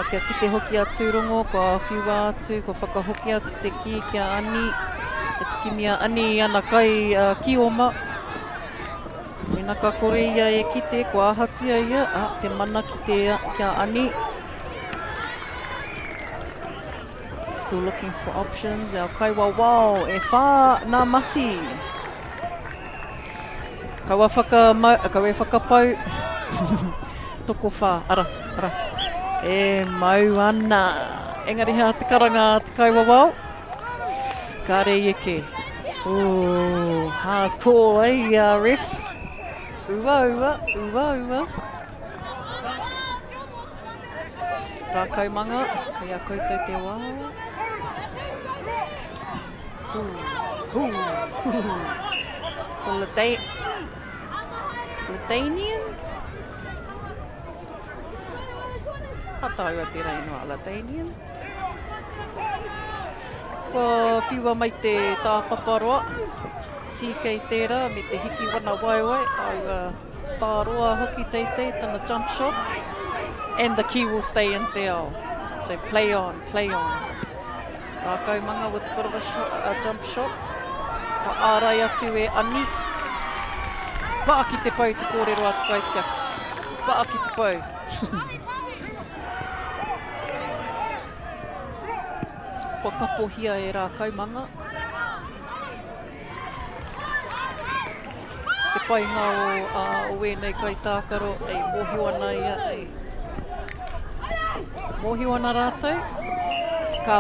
kia kite hoki a tūrongo, kua whiua atu, kua whakahoki atu te ki kia ani, e te kimia ani ana kai Kī-ō-Ma. Ina ka kore ia e kite, kua ahatia ia, te mana ki te kia ani. Still looking for options, our kaiwawao e whā nā mati. Kaua whakapau, toko whā, ara. E mau ana. Engari hea te karanga te kaiwawao. Kare eke. Ooh, hardcore, eh, ref. Ua. Rā kaumanga, kai a koutou te wā. Ko Ladanian? Hataua te reinoa Ladanian. Kua whiua mai te tāpaparoa. Tīkei tērā me te hiki wana waiwai. Au tāroa hoki teitei, tana jump shot. And the key will stay in te ao. So play on. Rā kaumanga with a bit of a jump shot. Ka ārai atu e ani. Pā ki te pau te kōrero atu kaitiaki. Pā ki te pau. Kua kapohia e rā kaumanga. E pai ngā o wēnei kai tākaro, ei mōhio ana ia, ei mōhio ana rātou. Ka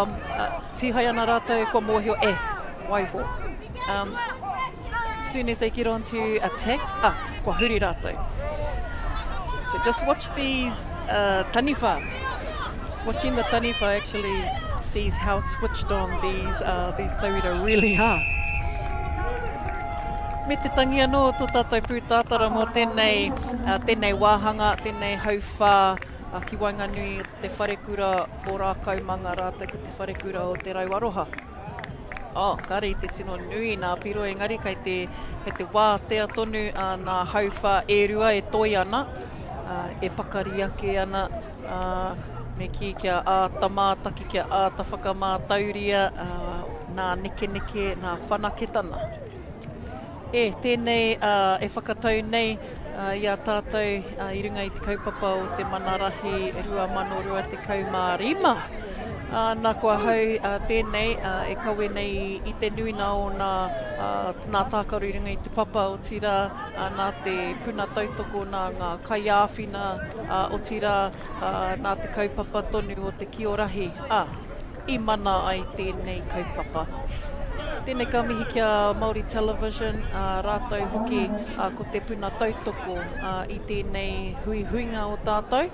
tihai ana rātou, kua mōhio waiho. As soon as they get on to attack, kua huri rātou. So just watch these taniwha. Watching the taniwha actually sees how switched on these tauira really are. Me te tangi anō tō tātou pūtātara mō tēnei wāhanga, tēnei hauwhā, ki Wainganui te wharekura o rā kaumanga rātou ko te wharekura o te Rauaroha. Kare i te tino nui nā piro engari kei te wā tea tonu nā hauwhā e rua e toi ana, e pakari ake ana, me ki kia āta mātaki, kia āta whakamātauria, nā neke, nā whanaketana. Tēnei e whakatau nei i a tātou i runga i te kaupapa o te manarahi 2,250. Nā kua hau tēnei e kawe nei i te nuina o nā tākaro i runga i te papa o tira, nā te puna tautoko, nā ngā kaiāwhina o tira, nā te kaupapa tonu o te Kī-ō-Rahi. I mana ai tēnei kaupapa. Tēnei ka mihi kia Māori Television, rātou hoki ko te puna tautoko i tēnei huihuinga o tātou.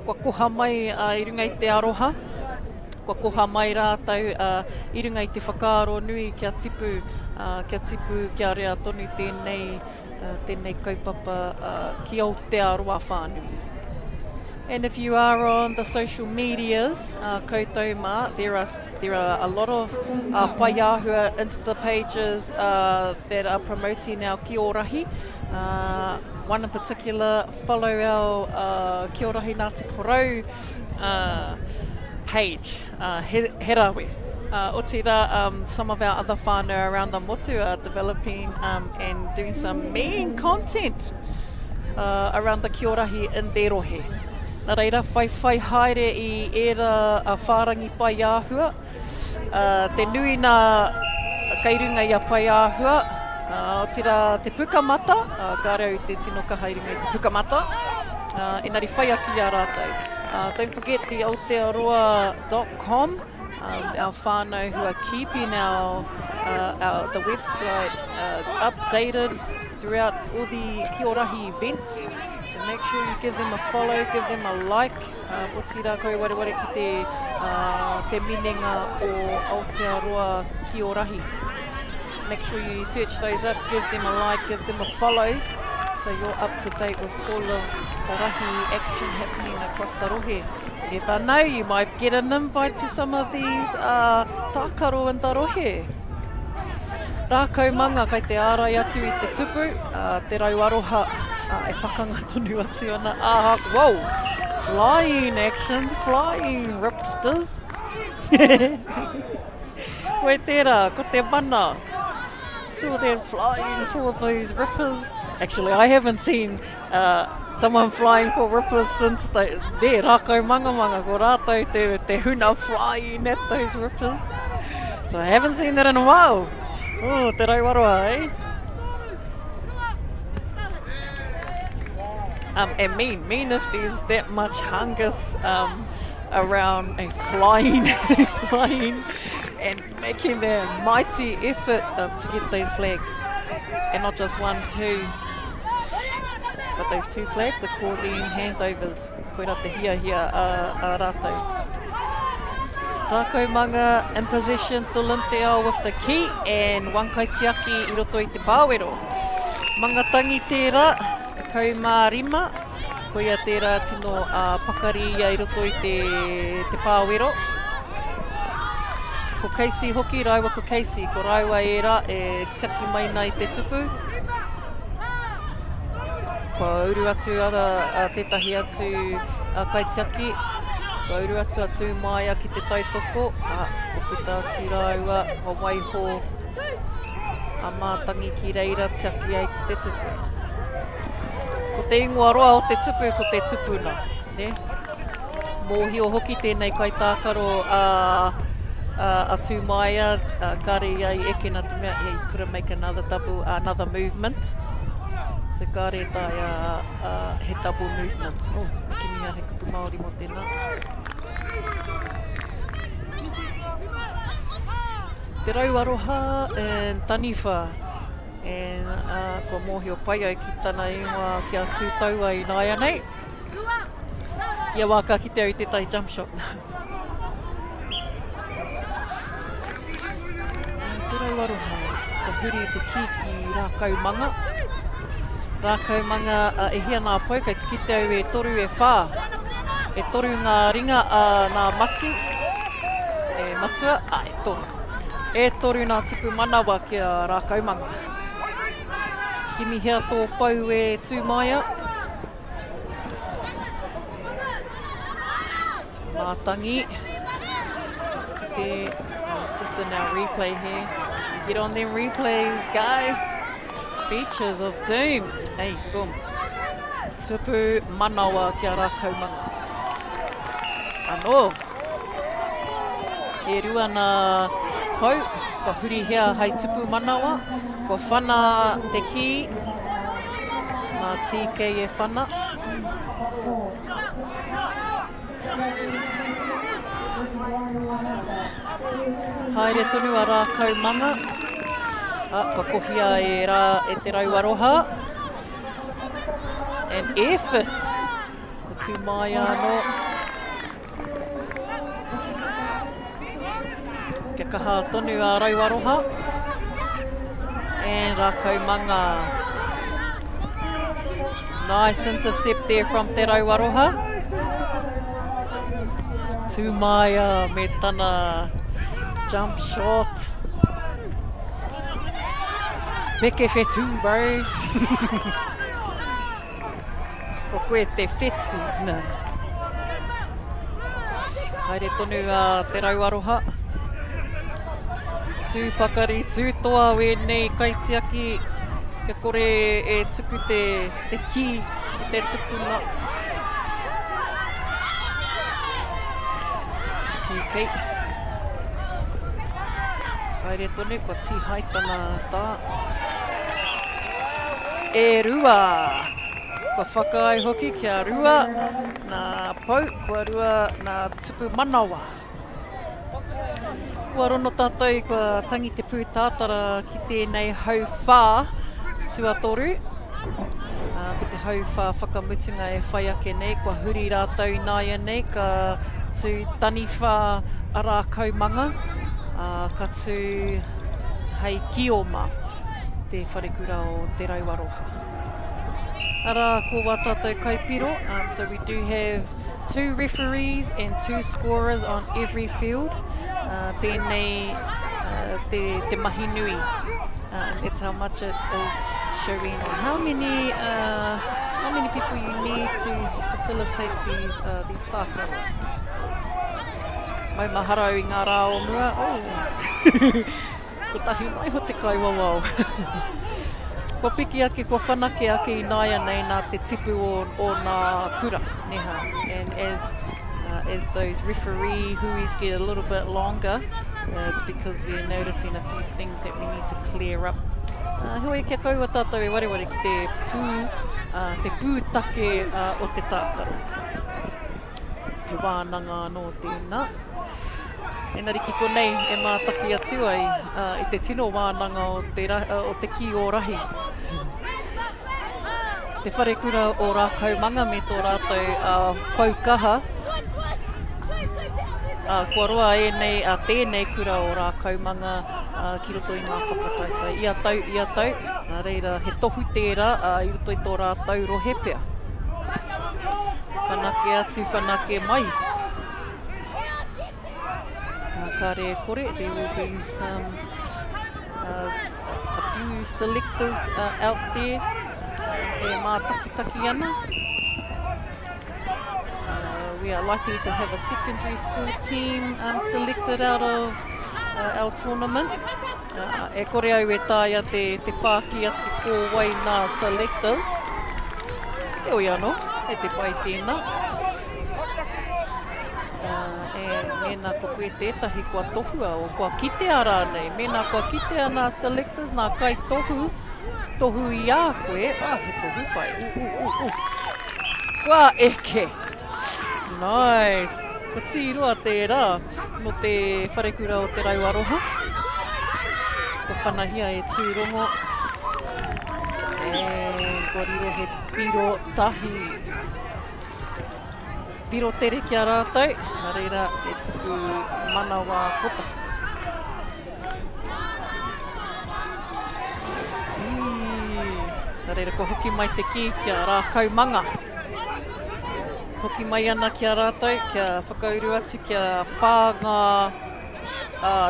Kua koha mai i runga i te aroha, kua koha mai rātou i runga i te whakaaro nui kia tipu kia rea tonu tēnei kaupapa ki Aotearoa whānui. And if you are on the social medias, koutou mā, there are a lot of paiāhua Insta pages that are promoting our Kī-ō-Rahi. One in particular, follow our Kī-ō-Rahi Ngāti Porou page, Herawe. O tira, some of our other whānau around the motu are developing and doing some mean content around the Kī-ō-Rahi in their rohe. Nā reira, whai haere i era whārangi paiāhua. Te nui nā kairunga i a paiāhua. O tira te pukamata, ka rau te tino ka hairunga i te pukamata. Engari whai atu ia rātou. Don't forget the Aotearoa.com. Our whānau who are keeping the website updated throughout all the Kī-ō-Rahi events. So make sure you give them a follow, give them a like. O tira koe wareware ki te minenga o Aotearoa Kī-ō-Rahi. Make sure you search those up, give them a like, give them a follow, so you're up to date with all of the rahi action happening across the rohe. never know, you might get an invite to some of these tākaro in Tarohe. Rākau manga kai te ārai atu I te tupu, te rauaroha e pakanga tonu atu ana. Whoa! Flying actions, flying ripsters. Koe tērā, ko te mana. Saw them flying for those rippers. Actually, I haven't seen someone flying for rippers since there, rākau manga, ko rātou te huna flying at those rippers. So I haven't seen that in a while. Oh, te rauaroha, eh? And mean if there's that much hungus around a flying, flying and making their mighty effort to get those flags. And not just 1, 2, but those 2 flags are causing handovers. Koe rā te hia a rātou. Rākau manga in possession, still in te ao with the key, and one kaitiaki I roto I te pāwero. Mangatangi tērā, te kaumārima, ko ia tērā tino pakari I roto I te pāwero. Ko Casey hoki, raiwa ko Casey, ko raiwa e rā e tiaki mai nei te tupu. Ko uru atu ara tētahi atu kaitiaki. Ko uru atu mai ki te taitoko, ko puta atu rāua, ko waiho, a mātangi ki reira tiaki ai te tupu. Ko te ingoa roa o te tupu, ko te tupuna. Ne? Mōhio hoki tēnei kai tākaro atu maia, kare ai eke nā te mea, you could make another movement. So kare tai he double movement. Oh, maki miha he kupu Māori mo tēnā. Te rauaroha and taniwha. And ko mōhio pai ai ki tāna ingoa ki atu taua I nāia nei. Ia waka ki te au te tai jump shot. Te rauaroha, ko huri te ki rākau manga. Rākau manga e hia nā pau, kai te ki te au e toru e whā. E toru ngā ringa nā matu, e matua, e toru. E toru nā tupu manawa ki a rākau manga. Ki mihia tō pau e tūmaia. Mātangi. Just in our replay here. Get on them replays, guys. Features of doom. Hey, boom. Tupu manawa ki a rākau manga. Anō. He rua nā pau. Ko huri hea hai tupu manawa. Ko whana te ki. Mā TK e whana. Haere tonu a rākau manga. Ka kohia e te rauaroha. And efforts. Ko tū mai anō. Kia kaha tonu a rauaroha. And rākau manga. Nice intercept there from te rauaroha. Tū mai me tana jump shot. Peke whetū, bro. Ko koe te whetū, nā. Haere tonu a te rauaroha. Tū pakari, tū toa wēnei kaitiaki. Kia kore e tuku te ki ki te tupuna. TK. Haere tonu, ko ti haitana tā. E rua. Ko whakaai hoki kia rua. Nā pau, kua rua nā tupu manawa. Kua rono tātou, kua tangi te pū tātara ki tēnei hau whā tuatoru. Ko te hau whā whakamutunga e whai ake nei, kua huri rātou nāia nei, ka tū taniwha a rākau manga. Ka tū hei kioma te wharekura o te rauaroha. Ara, ko wā tātou kaipiro. So we do have 2 referees and 2 scorers on every field. Tēnei te mahi nui. That's how much it is showing on how many people you need to facilitate these tākaro. Mai mahara i ngā rā o mua. Ko tahi mai ho te kai wawau. Ko piki ake, ko whanake ake I nāia nei nā te tipu o nā kura, neha. And as those referee huis get a little bit longer, it's because we're noticing a few things that we need to clear up. Hoi kia kaua tātou e wareware ki te pūtake o te tākaro. He wānanga anō tēnā. Engari ki konei e mātaki atu ai I te tino wānanga o te Kī-ō-Rahi. Te whare kura o rākau manga me tō rātou paukaha. Kua roa tēnei kura o rākau manga ki roto I ngā whakataitai. Ia tau, nā reira he tohu tērā I roto I tō rātou rohe pea. Whanake atu, whanake mai. Ka re kore, there will be a few selectors out there e mātaki-taki ana. We are likely to have a secondary school team selected out of our tournament. E kore au e tāia te whāki atu ko wai nā selectors. E oi anō, e te pai tēnā. Mēnā ko koe tētahi kua tohua o kua kitea rānei. Mēnā kua kitea nā selectors, nā kai tohu I a koe. He tohu pai. Kua eke. Nice. Ko tīrua tērā no te wharekura o te rauaroha. Ko whanahia e tūrongo. E kua riro he piro tahi. Piro tere kia rātou, nā reira e tuku manawa kota. Nā reira ko hoki mai te ki kia rākau manga. Hoki mai ana kia rātou, kia whakauru atu, kia whānga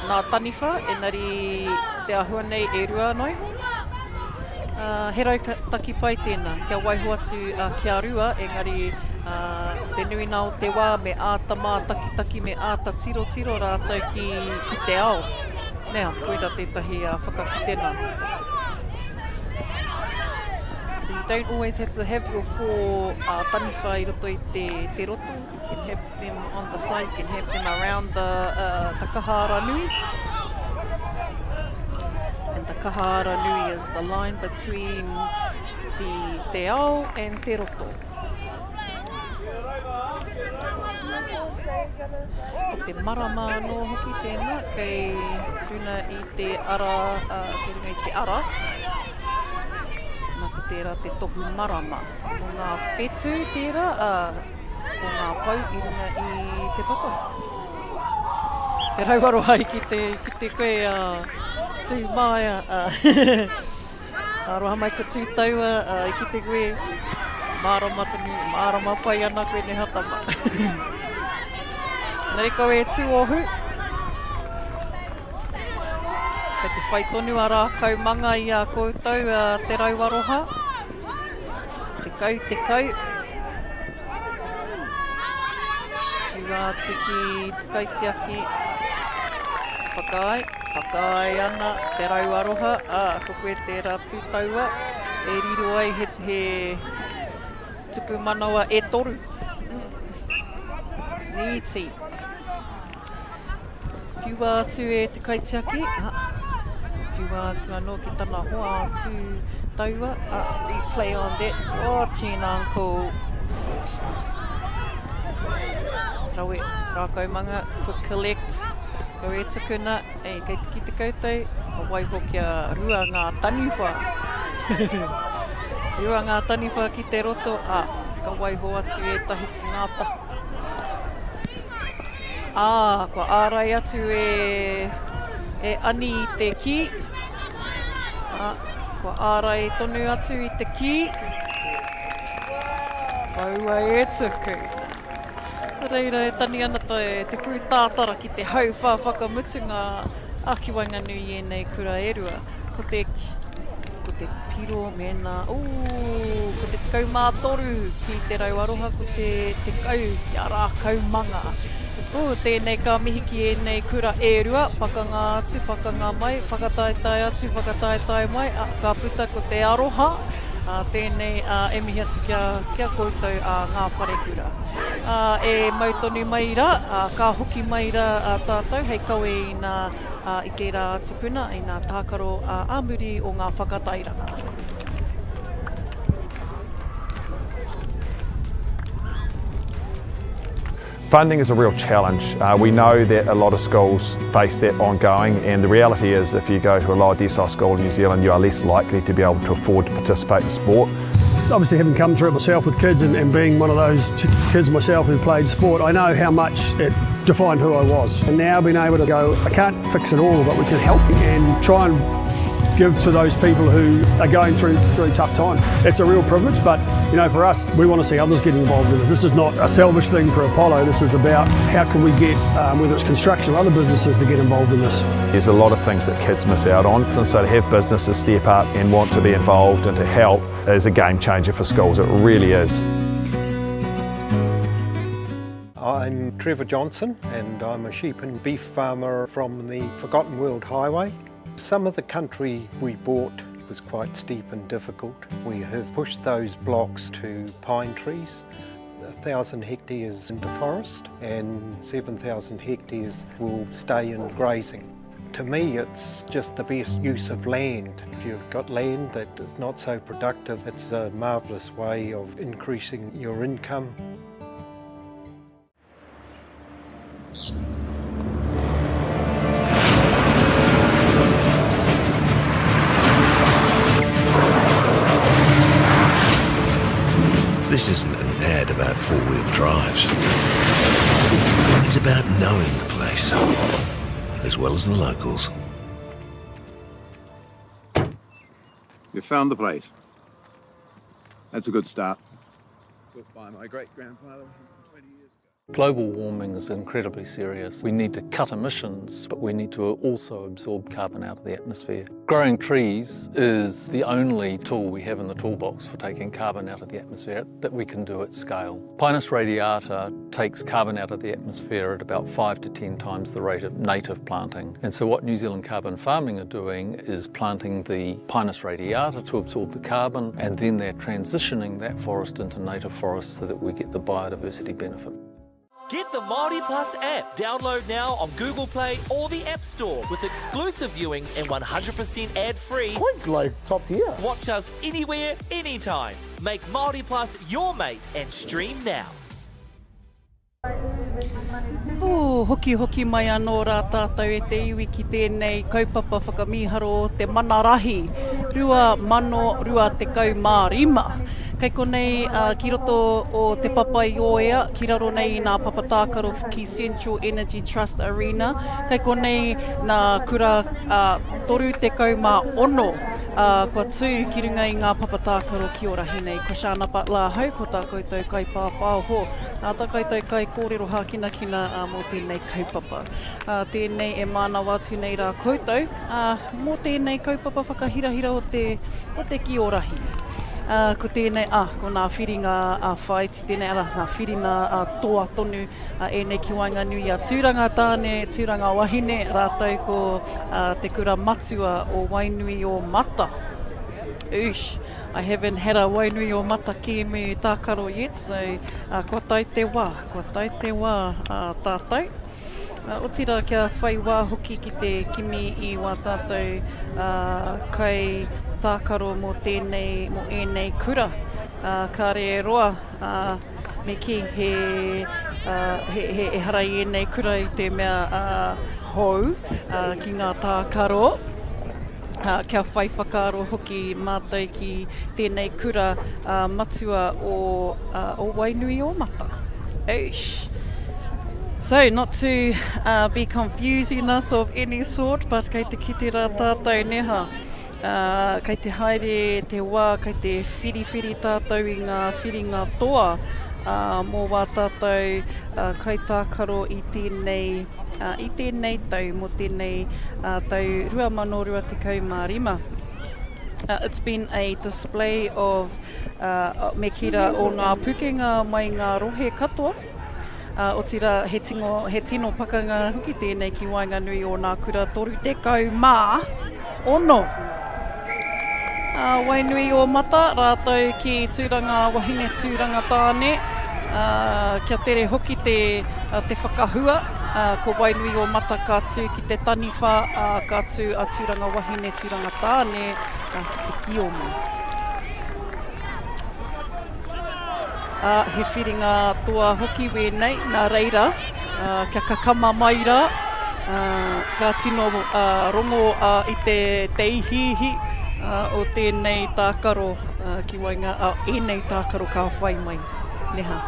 nā taniwha, engari te ahua nei e rua noi. He rau taki pai tēnā, kia waiho atu kia rua, engari te nui nā o te wā me ātama taki me āta tiro rātou ki te ao. Nea, koera tētahi whakakitena. So you don't always have to have your 4 taniwha I roto I te roto. You can have them on the side, you can have them around the kahara nui. And the kahara nui is the line between te ao and te roto. Ko te marama anō hoki tēnā, kei runa I te ara. Nā ko tērā te tohu marama. Ko ngā whetū tērā, ko ngā pau I runga I te papa. Te rauaroha ki te koe tū māia. Aroha mai ko tū taua ki te koe. Mārama pai ana koe ne hatama. Nari koe e tū ohu. Kei te whai tonu a rākau manga I a koutou te rauaroha. Te kau. Whiua atu ki te kaitiaki. Whakai ana te rauaroha. Ko koe tērā tūtaua. E riro ai he tupu manawa e toru. Nīti. Whiua atu e te kaitiaki. Whiua atu anō ki tana hoa atu taua. Replay on that. Tēnā uncle. Rawe, rākau manga, quick collect. Ko e tukuna, kei ki te koutou. Ka waiho kia rua ngā taniwha. Rua ngā taniwha ki te roto, ka waiho atu e tahi ki ngā taha. Kua ārai atu e ani I te ki. Kua ārai tonu atu I te ki. Kaua e tuku. Reira e tani ana te pūtātara ki te hau whakamutunga aki wainga nui e nei kura erua. Ko te piro mena, ko te kaumātoru ki te rauaroha, ko te kau ki a rā kaumanga. Tēnei ka mihiki e nei kura erua, pakanga atu, pakanga mai, whakataetai atu, whakataetai mai, ka puta ko te aroha, tēnei e mihi atu kia koutou ngā whare kura. E mautonu mai ra, ka hoki mai ra tātou, hei kaue i te rā atu puna, i ngā tākaro āmuri o ngā whakatairanga. Funding is a real challenge. We know that a lot of schools face that ongoing, and the reality is if you go to a lower decile school in New Zealand, you are less likely to be able to afford to participate in sport. Obviously, having come through it myself with kids and being one of those kids myself who played sport, I know how much it defined who I was. And now being able to go, I can't fix it all, but we can help and try and give to those people who are going through tough times. It's a real privilege, but you know, for us, we want to see others get involved in this. This is not a selfish thing for Apollo. This is about how can we get, whether it's construction or other businesses, to get involved in this. There's a lot of things that kids miss out on, and so to have businesses step up and want to be involved and to help is a game changer for schools. It really is. I'm Trevor Johnson, and I'm a sheep and beef farmer from the Forgotten World Highway. Some of the country we bought was quite steep and difficult. We have pushed those blocks to pine trees, 1,000 hectares into forest, and 7,000 hectares will stay in grazing. To me, it's just the best use of land. If you've got land that is not so productive, it's a marvellous way of increasing your income. This isn't an ad about four-wheel drives. It's about knowing the place, as well as the locals. You found the place. That's a good start. Built by my great-grandfather 20 years ago. Global warming is incredibly serious. We need to cut emissions, but we need to also absorb carbon out of the atmosphere. Growing trees is the only tool we have in the toolbox for taking carbon out of the atmosphere that we can do at scale. Pinus radiata takes carbon out of the atmosphere at about 5 to 10 times the rate of native planting. And so what New Zealand Carbon Farming are doing is planting the Pinus radiata to absorb the carbon, and then they're transitioning that forest into native forest so that we get the biodiversity benefit. Get the Māori Plus app. Download now on Google Play or the App Store with exclusive viewings and 100% ad-free. Quite like top tier. Watch us anywhere, anytime. Make Māori Plus your mate and stream now. Hoki mai anō rā tātou e te iwi ki tēnei kaupapa whakamiharo o te mana rahi. Rua mano, rua te kau mā rima. Kei konei ki roto o te papai o ea, ki raro nei nā papatākaro ki Central Energy Trust Arena. Kei konei nā kura toru te kau mā ono. Kua tū ki runga i ngā papatākaro Kī-ō-Rahi nei. Ko Shana Butler hau, ko tā koutou kai pāpāo ho. Tā koutou kai kōrero hākina mō tēnei kaupapa. Tēnei e mānawa atu nei rā koutou. Mō tēnei kaupapa whakahirahira o te Kī-ō-Rahi. Ko tēnei, ko nā whiringa whai, tēnei nā whiringa toa tonu e nei ki wainga nui a tūranga tāne, tūranga wahine, rātou ko te kura matua o Wainui o Mata. Oosh, I haven't had a Wainui o Mata kēmu tākaro yet, so kua tai te wā tātou. O tira kia whai wā hoki ki te kimi i wā tātou kai tākaro mō ēnei kura. Ka re roa me ki he harai ēnei kura i te mea hou ki ngā tākaro. Kia whai whakaaro hoki mātai ki tēnei kura matua o Wainui o Mata. Eish. So, not to be confusing us of any sort, but kei te kite rā tātou neha. Kei te haere te wā, kei te whiriwhiri tātou i ngā whiringa toa. mō wā tātou kaitākaro i tēnei tau, mō tēnei tau 2025. It's been a display of me kira o ngā pukenga mai ngā rohe katoa. O tira he tino pakanga huki tēnei ki Wainganui o ngā kura toru tekau mā ono. Wainui o mata, rātou ki tūranga wahine tūranga tāne, kia tere hoki te whakahua, ko Wainui o mata ka tū ki te taniwha, ka tū a tūranga wahine tūranga tāne, ki te Kī-ō-Rahi. He whiringa toa hoki wēnei, nā reira, kia kakama mai rā, ka tino rongo i te ihihi, o tēnei tākaro ki wainga, ēnei tākaro ka whai mai. Neha.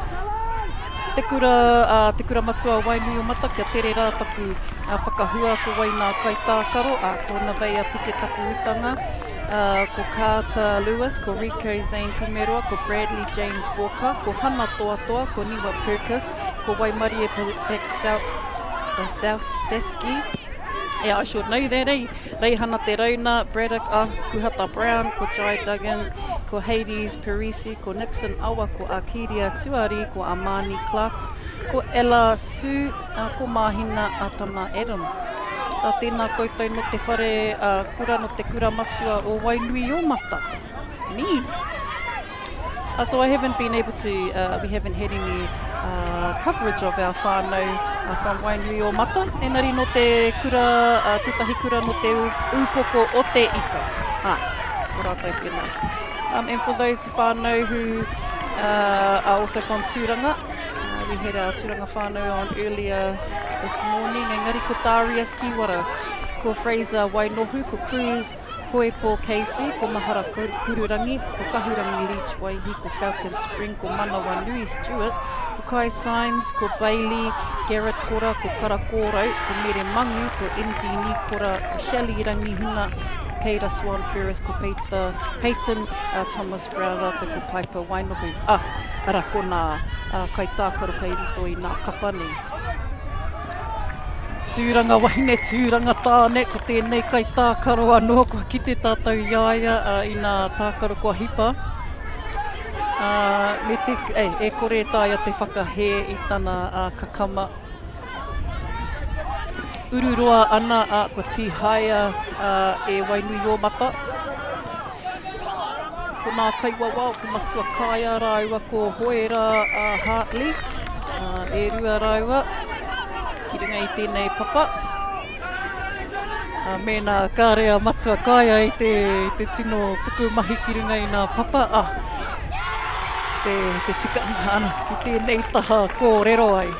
Te kura matua Wainui o mata, kia tere rā taku whakahua ko waina kai tākaro, ko Navea Puke tapu utanga, ko Carter Lewis, ko Rico Zane Kumeroa, ko Bradley James Walker, ko Hana Toatoa, ko Niwa Purkis, ko Waimarie Saski. Yeah, I should know that, eh? Reihana Te Rauna, Braddock Kuhata Brown, ko Jai Duggan, ko Hades Parisi, ko Nixon Awa, ko Akiria Tuari, ko Amani Clark, ko Ella Sue, ko Mahina Atama Adams. Tēnā koutou no te whare kura no te kura matua o Wainui o mata. Me. So I haven't been able to, we haven't had any coverage of our whānau from Wainui o mata. Engari no te kura, tētahi kura no te upoko o te ika. Ko rātou tēnā. And for those whānau who are also from Tūranga, we had our Tūranga whānau on earlier this morning. Engari ko Darius Kiwara, ko Fraser Wainohu, ko Cruz Hoepo Casey, ko Mahara Kururangi, ko Kahurangi Leach Waihi, ko Falcon Spring, ko Manawa Nui Stewart, ko Kai Symes, ko Bailey, Garrett Kora, ko Karakorau, ko Mere Mangu, ko Indini Kora, ko Shelley Rangi Huna, Keira Swan Ferris, ko Peyton Thomas Brown, rātou ko Piper Wainohu. Ara ko nā kai tākaro kai rito i nā kapane. Tūranga wahine, tūranga tāne, ko tēnei kai tākaro anō, ko ki te tātou iaia i nā tākaro kua hipa. Me te, e kore tāia te whakahe i tana kakama. Ururoa ana ko Tihaia e Wainui o mata. Ko nā kaiwawa, ko matua kāia rāua, ko Hoera Hartley, e rua rāua. Ki runga i tēnei papa. Mēnā kārea matua kāia i te tino puku mahi ki runga i nā papa. Te tikanga ana ki tēnei taha kōrero ai.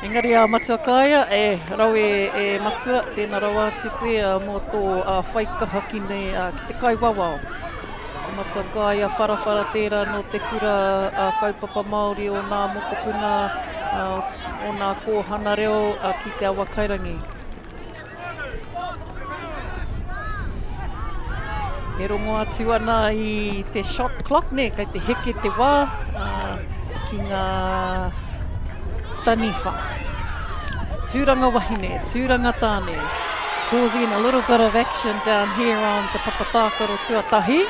Engari matua kāia, rau e matua, tēnā rau atu koe mō tō whaikaha ki te kaiwawao. Matua kāia wharawhara tērā no te kura kaupapa Māori o nā mokopuna, o nā kōhana reo ki te awa kairangi. E rongo atu ana i te shot clock ne, kai te heke te wā ki ngā taniwha. Tūranga wahine, tūranga tāne, causing a little bit of action down here on the Papatākaro Tuatahi.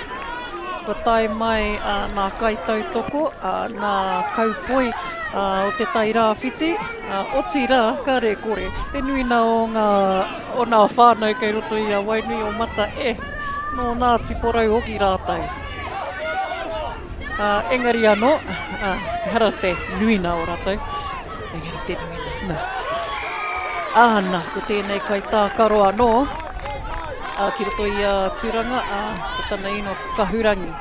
Ko tai mai nā kaitautoko, nā kaupoi o te tai rāwhiti, oti rā, ka re kore. Te nuina o ngā whānau kei roto i a Wainui o mata, no nā tiporau hoki rātou. Engari anō, hara te nuina o rātou. Engari te nuina. Āna, ko tēnei kai tākaro anō, ki roto i a Tūranga, ko tana ino Kahurangi.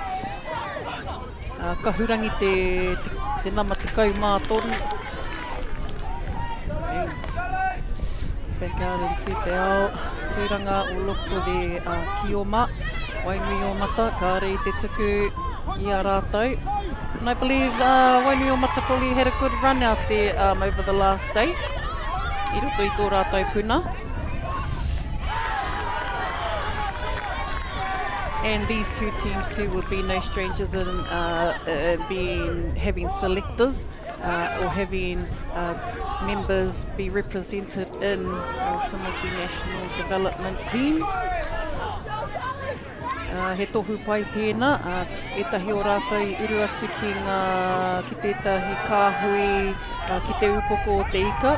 Kahurangi te nama te kaumā toru. Back out into te ao. Tūranga will look for the Kī-ō-Rahi, Wainui o mata, ka rei te tuku i a rātou. And I believe Wainui o mata probably had a good run out there over the last day. I roto i tō rātou puna. And these two teams too would be no strangers in having selectors or having members be represented in some of the national development teams. He tohu pai tēnā, etahi o rātou I uru atu ki tētahi kāhui, ki te upoko o te ika,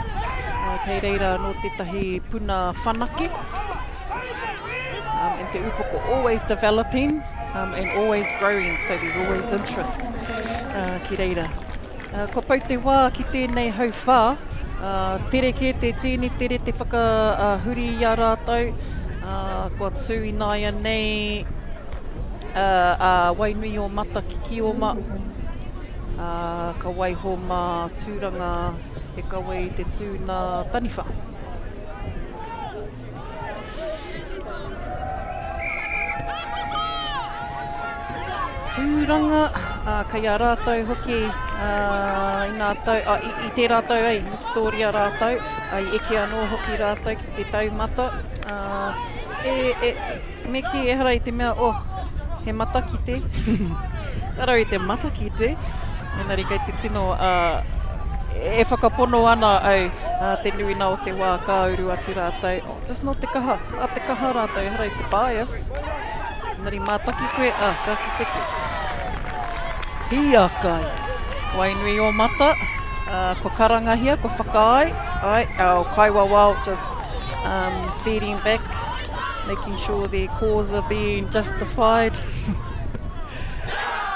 kei reira no tētahi puna whanake. And te upoko always developing and always growing, so there's always interest ki reira. Ko pau te wā ki tēnei hau whā, tere ke te tēni, tere te whakahuri I a rātou, kua tūinaia nei, wainui o mata ki Kī-ō-Ma, ka waiho mā tūranga e kawe I te tūna taniwha. Tūranga, kai a rātou hoki, I te rātou ei, Victoria rātou, ai eke anō hoki rātou ki te taumata. Me ki e hara I te mea, he mata ki te. Karo I te mata ki te. Engari kei te tino, e whakapono ana au te nuina o te wā ka uru atu rātou. Just no te kaha, te kaha rātou, e hara I te bias. Engari mātaki koe, ka ki te koe. Hia kai. Wainui o mata, ko karangahia, ko whakaai. Ai, our kaiwawao just feeding back, making sure their cause are being justified.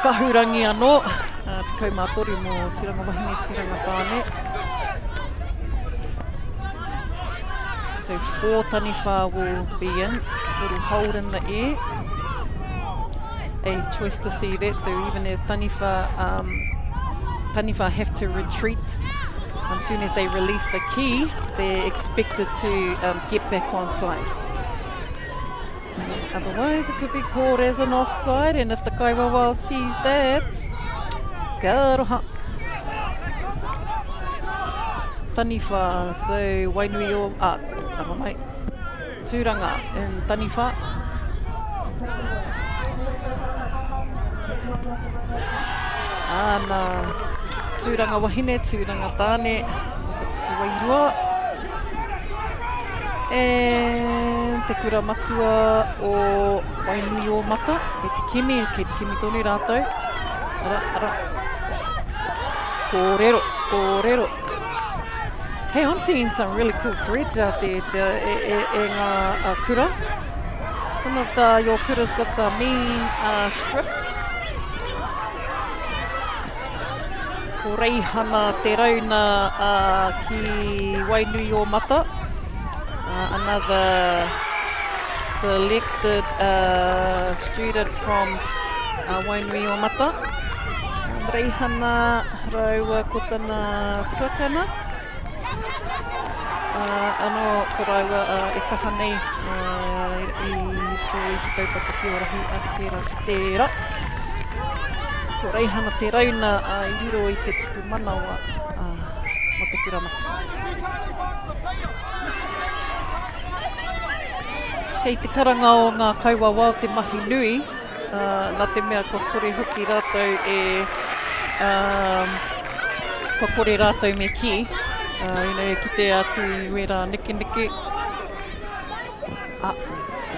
Kahurangi anō, te kaumātori mō tiranga wahine, tiranga tāne. So 4 taniwha will be in, little hold in the air. A choice to see that, so even as taniwha have to retreat, as soon as they release the key, they're expected to get back on side. Otherwise, it could be called as an offside, and if the kaiwawa sees that, ka roha. Taniwha, so wainui o, aramai, tūranga in taniwha. Ana tūranga wahine, tūranga tāne, whatuku wairua. And te kura matua o wainui o mata, kei te kimi tonu rātou. Ara. Kōrero. Hey, I'm seeing some really cool threads out there e ngā kura. Some of your kuras got some mean strips. Ko reihana te rauna ki wainui o mata. Another selected student from wainui o mata. Reihana raua ko tana tuakana. Ano ko raua e kaha nei I te kaupapa Kī-ō-Rahi a tērā ki tērā. Ko reihana te rauna I riro I te tupu manawa mo te kuramatu. Kei te karanga o ngā kaiwawa o te mahi nui, nā te mea ko kore hoki rātou ko kore rātou me ki, ki te atu I wera neke. E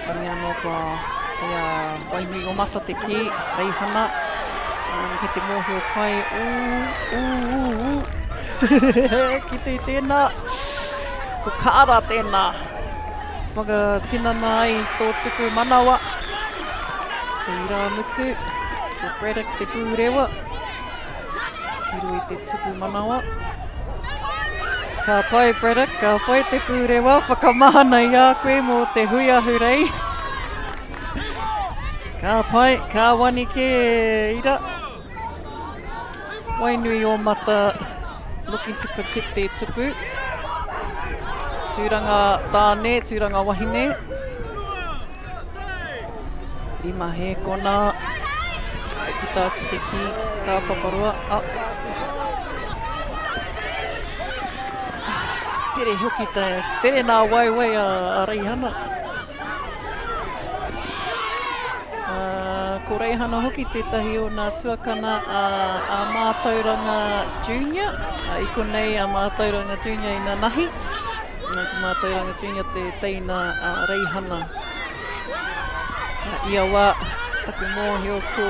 tangi anō kua kei wainui o mata te ki, reihana, ki te mōhio kai, ki te tēnā, ko kāra tēnā. Whakatinana ai tō tuku manawa. Te ira mutu, ko Braddock te pūrewa. Hiro I te tuku manawa. Ka pai Braddock, ka pai te pūrewa. Whakamahana I a koe mō te hui ahurei. Ka pai, ka wani ke ira. Wainui o mata, looking to protect their tupu. Tūranga tāne, tūranga wahine. Rima he kona. Ki tā atu te ki tā paparua. Tere hoki tai, tere nā waiwai a reihana. ko reihana hoki tētahi o nā tuakana a Mātauranga Junior. I konei a Mātauranga Junior i nā nahi. Ko Mātauranga Junior te teina reihana. Ia wā, taku mōhio ko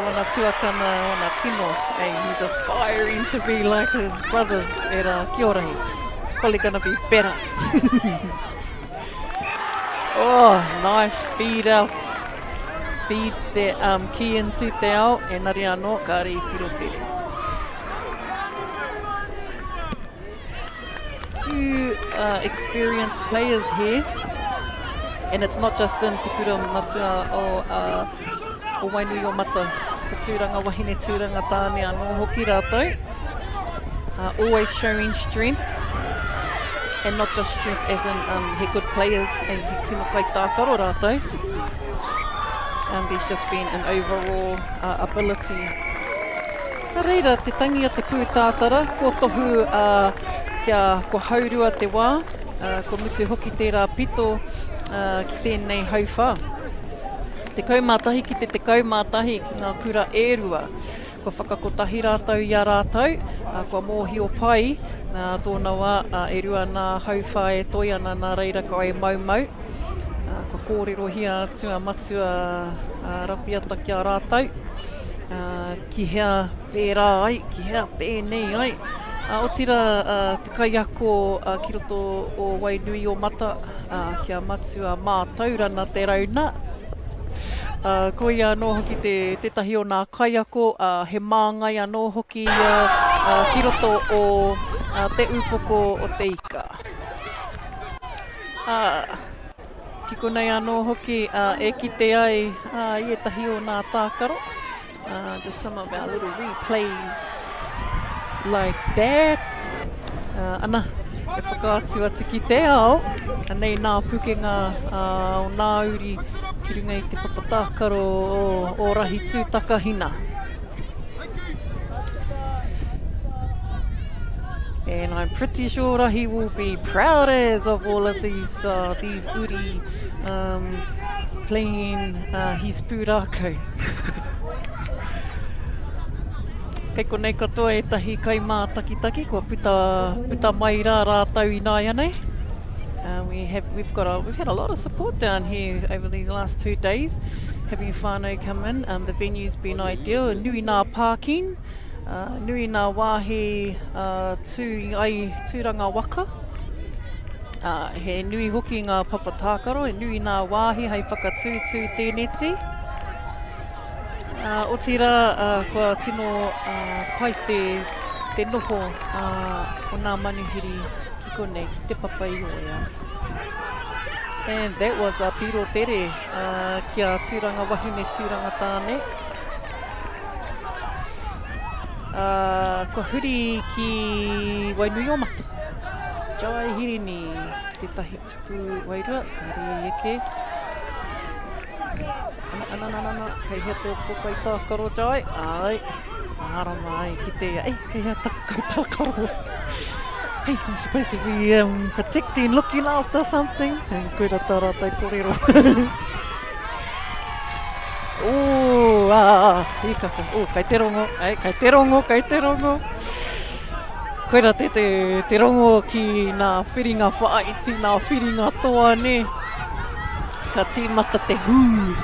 ona tuakana ona tino. Hey, he's aspiring to be like his brothers at Kī-ō-Rahi. It's probably going to be better. Oh, nice feed out. Feed te ki into te ao, e nari anō, ka rei tiro tere. Few experienced players here, and it's not just in Te Kura Matua o Wainui o Mata. Ka tūranga wahine tūranga tāne anō hoki rātou. Always showing strength. And not just strength as in he good players and he tino kai tākaro rātou. There's just been an overall ability. Reira, te tangi a te pūtātara, ko tohu kia ko haurua te wā, ko mutu hoki tērā pito ki tēnei hauwha. Te kaumātahi ki te kaumātahi ki ngā kura ērua. Ko whakakotahi rātou i a rātou, ko mōhio pai, tōna wā e rua nā hauwha e toi ana nā reira ko e maumau. Ko kōrero hia atu a matua rapiata ki a rātou. Ki hea pērā ai, ki hea pēnei ai. O tira te kaiako ki roto o Wainui o Mata, ki a matua mātaurana te rauna. Ko ia anō hoki tētahi o nā kaiako, he māngai anō hoki ki roto o te upoko o te ika. Ki konei anō hoki e ki te ai i etahi o nā tākaro. Just some of our little replays like that. Ana, e whakaatu atu ki te ao, anei nā pukenga o nā uri ki runga i te papatākaro o Rahi Tūtakahina. And I'm pretty sure Rahi will be proud as of all of these uri playing his pūrākau. Kei konei katoa e tahi kaimā taki-taki, kua puta mai rā rātau i nā ianei. We've had a lot of support down here over these last 2 days, having whānau come in. The venue's been ideal. Nui nā parking, nui nā wāhi tūranga waka. He nui hoki ngā papatākaro, e nui nā wāhi hei whakatūtū tēneti. O tira, kua tino pai te noho o nā manuhiri ki konei, ki te papai o ea. And that was a piro tere kia tūranga wahine tūranga tāne. Ko huri ki Wainui o Mata. Jai hirini, tētahi tupu wairua, ka rea eke. Ana, kei hea te tokai tākaro jai. Ai, ara mai ki te ai, kei hea takai tākaro. Hey, I'm supposed to be protecting, looking after something. Koe rata rātai kōrero. I kaka. Kai te rongo. Ai, kai te rongo. Koe rata te rongo ki nā whiringa whaiti, nā whiringa toa ne. Ka tīmata te hū.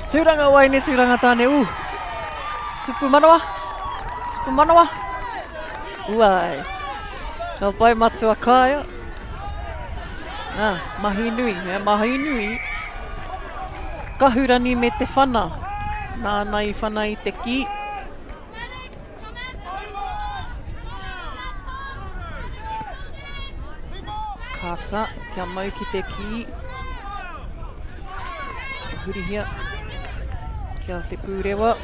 Tūranga waine, tūranga tāne, Tupu manawa. Uai. Ka pai matua kāia. Mahi nui. Kahurani me te whana. Nānai whana i te ki. Kāta, kia mau ki te ki. Huri hia, kia te pūrewa.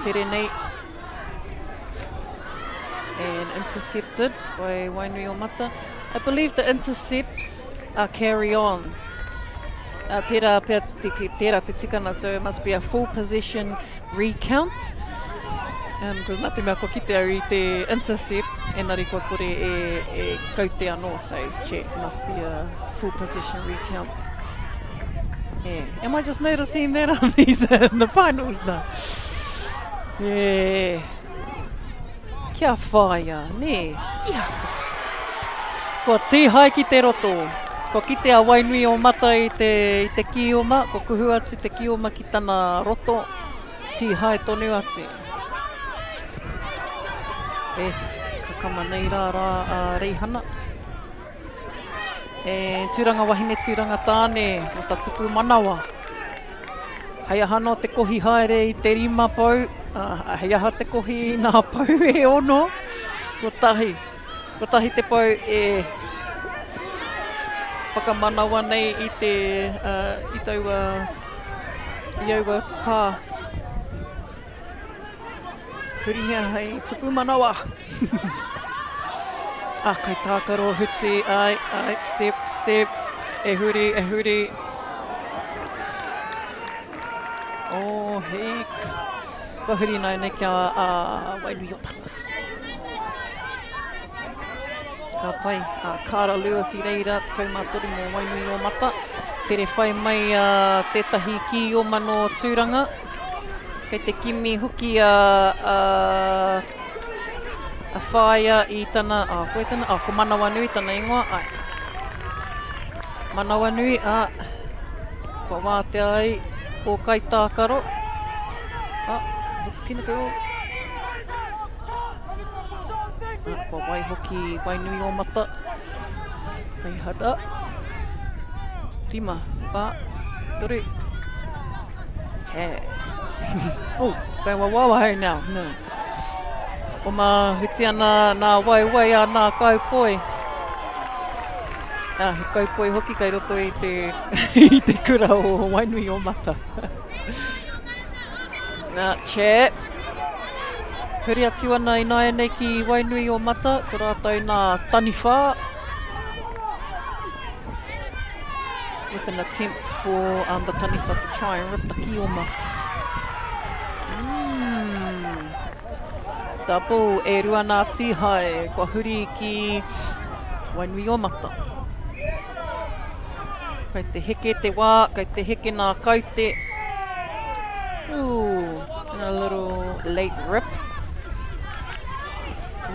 Tere nei. And intercepted by Wainui o Mata. I believe the intercepts carry on. Tērā te tikana, so it must be a full possession recount. Because nā te mea ko ki te au i te intercept, Engari kua kore e kaute anō, so check, must be a full position recount. Yeah, am I just noticing that on these in the finals now? Yeah. Kia whaia, ne? Kia whaia. Ko tīhai ki te roto. Ko kite a wainui o mata i te Kī-ō-Ma, ko kuhu atu te Kī-ō-Ma ki tana roto, tīhai tonu atu. Ka kama nei rā a reihana. E tūranga wahine tūranga tāne, o ta tupu manawa. Hei aha no te kohi haere i te 5 pau, hei aha te kohi i nā pau e ono. Ko tahi te pau e whakamanawa nei i te i taua iaua pā. Hurihia hei tupu manawa. Kai tākaro huti, step, e huri. Oh, hei. Ka huri nai nei kia wainui o mata. Ka pai, Kara Lewis I reira, te kaumātori mō wainui o mata. Tere whai mai tētahi Kī-ō-Ma no tūranga. Kei te kimi huki a whaia I tana, koe tana, ko manawa nui tana ingoa, Manawa nui, kua wāte ai, o kai tākaro. Kina kau. Kua wai hoki, wainui o mata. Hei hara. 5, 4, 3. Oh, pēwa wawa hei now, no. O mā huti ana nā wai a nā kaupoi. He kaupoi hoki kai roto I te kura o wainui o mata. Che. Huri atu ana I nāia nei ki wainui o mata, ko rātou nā taniwha. With an attempt for the taniwha to try and rip the Kī-ō-Ma. Double e rua nā tīhai, kua huri ki wainui o mata. Kei te heke te wā, kei te heke nā kaute. Ooh, and a little late rip.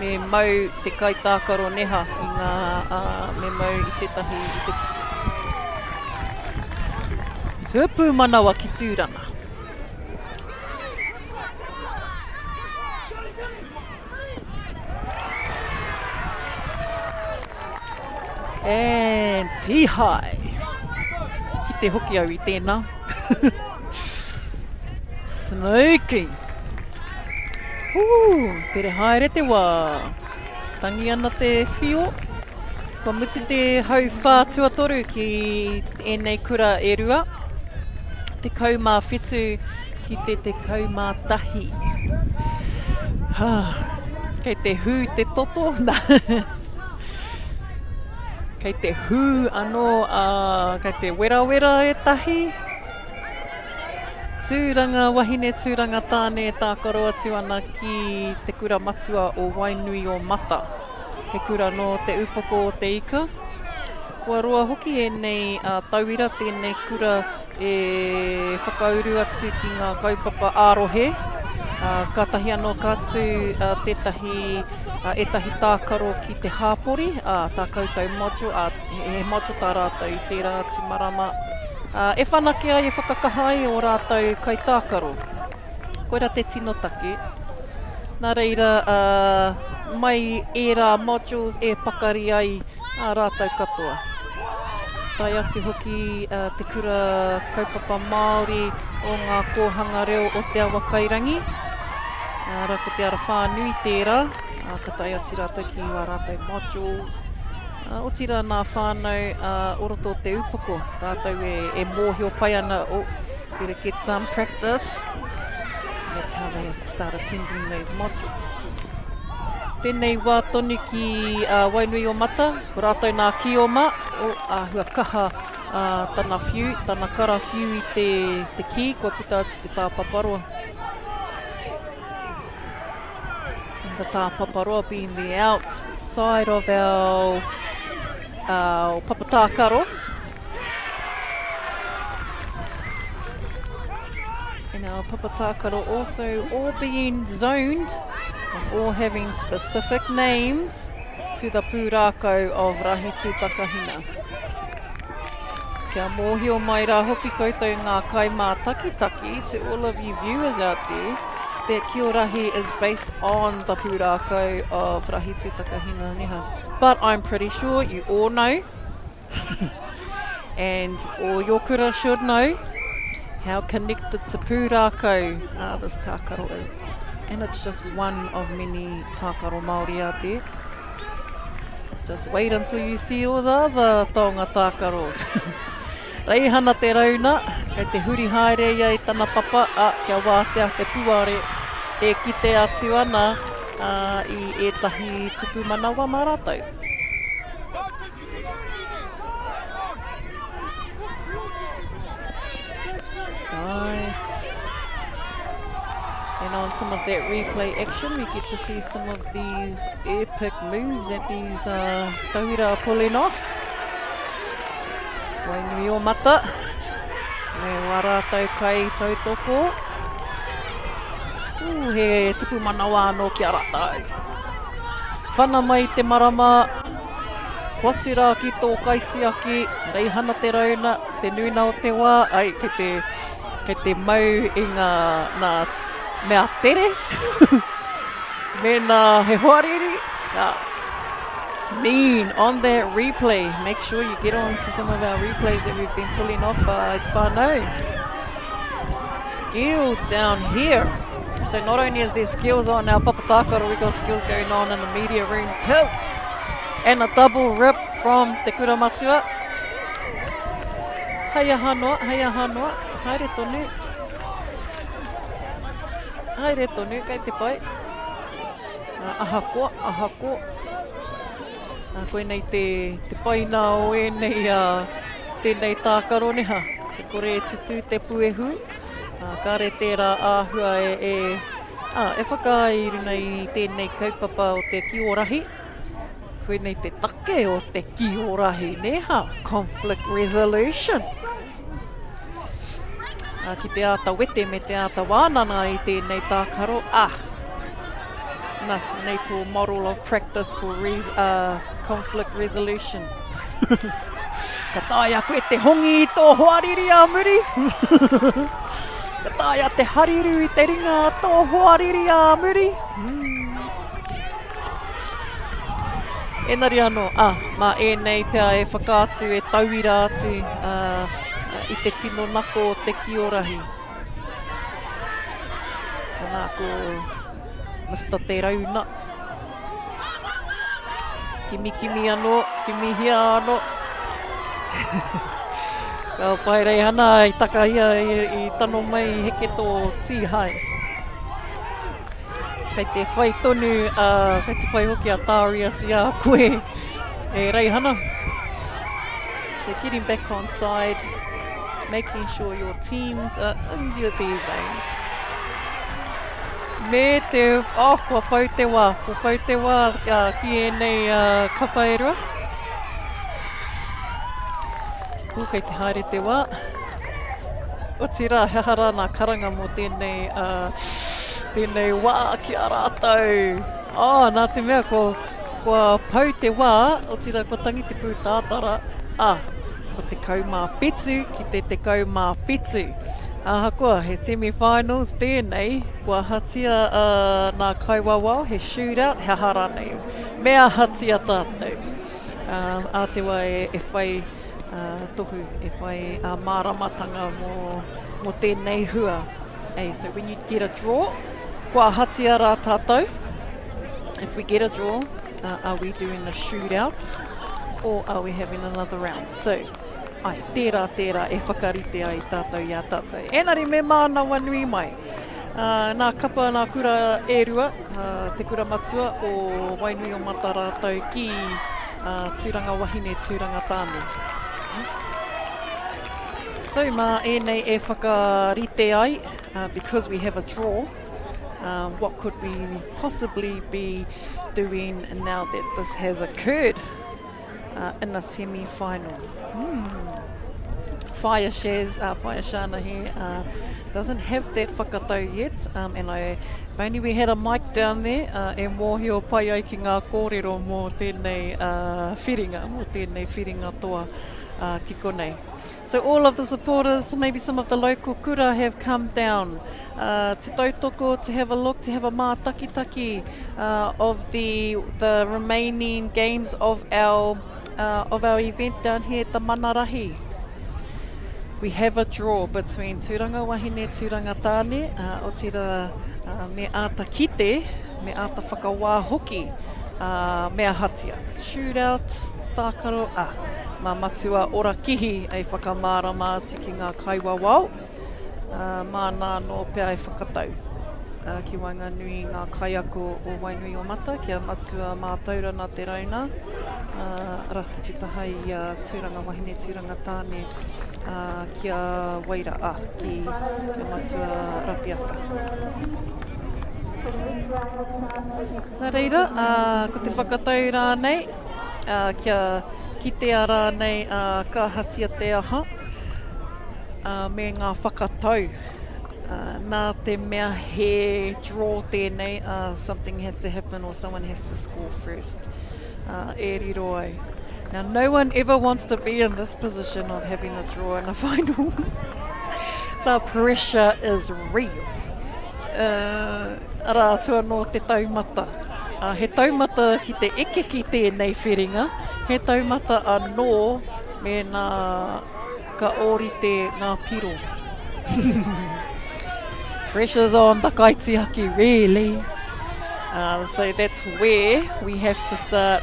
Me mau te kai tākaro neha I ngā, me mau I tētahi I te tupu manawa ki tūrana. And tīhai. Ki te hoki au I tēnā. Snooki. Tere haere te wā. Tangi ana te whio. Kua muti te hau whātuatoru ki enei kura e rua. Te kaumā whetu ki te kaumā tahi. Kei te hū te toto. Kei te hū anō, kei te wera e tahi. Tūranga, wahine tūranga tāne tākaro atu ana ki te kura matua o wainui o mata. He kura no te upoko o te ika. Kua roa hoki e nei tauira tēnei kura e whakauru atu ki ngā kaupapa ārohe. Ka tahi anō kātu tētahi etahi tākaro ki te hāpori, tā koutou mojo, he mojo tā rātou I tērā atu marama. E whanake ai e whakakahai o rātou kai tākaro. Koera te tino take. Nā reira, mai e rā modules e pakari ai a rātou katoa. Tai atu hoki te kura kaupapa Māori o ngā kōhanga reo o te awa kairangi. Rā ko te ara whānui tērā, ka tai atu rātou ki wā rātou modules. O tira nā whānau oroto te upoko, rātou e mōhio pai ana, better get some practice. That's how they start attending those modules. Tēnei wā tonu ki wainui o mata, ko rātou nā Kī-ō-Ma, o hua kaha tana whiu, tana kara whiu I te ki, kua puta atu te tāpaparoa. The tāpaparoa being the outside of our papatākaro. And our papatākaro also all being zoned and all having specific names to the pūrākau of Rahi tū Takahina. Kia mōhio mai rā hoki koutou ngā kaimā takitaki to all of you viewers out there that Kī-ō-Rahi is based on the pūrākau of Rahi tū Takahina neha. But I'm pretty sure you all know and all your kura should know how connected to pūrākau this tākaro is. And it's just one of many tākaro Māori out there. Just wait until you see all the other taonga tākaros. Reihana te rauna, kei te huri haere ia I tana papa, kia wātea te puare e kite atu ana I ētahi tupu manawa mā rātou. Nice. And on some of that replay action, we get to see some of these epic moves that these tauira are pulling off. Wainui o mata, me warātou kai tautoko. He tupu manawa anō ki a rātou. Whana mai te marama, watu rā ki tō kaitiaki, reihana te rauna, te nuna o te wā, ai, kei te mau I ngā mea tere, me nā he hoariri. Mean on that replay. Make sure you get on to some of our replays that we've been pulling off at whānau. Skills down here. So not only is there skills on our papatākaro, we've got skills going on in the media room too. And a double rip from te kura matua. Haia hanoa, haere tonu. Haere tonu, kei te pai. Ahako. Koe nei te paina o tēnei tākaro neha. Te kore tutu te puehu. Ka re tērā āhua e whakairu nei tēnei kaupapa o te Kī-ō-Rahi. Koe nei te take o te Kī-ō-Rahi neha. Conflict resolution. Ki te āta wete me te āta wānanga I tēnei tākaro. Nei tō model of practice for conflict resolution. Ka tāia koe te hongi I tō hoariri a muri. Ka tāia te hariru I te ringa a tō hoariri a muri. Enari anō, mā ēnei pia e whakaatu e tauira atu I te tino nako o te Kī-ō-Rahi. Nā ko Mr. Te Rauna. Kimi anō, kimi hia anō. Ka pai rei hana I takahia I tano mai heke tō tīhai. Kei te whai tonu, kei te whai hoki a tāria si a koe. E rei hana. So getting back on side, making sure your teams are into their zones. Me te, kua pau te wā ki ēnei kapaerua. Kei te haere te wā. O tira, hehara nā karanga mō tēnei wā ki a rātou. Nā te mea, kua pau te wā, o tira, kua tangi te pū tātara. Ko te kaumā whetū ki te kaumā whetū. Ahakoa, he semi-finals tēnei, kua hatia nā kaiwawa, he shootout, he hara nei. Mea hatia tātou. A te wā e whai tohu, e whai māramatanga mō tēnei hua. So when you get a draw, kua hatia rā tātou. If we get a draw, are we doing a shootout or are we having another round? So, tērā e whakarite ai tātou I a tātou. Enari me māna wanui mai. Nā kapa nā kura ērua, te kura matua o Wainui o Mata rātou ki tūranga wahine, tūranga tāne. So mā ēnei e whakarite ai, because we have a draw, What could we possibly be doing now that this has occurred in the semi-final? Whaia Shana here doesn't have that whakatau yet, and if only we had a mic down there, e mōhio pai ai ki ngā kōrero mō tēnei whiringa toa ki konei. So all of the supporters, maybe some of the local kura have come down to tautoko to have a look, to have a mātakitaki of the remaining games of our event down here at the Manarahi. We have a draw between Tūranga Wahine, Tūranga Tāne, o tira me āta kite, me āta whakawā hoki, mea hatia. Shootout, tākaro, mā matua ora kihi ei whakamārama ki ngā kaiwa wau, mā nāno pia e whakatau. Ki Wainganui ngā kaiako o Wainui o Mata, kia matua mā taurana te rauna, ara ki te tahai Tūranga Wahine, Tūranga Tāne, kia waira kia matua rapiata. Nā reira, ko te whakatau rānei, kia kitea rānei ka hatia te aha, me ngā whakatau. Nā te mea he draw tēnei, something has to happen or someone has to score first. E riro ai. Now, no one ever wants to be in this position of having a draw in a final. The pressure is real. Ara atua no te taumata. He taumata ki te eke ki tēnei whiringa. He taumata anō me nā ka ōrite ngā piro. Pressure's on the kaitiaki, really. So that's where we have to start.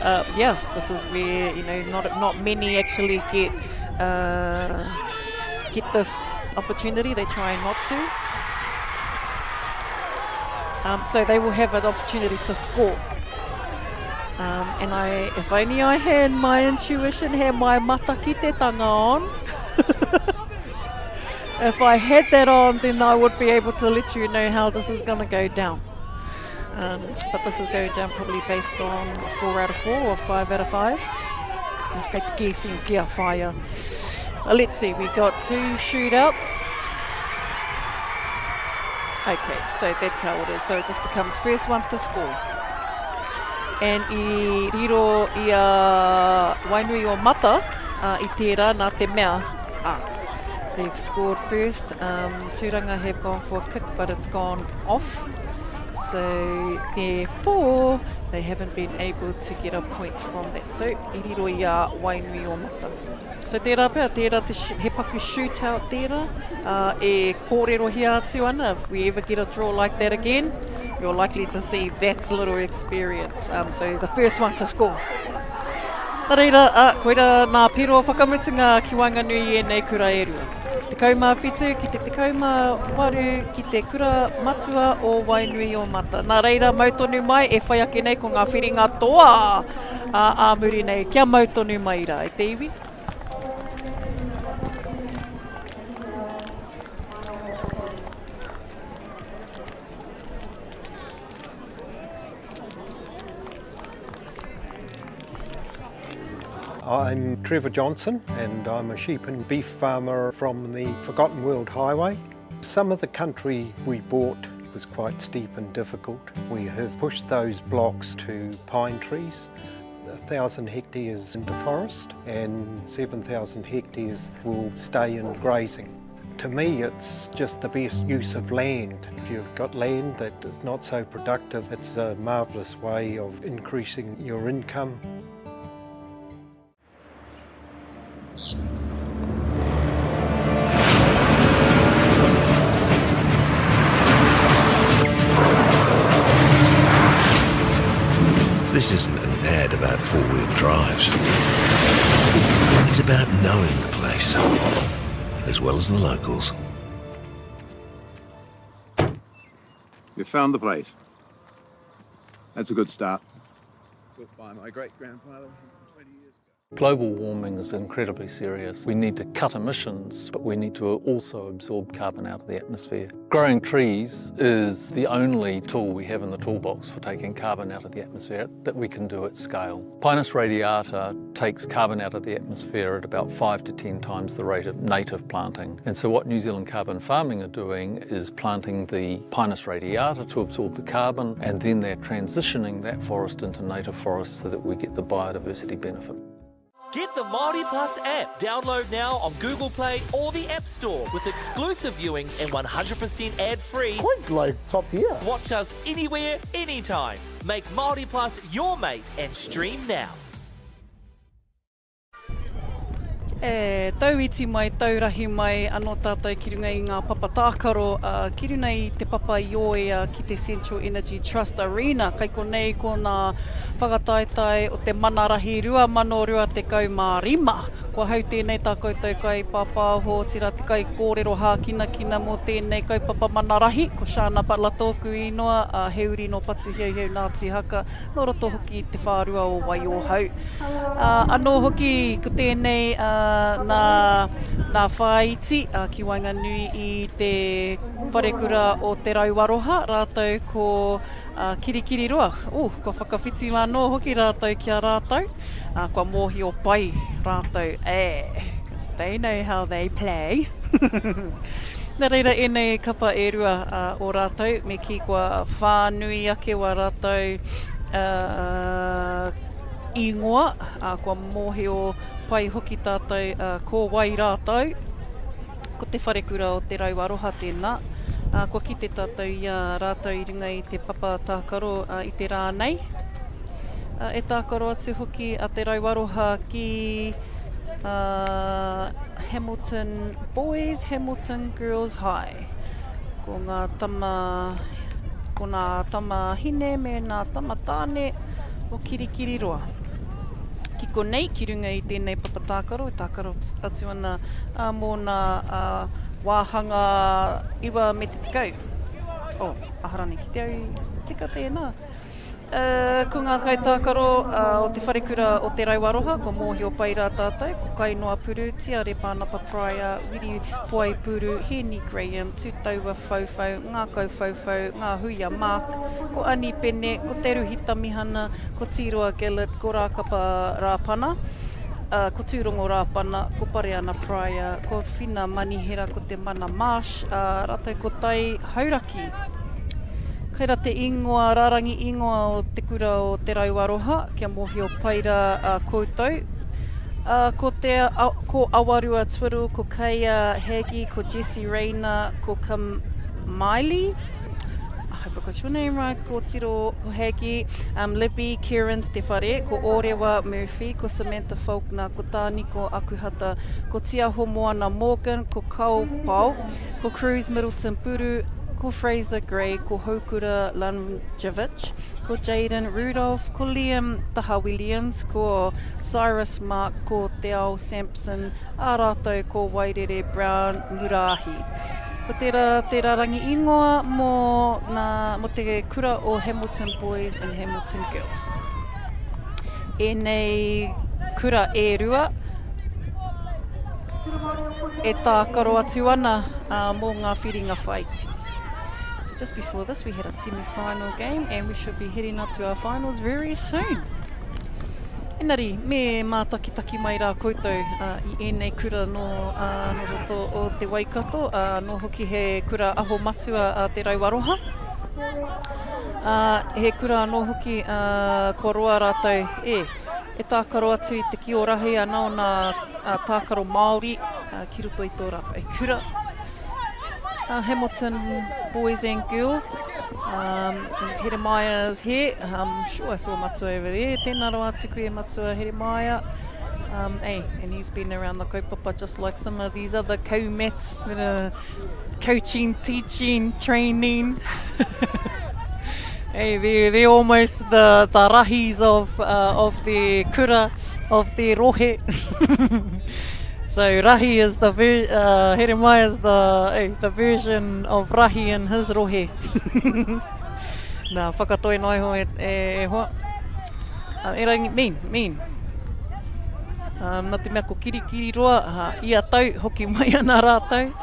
This is where not many actually get this opportunity. They try not to. So they will have an opportunity to score. And if only I had my intuition, had my matakite-tanga on. If I had that on, then I would be able to let you know how this is going to go down. But this is going down probably based on 4 out of 4 or 5 out of 5. Kei te kēsin kia whaia. Let's see, we got 2 shootouts. Okay, so that's how it is. So it just becomes first one to score. And I riro i Wainui o Mata, I tērā nā te mea. They've scored first. Tūranga have gone for a kick, but it's gone off. So therefore, they haven't been able to get a point from that. So i riro i Wainui o Mata. So tērā pia, tērā he paku shootout tērā. E kōrero hi atu ana. If we ever get a draw like that again, you're likely to see that little experience. So the first one to score. Nā reira, koeira nā piro whakamutunga ki Wainganui e nei kura e rua. Te kaumā whitu ki te kaumā waru ki te kura matua o Wainui o Mata. Nā reira, mautonu mai e whai ake nei ko ngā whiringa toa a muri nei. Kia mautonu mai rā, e te iwi? I'm Trevor Johnson and I'm a sheep and beef farmer from the Forgotten World Highway. Some of the country we bought was quite steep and difficult. We have pushed those blocks to pine trees, 1,000 hectares into forest and 7,000 hectares will stay in grazing. To me, it's just the best use of land. If you've got land that is not so productive, it's a marvellous way of increasing your income. This isn't an ad about four-wheel drives. It's about knowing the place, as well as the locals. You found the place. That's a good start. Built by my great-grandfather 20 years ago. Global warming is incredibly serious. We need to cut emissions, but we need to also absorb carbon out of the atmosphere. Growing trees is the only tool we have in the toolbox for taking carbon out of the atmosphere that we can do at scale. Pinus radiata takes carbon out of the atmosphere at about 5 to 10 times the rate of native planting. And so what New Zealand Carbon Farming are doing is planting the Pinus radiata to absorb the carbon, and then they're transitioning that forest into native forest so that we get the biodiversity benefit. Get the Māori Plus app. Download now on Google Play or the App Store with exclusive viewings and 100% ad-free. Quite like top tier. Watch us anywhere, anytime. Make Māori Plus your mate and stream now. Tau iti mai, tau rahi mai, anō tātou ki runga i ngā papa tākaro, ki runga i te papa ioea ki te Central Energy Trust Arena. Kai konei ko nā whakataetai o te manarahi 2025. Kua hau tēnei tā koutou kai papa ho tira te kai kōrero hākina kina mō tēnei kaupapa manarahi. Ko Shana Butler tōku inoa, he uri no patu heu Ngāti Haka, no roto hoki te whārua o Waiohau. Anō hoki ko tēnei nā whaiti ki Wainganui i te wharekura o te rauaroha, rātou ko kirikiri roa. Ko whakawhiti mano hoki rātou kia rātou. Kua mōhi o pai rātou. They know how they play. Nā reira, enei kapa e rua o rātou, me ki kua whānui ake wa rātou ingoa, kua mōhi o pai hoki tātou ko wai rātou. Ko te wharekura o te rauaroha tēnā. Kua ki te tātou ia rātou i runga i te papa tākaro i te rā nei. E tākaro atu hoki a te rauaroha ki Hamilton Boys, Hamilton Girls High. Ko ngā tama hine me ngā tama tāne o kirikiri roa. Ki konei, ki runga i tēnei papa tākaro, tākaro atu ana mō nā wāhanga iwa me te tikau. Aharani ki te au tika tēnā. Ko ngā kai tākaro o te wharekura o te rauaroha, ko mōhi o pai rā tātou, ko Kainoa Puru, Tiare Pānapa Praia, Wiri Poai Puru, Heni Graham, Tūtaua Whauwhau, Ngā Kau Whauwhau, Ngā Huia Mark, ko Ani Pene, ko Teruhi Tamihana, ko Tiroa Gillett, ko Rākapa Rāpana, ko Tūrongo Rāpana, ko Pareana Praia, ko Whina Manihera, ko te Mana Marsh, rātou ko Tai Hauraki. Kaira te ingoa, rārangi ingoa o te kura o te rauaroha, kia mōhi o paira koutou. Ko Awarua Tuarua, ko Keia Hagi, ko Jessie Rayner, ko Miley. I hope I got your name right. Ko Tiro, ko Hagi, Libby, Kieran, te whare, ko Orewa Murphy, ko Samantha Faulkner, ko Tāniko Akuhata, ko Tiaho Moana Morgan, ko Kau Pau, ko Cruz Middleton Puru, ko Fraser Gray, ko Hokura Lanjevich, ko Jaden Rudolph, ko Liam Taha Williams, ko Cyrus Mark, ko Te Ao Sampson, a rātou ko Wairere Brown Murahi. Ko te rarangi ingoa mo te kura o Hamilton Boys and Hamilton Girls. E nei kura e rua, e tākaro atu ana mō ngā whiringa whaiti. So just before this we had a semi-final game and we should be heading up to our finals very soon. Engari, me mātakitaki mai rā koutou I ēnei kura no roto o te Waikato, no hoki he kura aho matua a te rauaroha. He kura no hoki ko roa rātou e tākaro atu I te Kī-ō-Rahi anā o nā tākaro Māori ki roto I tō rātou kura. Hamilton Boys and Girls. Heremaya's here. I'm sure I saw Matua over there. Tēnā roa atu koe Matua Heremaya. And he's been around the kaupapa just like some of these other co-mats that are coaching, teaching, training. They're almost the rahis of the kura, of the rohe. So Rahi is the Heremaya is the version of Rahi and his rohe. Nā whakatoi nai ho e hoa. Mean. Nā te mea ko kirikiri roa, ia tau, hoki mai ana rātou.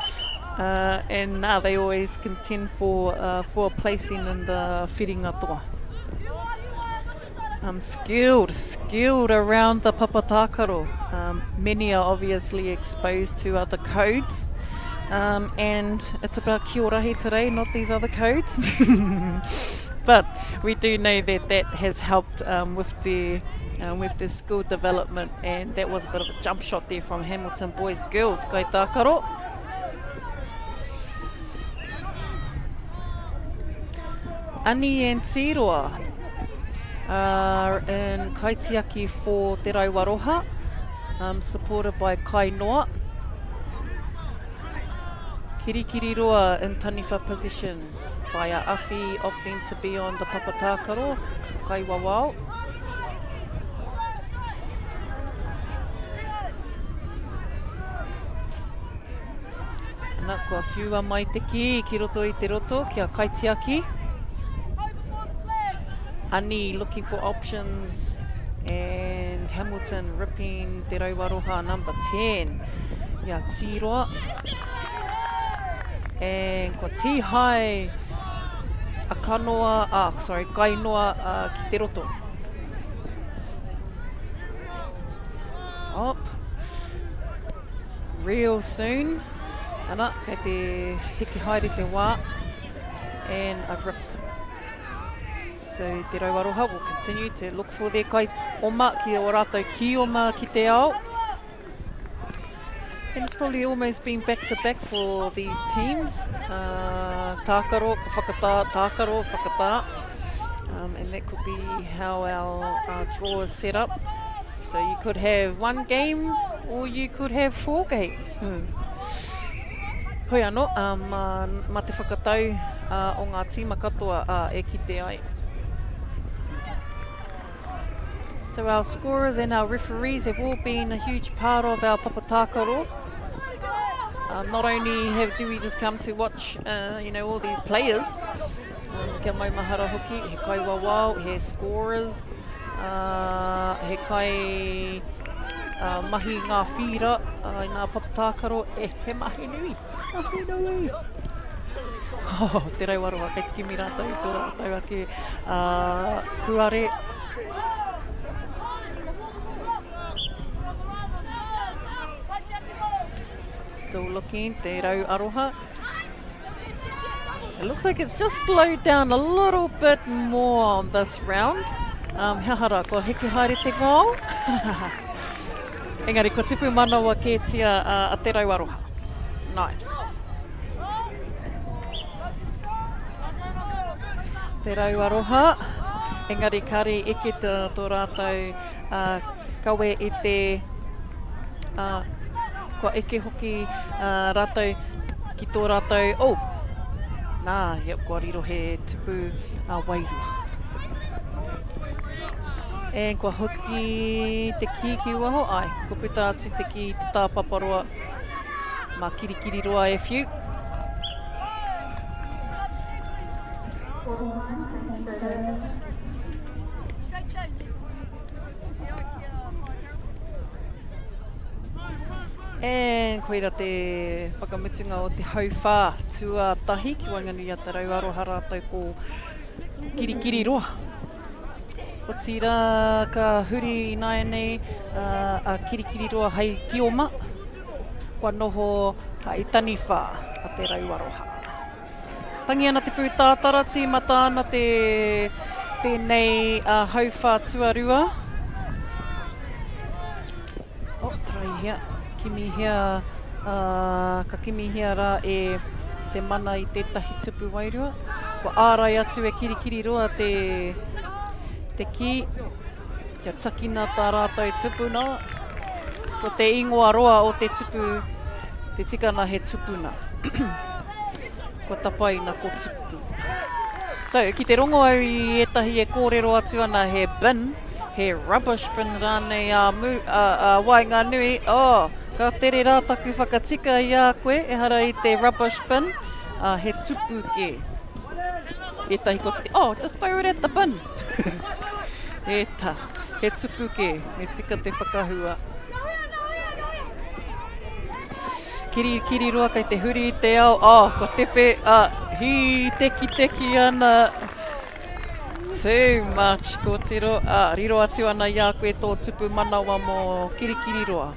And now they always contend for a placing in the whiringa toa. Skilled around the papatākaro. Many are obviously exposed to other codes. And it's about Kī-ō-Rahi today, not these other codes. But we do know that has helped with their school development, and that was a bit of a jump shot there from Hamilton Boys Girls. Kai tākaro. Ani and Tiroa are in kaitiaki for Te Rauaroha, supported by Kai Noa. Kirikiri roa in taniwha position. Whaia Awhi opting to be on the papatākaro for Kai Wawao. Nā kua whiua mai te ki roto I te roto, kia kaitiaki. Ani looking for options, and Hamilton ripping Te Rauaroha number 10. Ia Tiroa. And kua tihai a kanoa, Kai Noa ki te roto. Up. Real soon. Ana, kei te hiki haere te wā. And a rip. So Te Rauaroha will continue to look for their kai oma ki o rātou ki oma ki te ao. And it's probably almost been back-to-back for these teams. Tākaro, ka whakatā, tākaro, whakatā. And that could be how our draw is set up. So you could have one game, or you could have 4 games. Hoi anō, mā te whakatau o ngā tīma katoa e ki te ai. So our scorers and our referees have all been a huge part of our papatākaro. Not only do we just come to watch, all these players, kia maumahara hoki, he kai wawao, he scorers, he kai mahi ngā whira, i ngā papatākaro, he mahi nui. Mahi nui. Oh, te Rauaroha, kei te kimi rātou I tō rātou ake puare. Still looking, Te Rauaroha. It looks like it's just slowed down a little bit more on this round. Hea hara, ko hiki haere te ngāo. Engari, ko tipu manawa kētia a Te Rauaroha. Nice. Te Rauaroha. Engari, kare eke tō rātou kawe I te kua eke hoki rātou ki tō rātou, kua riro he tupu wairua. And kua hoki te ki waho, kua puta atu te ki te tāpaparoa, mā kirikiri roa e whiu. And koeira te whakamutunga o te hauwhā tuatahi ki Wainganui a Te Rauaroha rātou ko kirikiri roa. O tira ka huri nai nei a kirikiri roa hei ki oma. Kua noho hei taniwha a Te Rauaroha. Tangi ana te pūtātara, tīmata ana tēnei hauwhā tuarua. Trai hea. Kimi hea, ka kimi hea rā e te mana I tētahi tupu wairua. Ko ārai atu e kirikiri roa te ki, kia takina tā rātou tupuna. Ko te ingoa roa o te tupu, te tikana he tupuna. Ko tapaina ko tupu. So, ki te rongo au I etahi e kōrero atu ana he bin, he rubbish bin rānei Wainganui. Ka tere rā taku whakatika I a koe, e hara I te rubbish bin, he tupu ke. Etahi ko ki te, just throw it at the bin. He tupu ke, me tika te whakahua. kiri roa kai te huri te ao. Ko tepe, hi teki ana. Too much, ko tiro. Riro atu ana ia koe tō tupu manawa mo kiri roa.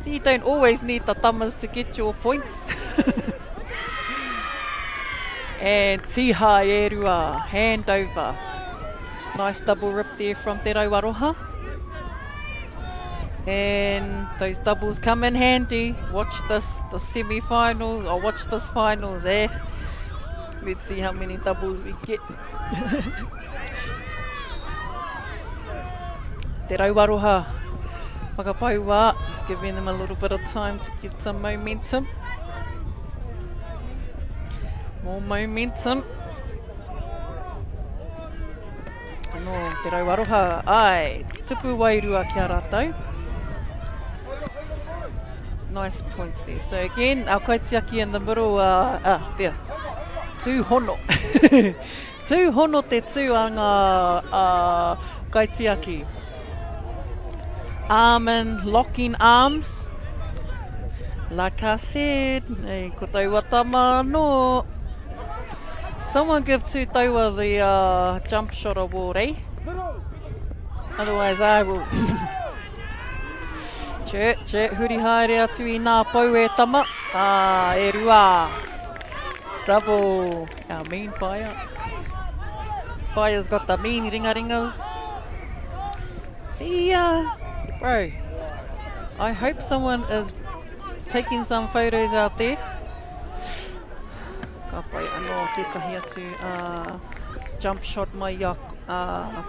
So you don't always need the tamas to get your points. And tiha e rua, hand over. Nice double rip there from Te Rauaroha. And those doubles come in handy. Watch this, the semi-finals, or watch this finals, eh? Let's see how many doubles we get. Te Rauaroha, whakapauwa, just giving them a little bit of time to get some momentum. More momentum. No, Te Rauaroha, ai, tupu wairua kia rātou. Nice points there. So again, our kaitiaki in the middle, there. Tū hono. Tū hono te tūanga kaitiaki. Arm in, locking arms. Like I said, nei ko taua tama no. Someone give to taua the jump shot award, eh? Otherwise I will. Che, huri haere atu I nā pau e tama. E rua. Double. Our mean fire. Fire's got the mean ringaringas. See bro. I hope someone is taking some photos out there. Ka pai anō tētahi atu jump shot mai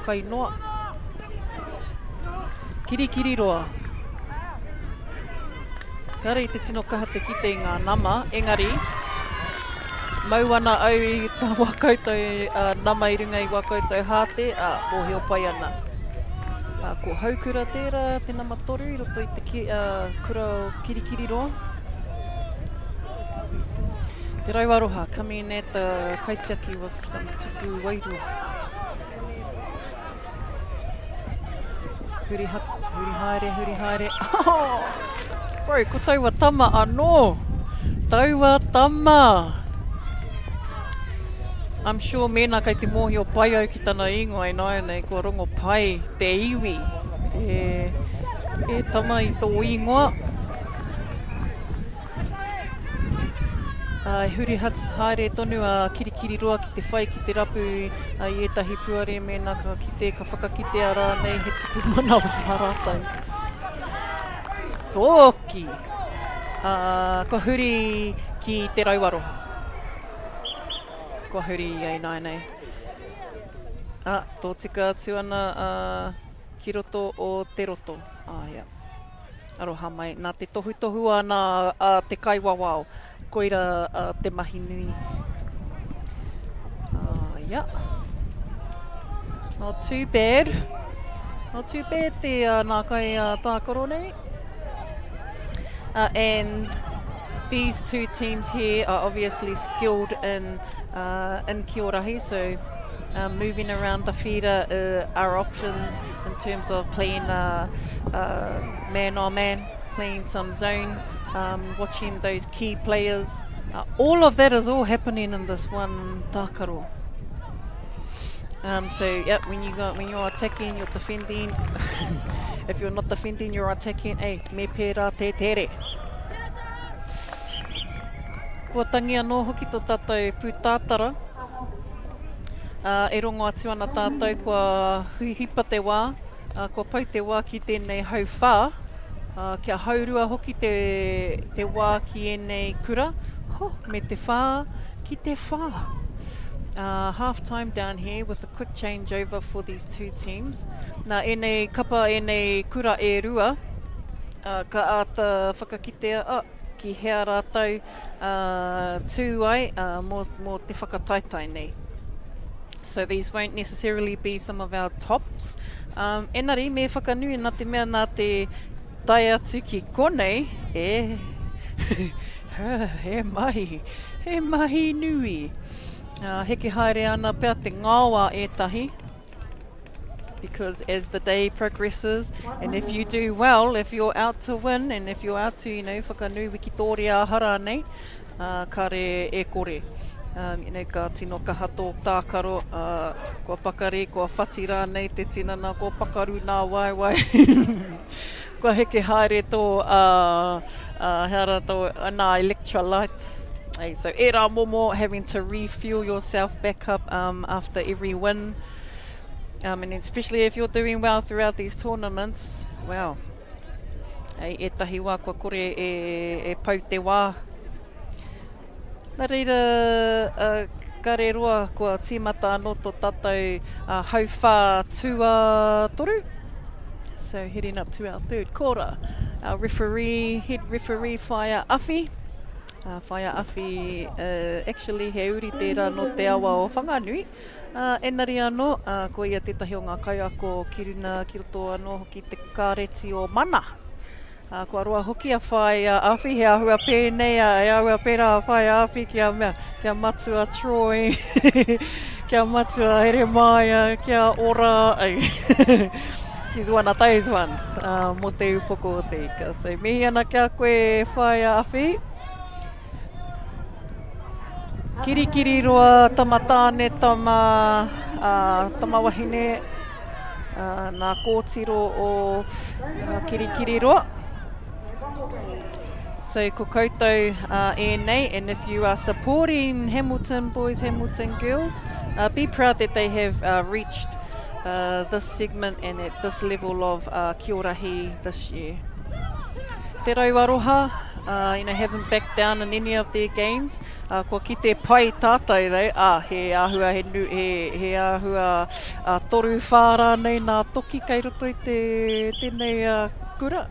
kai noa. Kiri roa. Kare te tino kaha te kite I ngā nama, engari, mau ana au I tā wakautou nama I runga I wakautou hāte, pōheo pai ana. Ko haukura tērā, te nama toru, I roto I te kura o kiri roa. Te Rauaroha, coming at the kaitiaki with some tupu wairua. Huri haere. Oh! Bro, ko taua tama anō. Taua tama. I'm sure mena kai te mōhio pai au ki tana ingoa nai nei ko rongo pai te iwi. E tama I tō ingoa. Huri haere tonu kiri roa ki te whai ki te rapu I etahi puare mena ka whakakite ara nei he tupu manawa rātou. Tōki. Ko huri ki te Rauaroha. Ko huri ai nei. Tō tika atu ana ki roto o te roto. Ia. Aroha mai. Nā te tohu ana te kaiwawao. Koira te mahi nui. Ia. Not too bad. Not too bad te nā kai tākaro nei. And these two teams here are obviously skilled in Kī-ō-Rahi, so moving around the feeder are options in terms of playing man on man, playing some zone, watching those key players. All of that is all happening in this one tākaro. So yeah, when you're attacking, you're defending. If you're not defending, you're attacking. Me pērā te tere. Kua tangi anō hoki tō tātou pūtātara. E rongo atu ana tātou kua hipa te wā. Kua pau te wā ki tēnei hau whā. Kia haurua hoki te wā ki ēnei kura. Me te whā ki te whā. Half time down here with a quick changeover for these two teams. Nā ēnei kapa ēnei kura e rua, ka āta whakakitea ki hea rātou tū ai mō te whakataitai nei. So these won't necessarily be some of our tops. Enari, me whakanui nā te mea nā te tai atu ki konei, he mahi nui. Heke haere ana pēr te ngāwa ētahi. because as the day progresses, and if you do well, if you're out to win, and if you're out to, whakanui wiki tōre a hara nei, kare e kore. Ka tino kahato tākaro, kua pakare, kua whati rānei te tinana, kua pakaru nā waiwai. Kua heke haere tō, nā electrolytes. Hey, so e rā momo, having to refuel yourself back up after every win. And especially if you're doing well throughout these tournaments, wow. Hey, e tahi wā kua kore e pau te wā. Nā reira, kare roa kua tīmata anō tō tātou hauwhā tua toru. So heading up to our third quarter. Our referee, head referee, Whaia Awhi. Whaia Awhi, actually he uri tērā no te awa o whanganui. Enari anō, ko ia tētahi o ngā kaiako kiruna ki roto anō hoki te kāreti o mana. Kua roa hoki a Whaia Awhi, he ahua pēnei, he ahua pērā a Whaia Awhi kia matua Troy, kia matua Eremaya, kia ora. She's one of those ones, mo te upoko o te ika. So mihi ana kia koe Whaia Awhi. Kirikiri roa tamatāne tama wahine, nā kōtiro o kirikiri roa. So ko koutou ēnei, and if you are supporting Hamilton boys, Hamilton girls, be proud that they have reached this segment and at this level of Kī-ō-Rahi this year. Te rauaroha, haven't backed down in any of their games. Ko ki te pai tātou rei, he ahua he ahua toru whāra nei nā toki kei roto i tēnei kura.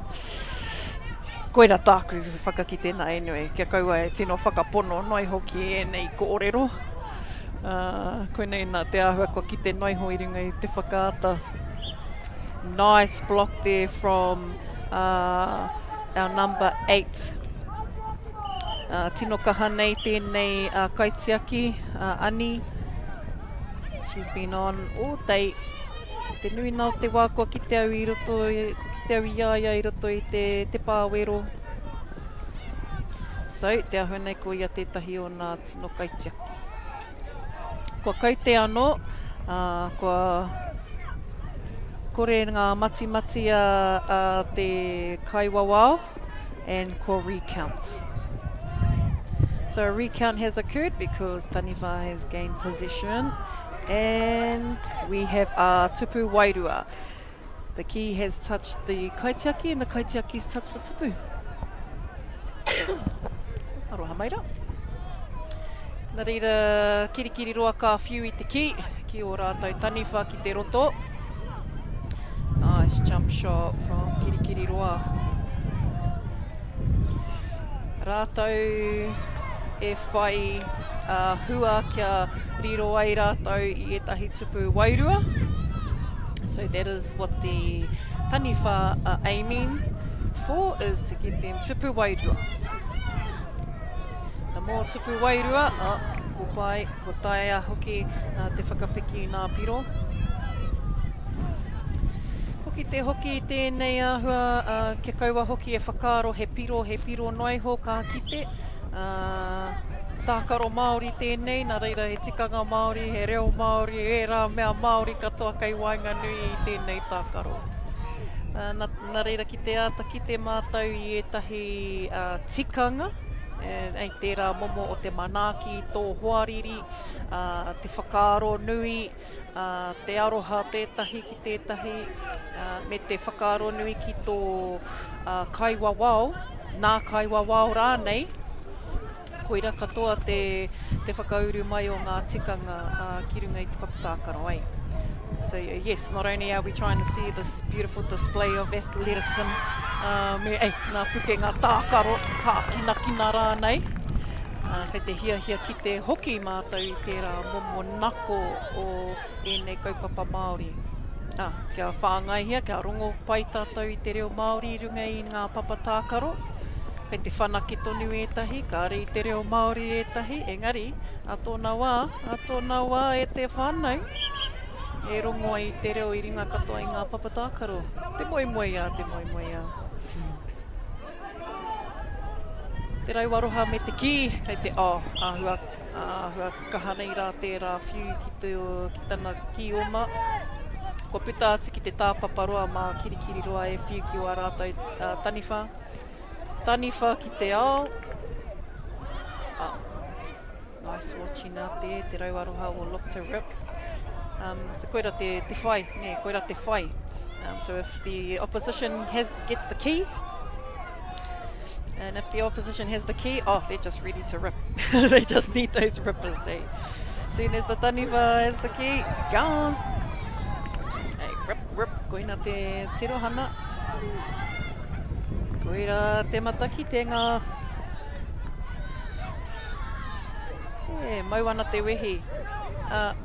Koira tāku whakakite nā anyway, kia kaua e tino whakapono noi hoki e nei kōrero. Koinei nā te ahua ko ki te noiho i runga i te whakaata. Nice block there from our number 8. Tino kaha nei tēnei kaitiaki, Ani. She's been on all day. Te nui nā te wā kua ki te au i roto, te au iaia i roto i te pāwero. So, te ahua nei ko ia tētahi o nā tino kaitiaki. Kua kaute anō, kua kore ngā mati a te kaiwawao, and kua recount. So a recount has occurred because Taniwha has gained possession, and we have tupu wairua. The key has touched the kaitiaki and the kaitiaki's touched the tupu. Aroha maira. Nā reira, kirikiri roa ka whiu I te ki o rātou Taniwha ki te roto. Nice jump shot from kirikiri roa. Rātou e whai hua kia riro ai rātou I etahi tupu wairua. So that is what the Taniwha are aiming for, is to get them tupu wairua. The more tupu wairua, ko pai, ko taia hoki te whakapiki nā piro. Hoki te hoki tēnei ahua, ke kaua hoki e whakaaro he piro noiho ka kite. Tākaro Māori tēnei, nā reira he tikanga Māori, he reo Māori, e rā mea Māori katoa kei wainga nui I tēnei tākaro. Nā reira ki te āta ki te mātau I etahi tikanga, ei tērā momo o te manaaki, tō hoariri, te whakaaro nui, te aroha tētahi ki tētahi, me te whakaaro nui ki tō kaiwawao, nā kaiwawao rānei, koira katoa te whakauru mai o ngā tikanga ki runga I te papatākaro ai. So yes, not only are we trying to see this beautiful display of athleticism, nā puke ngā tākaro, kina rānei, kei te hia ki te hoki mātou I tērā momo nako o ēnei kaupapa Māori. Kia whāngai hia, kia rongo pai tātou I te reo Māori runga I ngā papatākaro. Kei te whanaki tonu etahi, ka re I te reo Māori etahi, engari, a tōna wā e te whānau. E rongo ai te reo I ringa katoa I ngā papatākaro. Te moe moe ia, te moe moe ia. Te rauaroha me te ki, kei te āhua kaha nei rā tērā whiu ki tana Kī-ō-Ma. Ko puta atu ki te tāpaparoa mā kirikiri roa e whiu ki o a rātou taniwha. Taniwha ki te ao. Nice watching out there, te rauaroha will look to rip. So koira te whai, koira te whai. So if the opposition gets the key, and if the opposition has the key, they're just ready to rip. They just need those rippers, eh? Soon as the taniwha has the key, gone. Hey, rip, koina te tirohana. Koira te mataki te ngā. Yeah, mau ana te wehi.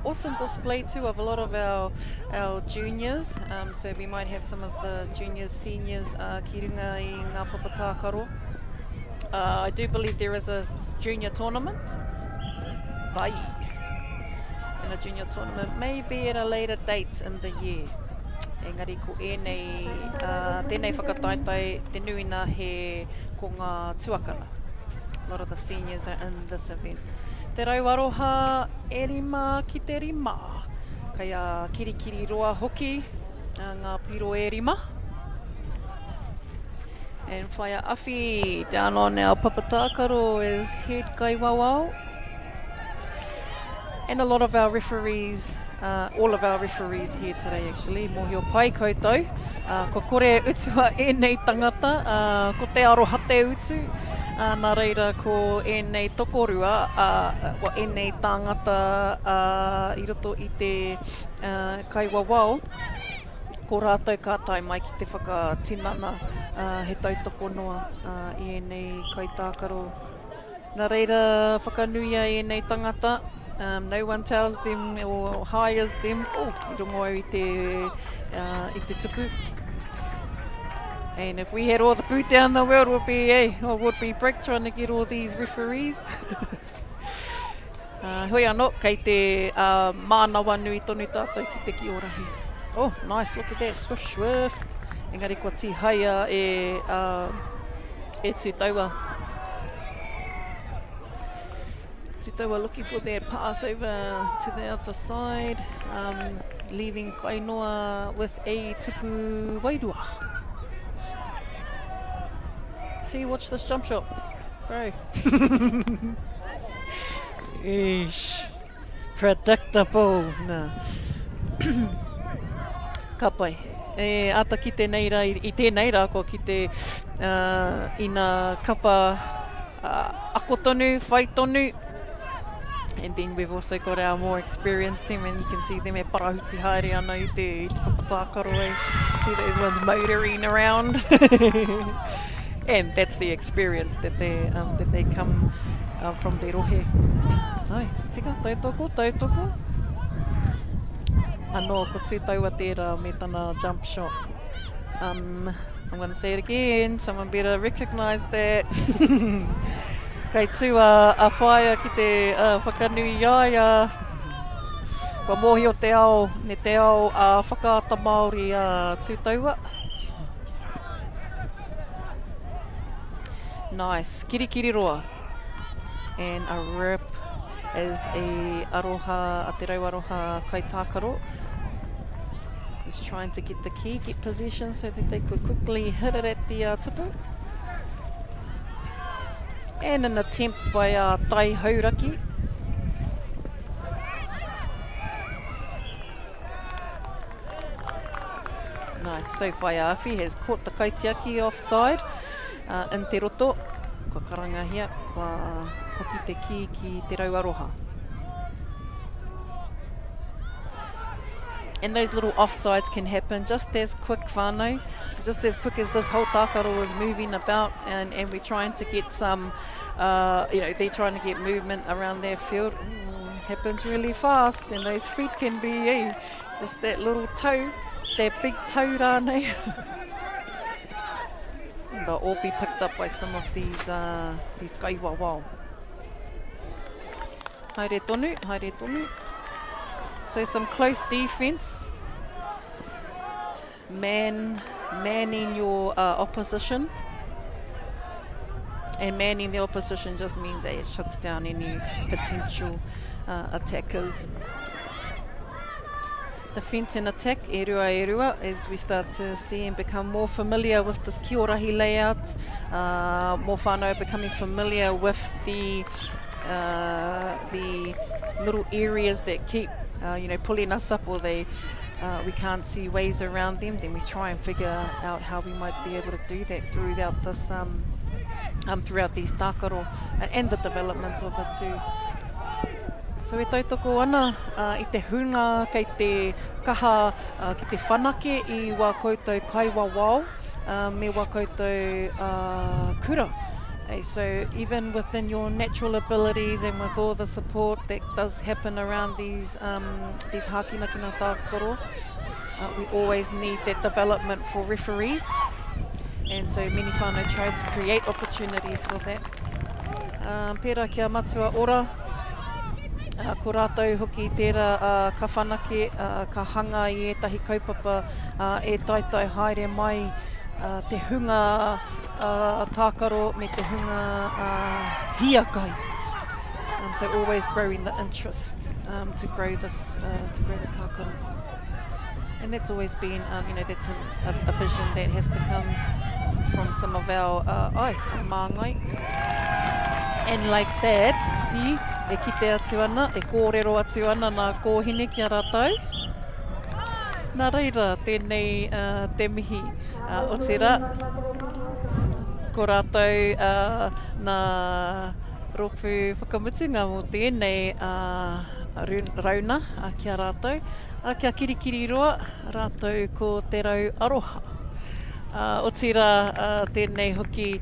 Awesome display too of a lot of our juniors. So we might have some of the juniors, seniors ki runga I ngā papatākaro. I do believe there is a junior tournament. Bai. And a junior tournament may be at a later date in the year. Engari ko tēnei whakataitai te nuina he ko ngā tuakana. A lot of the seniors are in this event. Te rauaroha e rima ki te rima. Kaya kirikiri roa hoki ngā piro e rima. And whaia awhi down on our papatākaro is head kai wawao. And a lot of our referees, all of our referees here today actually, mohio pai koutou. Ko kore utua nei tangata, ko te aroha te utu. Nā reira ko nei tokorua, nei tangata I roto I te kai wawao. Ko rātou kātai mai ki te whakatinana he tautoko noa I nei kaitākaro. Nā reira whakanuia nei tangata. No one tells them or hires them. I rongo I te tupu. And if we had all the boot down the world, would be break trying to get all these referees. Hoi anō, kei te mānawa nui tonu tātou ki te Kī-ō-Rahi. Oh, nice, look at that, swift. Engari kua ti haia e Tutaua. Tutaua looking for their pass over to the other side, leaving Kainoa with a tupu wairua. See, watch this jump shot, bro. Eesh. Predictable. Nah. Ka pai. Ata ki tēnei rā, I tēnei rā ko ki te ina kapa ako tonu, whai tonu. And then we've also got our more experienced team, and you can see them e parahuti haere ana I te papatākaro. See those ones motoring around. And that's the experience that they come from their rohe. Ai, tika, tautoko. Anō, ko tūtaua tērā me tana jump shot. I'm going to say it again, someone better recognise that. Kei tū a whaia ki te whakanui iaia. Kua mōhi o te ao, ne te ao whakaata Māori tūtaua. Nice, kirikiri roa. And a rip as a te rauaroha kaitākaro. He's trying to get the key, get possession so that they could quickly hit it at the tupu. And an attempt by Tai Hauraki. Nice, so Whaiawhi has caught the kaitiaki offside. In te roto, kua karangahia, kua hoki te ki te rauaroha. And those little offsides can happen just as quick, whānau. So just as quick as this whole tākaro is moving about and we're trying to get some, they're trying to get movement around their field. Happens really fast, and those feet can be just that little toe, that big toe rānei. And they'll all be picked up by some of these kaiwawao. Haere tonu, haere tonu. So some close defence. Manning your opposition. And manning the opposition just means that it shuts down any potential attackers. Defence and attack, e rua, as we start to see and become more familiar with this Kī-ō-Rahi layout, more whānau becoming familiar with the little areas that keep pulling us up, or we can't see ways around them, then we try and figure out how we might be able to do that throughout this throughout these tākaro and the development of it too. So e tautoko ana I te hunga kei te kaha ki te whanake I wā koutou kaiwawao me wā koutou kura. So even within your natural abilities and with all the support that does happen around these hākinakina tākaro, we always need that development for referees. And so many whānau try to create opportunities for that. Pērā kia matua ora. Ko rātou hoki tērā ka whanake, ka hanga I etahi kaupapa e taitai haere mai te hunga tākaro me te hunga hiakai. So always growing the interest to grow the tākaro. And that's always been, that's a vision that has to come from some of our māngai. And like that, see, e kite atu ana, e kōrero atu ana nā kōhine kia rātou. Nā reira, tēnei te mihi o te rā. Ko rātou nā ropu whakamutunga mō tēnei rauna kia rātou. Kia kirikiri roa, rātou ko te rau aroha. O tira tēnei hoki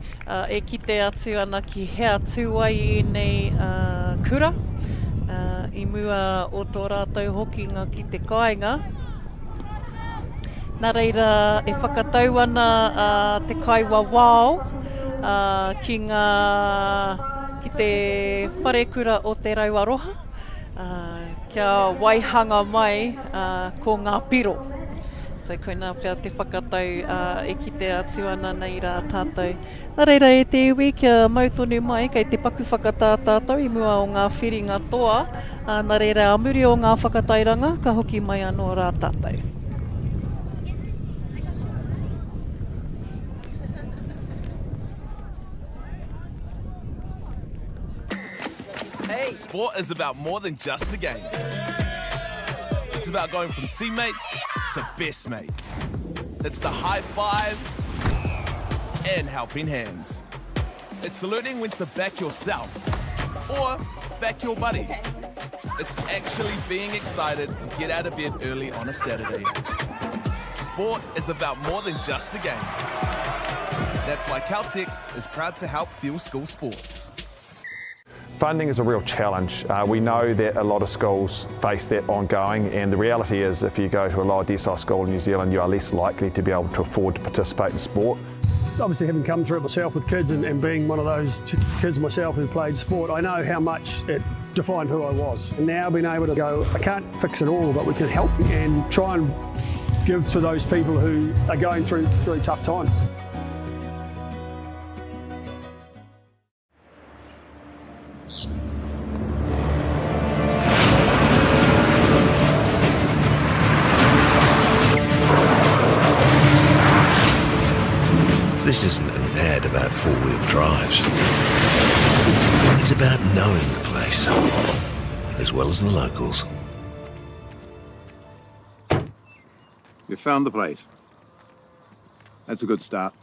e kite atu ana ki hea tūai I nei kura. I mua o tō rātou hokinga ki te kāinga. Nā reira e whakatau ana te kaiwawao ki te whare kura o te rau aroha. Kia waihanga mai ko ngā piro. So koina pia te whakatau e kite atu ana nei rā tātou. Nā reira e te iwi kia mautonu mai kei te paku whakatā tātou I mua o ngā whiringa toa. Nā reira a muri o ngā whakatairanga ka hoki mai anō rā tātou. Sport is about more than just the game. It's about going from teammates to best mates. It's the high fives and helping hands. It's learning when to back yourself or back your buddies. It's actually being excited to get out of bed early on a Saturday. Sport is about more than just the game. That's why Caltex is proud to help fuel school sports. Funding is a real challenge. We know that a lot of schools face that ongoing, and the reality is if you go to a lower decile school in New Zealand, you are less likely to be able to afford to participate in sport. Obviously, having come through it myself with kids and being one of those kids myself who played sport, I know how much it defined who I was. And now being able to go, I can't fix it all, but we can help and try and give to those people who are going through really tough times. This isn't an ad about four-wheel drives. It's about knowing the place, as well as the locals. You found the place. That's a good start.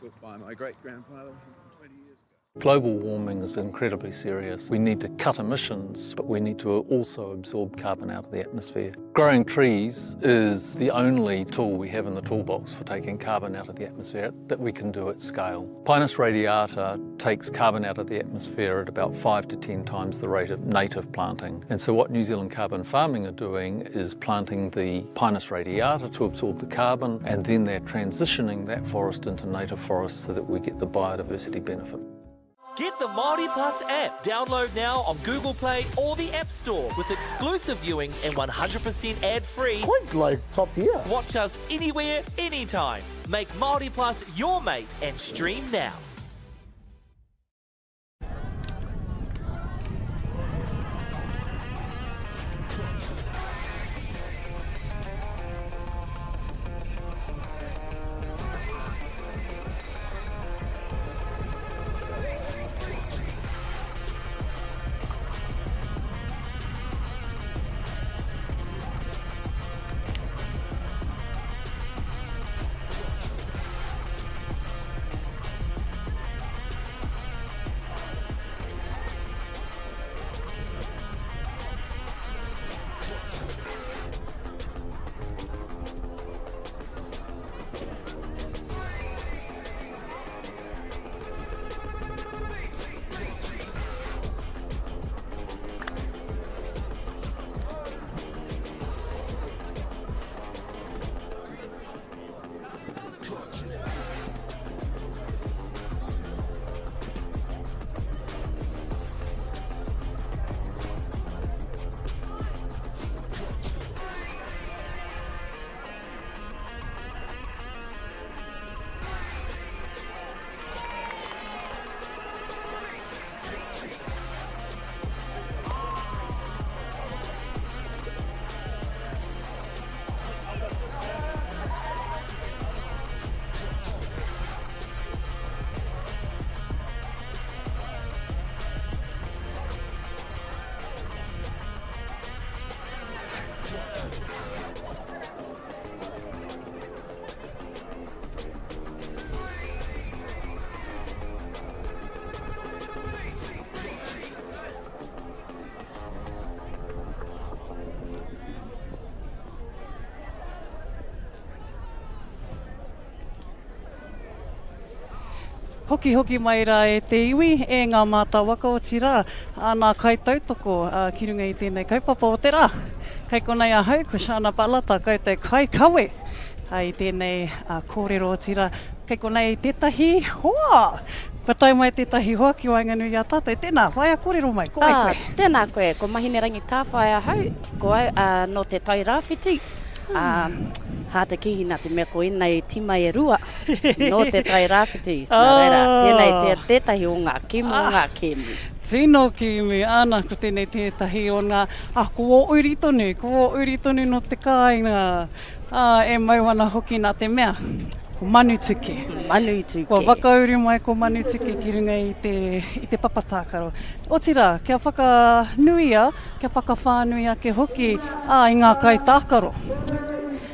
Built by my great-grandfather 20 years ago. Global warming is incredibly serious. We need to cut emissions, but we need to also absorb carbon out of the atmosphere. Growing trees is the only tool we have in the toolbox for taking carbon out of the atmosphere that we can do at scale. Pinus radiata takes carbon out of the atmosphere at about 5 to 10 times the rate of native planting. And so what New Zealand Carbon Farming are doing is planting the Pinus radiata to absorb the carbon, and then they're transitioning that forest into native forest so that we get the biodiversity benefit. Get the Māori Plus app. Download now on Google Play or the App Store with exclusive viewings and 100% ad-free. Quite like top tier. Watch us anywhere, anytime. Make Māori Plus your mate and stream now. Hoki mai rā e te iwi, e ngā māta waka o tira, nā kai tautoko ki runga i tēnei kaupapa o te rā. Kai konei ahau, ko Shana Palata, kau te kai kawe. I tēnei kōrero o tira, kai konei tētahi hoa. Patai mai tētahi hoa ki Wainganui a tātou. Tēnā, whaia kōrero mai, ko ai koe. Tēnā koe, ko mahine rangi tā whaia hau, ko ai no te tai rāwhiti. Hā te kihina te mea ko inai tima e rua, no te tai rāwhiti. Nā reira, tēnei tētahi o ngā kimu o ngā kēmu. Tino kimi, ana ko tēnei tētahi o ngā, ko o uri tonu no te kāinga. E mauana hoki nā te mea, ko manutuke. Manutuke. Ko whakauri mai ko manutuke ki runga i te papatākaro. O tira, kia whakanuia, kia whakawhānuia ke hoki i ngā kai tākaro.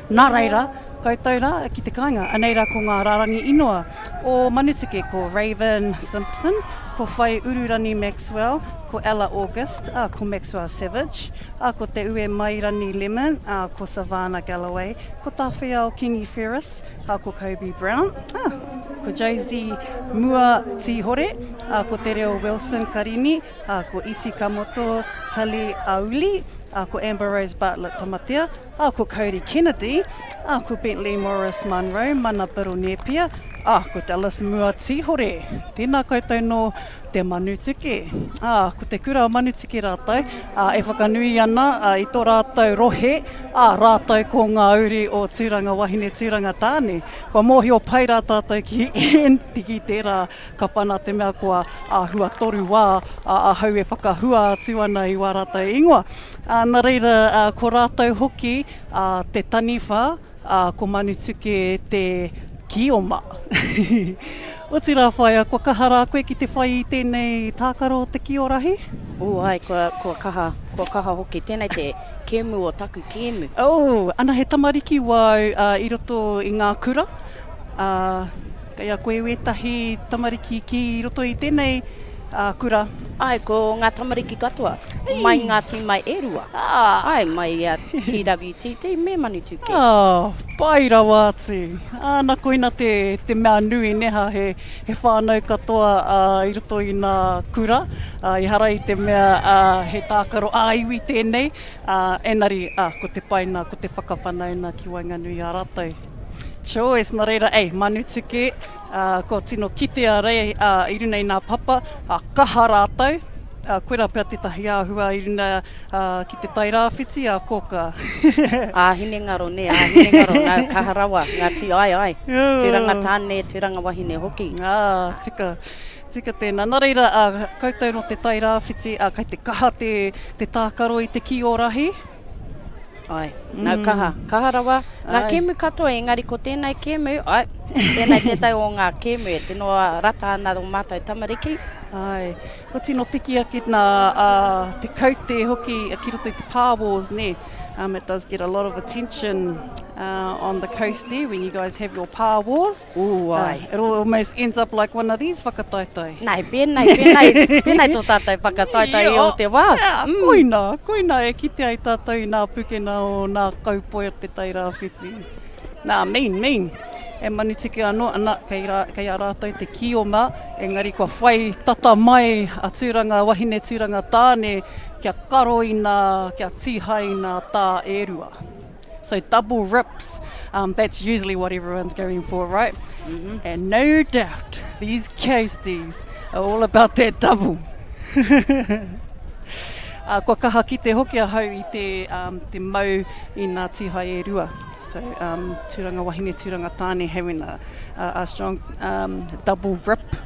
Nā reira, koutou rā, ki te kāinga, aneira ko ngā rārangi inoa o manutuke ko Raven Simpson, ko Whai Ururani Maxwell, ko Ella August, ko Maxwell Savage, ko te ue Mairani Lemon, ko Savannah Galloway, ko Tawhia o Kingi Ferris, ko Kobe Brown, ko Josie Mua Tihore, ko te reo Wilson Karini, ko Isi Kamoto Tali Auli, ko Amber Rose Bartlett Tamatea, ko Cody Kennedy, ko Bentley Morris Munro, Mana Biro Nepia, ko Dallas Mua Tihore. Tēnā koutou no te manutuke. Ko te kura o manutuke rātou, e whakanui ana i tō rātou rohe, rātou ko ngā uri o tūranga wahine tūranga tāne. Kua mōhi o pai rā tātou ki tiki tērā kapana te mea kua hua toru wā, hau e whakahua atu ana i wā rātou ingoa. Nā reira, ko rātou hoki te taniwha, ko manutuke te Kī-ō-Ma. O tira whaia, kua kahara koe ki te whai i tēnei tākaro o te Kī-ō-Rahi? Ai, kua kaha hoki, tēnei te kēmu o taku kēmu. Ana he tamariki wau i roto i ngā kura. Kaya koe wetahi tamariki ki roto i tēnei kura. Ai, ko ngā tamariki katoa, mai ngā tīmai e rua. Ai, mai TWTT me manutuke. Pai rawa atu. Nā koina te mea nui neha he whānau katoa i roto i ngā kura. I hara i te mea he tākaro iwi tēnei. Engari, ko te paina, ko te whakawhanauna ki Wainganui a rātou. choice. Nā reira, manutuke, ko tino kitea rei I runei nā papa, kaha rātou. Koera pia te tahi āhua I runa ki te tairawhiti, koka. Hine ngaro ne, hine ngaro, ngā kaharawa, ngā ti ai. Tūranga tāne, tūranga wahine hoki. Tika tēnā. Nā reira, koutou no te tairawhiti, kei te kaha te tākaro I te Kī-ō-Rahi. Nau kaharawa. Ngā kēmu katoa, engari ko tēnei kēmu, tēnei tētai o ngā kēmu, e tino rata ana o mātou tamariki. Ko tino piki aki nā te kaute hoki ki roto I te Power Wars, ne? It does get a lot of attention on the coast there when you guys have your Power Wars. It almost ends up like one of these whakataitai. Nei, pēnei tō tātai whakataitai o te wā. Koina e kite ai tātou nā pukena o nā kaupoi o te tairawhiti. Nā, mean. E manutuke anō, kei a rātou te kioma, engari kua whai tata mai a tūranga, wahine tūranga tāne, kia karoina, kia tihaina tā e rua. So double rips, that's usually what everyone's going for, right? And no doubt, these coasties are all about that double. Kua kaha ki te hoki a hau I te mau I nā tihai e rua. So tūranga wahine, tūranga tāne having a strong double rip.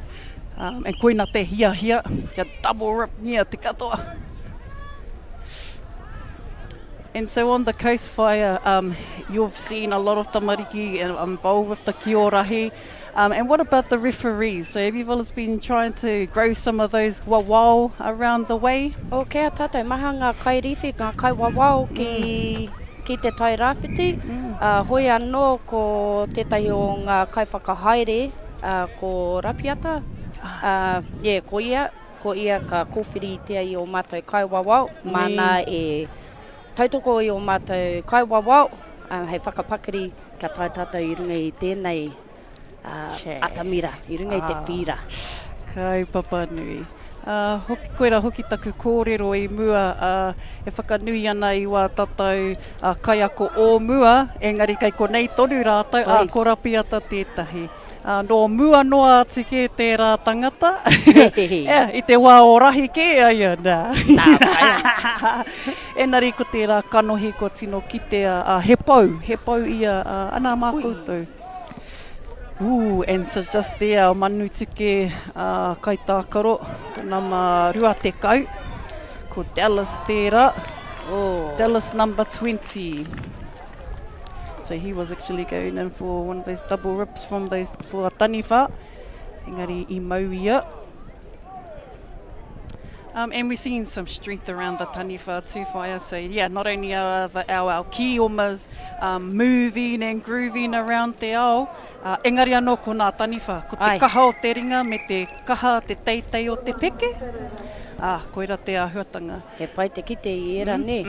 And koina te hia, kia double rip nia te katoa. And so on the coast fire, you've seen a lot of tamariki involved with the Kī-ō-Rahi. And what about the referees? So have you fellas been trying to grow some of those wawao around the way? O kea tātou maha ngā kairiwhi, ngā kai wawao ki te tairawhiti. Hoi anō ko tētahi o ngā kai whakahaere ko rapiata. Ko ia ka kōwhiri tea I o mātou kai wawao. Mana e tautoko I o mātou kai wawao. Hei whakapakari ka tai tātou I runga I tēnei atamira, I runga I te whira. Kai papa nui. Koera hoki taku kōrero I mua, e whakanui ana I wā tātou kai ako o mua, engari kei ko nei tonu rātou, ko rapiata tētahi. No mua noa atu ke tērā tangata, I te wā o rahi ke aia, nā. Engari ko tērā kanohi ko tino kitea he pau ia ana mā koutou. And so just there, o manutuke kai tākaro, ko nama rua te kau, ko Dallas tērā, Dallas number 20. So he was actually going in for one of those double rips from those for a taniwha, engari I mau ia. And we've seen some strength around the taniwha too, whaia. So yeah, not only are our kiomas moving and grooving around te ao, engari anō ko nā taniwha, ko te kaha o te ringa me te kaha te teitei o te peke. Koera te āhuatanga. He pai te kite I era, ne?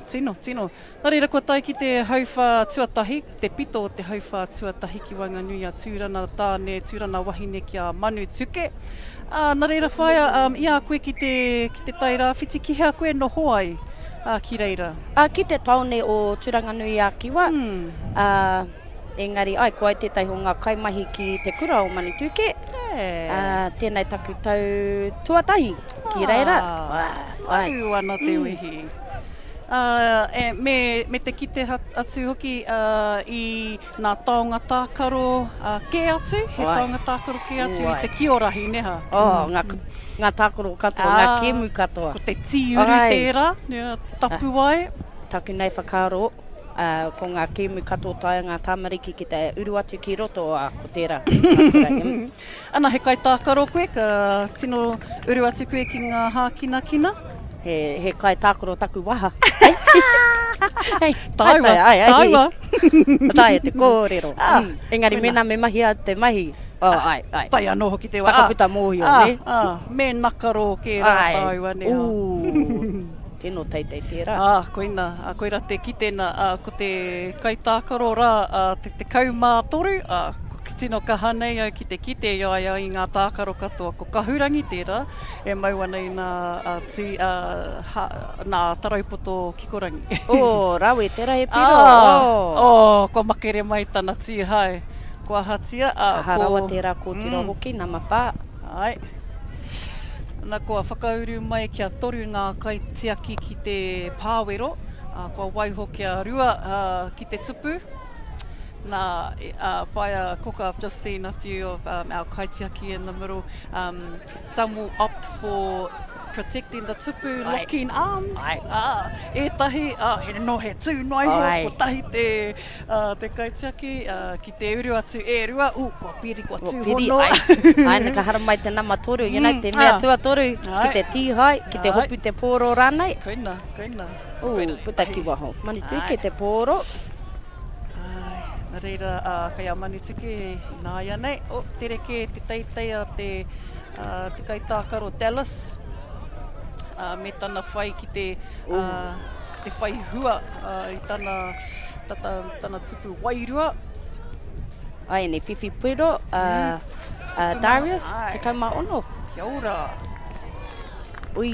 Tino. Nā reira ko tai ki te hauwha tuatahi, te pito o te hauwha tuatahi ki Wanganui a tūrana tāne, tūrana wahine ki a manutuke. Nā reira whaia, ia koe ki te tairawhiti, ki hea koe no hoai ki reira? Ki te taone o Turanganui a Kiwa. Engari, koe tētai ho ngā kaimahi ki te kura o Manituke. Tēnei taku tau tuatahi ki reira. Au ana te wehi. Me te kite atu hoki I nā taonga tākaro ke atu, he taonga tākaro ke atu I te Kī-ō-Rahi, neha? Ngā tākaro katoa, ngā kēmu katoa. Ko te tīuru tērā, tapu ai. Taku nei whakaro. Ko ngā kēmu katoa taia ngā tamariki ki te uru atu ki roto ko tērā. Ana he kai tākaro koe, ka tino uru atu koe ki ngā hākina? He kai tākaro taku waha. Taiwa. Tai te kōrero. Engari mena me mahi a te mahi. Tai anō hoki te wā. Whakaputa mōhio, ne? Me nakaro ke rā taiwa, ne? Tēnō teitei tērā. Koira te kitena, ko te kai tākaro rā, te kaumā toru, ko tino kahanei au ki te kite iai i ngā tākaro katoa ko kahurangi tērā, e maua nei nā taraupoto kikorangi. Rawe, tērā he piro. Ko makere mai tana tī hai. Ko ahatia. Ka harawa tērā kōtira hoki, nā mawhā. Ai. Nā kua whakauru mai kia toru ngā kaitiaki ki te pāwero. Kua waiho kia rua ki te tupu. Nā whaia koka, I've just seen a few of our kaitiaki in the middle. Some will opt for protecting the tupu, locking arms. Ētahi, he no he tūnoi ho, ko tahi te kaitiaki, ki te uru atu e rua, kua piri, kua tūhono. Ai, ka hara mai te nama toru, te mea tua toru, ki te tīhai, ki te hopu te pōro rānei. Koina. Puta ki waho. Mani tū ke te pōro. Nā reira, kai a mani tuke nā ia nei. Tere ke te teitei a te kaitākaro Dallas. Me tana whai ki te whai hua i tana tupu wairua. Ai, ne Fifi Piro, Darius, te kauma ono. Kia ora. Ui.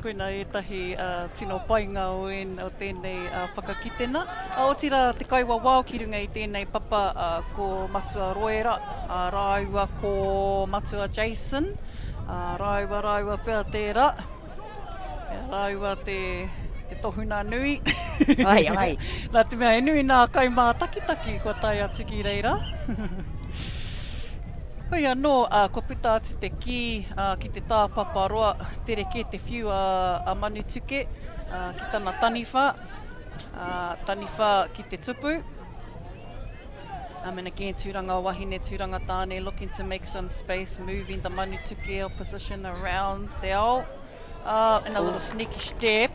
Koina ētahi tino painga o tēnei whakakitena. O tira te kaiwawao ki runga i tēnei papa ko Matua Roera, rāua ko Matua Jason, rāua pēr tērā, rāua te tohuna nui. Ai. Nā te mea e nui nā kaimā takitaki ko tai atu ki reira. Hoi anō, ko pita atu te ki te tāpapa roa, tere ke te whiu a manu tuke, ki tana taniwha, taniwha ki te tupu. And again, tūranga wahine, tūranga tāne, looking to make some space, moving the manu tuke opposition around te ao. And a little sneaky step,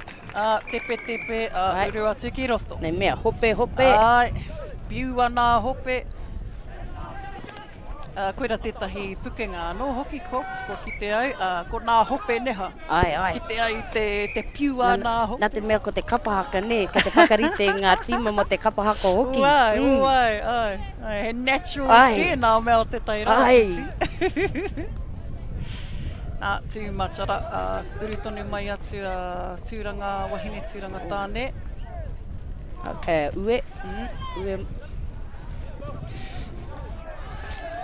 tepe, uru atu ki roto. Nei mea, hope. Ai, piu ana hope. Koira tētahi pukenga anō hoki Cox, ko ki te au, ko nā hope neha. Ai. Ki te au te piua nā hope. Nā te mea ko te kapahaka ne, ka te whakarite ngā tīma mo te kapahaka hoki. Ai. He natural skin nā mea o te taira. Nā, tū machara, urutonu mai atu tūranga wahine, tūranga tāne. Okay, ue.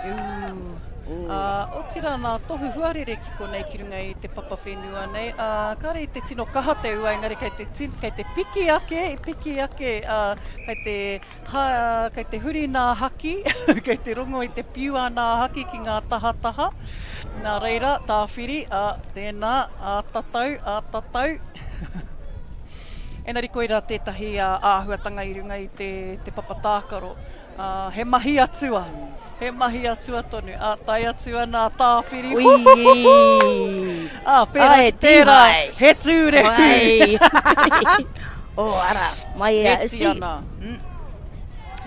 O tira nā tohu huarere ki konei ki runga i te papa whenua nei. Kāre i te tino kaha te ua, engari kei te piki ake, kei te huri nā haki, kei te rongo i te piua nā haki ki ngā taha. Nā reira, tāwhiri, tēnā, tatau. Enari koira tētahi āhuatanga i runga i te papa tākaro. He mahi atua tonu. Tai atua nā tāwhiri. Pēra tērā, he tūrehu. Ara, mai ea isi.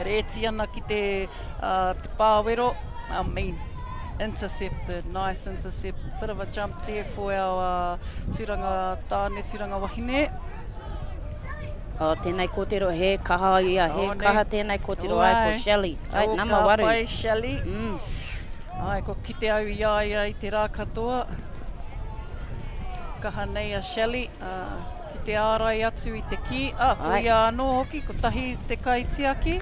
Reti ana ki te pāwero. Intercepted, nice intercept. Bit of a jump there for our tūranga tāne, tūranga wahine. Tēnei kōtero, he kaha ia, kaha tēnei kōtero ai ko Shelley. Ai, nama waru. Pai Shelley. Ai, ko kite au ia i te rā katoa. Kaha nei a Shelley, ki te ārai atu i te ki. Ko ia anō hoki, ko tahi te kaitiaki.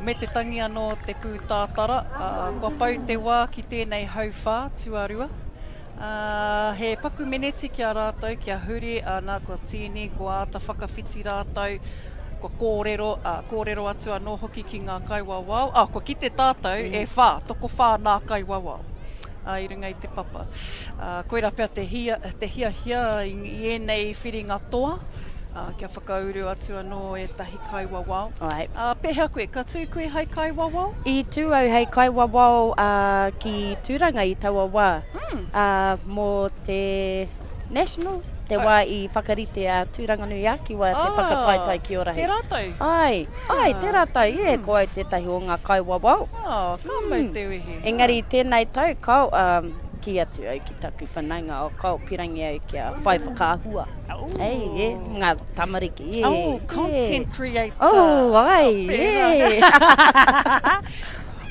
Me te tangi anō te pūtātara. Kua pau te wā ki tēnei hauwhā, Tuarua. He paku meneti kia rātou, kia huri, nā kua tini, kua ata whakawhiti rātou, kua kōrero atu anō hoki ki ngā kaiwawao. Kua ki te tātou, toko whā nā kaiwawao. I runga i te papa. Koira pia te hia i enei whiringa toa. Kia whakauru atu anō e tahi kaiwawao. Pehea koe, ka tū koe hei kaiwawao? I tū au hei kaiwawao ki tūranga i taua wā. Mō te Nationals, te wā i whakarite a tūranga nui aki wā te whakataitai Kī-ō-Rahi. Te rātou? Ai, te rātou, ko au tētahi o ngā kaiwawao. Ka mai te wehe. Engari, tēnei tau, kau, ki atu au ki taku whanaunga o kau pirangi au kia whai whakahua. Ei, ngā tamariki. Content creator. Oh, ai,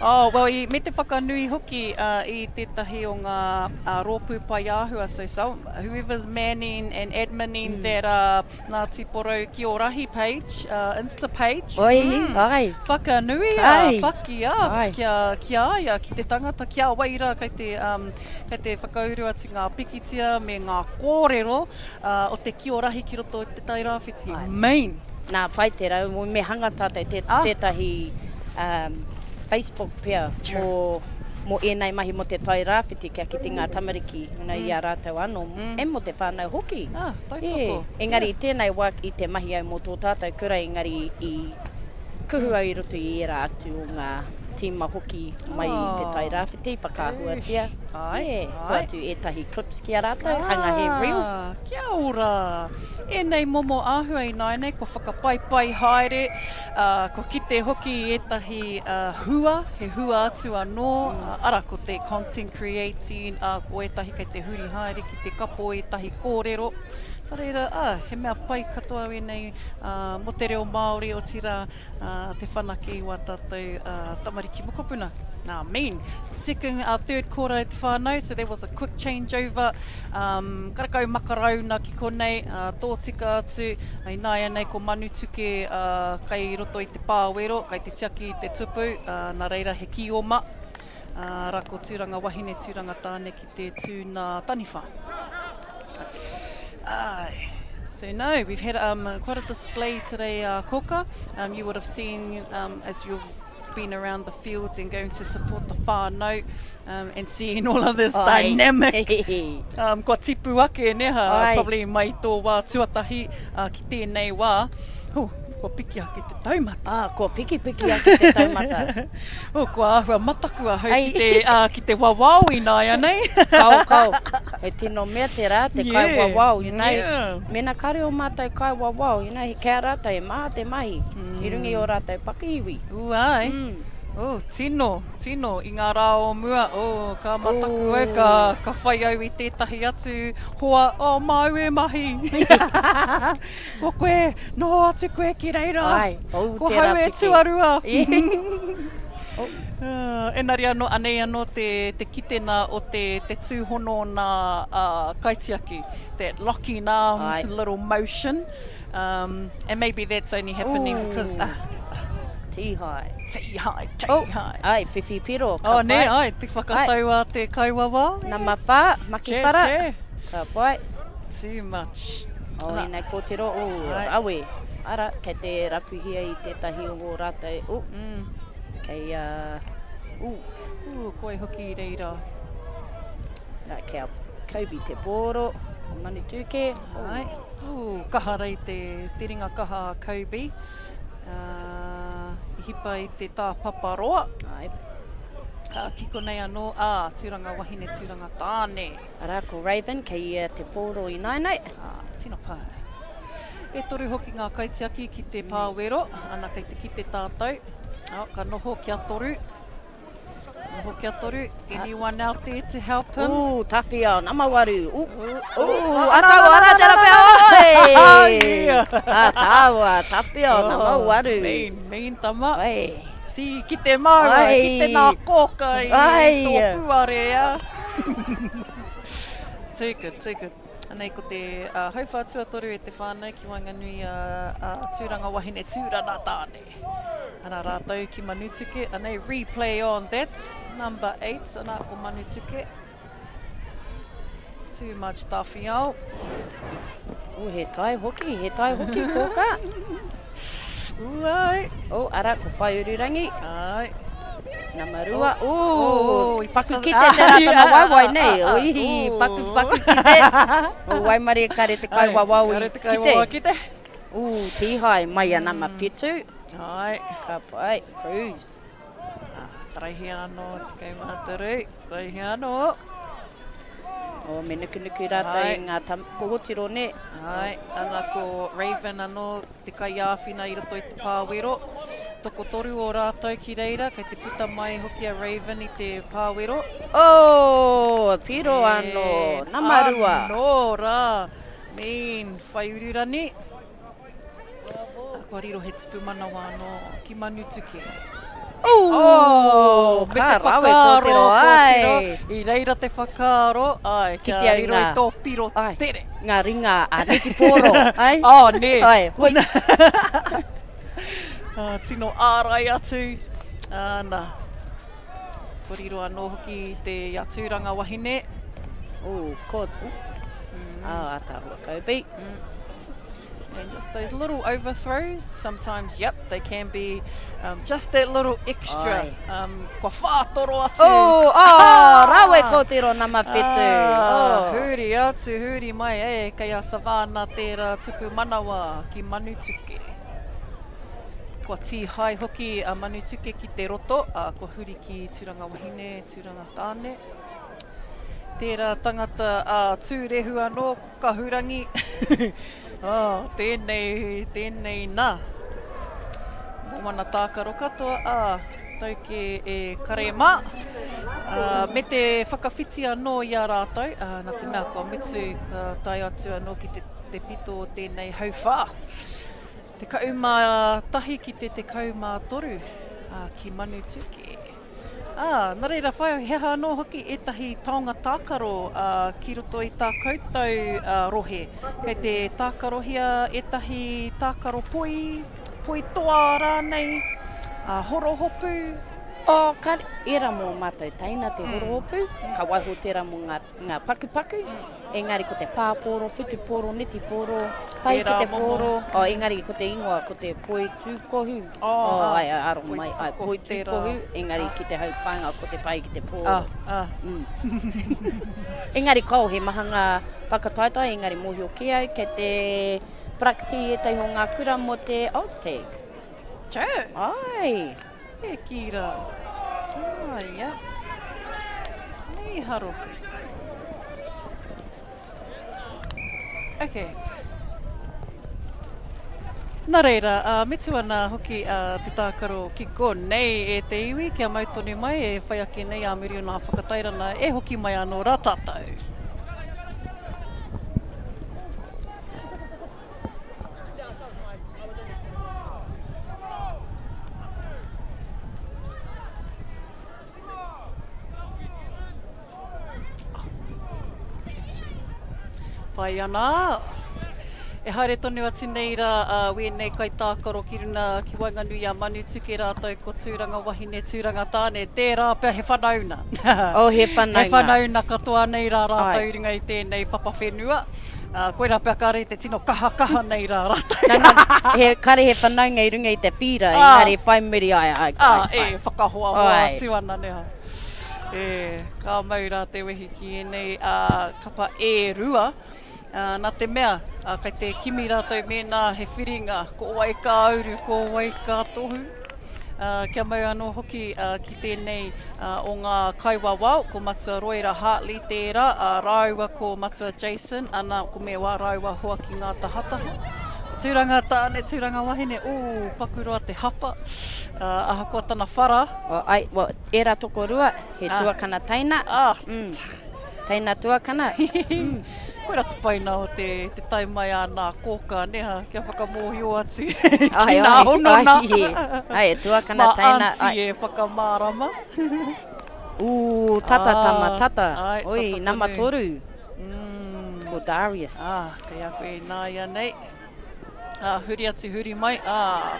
Oh, well, me te whakanui hoki I tētahi o ngā rōpū pai āhua. So whoever's manning and adminning that Ngāti Porou Kī-ō-Rahi page, Insta page. Ai. Whakanui paki kia aia, ki te tangata kia waira, kei te whakauru atu ngā pikitia me ngā kōrero o te Kī-ō-Rahi ki roto i te tairawhiti. Main. Nā pai te rau, me hanga tātai tētahi Facebook pia mo enai mahi mo te tai rāwhiti kia ki te ngā tamariki I a rātou anō, e mo te whānau hoki. Engari I tēnei wā I te mahi au mo tō tātou kura, engari I kuhu au I roto I era atu o ngā tīma hoki mai I te tai rāwhiti, whakahuatia. Ko atu etahi clips ki a rātou, hanga he reel. Kia ora! E nei momo āhua I nainei, ko whakapai haere, ko kite hoki I etahi hua, he hua atu anō, ara ko te content creating, ko etahi kei te huri haere ki te kapo etahi kōrero. Ka reira, he mea pai katoa we nei mo te reo Māori o tira te whanake I wā tātou tamariki mokopuna. Now, second, third quarter I te whānau, so there was a quick changeover. Karakau makarauna ki konei, tō tika atu, ai nāia nei ko manu tuke kai roto I te pāwero, kai te tiaki I te tupu, nā reira he kioma. Ra ko tūranga wahine, tūranga tāne ki te tūna taniwha. So no, we've had quite a display today, Koka. You would have seen as you've been around the fields and going to support the whānau and seeing all of this dynamic. Kua tipu ake neha, probably mai tō wā tuatahi ki tēnei wā. Kua piki ake te taumata. Kua piki ake te taumata. Kua ahua matakua hau ki te wawau I nāia nei. Kau. He tino mea te rā, te kai wawau. Mena kare o mātou kai wawau. He kia rātou e maha te mahi. I rungi o rātou pakiiwi. Ai. Tino, I ngā rā o mua, ka mataku au, ka whai au I tētahi atu hoa, mau e mahi. Ko koe, noho atu koe ki reira. Ko hau e Tuarua. Enari anō, anei anō te kitena o te tūhono nā kaitiaki, that locking arms, little motion. And maybe that's only happening because... Tihai. Ai, whiwhi piro. Nei, te whakatau a te kaiwawa. Nā mawha, maki whara. Ka pai. Too much. Nei kōtero, awe. Ara, kei te rapuhia I tētahi o ngō rātou. Kei, koe hoki I reira. Nā, kei a kaubi te pōro, manu tūke. Kaha rei te ringa kaha kaubi. I hipa I te tā paparoa. Kiko nei anō, tūranga wahine, tūranga tāne. Ara, ko Raven, kei te pōro I nainei. Tino pai. E toru hoki ngā kaitiaki ki te pāwero, ana kei te ki te tātou. Ka noho kia toru. Anyone out there to help him? Tawhi au, nama waru. Atawa, te rapea, Atawa, tawhi au, nama waru. Mean tama. Si, ki te maua, ki te nā kōka I tō puarea. Too good. Anei ko te hauwha tuatoru e te whānau ki Wainganui tūranga wahine tūrana tāne. Ana rātou ki Manutuke, anei replay on that, number 8, ana ko Manutuke. Too much tawhi au. He tai hoki kōka. Ai. Ara, ko whai ururangi. Ai. Namarua. I paku ki te rata na waiwai nei. Paku ki te. Waimari kare te kai wawau ki te. Tihai, mai a nama whetu. Ai. Ka pai, cruise. Traihi anō, te kai māturu. Traihi anō. Me nuku rātou I ngā kohotiro ne. Ai, ana ko Raven anō, te kai āwhina I roto I te pāwero. toko toru o rātou ki reira, kei te puta mai hoki a Raven i te pāwero. Oh, piro anō, namarua. Anō rā, mean, whai ururani. Kua riro he tupu manawa anō ki Manutuke. Oh, me te whakaaro, I reira te whakaaro, ai, kia riro I tō piro tere. Ngā ringa, neti pōro, ai? Oh, ne. Ai, hoi. Tino ārai atu. Nā. Ko riro anō hoki te aturanga wahine. Oh, kod. Atahua kaupi. And just those little overthrows, sometimes, yep, they can be just that little extra. Kua whātoro atu. Rawe ko tiro nama whetu. Huri atu, huri mai, kei a savana tērā tupu manawa ki Manutuke. Kua tī hai hoki a Manutuke ki te roto, kua huri ki Turanga Wahine, Turanga Tāne. Tērā tangata tūrehu anō, ko kahurangi. Tēnei nā. Mōmana tākaro katoa, tauke e karema. Me te whakawhiti anō i a rātou, nā te mea kua mitu ka tai atu anō ki te pito o tēnei hauwhā. Te kauma tahi ki te kauma toru ki Manutuke. Nā reira whai heha anō hoki etahi taonga tākaro ki roto I tā koutou rohe. Kei te tākarohia etahi tākaro poi toa rānei, horohopu. Kare, era mō mātou taina te horohopu, ka waiho tērā mō ngā pakupaku. Engari ko te pāporo, whituporo, netiporo, pai ki te poro. Engari ko te ingoa, ko te poi tūkohu. Aro mai, poi tūkohu. Engari ki te haupanga, ko te pai ki te poro. Engari kau he mahanga whakataita, engari mōhio ki au, ke te prakti e tei ho ngā kura mo te Oztag. Ai. E kira. Ia. Nei haro. Okay. Nā reira, me tu ana hoki te tākaro ki konei e te iwi, kia mautoni mai e whai ake nei a muri o nā whakatairana e hoki mai anō rā tātou. Pai ana. E haere tonu atu nei rā, wēnei kai tākaro ki runa ki Wainganui a Manutuke rātou ko Turanga Wahine, Turanga Tāne. Tērā pia he whanauna. He whanauna. He whanauna katoa nei rā rātou ringa I tēnei papa whenua. Koera pia kare te tino kaha nei rā rātou. Kare he whanaunga I runga I te whira, engari whaimiri ai. Whakahoa hoa atu ana neha. Ka mau rā te wehi ki enei kapa e rua. Nā te mea, kei te kimi rātou mēnā he whiringa, ko wai ka auru, ko wai ka tohu. Kia mau anō hoki ki tēnei o ngā kaiwawa, ko matua Roira Hartley tērā, rāua ko matua Jason, ana ko me wā rāua hoa ki ngā tahataha. Turanga Tāne, Turanga Wahine, pakuroa te hapa, aha ko tana whara. Era toko rua, he tuakana taina. Taina tuakana. Koera te paina o te taimai a nā kōka neha, kia whakamōhio atu ki nā honona. Ai, tuakana taina. Ma anti e whakamārama. Tata tama tata. Oi, nama toru. Ko Darius. Kei a koe nā ia nei. Huri atu, huri mai.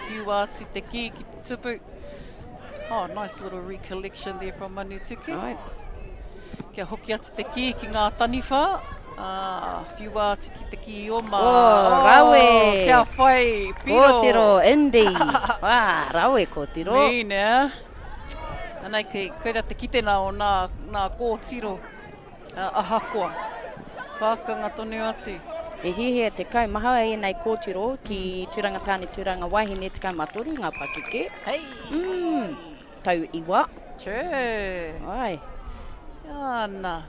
Whiua atu te ki te tupu. Nice little recollection there from Manutuke. Kia hoki atu te ki ngā taniwha. Whiua atu ki te Kī-ō-Ma. Rawe. Kia whai, piro. Kōtiro, Indi. Rawe kōtiro. Nē. Anei, koera te kitena o nā kōtiro ahakoa. Pākanga tonu atu. E hihe te kai maha e nei kōtiro ki Turanga Tāne, Turanga Wahine, te kai matoru, ngā pakike. Tau iwa. True. Ai. Ana.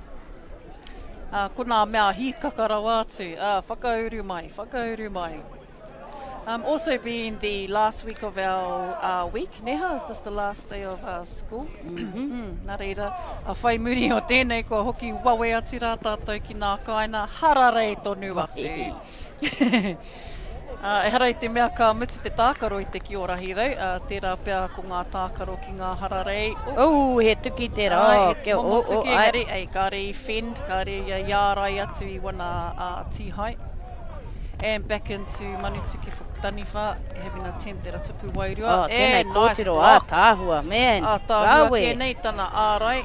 Ko nā mea hi kakarau atu. Whakauru mai. Also being the last week of our week, neha, is this the last day of our school? Nā reira, a whai muri o tēnei kua hoki wawe ati rā tātou ki nā kaina, hararei tonu atu. E hara i te mea ka mutu te tākaro i te Kī-ō-Rahi rau, tērā pia ko ngā tākaro ki ngā hararei. He tuki tērā. It's momo tuki, engari, kāre I whend, kāre I yārai atu I wana tīhai. And back into Manutuki Whakataniwha, having a attempt at a tupu wairua. Tēnei kōtiro, tāhua, man. Tāhua, kēnei tana ārai.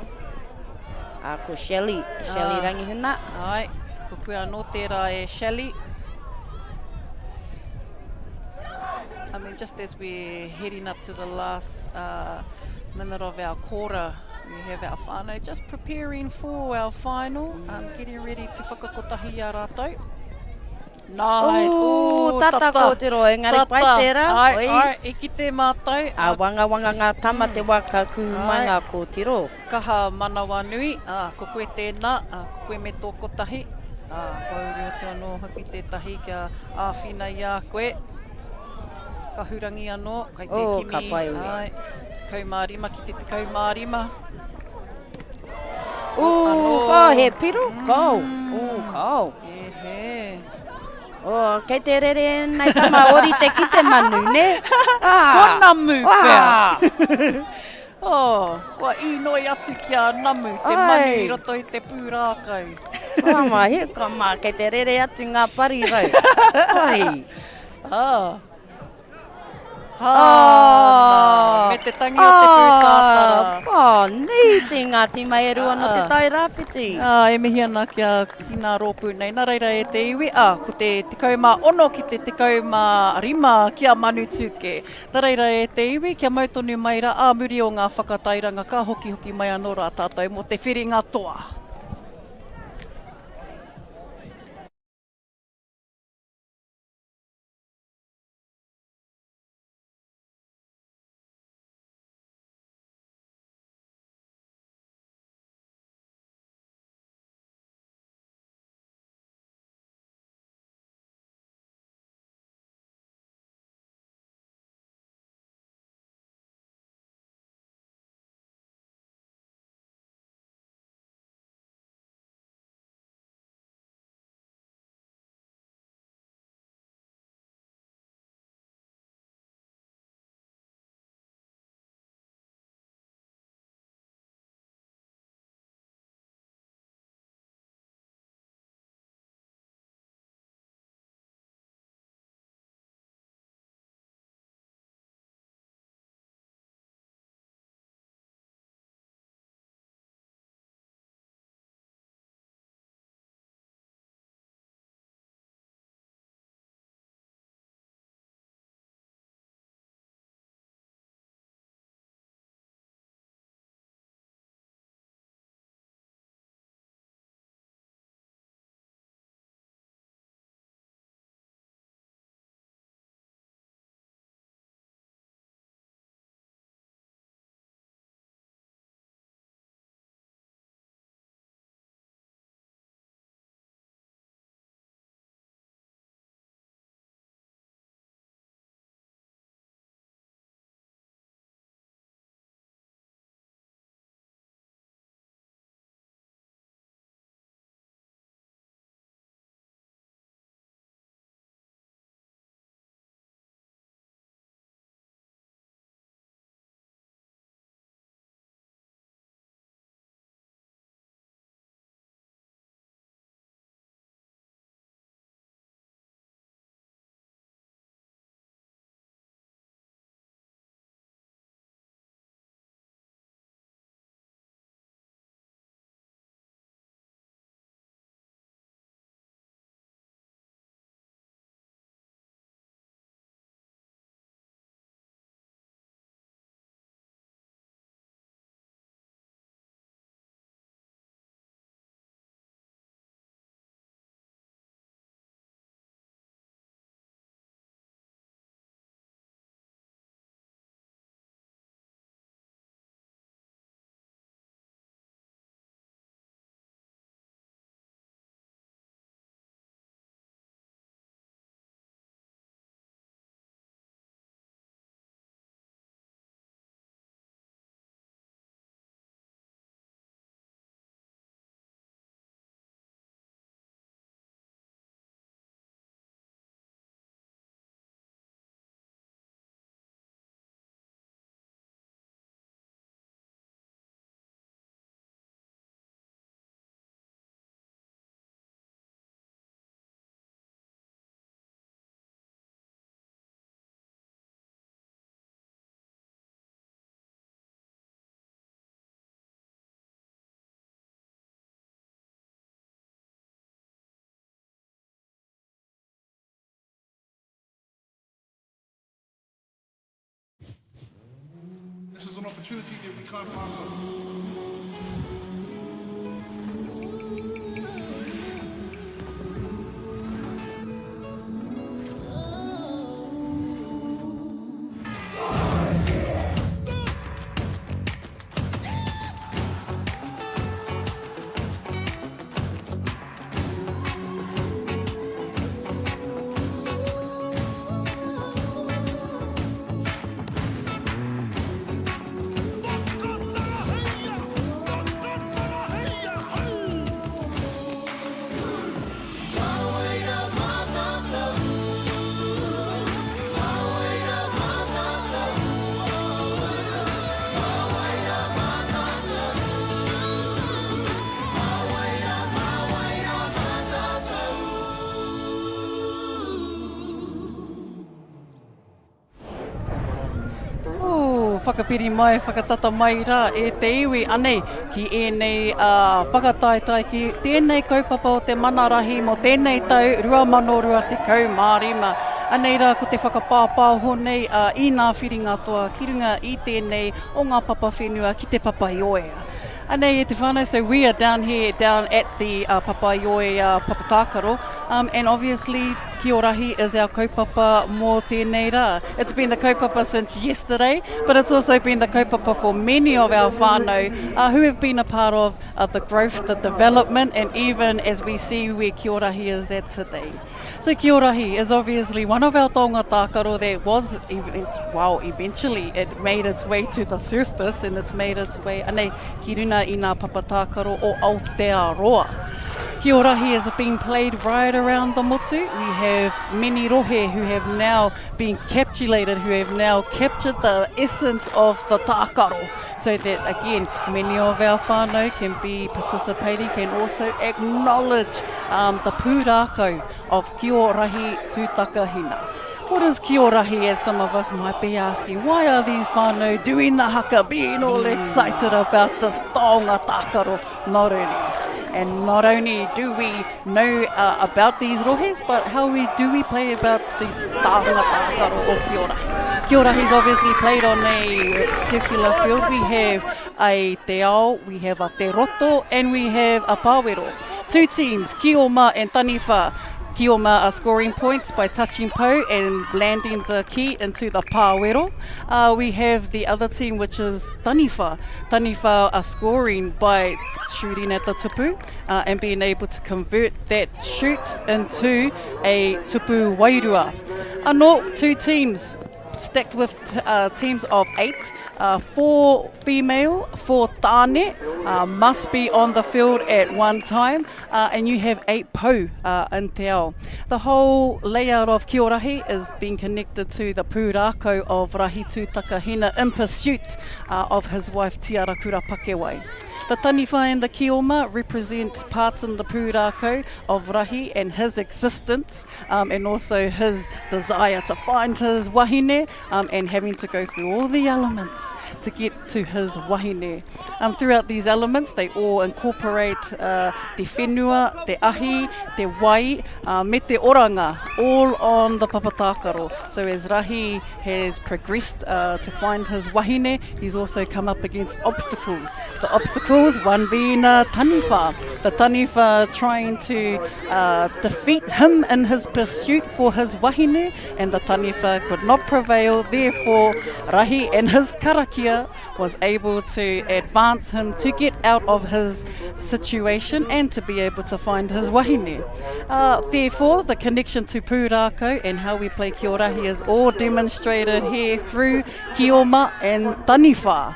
Ko Shelley Rangihuna. Ai, ko kua anō tērā e Shelley. I mean, just as we're heading up to the last minute of our Kura, we have our whānau just preparing for our final, getting ready to whakakotahi a rātou. Nice. Tata kōtiro, engari pai tērā. Ai, e ki te mātou. Wanga ngā tama te waka mai ngā kōtiro. Kaha manawa nui, ko koe tēnā, ko koe me tō kotahi. Paurua te anō hoki tētahi kia āwhina I a koe. Ka hurangi anō, kai te kimi. Ka pai ui. Ai, te kaumārima ki te kaumārima. Ko he piru, kou. Kou. He. Kei te rere nei tama ori te ki te manu, ne? Ko namu pēr. Kua inoi atu kia namu, te manu I roto I te pūrākau. Ka mā, kei te rere atu ngā pari rau. Me te tangi o te pūtātara. Nei te ngā tima e rua no te tai rāwhiti. E mihi ana kia ki ngā rōpū nei. Nā reira e te iwi. Ko te tekau mā ono ki te tekau mā rima kia Manutuke. Nā reira e te iwi. Kia mautonu mai ra. Muri o ngā whakatairanga ka hoki mai anō rā tātou mo te whiringa toa. This is an opportunity that we can't pass on. Whakapiri mai, whakatata mai rā e te iwi anei ki ēnei whakataetai ki tēnei kaupapa o te manarahi mo tēnei tau 2020 mārima. Anei rā ko te whakapāpā honei i ngā whiringa toa ki runga i tēnei o ngā papa whenua ki te papa ioea. Anei e te whānau, so we are down here, down at the Papa Ioe Papatākaro, and obviously Kī-ō-Rahi is our kaupapa mō tēnei rā. It's been the kaupapa since yesterday, but it's also been the kaupapa for many of our whānau who have been a part of the growth, the development, and even as we see where Kī-ō-Rahi is at today. So Kī-ō-Rahi is obviously one of our taonga tākaro that was, eventually it made its way to the surface and it's made its way, anei, ki runa i ngā papatākaro o Aotearoa. Kī-ō-Rahi is being played right around the motu. We have many rohe who have now been capitulated, who have now captured the essence of the tākaro, so that again, many of our whānau can be participating, can also acknowledge the pūrākau of Kī-ō-Rahi tūtakahina. What is Kī-ō-Rahi, as some of us might be asking? Why are these whānau doing the haka, being all excited about this taonga tākaro noroni? And not only do we know about these rohes, but how do we play about these taonga tākaro o Kī-ō-Rahi? Kī-ō-Rahi is obviously played on a circular field. We have a te ao, we have a te roto, and we have a pāwero. Two teams, Ki-o-Ma and Taniwha. Ki-o-Ma are scoring points by touching po and landing the key into the pāwero. We have the other team, which is Taniwha. Taniwha are scoring by shooting at the tupu and being able to convert that shoot into a tupu wairua. Anō, two teams stacked with teams of 8, 4 female, 4 tāne must be on the field at one time, and you have 8 pou in te ao. The whole layout of Kī-ō-Rahi is being connected to the pūrākau of Rahi tūtakahina in pursuit of his wife Tiara Kura Pakewai. The Taniwha and the Ki-o-Ma represent parts in the pūrākau of Rahi and his existence, and also his desire to find his wahine, and having to go through all the elements to get to his wahine. Throughout these elements, they all incorporate te whenua, te ahi, te wai, me te oranga, all on the papatākaro. So as Rahi has progressed to find his wahine, he's also come up against obstacles. The obstacles, one being Taniwha. The Taniwha trying to defeat him in his pursuit for his wahine, and the Taniwha could not prevail. Therefore, Rahi and his karakia was able to advance him to get out of his situation and to be able to find his wahine. Therefore, the connection to pūrākau and how we play Kī-ō-Rahi is all demonstrated here through Ki-o-Ma and Taniwha.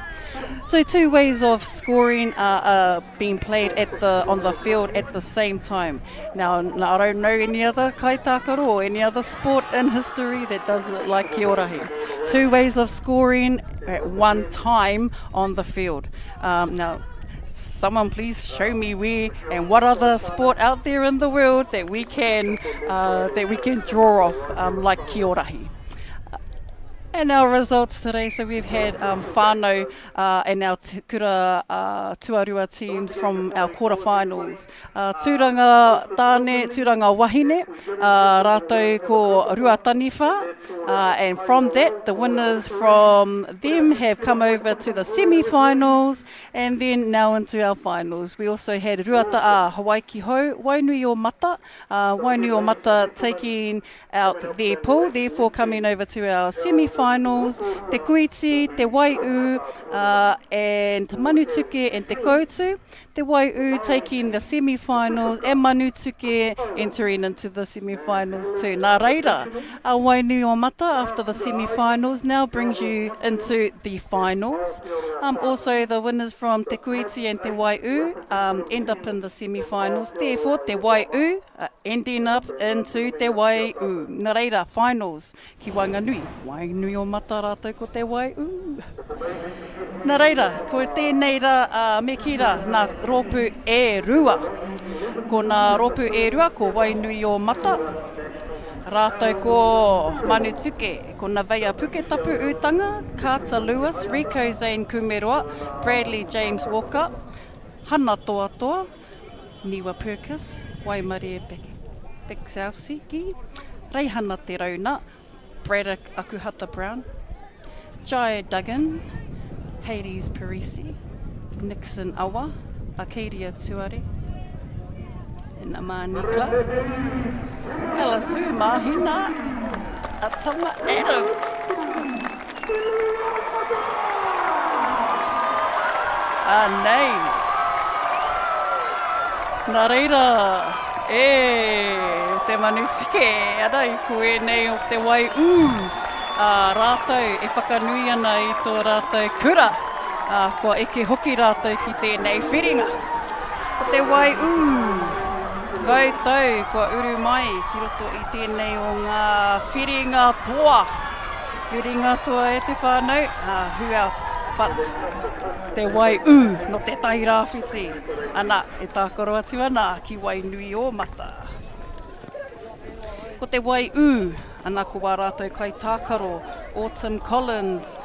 So 2 ways of scoring are being played on the field at the same time. Now, I don't know any other kaitākaro or any other sport in history that does it like Kī-ō-Rahi. 2 ways of scoring at one time on the field. Now, someone please show me where and what other sport out there in the world that we can draw off like Kī-ō-Rahi. And our results today, so we've had whānau and our Kura Tuarua teams from our quarterfinals. Tūranga tāne, tūranga wahine, rātou ko Ruataniwha, and from that, the winners from them have come over to the semi-finals, and then now into our finals. We also had Ruata Hawaii ki hau, Wainui-o-Mata. Wainui-o-Mata taking out their pool, therefore coming over to our semi-finals. Te Kuiti, Te Waiū, and Manutuke and Te Koutu. Te Waiū taking the semi-finals, and Manutuke entering into the semi-finals too. Nā reira, our Wainui-o-Mata after the semi-finals now brings you into the finals. Also, the winners from Te Kuiti and Te Waiū end up in the semi-finals. Therefore, Te Waiū ending up into Te Waiū. Nā reira, finals ki Wainganui. Wainui-o-Mata rātou ko Te Waiū. Nā reira, ko tēnei ra me ki ra nā rōpū e rua. Ko nā rōpū e rua ko Wainui-o-Mata. Rātou ko Manutuke, ko nā Veia Puketapu Utanga, Carter Lewis, Rico Zane Kumeroa, Bradley James Walker, Hana Toa Toa, Niwa Purkis, Waimarie Bekselsiki, Reihana Te Rauna, Braddock Akuhata Brown, Jai Duggan, Hades Parisi, Nixon Awa, Arcadia Tuare, and Amani Club. Elasu Mahina, Atama Adams. Nei. Nā reira, te Manutuke, arai koe nei o Te Waiū. Rātou e whakanui ana i tō rātou kura. Ko eke hoki rātou ki tēnei whiringa. Ko Te Waiū. Koutou, kua uru mai ki roto i tēnei o ngā whiringa toa. Whiringa toa e te whānau. Who else but Te Waiū no te tai rāwhiti. Ana, e tākaro atu ana ki Wainui-o-Mata. Ko Te Waiū, ana ko wā rātou kai tākaro, Autumn Collins,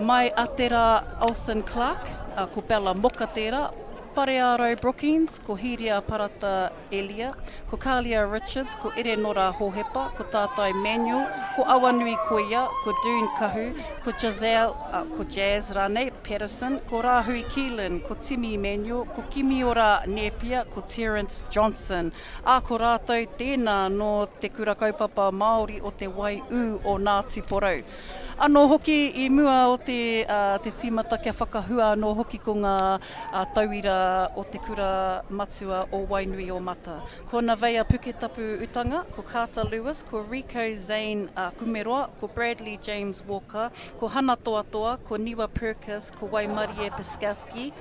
Mai Atera Olsen Clark, ko Bella Moka tērā, Parearo Brookings, ko Hiria Parata Elia, ko Kalia Richards, ko Ere Nora Hohepa, ko Tātai Manuel, ko Awanui Koia, ko Dune Kahu, ko Jazz Rane Patterson, ko Rahui Keelan, ko Timi Manuel, ko Kimiora Nepia, ko Terence Johnson. Ko rātou tēnā no te kura kaupapa Māori o te Waiū o Ngāti Porou. Anō hoki I mua o te tīmata kia whakahua anō hoki ko ngā tauira o te kura matua o Wainui-o-Mata. Ko nā Veia Puketapu Utanga, ko Carter Lewis, ko Rico Zane Kumeroa, ko Bradley James Walker, ko Hana Toa Toa, ko Niwa Purkis, ko Waimarie Piskowski,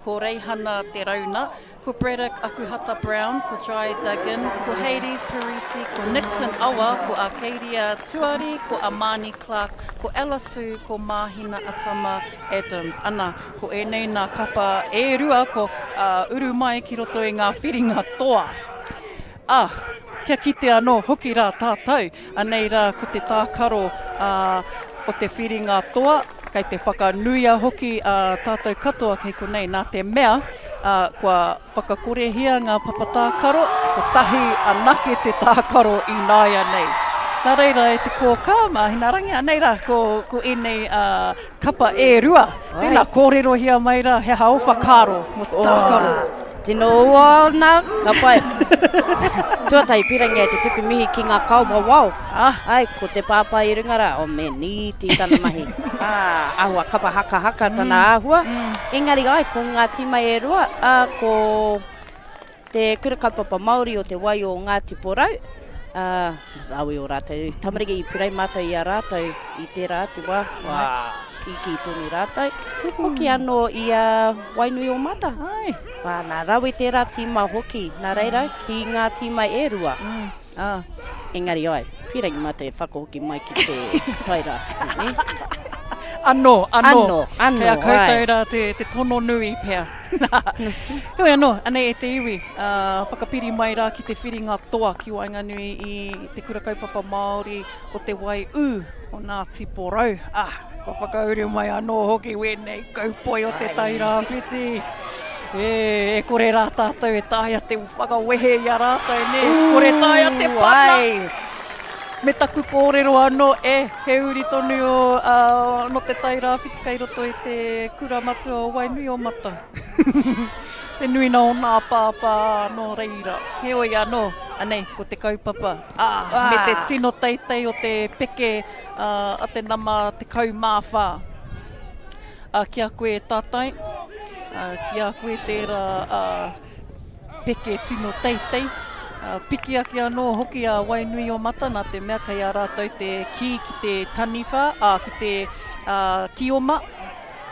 ko Reihana Te Rauna, ko Braddock Akuhata Brown, ko Jai Duggan, ko Hades Parisi, ko Nixon Awa, ko Arcadia Tuare, ko Amani Clark, ko Elasu, ko Mahina Atama Adams. Ana, ko e nei nā kapa e rua, ko uru mai ki roto i ngā whiringa toa. Kia kite anō hoki rā tātou. Anei rā, ko te tākaro o te whiringa toa, kei te whakanuia hoki tātou katoa kei konei nā te mea, kua whakakorehia ngā papatākaro, ko tahi anake te tākaro I nāia nei. Nā reira e te kōka, mahina rangi, anei rā, ko enei kapa e rua. Tēnā kōrero hia mai rā, he hao whakaro mo te tākaro. Tino ua nā, kapa e. Tuatai pirangi e te tuku mihi ki ngā kauma wau. Ai, ko te pāpā I runga rā, o me nīti tana mahi. Ahua kapa haka tana ahua. Engari ai, ko ngā tīmai e rua, ko te kura kaupapa Māori o te wai o Ngāti Porou. Awe o rātou, tamariki I pirai mātou I a rātou I tērā atu wā, ki tōni rātou. Hoki anō I a Wainui-o-Mata. Nā rawe tērā tīma hoki, nā reira ki ngā tīma e rua. Engari ai, pirai mātou e whakahoki mai ki te tai rāwhiti. Anō. Kea koutou ai. rā te tono nui pēr. Hoi anō, anei e te iwi. Whakapiri mai rā ki te whiringa toa ki Wainganui I te kura kaupapa Māori o te Waiū o nā tiporau. Ko whakauru mai anō hoki wēnei kaupoi o te tairawhiti. E kore rā tātou e tāia te whakawehe i a rātou, ne? Kore tāia te pana! Me taku kōrero anō he uri tonu no te tairawhiti kei roto i te kura matua o Wainui o Mata. Te nuina o nā pāpā no reira. He oi anō, anei, ko te kaupapa. Me te tino teitei o te peke a te nama te kaumāwha. Kia koe tātai. Kia koe tērā peke tino teitei. Piki aki anō hoki a Wainui o Mata, nā te mea kai a rātou te ki te taniwha, ki te kioma.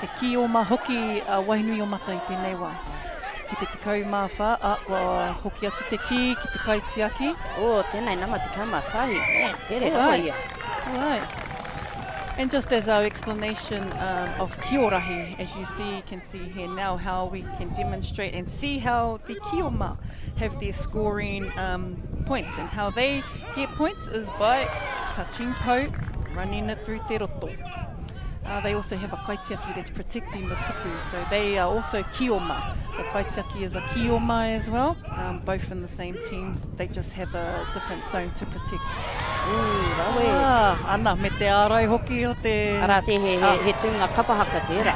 He kioma hoki a Wainui o Mata i tēnei wā. Ki te kaumāwha, kua hoki atu te ki te kaitiaki. Tēnei nama te kaumātahi. Tere rawa ia. Right. And just as our explanation of Kī-ō-Rahi, as you can see here now, how we can demonstrate and see how the kioma have their scoring points, and how they get points is by touching pou, running it through te roto. They also have a kaitiaki that's protecting the tupu, so they are also kioma. The kaitiaki is a kioma as well, both in the same teams. They just have a different zone to protect. Ana, me te ārai hoki o te... Ara te he tūnga kapahaka tērā.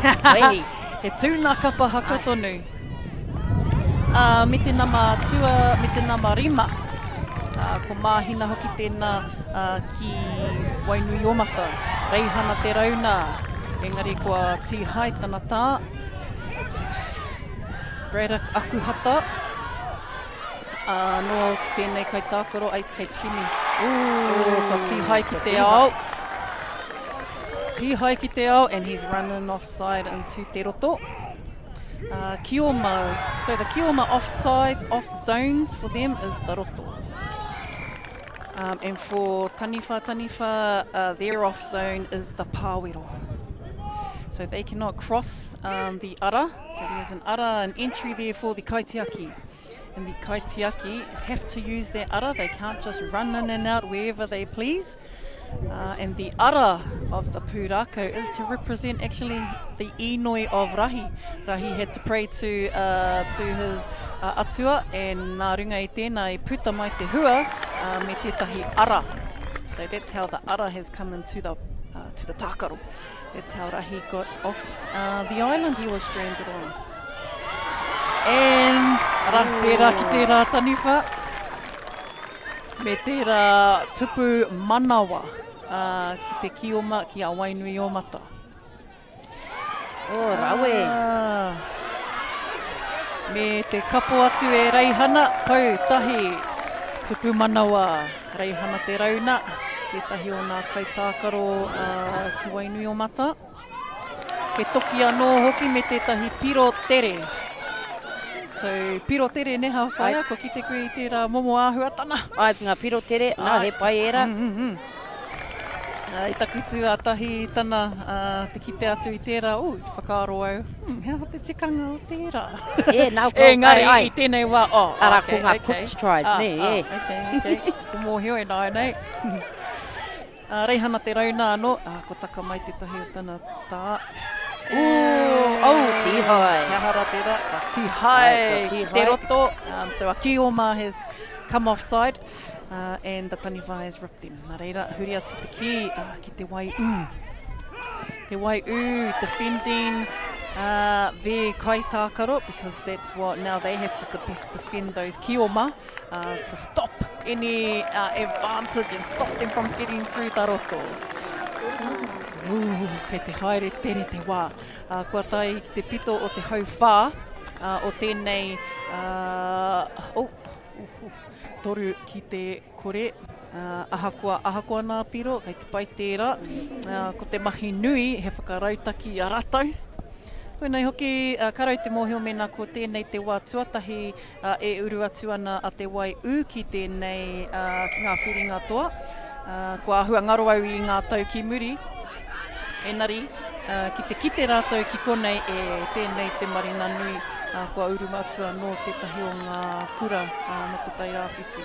He tūnga kapahaka tonu. Me te nama tua, me te nama rima. Ko māhina hoki tēnā ki Wainui o Mata. Reihana te rauna, engari kua tīhai tana tā. Brada akuhata. No ki tēnei kai tākoro, ai kei te kimi. Kua tīhai ki te ao. Tīhai ki te ao, and he's running offside into te roto. Kiomas, so the kioma offsides, off zones for them is the roto. And for taniwha, their off zone is the pāwero. So they cannot cross the ara. So there's an ara, an entry there for the kaitiaki. And the kaitiaki have to use their ara. They can't just run in and out wherever they please. And the ara of the pūrako is to represent actually the inoi of Rahi. Rahi had to pray to his atua, and nā runga i tēnā i puta mai te hua me tētahi ara. So that's how the ara has come into the tākaro. That's how Rahi got off the island he was stranded on. And pērā ki tērā taniwha, me tērā tupu manawa ki te kioma ki a Wainui o Mata. Rawe. Me te kapo atu e reihana, pou tahi tupu manawa, reihana te rauna, tētahi o nā kaitākaro ki Wainui o Mata. He toki anō hoki me tētahi piro tere. So, piro tere neha whaia, ko ki te koe i tērā momo āhuatana. Ngā piro tere, nā he pai era. I takutu a tahi tana te kite atu i tērā, te whakaaro au. Hea te tikanga o tērā. Nau kau Engari, ai. i tēnei wā, Ara ko ngā push tries, ne, Okay. Ko mōhio e nāi nei. Reihana te rauna anō, ko taka mai tētahi o tana tā. Tīhai. Kia hara tērā, tīhai, te roto. So a kioma has come offside, and the taniwha has ripped them. Nā reira, huri atu te ki te wai u. Te wai u, defending their kaitākaro, because that's what now they have to defend those kioma to stop any advantage and stop them from getting through the roto. Kei te haere tere te wā. Kua tai ki te pito o te hau whā, o tēnei toru ki te kore, ahakoa nā piro, kei te pai tērā, ko te mahi nui, he whakarautaki a rātou. Koinei hoki, karau te mōhio mena ko tēnei te wā tuatahi e uru atu ana a te wai u ki tēnei ki ngā whiringa toa. Kua ahua ngaro au i ngā tau ki muri. Engari, ki te kite rātou ki konei tēnei te marina nui, kua uru matua no tētahi o ngā kura no te tairawhiti.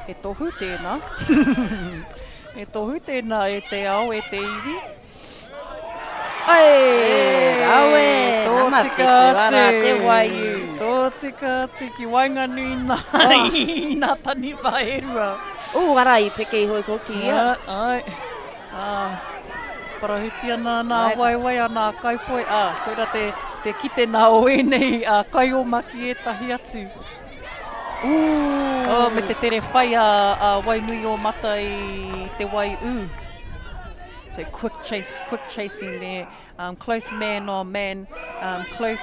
He tohu tēnā. E tohu tēnā e te ao e te iwi. Ai, rawe, nama te tuara te waiu. Tō tika atu ki Wainganui nai, nā taniwha e rua. Ara I peke I hoi koki ia. Ai. Parahuti ana nā waiwai ana kaupoi. Koira te kite nā oe nei kai o maki e tahi atu. Me te tere whai a Wainui o mata I te wai u. So quick chasing there. Close man on man, close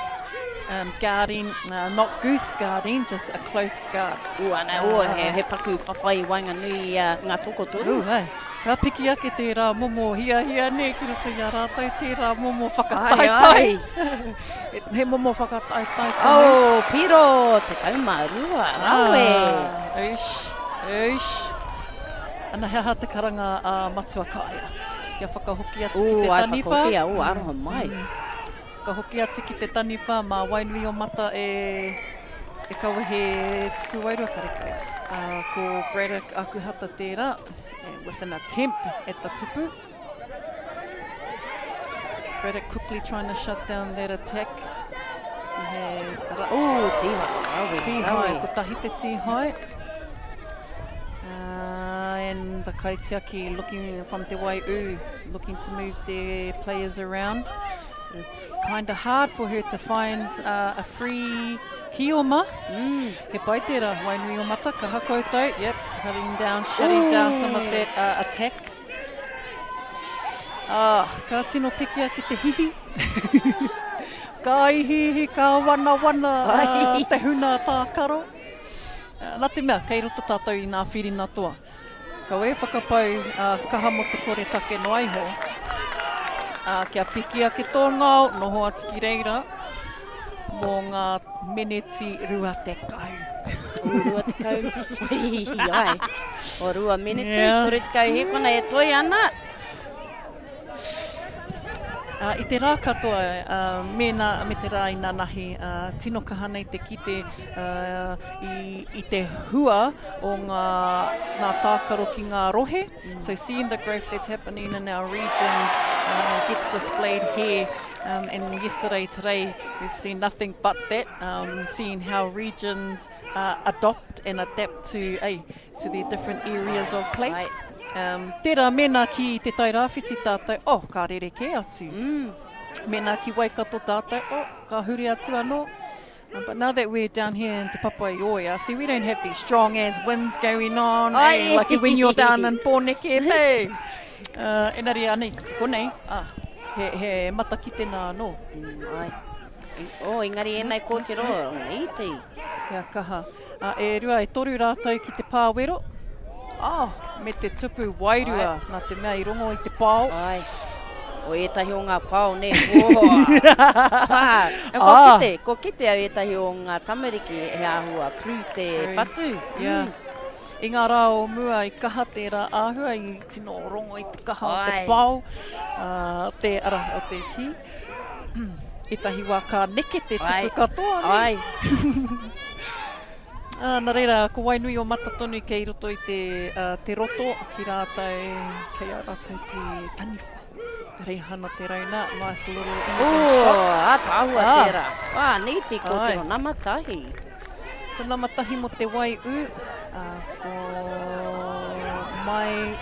guarding, not goose guarding, just a close guard. He paku whawhai Wainganui ngā tokotoru. Ka piki ake te rā momo hia ne ki roto I a rātou te rā momo whakataitai. He momo whakataitai. Piro, te kaumārua, rawe. Eish. Ana hea te karanga matua kaya. Kia whakahoki atu ki te taniwha. Aroha mai. Whakahoki atu ki te taniwha, mā Wainui o mata e kaua he tuku wairua karekai. Ko Braddock akuhata tērā. With an attempt at the tupu. Braddock quickly trying to shut down that attack. He has... Tihai, ko tahi te tihai. And the kaitiaki looking from te waiu, looking to move their players around. It's kind of hard for her to find a free hioma. He pai tērā, Wainui o mata, ka hakoutou. Yep, shutting down some of that attack. Ka tino piki ake te hihi. Ka ihihi, ka wana, te huna tā karo. Nā te mea, kei roto tātou I nā whirina toa. Ka we whakapau kaha mo te kore take no aiho. Kia piki ake tōngau, noho atu ki reira. Mō ngā meneti rua te kau. Rua te kau. Ai. O rua meneti, tore te kau he kona e toi ana. I te rā katoa, me te rā I nā nahi, tino kaha nei te kite I te hua o ngā tākaro ki ngā rohe. So seeing the growth that's happening in our regions gets displayed here. And today, we've seen nothing but that, seeing how regions adopt and adapt to the different areas of play. Right. Tērā mena ki te tai rāwhiti tātou, ka rere ke atu. Mena ki Waikato tātou, ka huri atu anō. But now that we're down here in Te Papua I Oia, see, we don't have these strong-ass winds going on, like when you're down in Pōneke, hey. Enari anei, konei, he mata ki tēnā anō. Engari enai ko te roa, nei te. Hea kaha. E rua, e toru rātou ki te pāwero. Me te tupu wairua, nā te mea I rongo I te pāo. O etahi o ngā pāo, ne. Ko kite au etahi o ngā tamariki he ahua pru te whatu. I ngā rā o mua I kaha tērā āhua, I tino rongo I te kaha o te pāo, te ara o te ki. Etahi wā ka neke te tupu katoa. Nā reira, ko Wainui o mata tonu kei roto I te roto, ki rātou, kei a rātou te taniwha. Reihana te rauna, nice little even shot. Tāhua tērā. Niti ko tino namatahi. Ko namatahi mo te waiu, ko mai,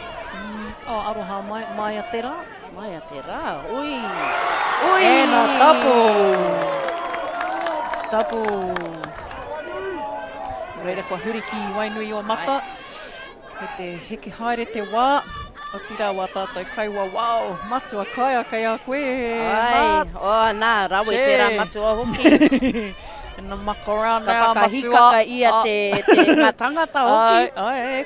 aroha mai a te rā. Mai a te rā, ui. And a double. Reira kua huri ki Wainui o mata. Kei te heke haere te wā. O tira wā tātou kaiwa, wow, matua kaia kei a koe. Nā, rawe tērā matua hoki. And the muck around now, matua. Ka whakahikaka ia te ngā tangata hoki.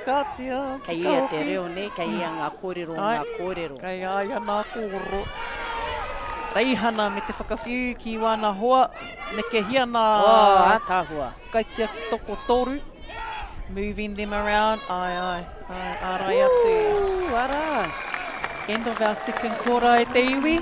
Kātia. Kei ia te reo ne, kei ia ngā kōrero, ngā kōrero. Kei aia ngā kōrero. Reihana me te whakawhiu ki wana hoa, neke hiana. Tāhua. Kaitia ki toko toru. Moving them around, arai atu. Ara. End of our second quarter e te iwi.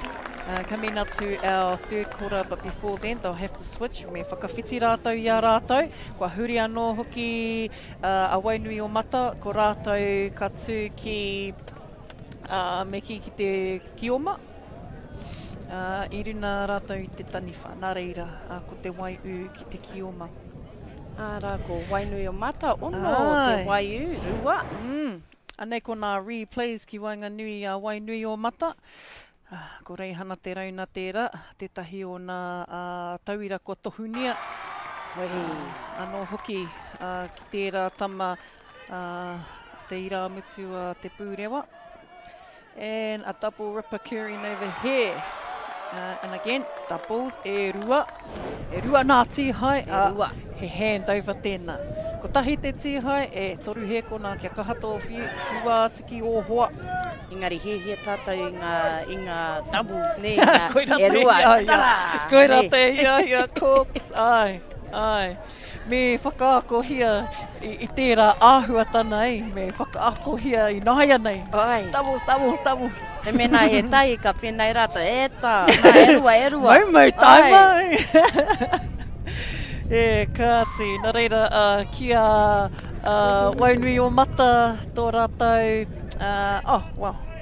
Coming up to our third quarter, but before then, they'll have to switch. Me whakawhiti rātou I a rātou. Kua huri anō hoki a Wainui o mata, ko rātou ka tū ki me ki te kioma. I runa rātou i te taniwha, nā reira, ko te waiū ki te kioma. Rā ko wainui o mata, ono te waiū, rua. Anei ko nā replays ki Wainganui a Wainui o mata. Ko reihana te rauna tērā, tētahi o nā tauira ko tohunia. Anō hoki ki tērā tama te iramutu a te pūrewa. And a double ripper curing over here. And again, doubles, e rua. E rua nā tīhai, he hand over tēnā. Ko tahi te tīhai, e toru he kona kia kahato whiua atu ki o hoa. Engari he tātou i ngā doubles ne, e rua, tara! Koira te ia, corks, ai. Me whakaakohia i tērā āhuatana ei, me whakaakohia i nāia nei. Doubles. Te mena he tai ka pēnei rata, e rua. Mau tai mai. Kāti, nā reira, kia Wainui o mata tō rātou,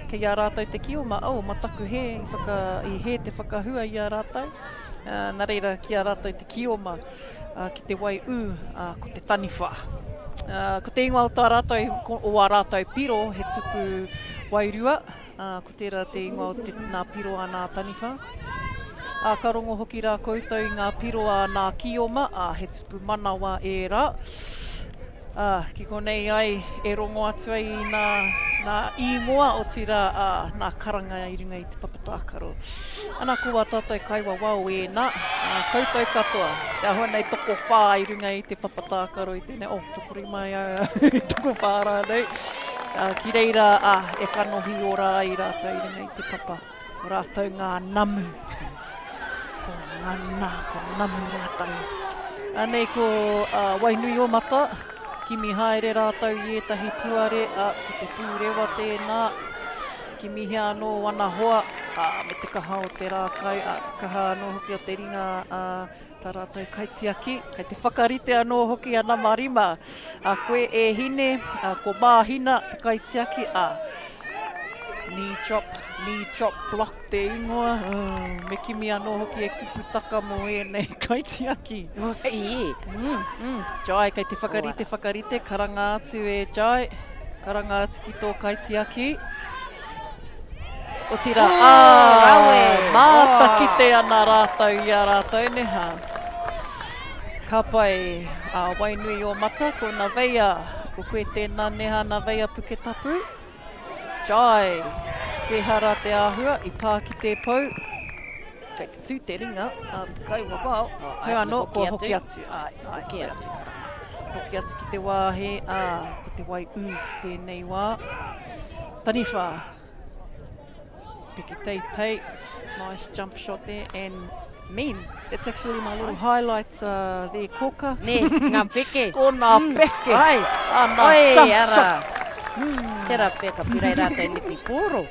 kei a rātou te kioma, mataku he, i he te whakahua i a rātou. Nā reira, ki a rātou te kioma, ki te waiū, ko te taniwha. Ko te ingoa o tā rātou, o a rātou piro, he tupu wairua, ko tērā te ingoa o nā piro a nā taniwha. Ka rongo hoki rā koutou i ngā piro a nā kioma, he tupu manawa e rā. Ki konei ai, e rongo atu ai i nā ingoa o tira nā karanga i runga i te papatākaro. Ana kua tātou kaiwa wau e nā, koutou katoa. Te ahua nei toko whā i runga i te papatākaro i tēnei, tokori mai i toko whā rānei. Ki reira, e kanohi o rā i rātou i runga i te papa. O rātou ngā namu. Ko ngana, ko namu rātou. Anei ko Wainui o mata, kimi haere rātou i etahi puare, ko te pūrewa tēnā, kimi he anō wana hoa, me te kaha o te rākai, te kaha anō hoki o te ringa tā rātou kaitiaki, kai te whakarite anō hoki ana marima, koe e hine, ko māhina te kaitiaki, knee chop, block te ingoa, me kimi anō hoki e kuputaka mo e nei kaitiaki. Jai, kei te whakarite, karanga atu e Jai, karanga atu ki tō kaitiaki. O tira, māta ki te ana rātou i a rātou neha. Ka pai, Wainui o mata, ko nā veia, ko koe tēnā neha nā veia puketapu. Jai, pehara te āhua, i pā ki te pou. Kei te tū te ringa, te kaiwa pāo. Hei anō, ko hoki atu. Hoki atu ki te wāhe, ko te waiū ki tēnei wā. Taniwha. Piki tei. Nice jump shot there. And men, that's actually my little highlights there, koka. Ne, ngā peke. Ko nā peke. Nā jump shots. Tera peka pirai rātou ni te koro.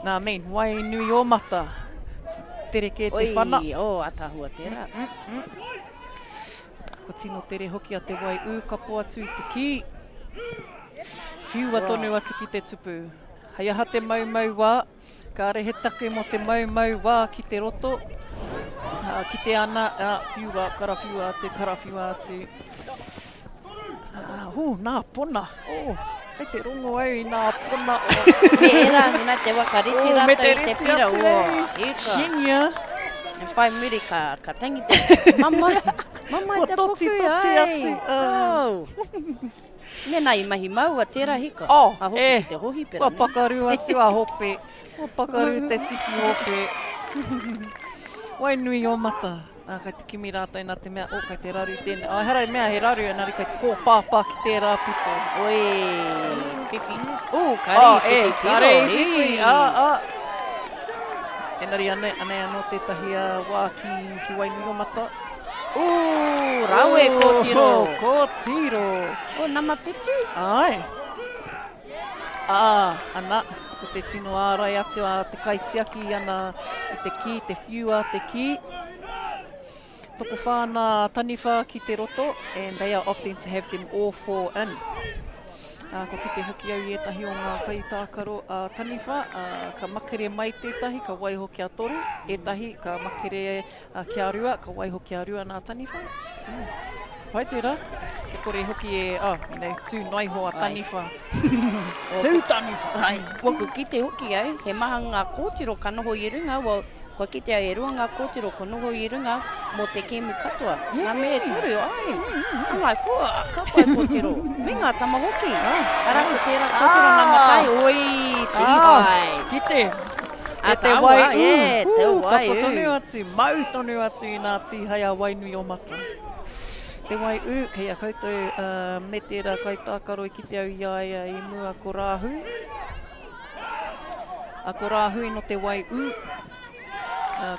Nā men, Wainui o mata. Tereke te whana. Atahua tera. Ko tino tere hoki a te waiū, ka po atu i te ki. Whiua tonu atu ki te tupu. Hei aha te maumau wā. Ka rehe take mo te maumau wā ki te roto. Ki te ana, karawhiua atu. Nā pona. Kei te rongo au i nā pona. Me era, ngina te wakariti rātou i te pira. Shinya. E whai muri ka tangi te mama te puku ai. Mena i mahi maua tērā hika. A hoki te hohi pera. Ua pakaru atu a hope. Ua pakaru te tiki hope. Wainui o mata. Kai te kimi rātou nā te mea, kai te raru tēnei. Harai mea he raru, nari kai te kōpāpā ki tērā pito. Whiwhi. Kari whiwhi. Enari anei anō tētahi wā ki Wainui o mata. Raue ko tiro. Ko tiro. Nama whitu. Ai. Ana, ko te tino ārai atu a te kaitiaki ana i te ki, te whiua, te ki. Toko whāna taniwha ki te roto, and they are opting to have them all four in. Ko kite hoki au i etahi o ngā kaitākaro taniwha, ka makere mai tētahi, ka waiho kia toru, etahi ka makere kia rua, ka waiho kia rua nā taniwha. Pai tērā, e kore hoki e, tū naiho a taniwha. Tū taniwha. Ai, wa ko kite hoki ai, he maha ngā kōtiro ka noho i runga, ko kite ai e rua ngā kōtiro ka noho i runga mō te kēmu katoa. Ngā me toru, ai, angai fua, ka pai kōtiro. Me ngā tama hoki. Ara ko tērā kōtiro nā matai, oi, tihai. Kite. A te wai, te wai. Tako tonu atu, mau tonu atu i nā tihai a wainui o mata. Te wai kei a koutou me tērā kaitākaro i kite au i aia i mua ko Rahu. A ko Rahu no te wai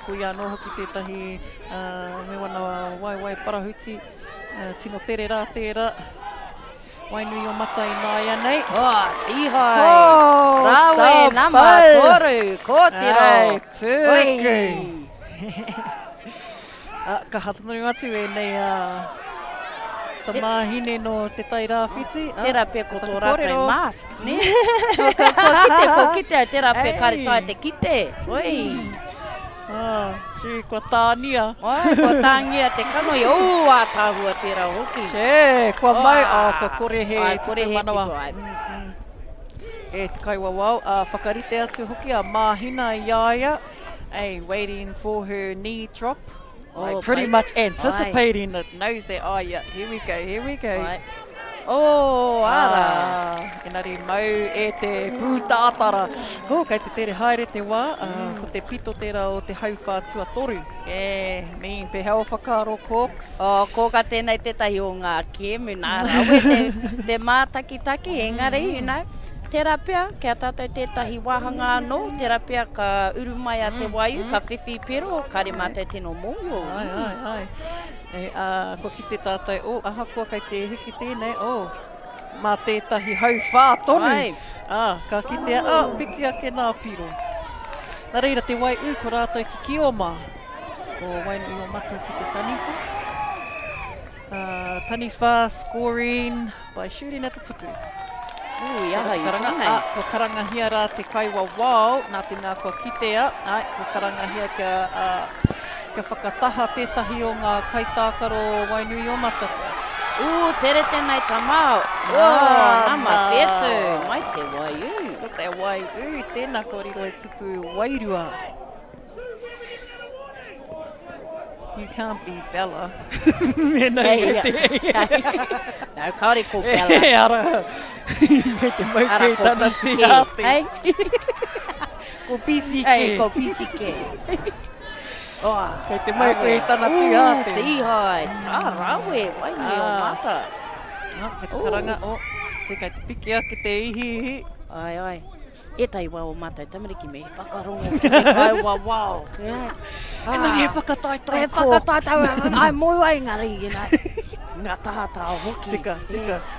ko ia noho ki tētahi me wana wai parahuti, tino tere rā tērā. Wainui o mata i nā ia nei. Tihai! Rawe, nama, toru, kōtiro. Ai, tūku. Ka hatanuri atu e nei ta mahine no te tai rāwhiti. Tērā pia ko tō rātou mask, ne? Ko kite, tērā pia kare tai te kite. Oi! Kua tānia. Kua tāngia te kanoi. A tāhua tērā hoki. Kua mai, kua kore he tuku manawa. E te kaiwa wau, whakarite atu hoki a māhina i aia, waiting for her knee drop. Pretty much anticipating it, knows that, here we go. Ara. Engari mau e te pūtātara. Kei te tere haere te wā, ko te pito tērā o te hauwha tuatoru. Me pe hao whakaro koks. Ko ka tēnei tētahi o ngā kēmu, nā rawe te mātaki-taki, engari, you know. Tērā pia, kia tātou tētahi wāhanga anō, tērā pia ka urumai a te waiu, ka whiwhi pero, kare mātou tino mōio. Ai. Ko ki te tātou, aha kua kei te hiki tēnei, mā tētahi hauwha tonu. Ka ki te, piki ake nā piro. Nā reira te wai ko rātou ki Kī-ō-Ma. Ko wainui o mata ki te taniwha. Taniwha scoring by shooting at the tupu. Ko karangahia rā te kaiwa wau, nā te nā kua kitea, ko karangahia kia whakataha tētahi o ngā kaitākaro wainui o mata. Tere tēnei tamau. Nama whetu, mai te waiu. Ko te waiu, tēnā ko riro e tupu wairua. You can't be Bella. No, kaore ko Bella. Ara. Me te mau kei tana si ate. Ko pisike. Ko pisike. Kei te mau kei tana si ate. Tihai. Tā rawe, wainui o mata. Kei te karanga, kei te piki ake te ihi. Ai. E tai wā o mātai tamariki me whakarongo ki te kaiwa wau. Engari he whakataitai. He whakataitai. Ai moi wai ngari ngā tātā hoki. Tika.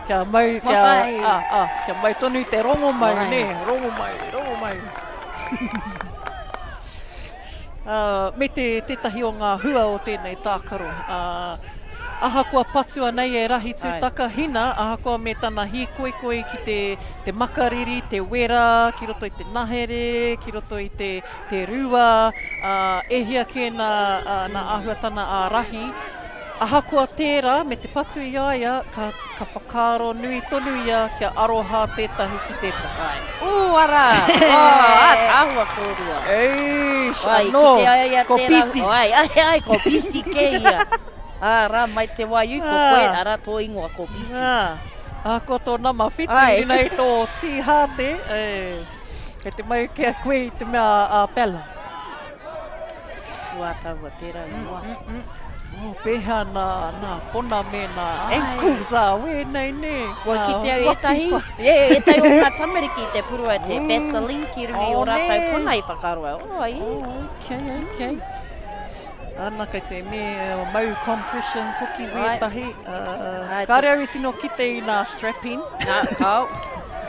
Kia mai tonu te rongo mai, ne? Rongo mai. Me tētahi o ngā hua o tēnei tākaro. Aha kua patua nei e rahi tūtaka hina, aha kua me tana hi koikoi ki te makariri, te wera, ki roto i te nahere, ki roto i te rua, ehia ke nā ahuatana a rahi. Aha kua tērā, me te patu i aia, ka whakaro nui tonu ia kia aroha tētahi ki tētahi. Ara! Ahua kōrua. Shano, ko pisi. Ai, ko pisi ke ia. Rā, mai te waiu, ko koe, ara tō ingoa ko pisi. Ko tō nama whiti, nei tō tihate. Kei te mai kia koe i te mea Bella. Ua taua tērā ingoa. Peha nā pona me nā ankles wēnei ne. Wa ki te au etahi. Etahi o ngā tamariki te purua te Vaseline ki rungi o rātou pona i whakaroa. Okay. Ana kei te me mau compressions hoki wētahi. Ka reo i tino kite i nā strap-in. Nā, kau.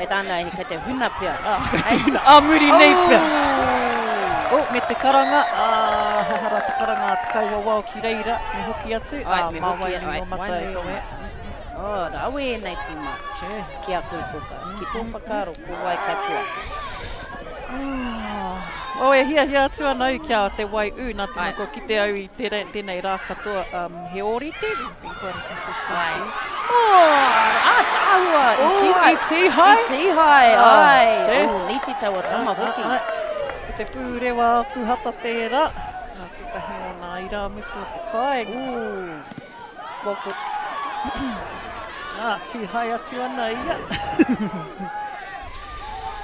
E tāna kei te huna pia. Muri nei pia. Me te karanga, hahara te karanga te kaiwa wau ki reira, me hoki atu. Me hoki atu. Rawe nei tima. Kia koe koka. Ki tō whakaro, ko wai katua. O e hia atua nau kia te wai nā te moko ki te au I tēnei rā katoa. He orite, there's been quite a consistency. Tāua! I tihai. I tihai, ai. Niti taua tama hoki. Ko te pūrewa kuhata tērā. Tutahi o nā ira mutu o te kai. Wako. Tihai atu ana ia.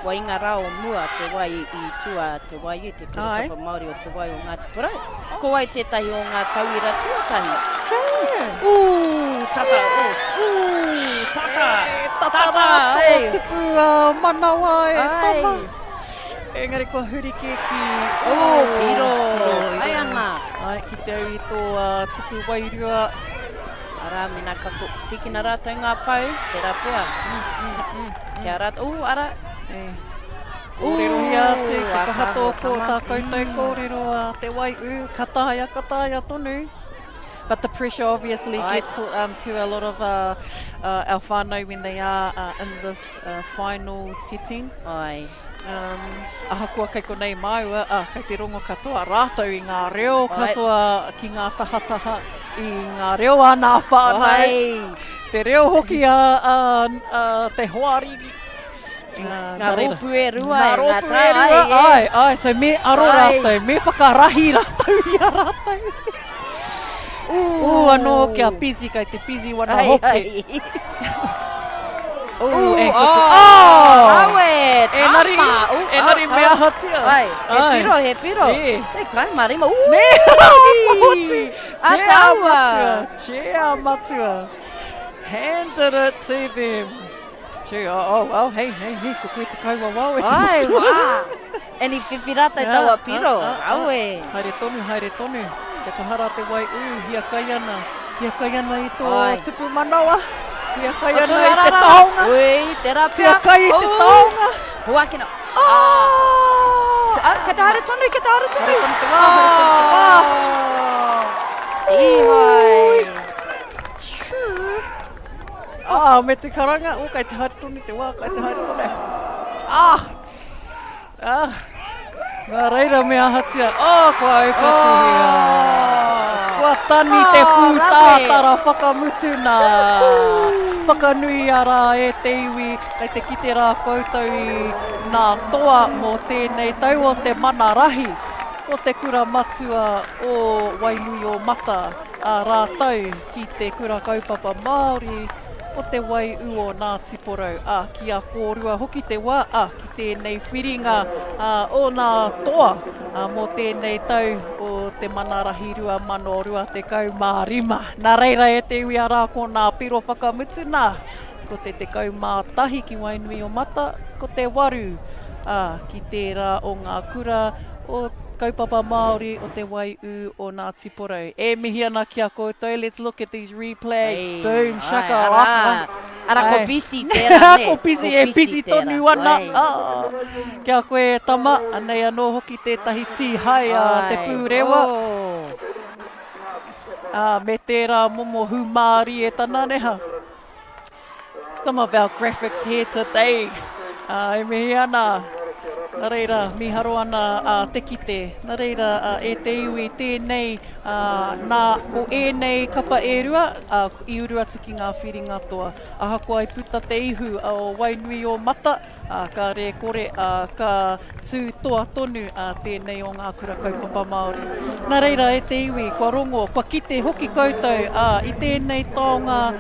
Wa inga rao mua te wai I tua te wai I te kapa Māori o te wai o Ngāti Porou. Ko wai tētahi o ngā tauira tuatahi. Tata. Tata. Tō tipu manawa e tama. Engari kua hurikeki. Piro. Ai ana. Ai, ki te au I tō tipu wairua. Ara, mena kako tikina rātou ngā pau. Te rapua. Kia rātou. Ara. Kōrero hia te kahato ko tā koutou kōrero te wai kataia tonu. But the pressure obviously gets to a lot of our whānau when they are in this final setting. Ahakoa kei konei maua, kei te rongo katoa rātou I ngā reo katoa ki ngā tahataha I ngā reo ana whānau. Te reo hoki te hoariri. Ngā ropu e rua. Ngā ropu e rua. Ai, so me aro rātou, me whakarahi rātou I a rātou. Anō kia pisi, kei te pisi wana hoki. Awe, tama. Enari mea hatia. He piro. Te kai marima. Mea hotu. Chea matua. Handed it to them. Hei, ko koe te kaua wau e te matua. E ni whiwhirata taua piro. Haere tonu. Te kahara te wai hia kai ana I tō tipu manawa. Hia kai ana I te taonga. Te rapia. Hia kai I te taonga. Huakina. Ka te haere tonu. Tihai. Me te karanga. Kai te haere tonu te wā, kai te haere tonu. Nā reira mea hatia. Kua au katuhia. Kua tani te pūtātara whakamutu nā. Whakanui ara e te iwi. Kei te kite rā koutou I nā toa mō tēnei tau o te mana rahi. Ko te kura matua o Wainui o Mata. Rātou ki te kura kaupapa Māori. O te wai o Ngāti Porou, ki a kōrua hoki te wā, ki tēnei whiringa o nā toa, mō tēnei tau o te manarahi rua mano rua te kaumārima. Nā reira e te iwi ara ko nā piro whakamutu nā, ko te kaumātahi ki Wainui o Mata, ko te waru ki tērā o ngā kura o kaupapa Māori o te wai o Ngāti Porou. E mihi ana ki a koutou. Let's look at these replay. Boom, shaka. Ara ko pisi tērā ne. Ko pisi tonu ana. Kia koe tama, anei anō hoki tētahi tihai te pūrewa. Me tērā momo humāri e tana neha. Some of our graphics here today. E mihi ana. Nā reira, miharo ana te kite. Nā reira, e te iwi tēnei, ko ēnei kapa e rua, I urua tuki ngā whiringa toa. Ahakoa I puta te ihu o Wainui o Mata, ka re kore, ka tū toa tonu tēnei o ngā kura kaupapa Māori. Nā reira, e te iwi, kua rongo, kua kite hoki koutou, I tēnei taonga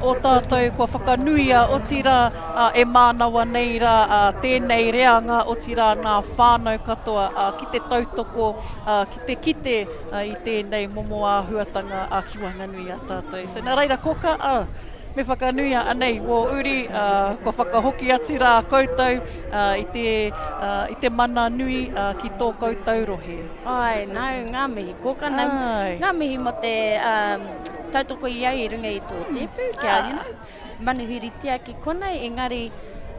o tātou, kua whakanuia o tira e mānawa nei rā, tēnei reanga o tira ngā whānau katoa, ki te tautoko, ki te kite I tēnei momo āhuatanga ki Wanganui a tātou. So nā reira koka, me whakanuia anei, wō uri, ko whakahoki ati rā koutou I te mana nui ki tō koutou rohe. Ngā mihi koka, ngā mihi mo te tautoko I ai runga I tō tepu, kia manuhiritia ki konei, engari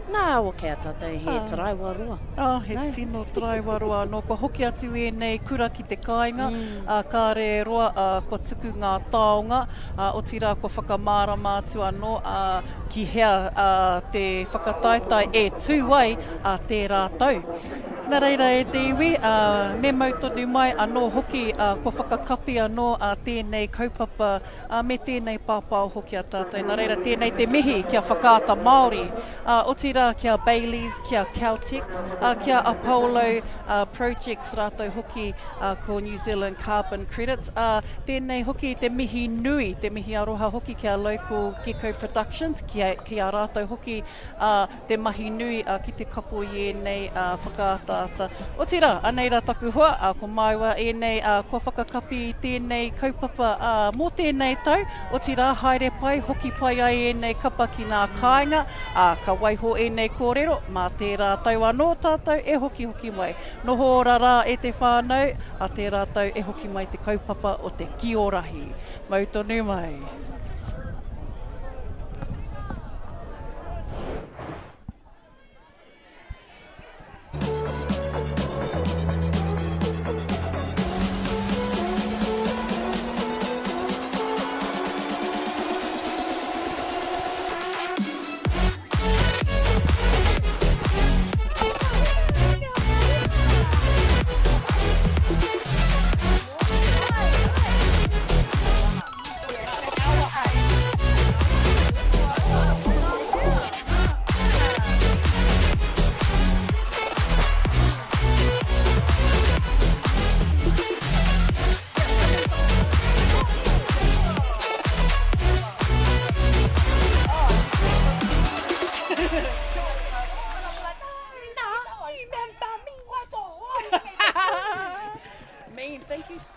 Nā, o kea tātou he taraiwaroa. He tino taraiwaroa. No, ko hoki atu e nei kura ki te kāinga. Ka re roa, ko tuku ngā taonga. O tira ko whakamārama atu anō ki hea te whakataetai e tū ai te rātau. Nā reira e te iwi, me mautonu mai anō hoki ko whakakapi anō tēnei kaupapa me tēnei pāpao hoki a tātou. Nā reira, tēnei te mihi kia whakaata Māori. O tira kia Baileys, kia Celtics, kia Apollo projects rātou hoki ko New Zealand Carbon Credits. Tēnei hoki te mihi nui, te mihi aroha hoki kia local Gecko Productions, kia rātou hoki te mahi nui ki te kapo i nei whakaata. O tira, anei rā taku hoa, ko maiwa e nei ko whakakapi i tēnei kaupapa mō tēnei tau. O tira, haere pai, hoki pai ai e nei kapa ki nā kāinga, ka waiho e nei kōrero, mā tērā tau anō tātou e hoki mai. Noho rara e te whānau, a tērā tau e hoki mai te kaupapa o te Kī-ō-Rahi. Mautonu mai. Mean, thank you.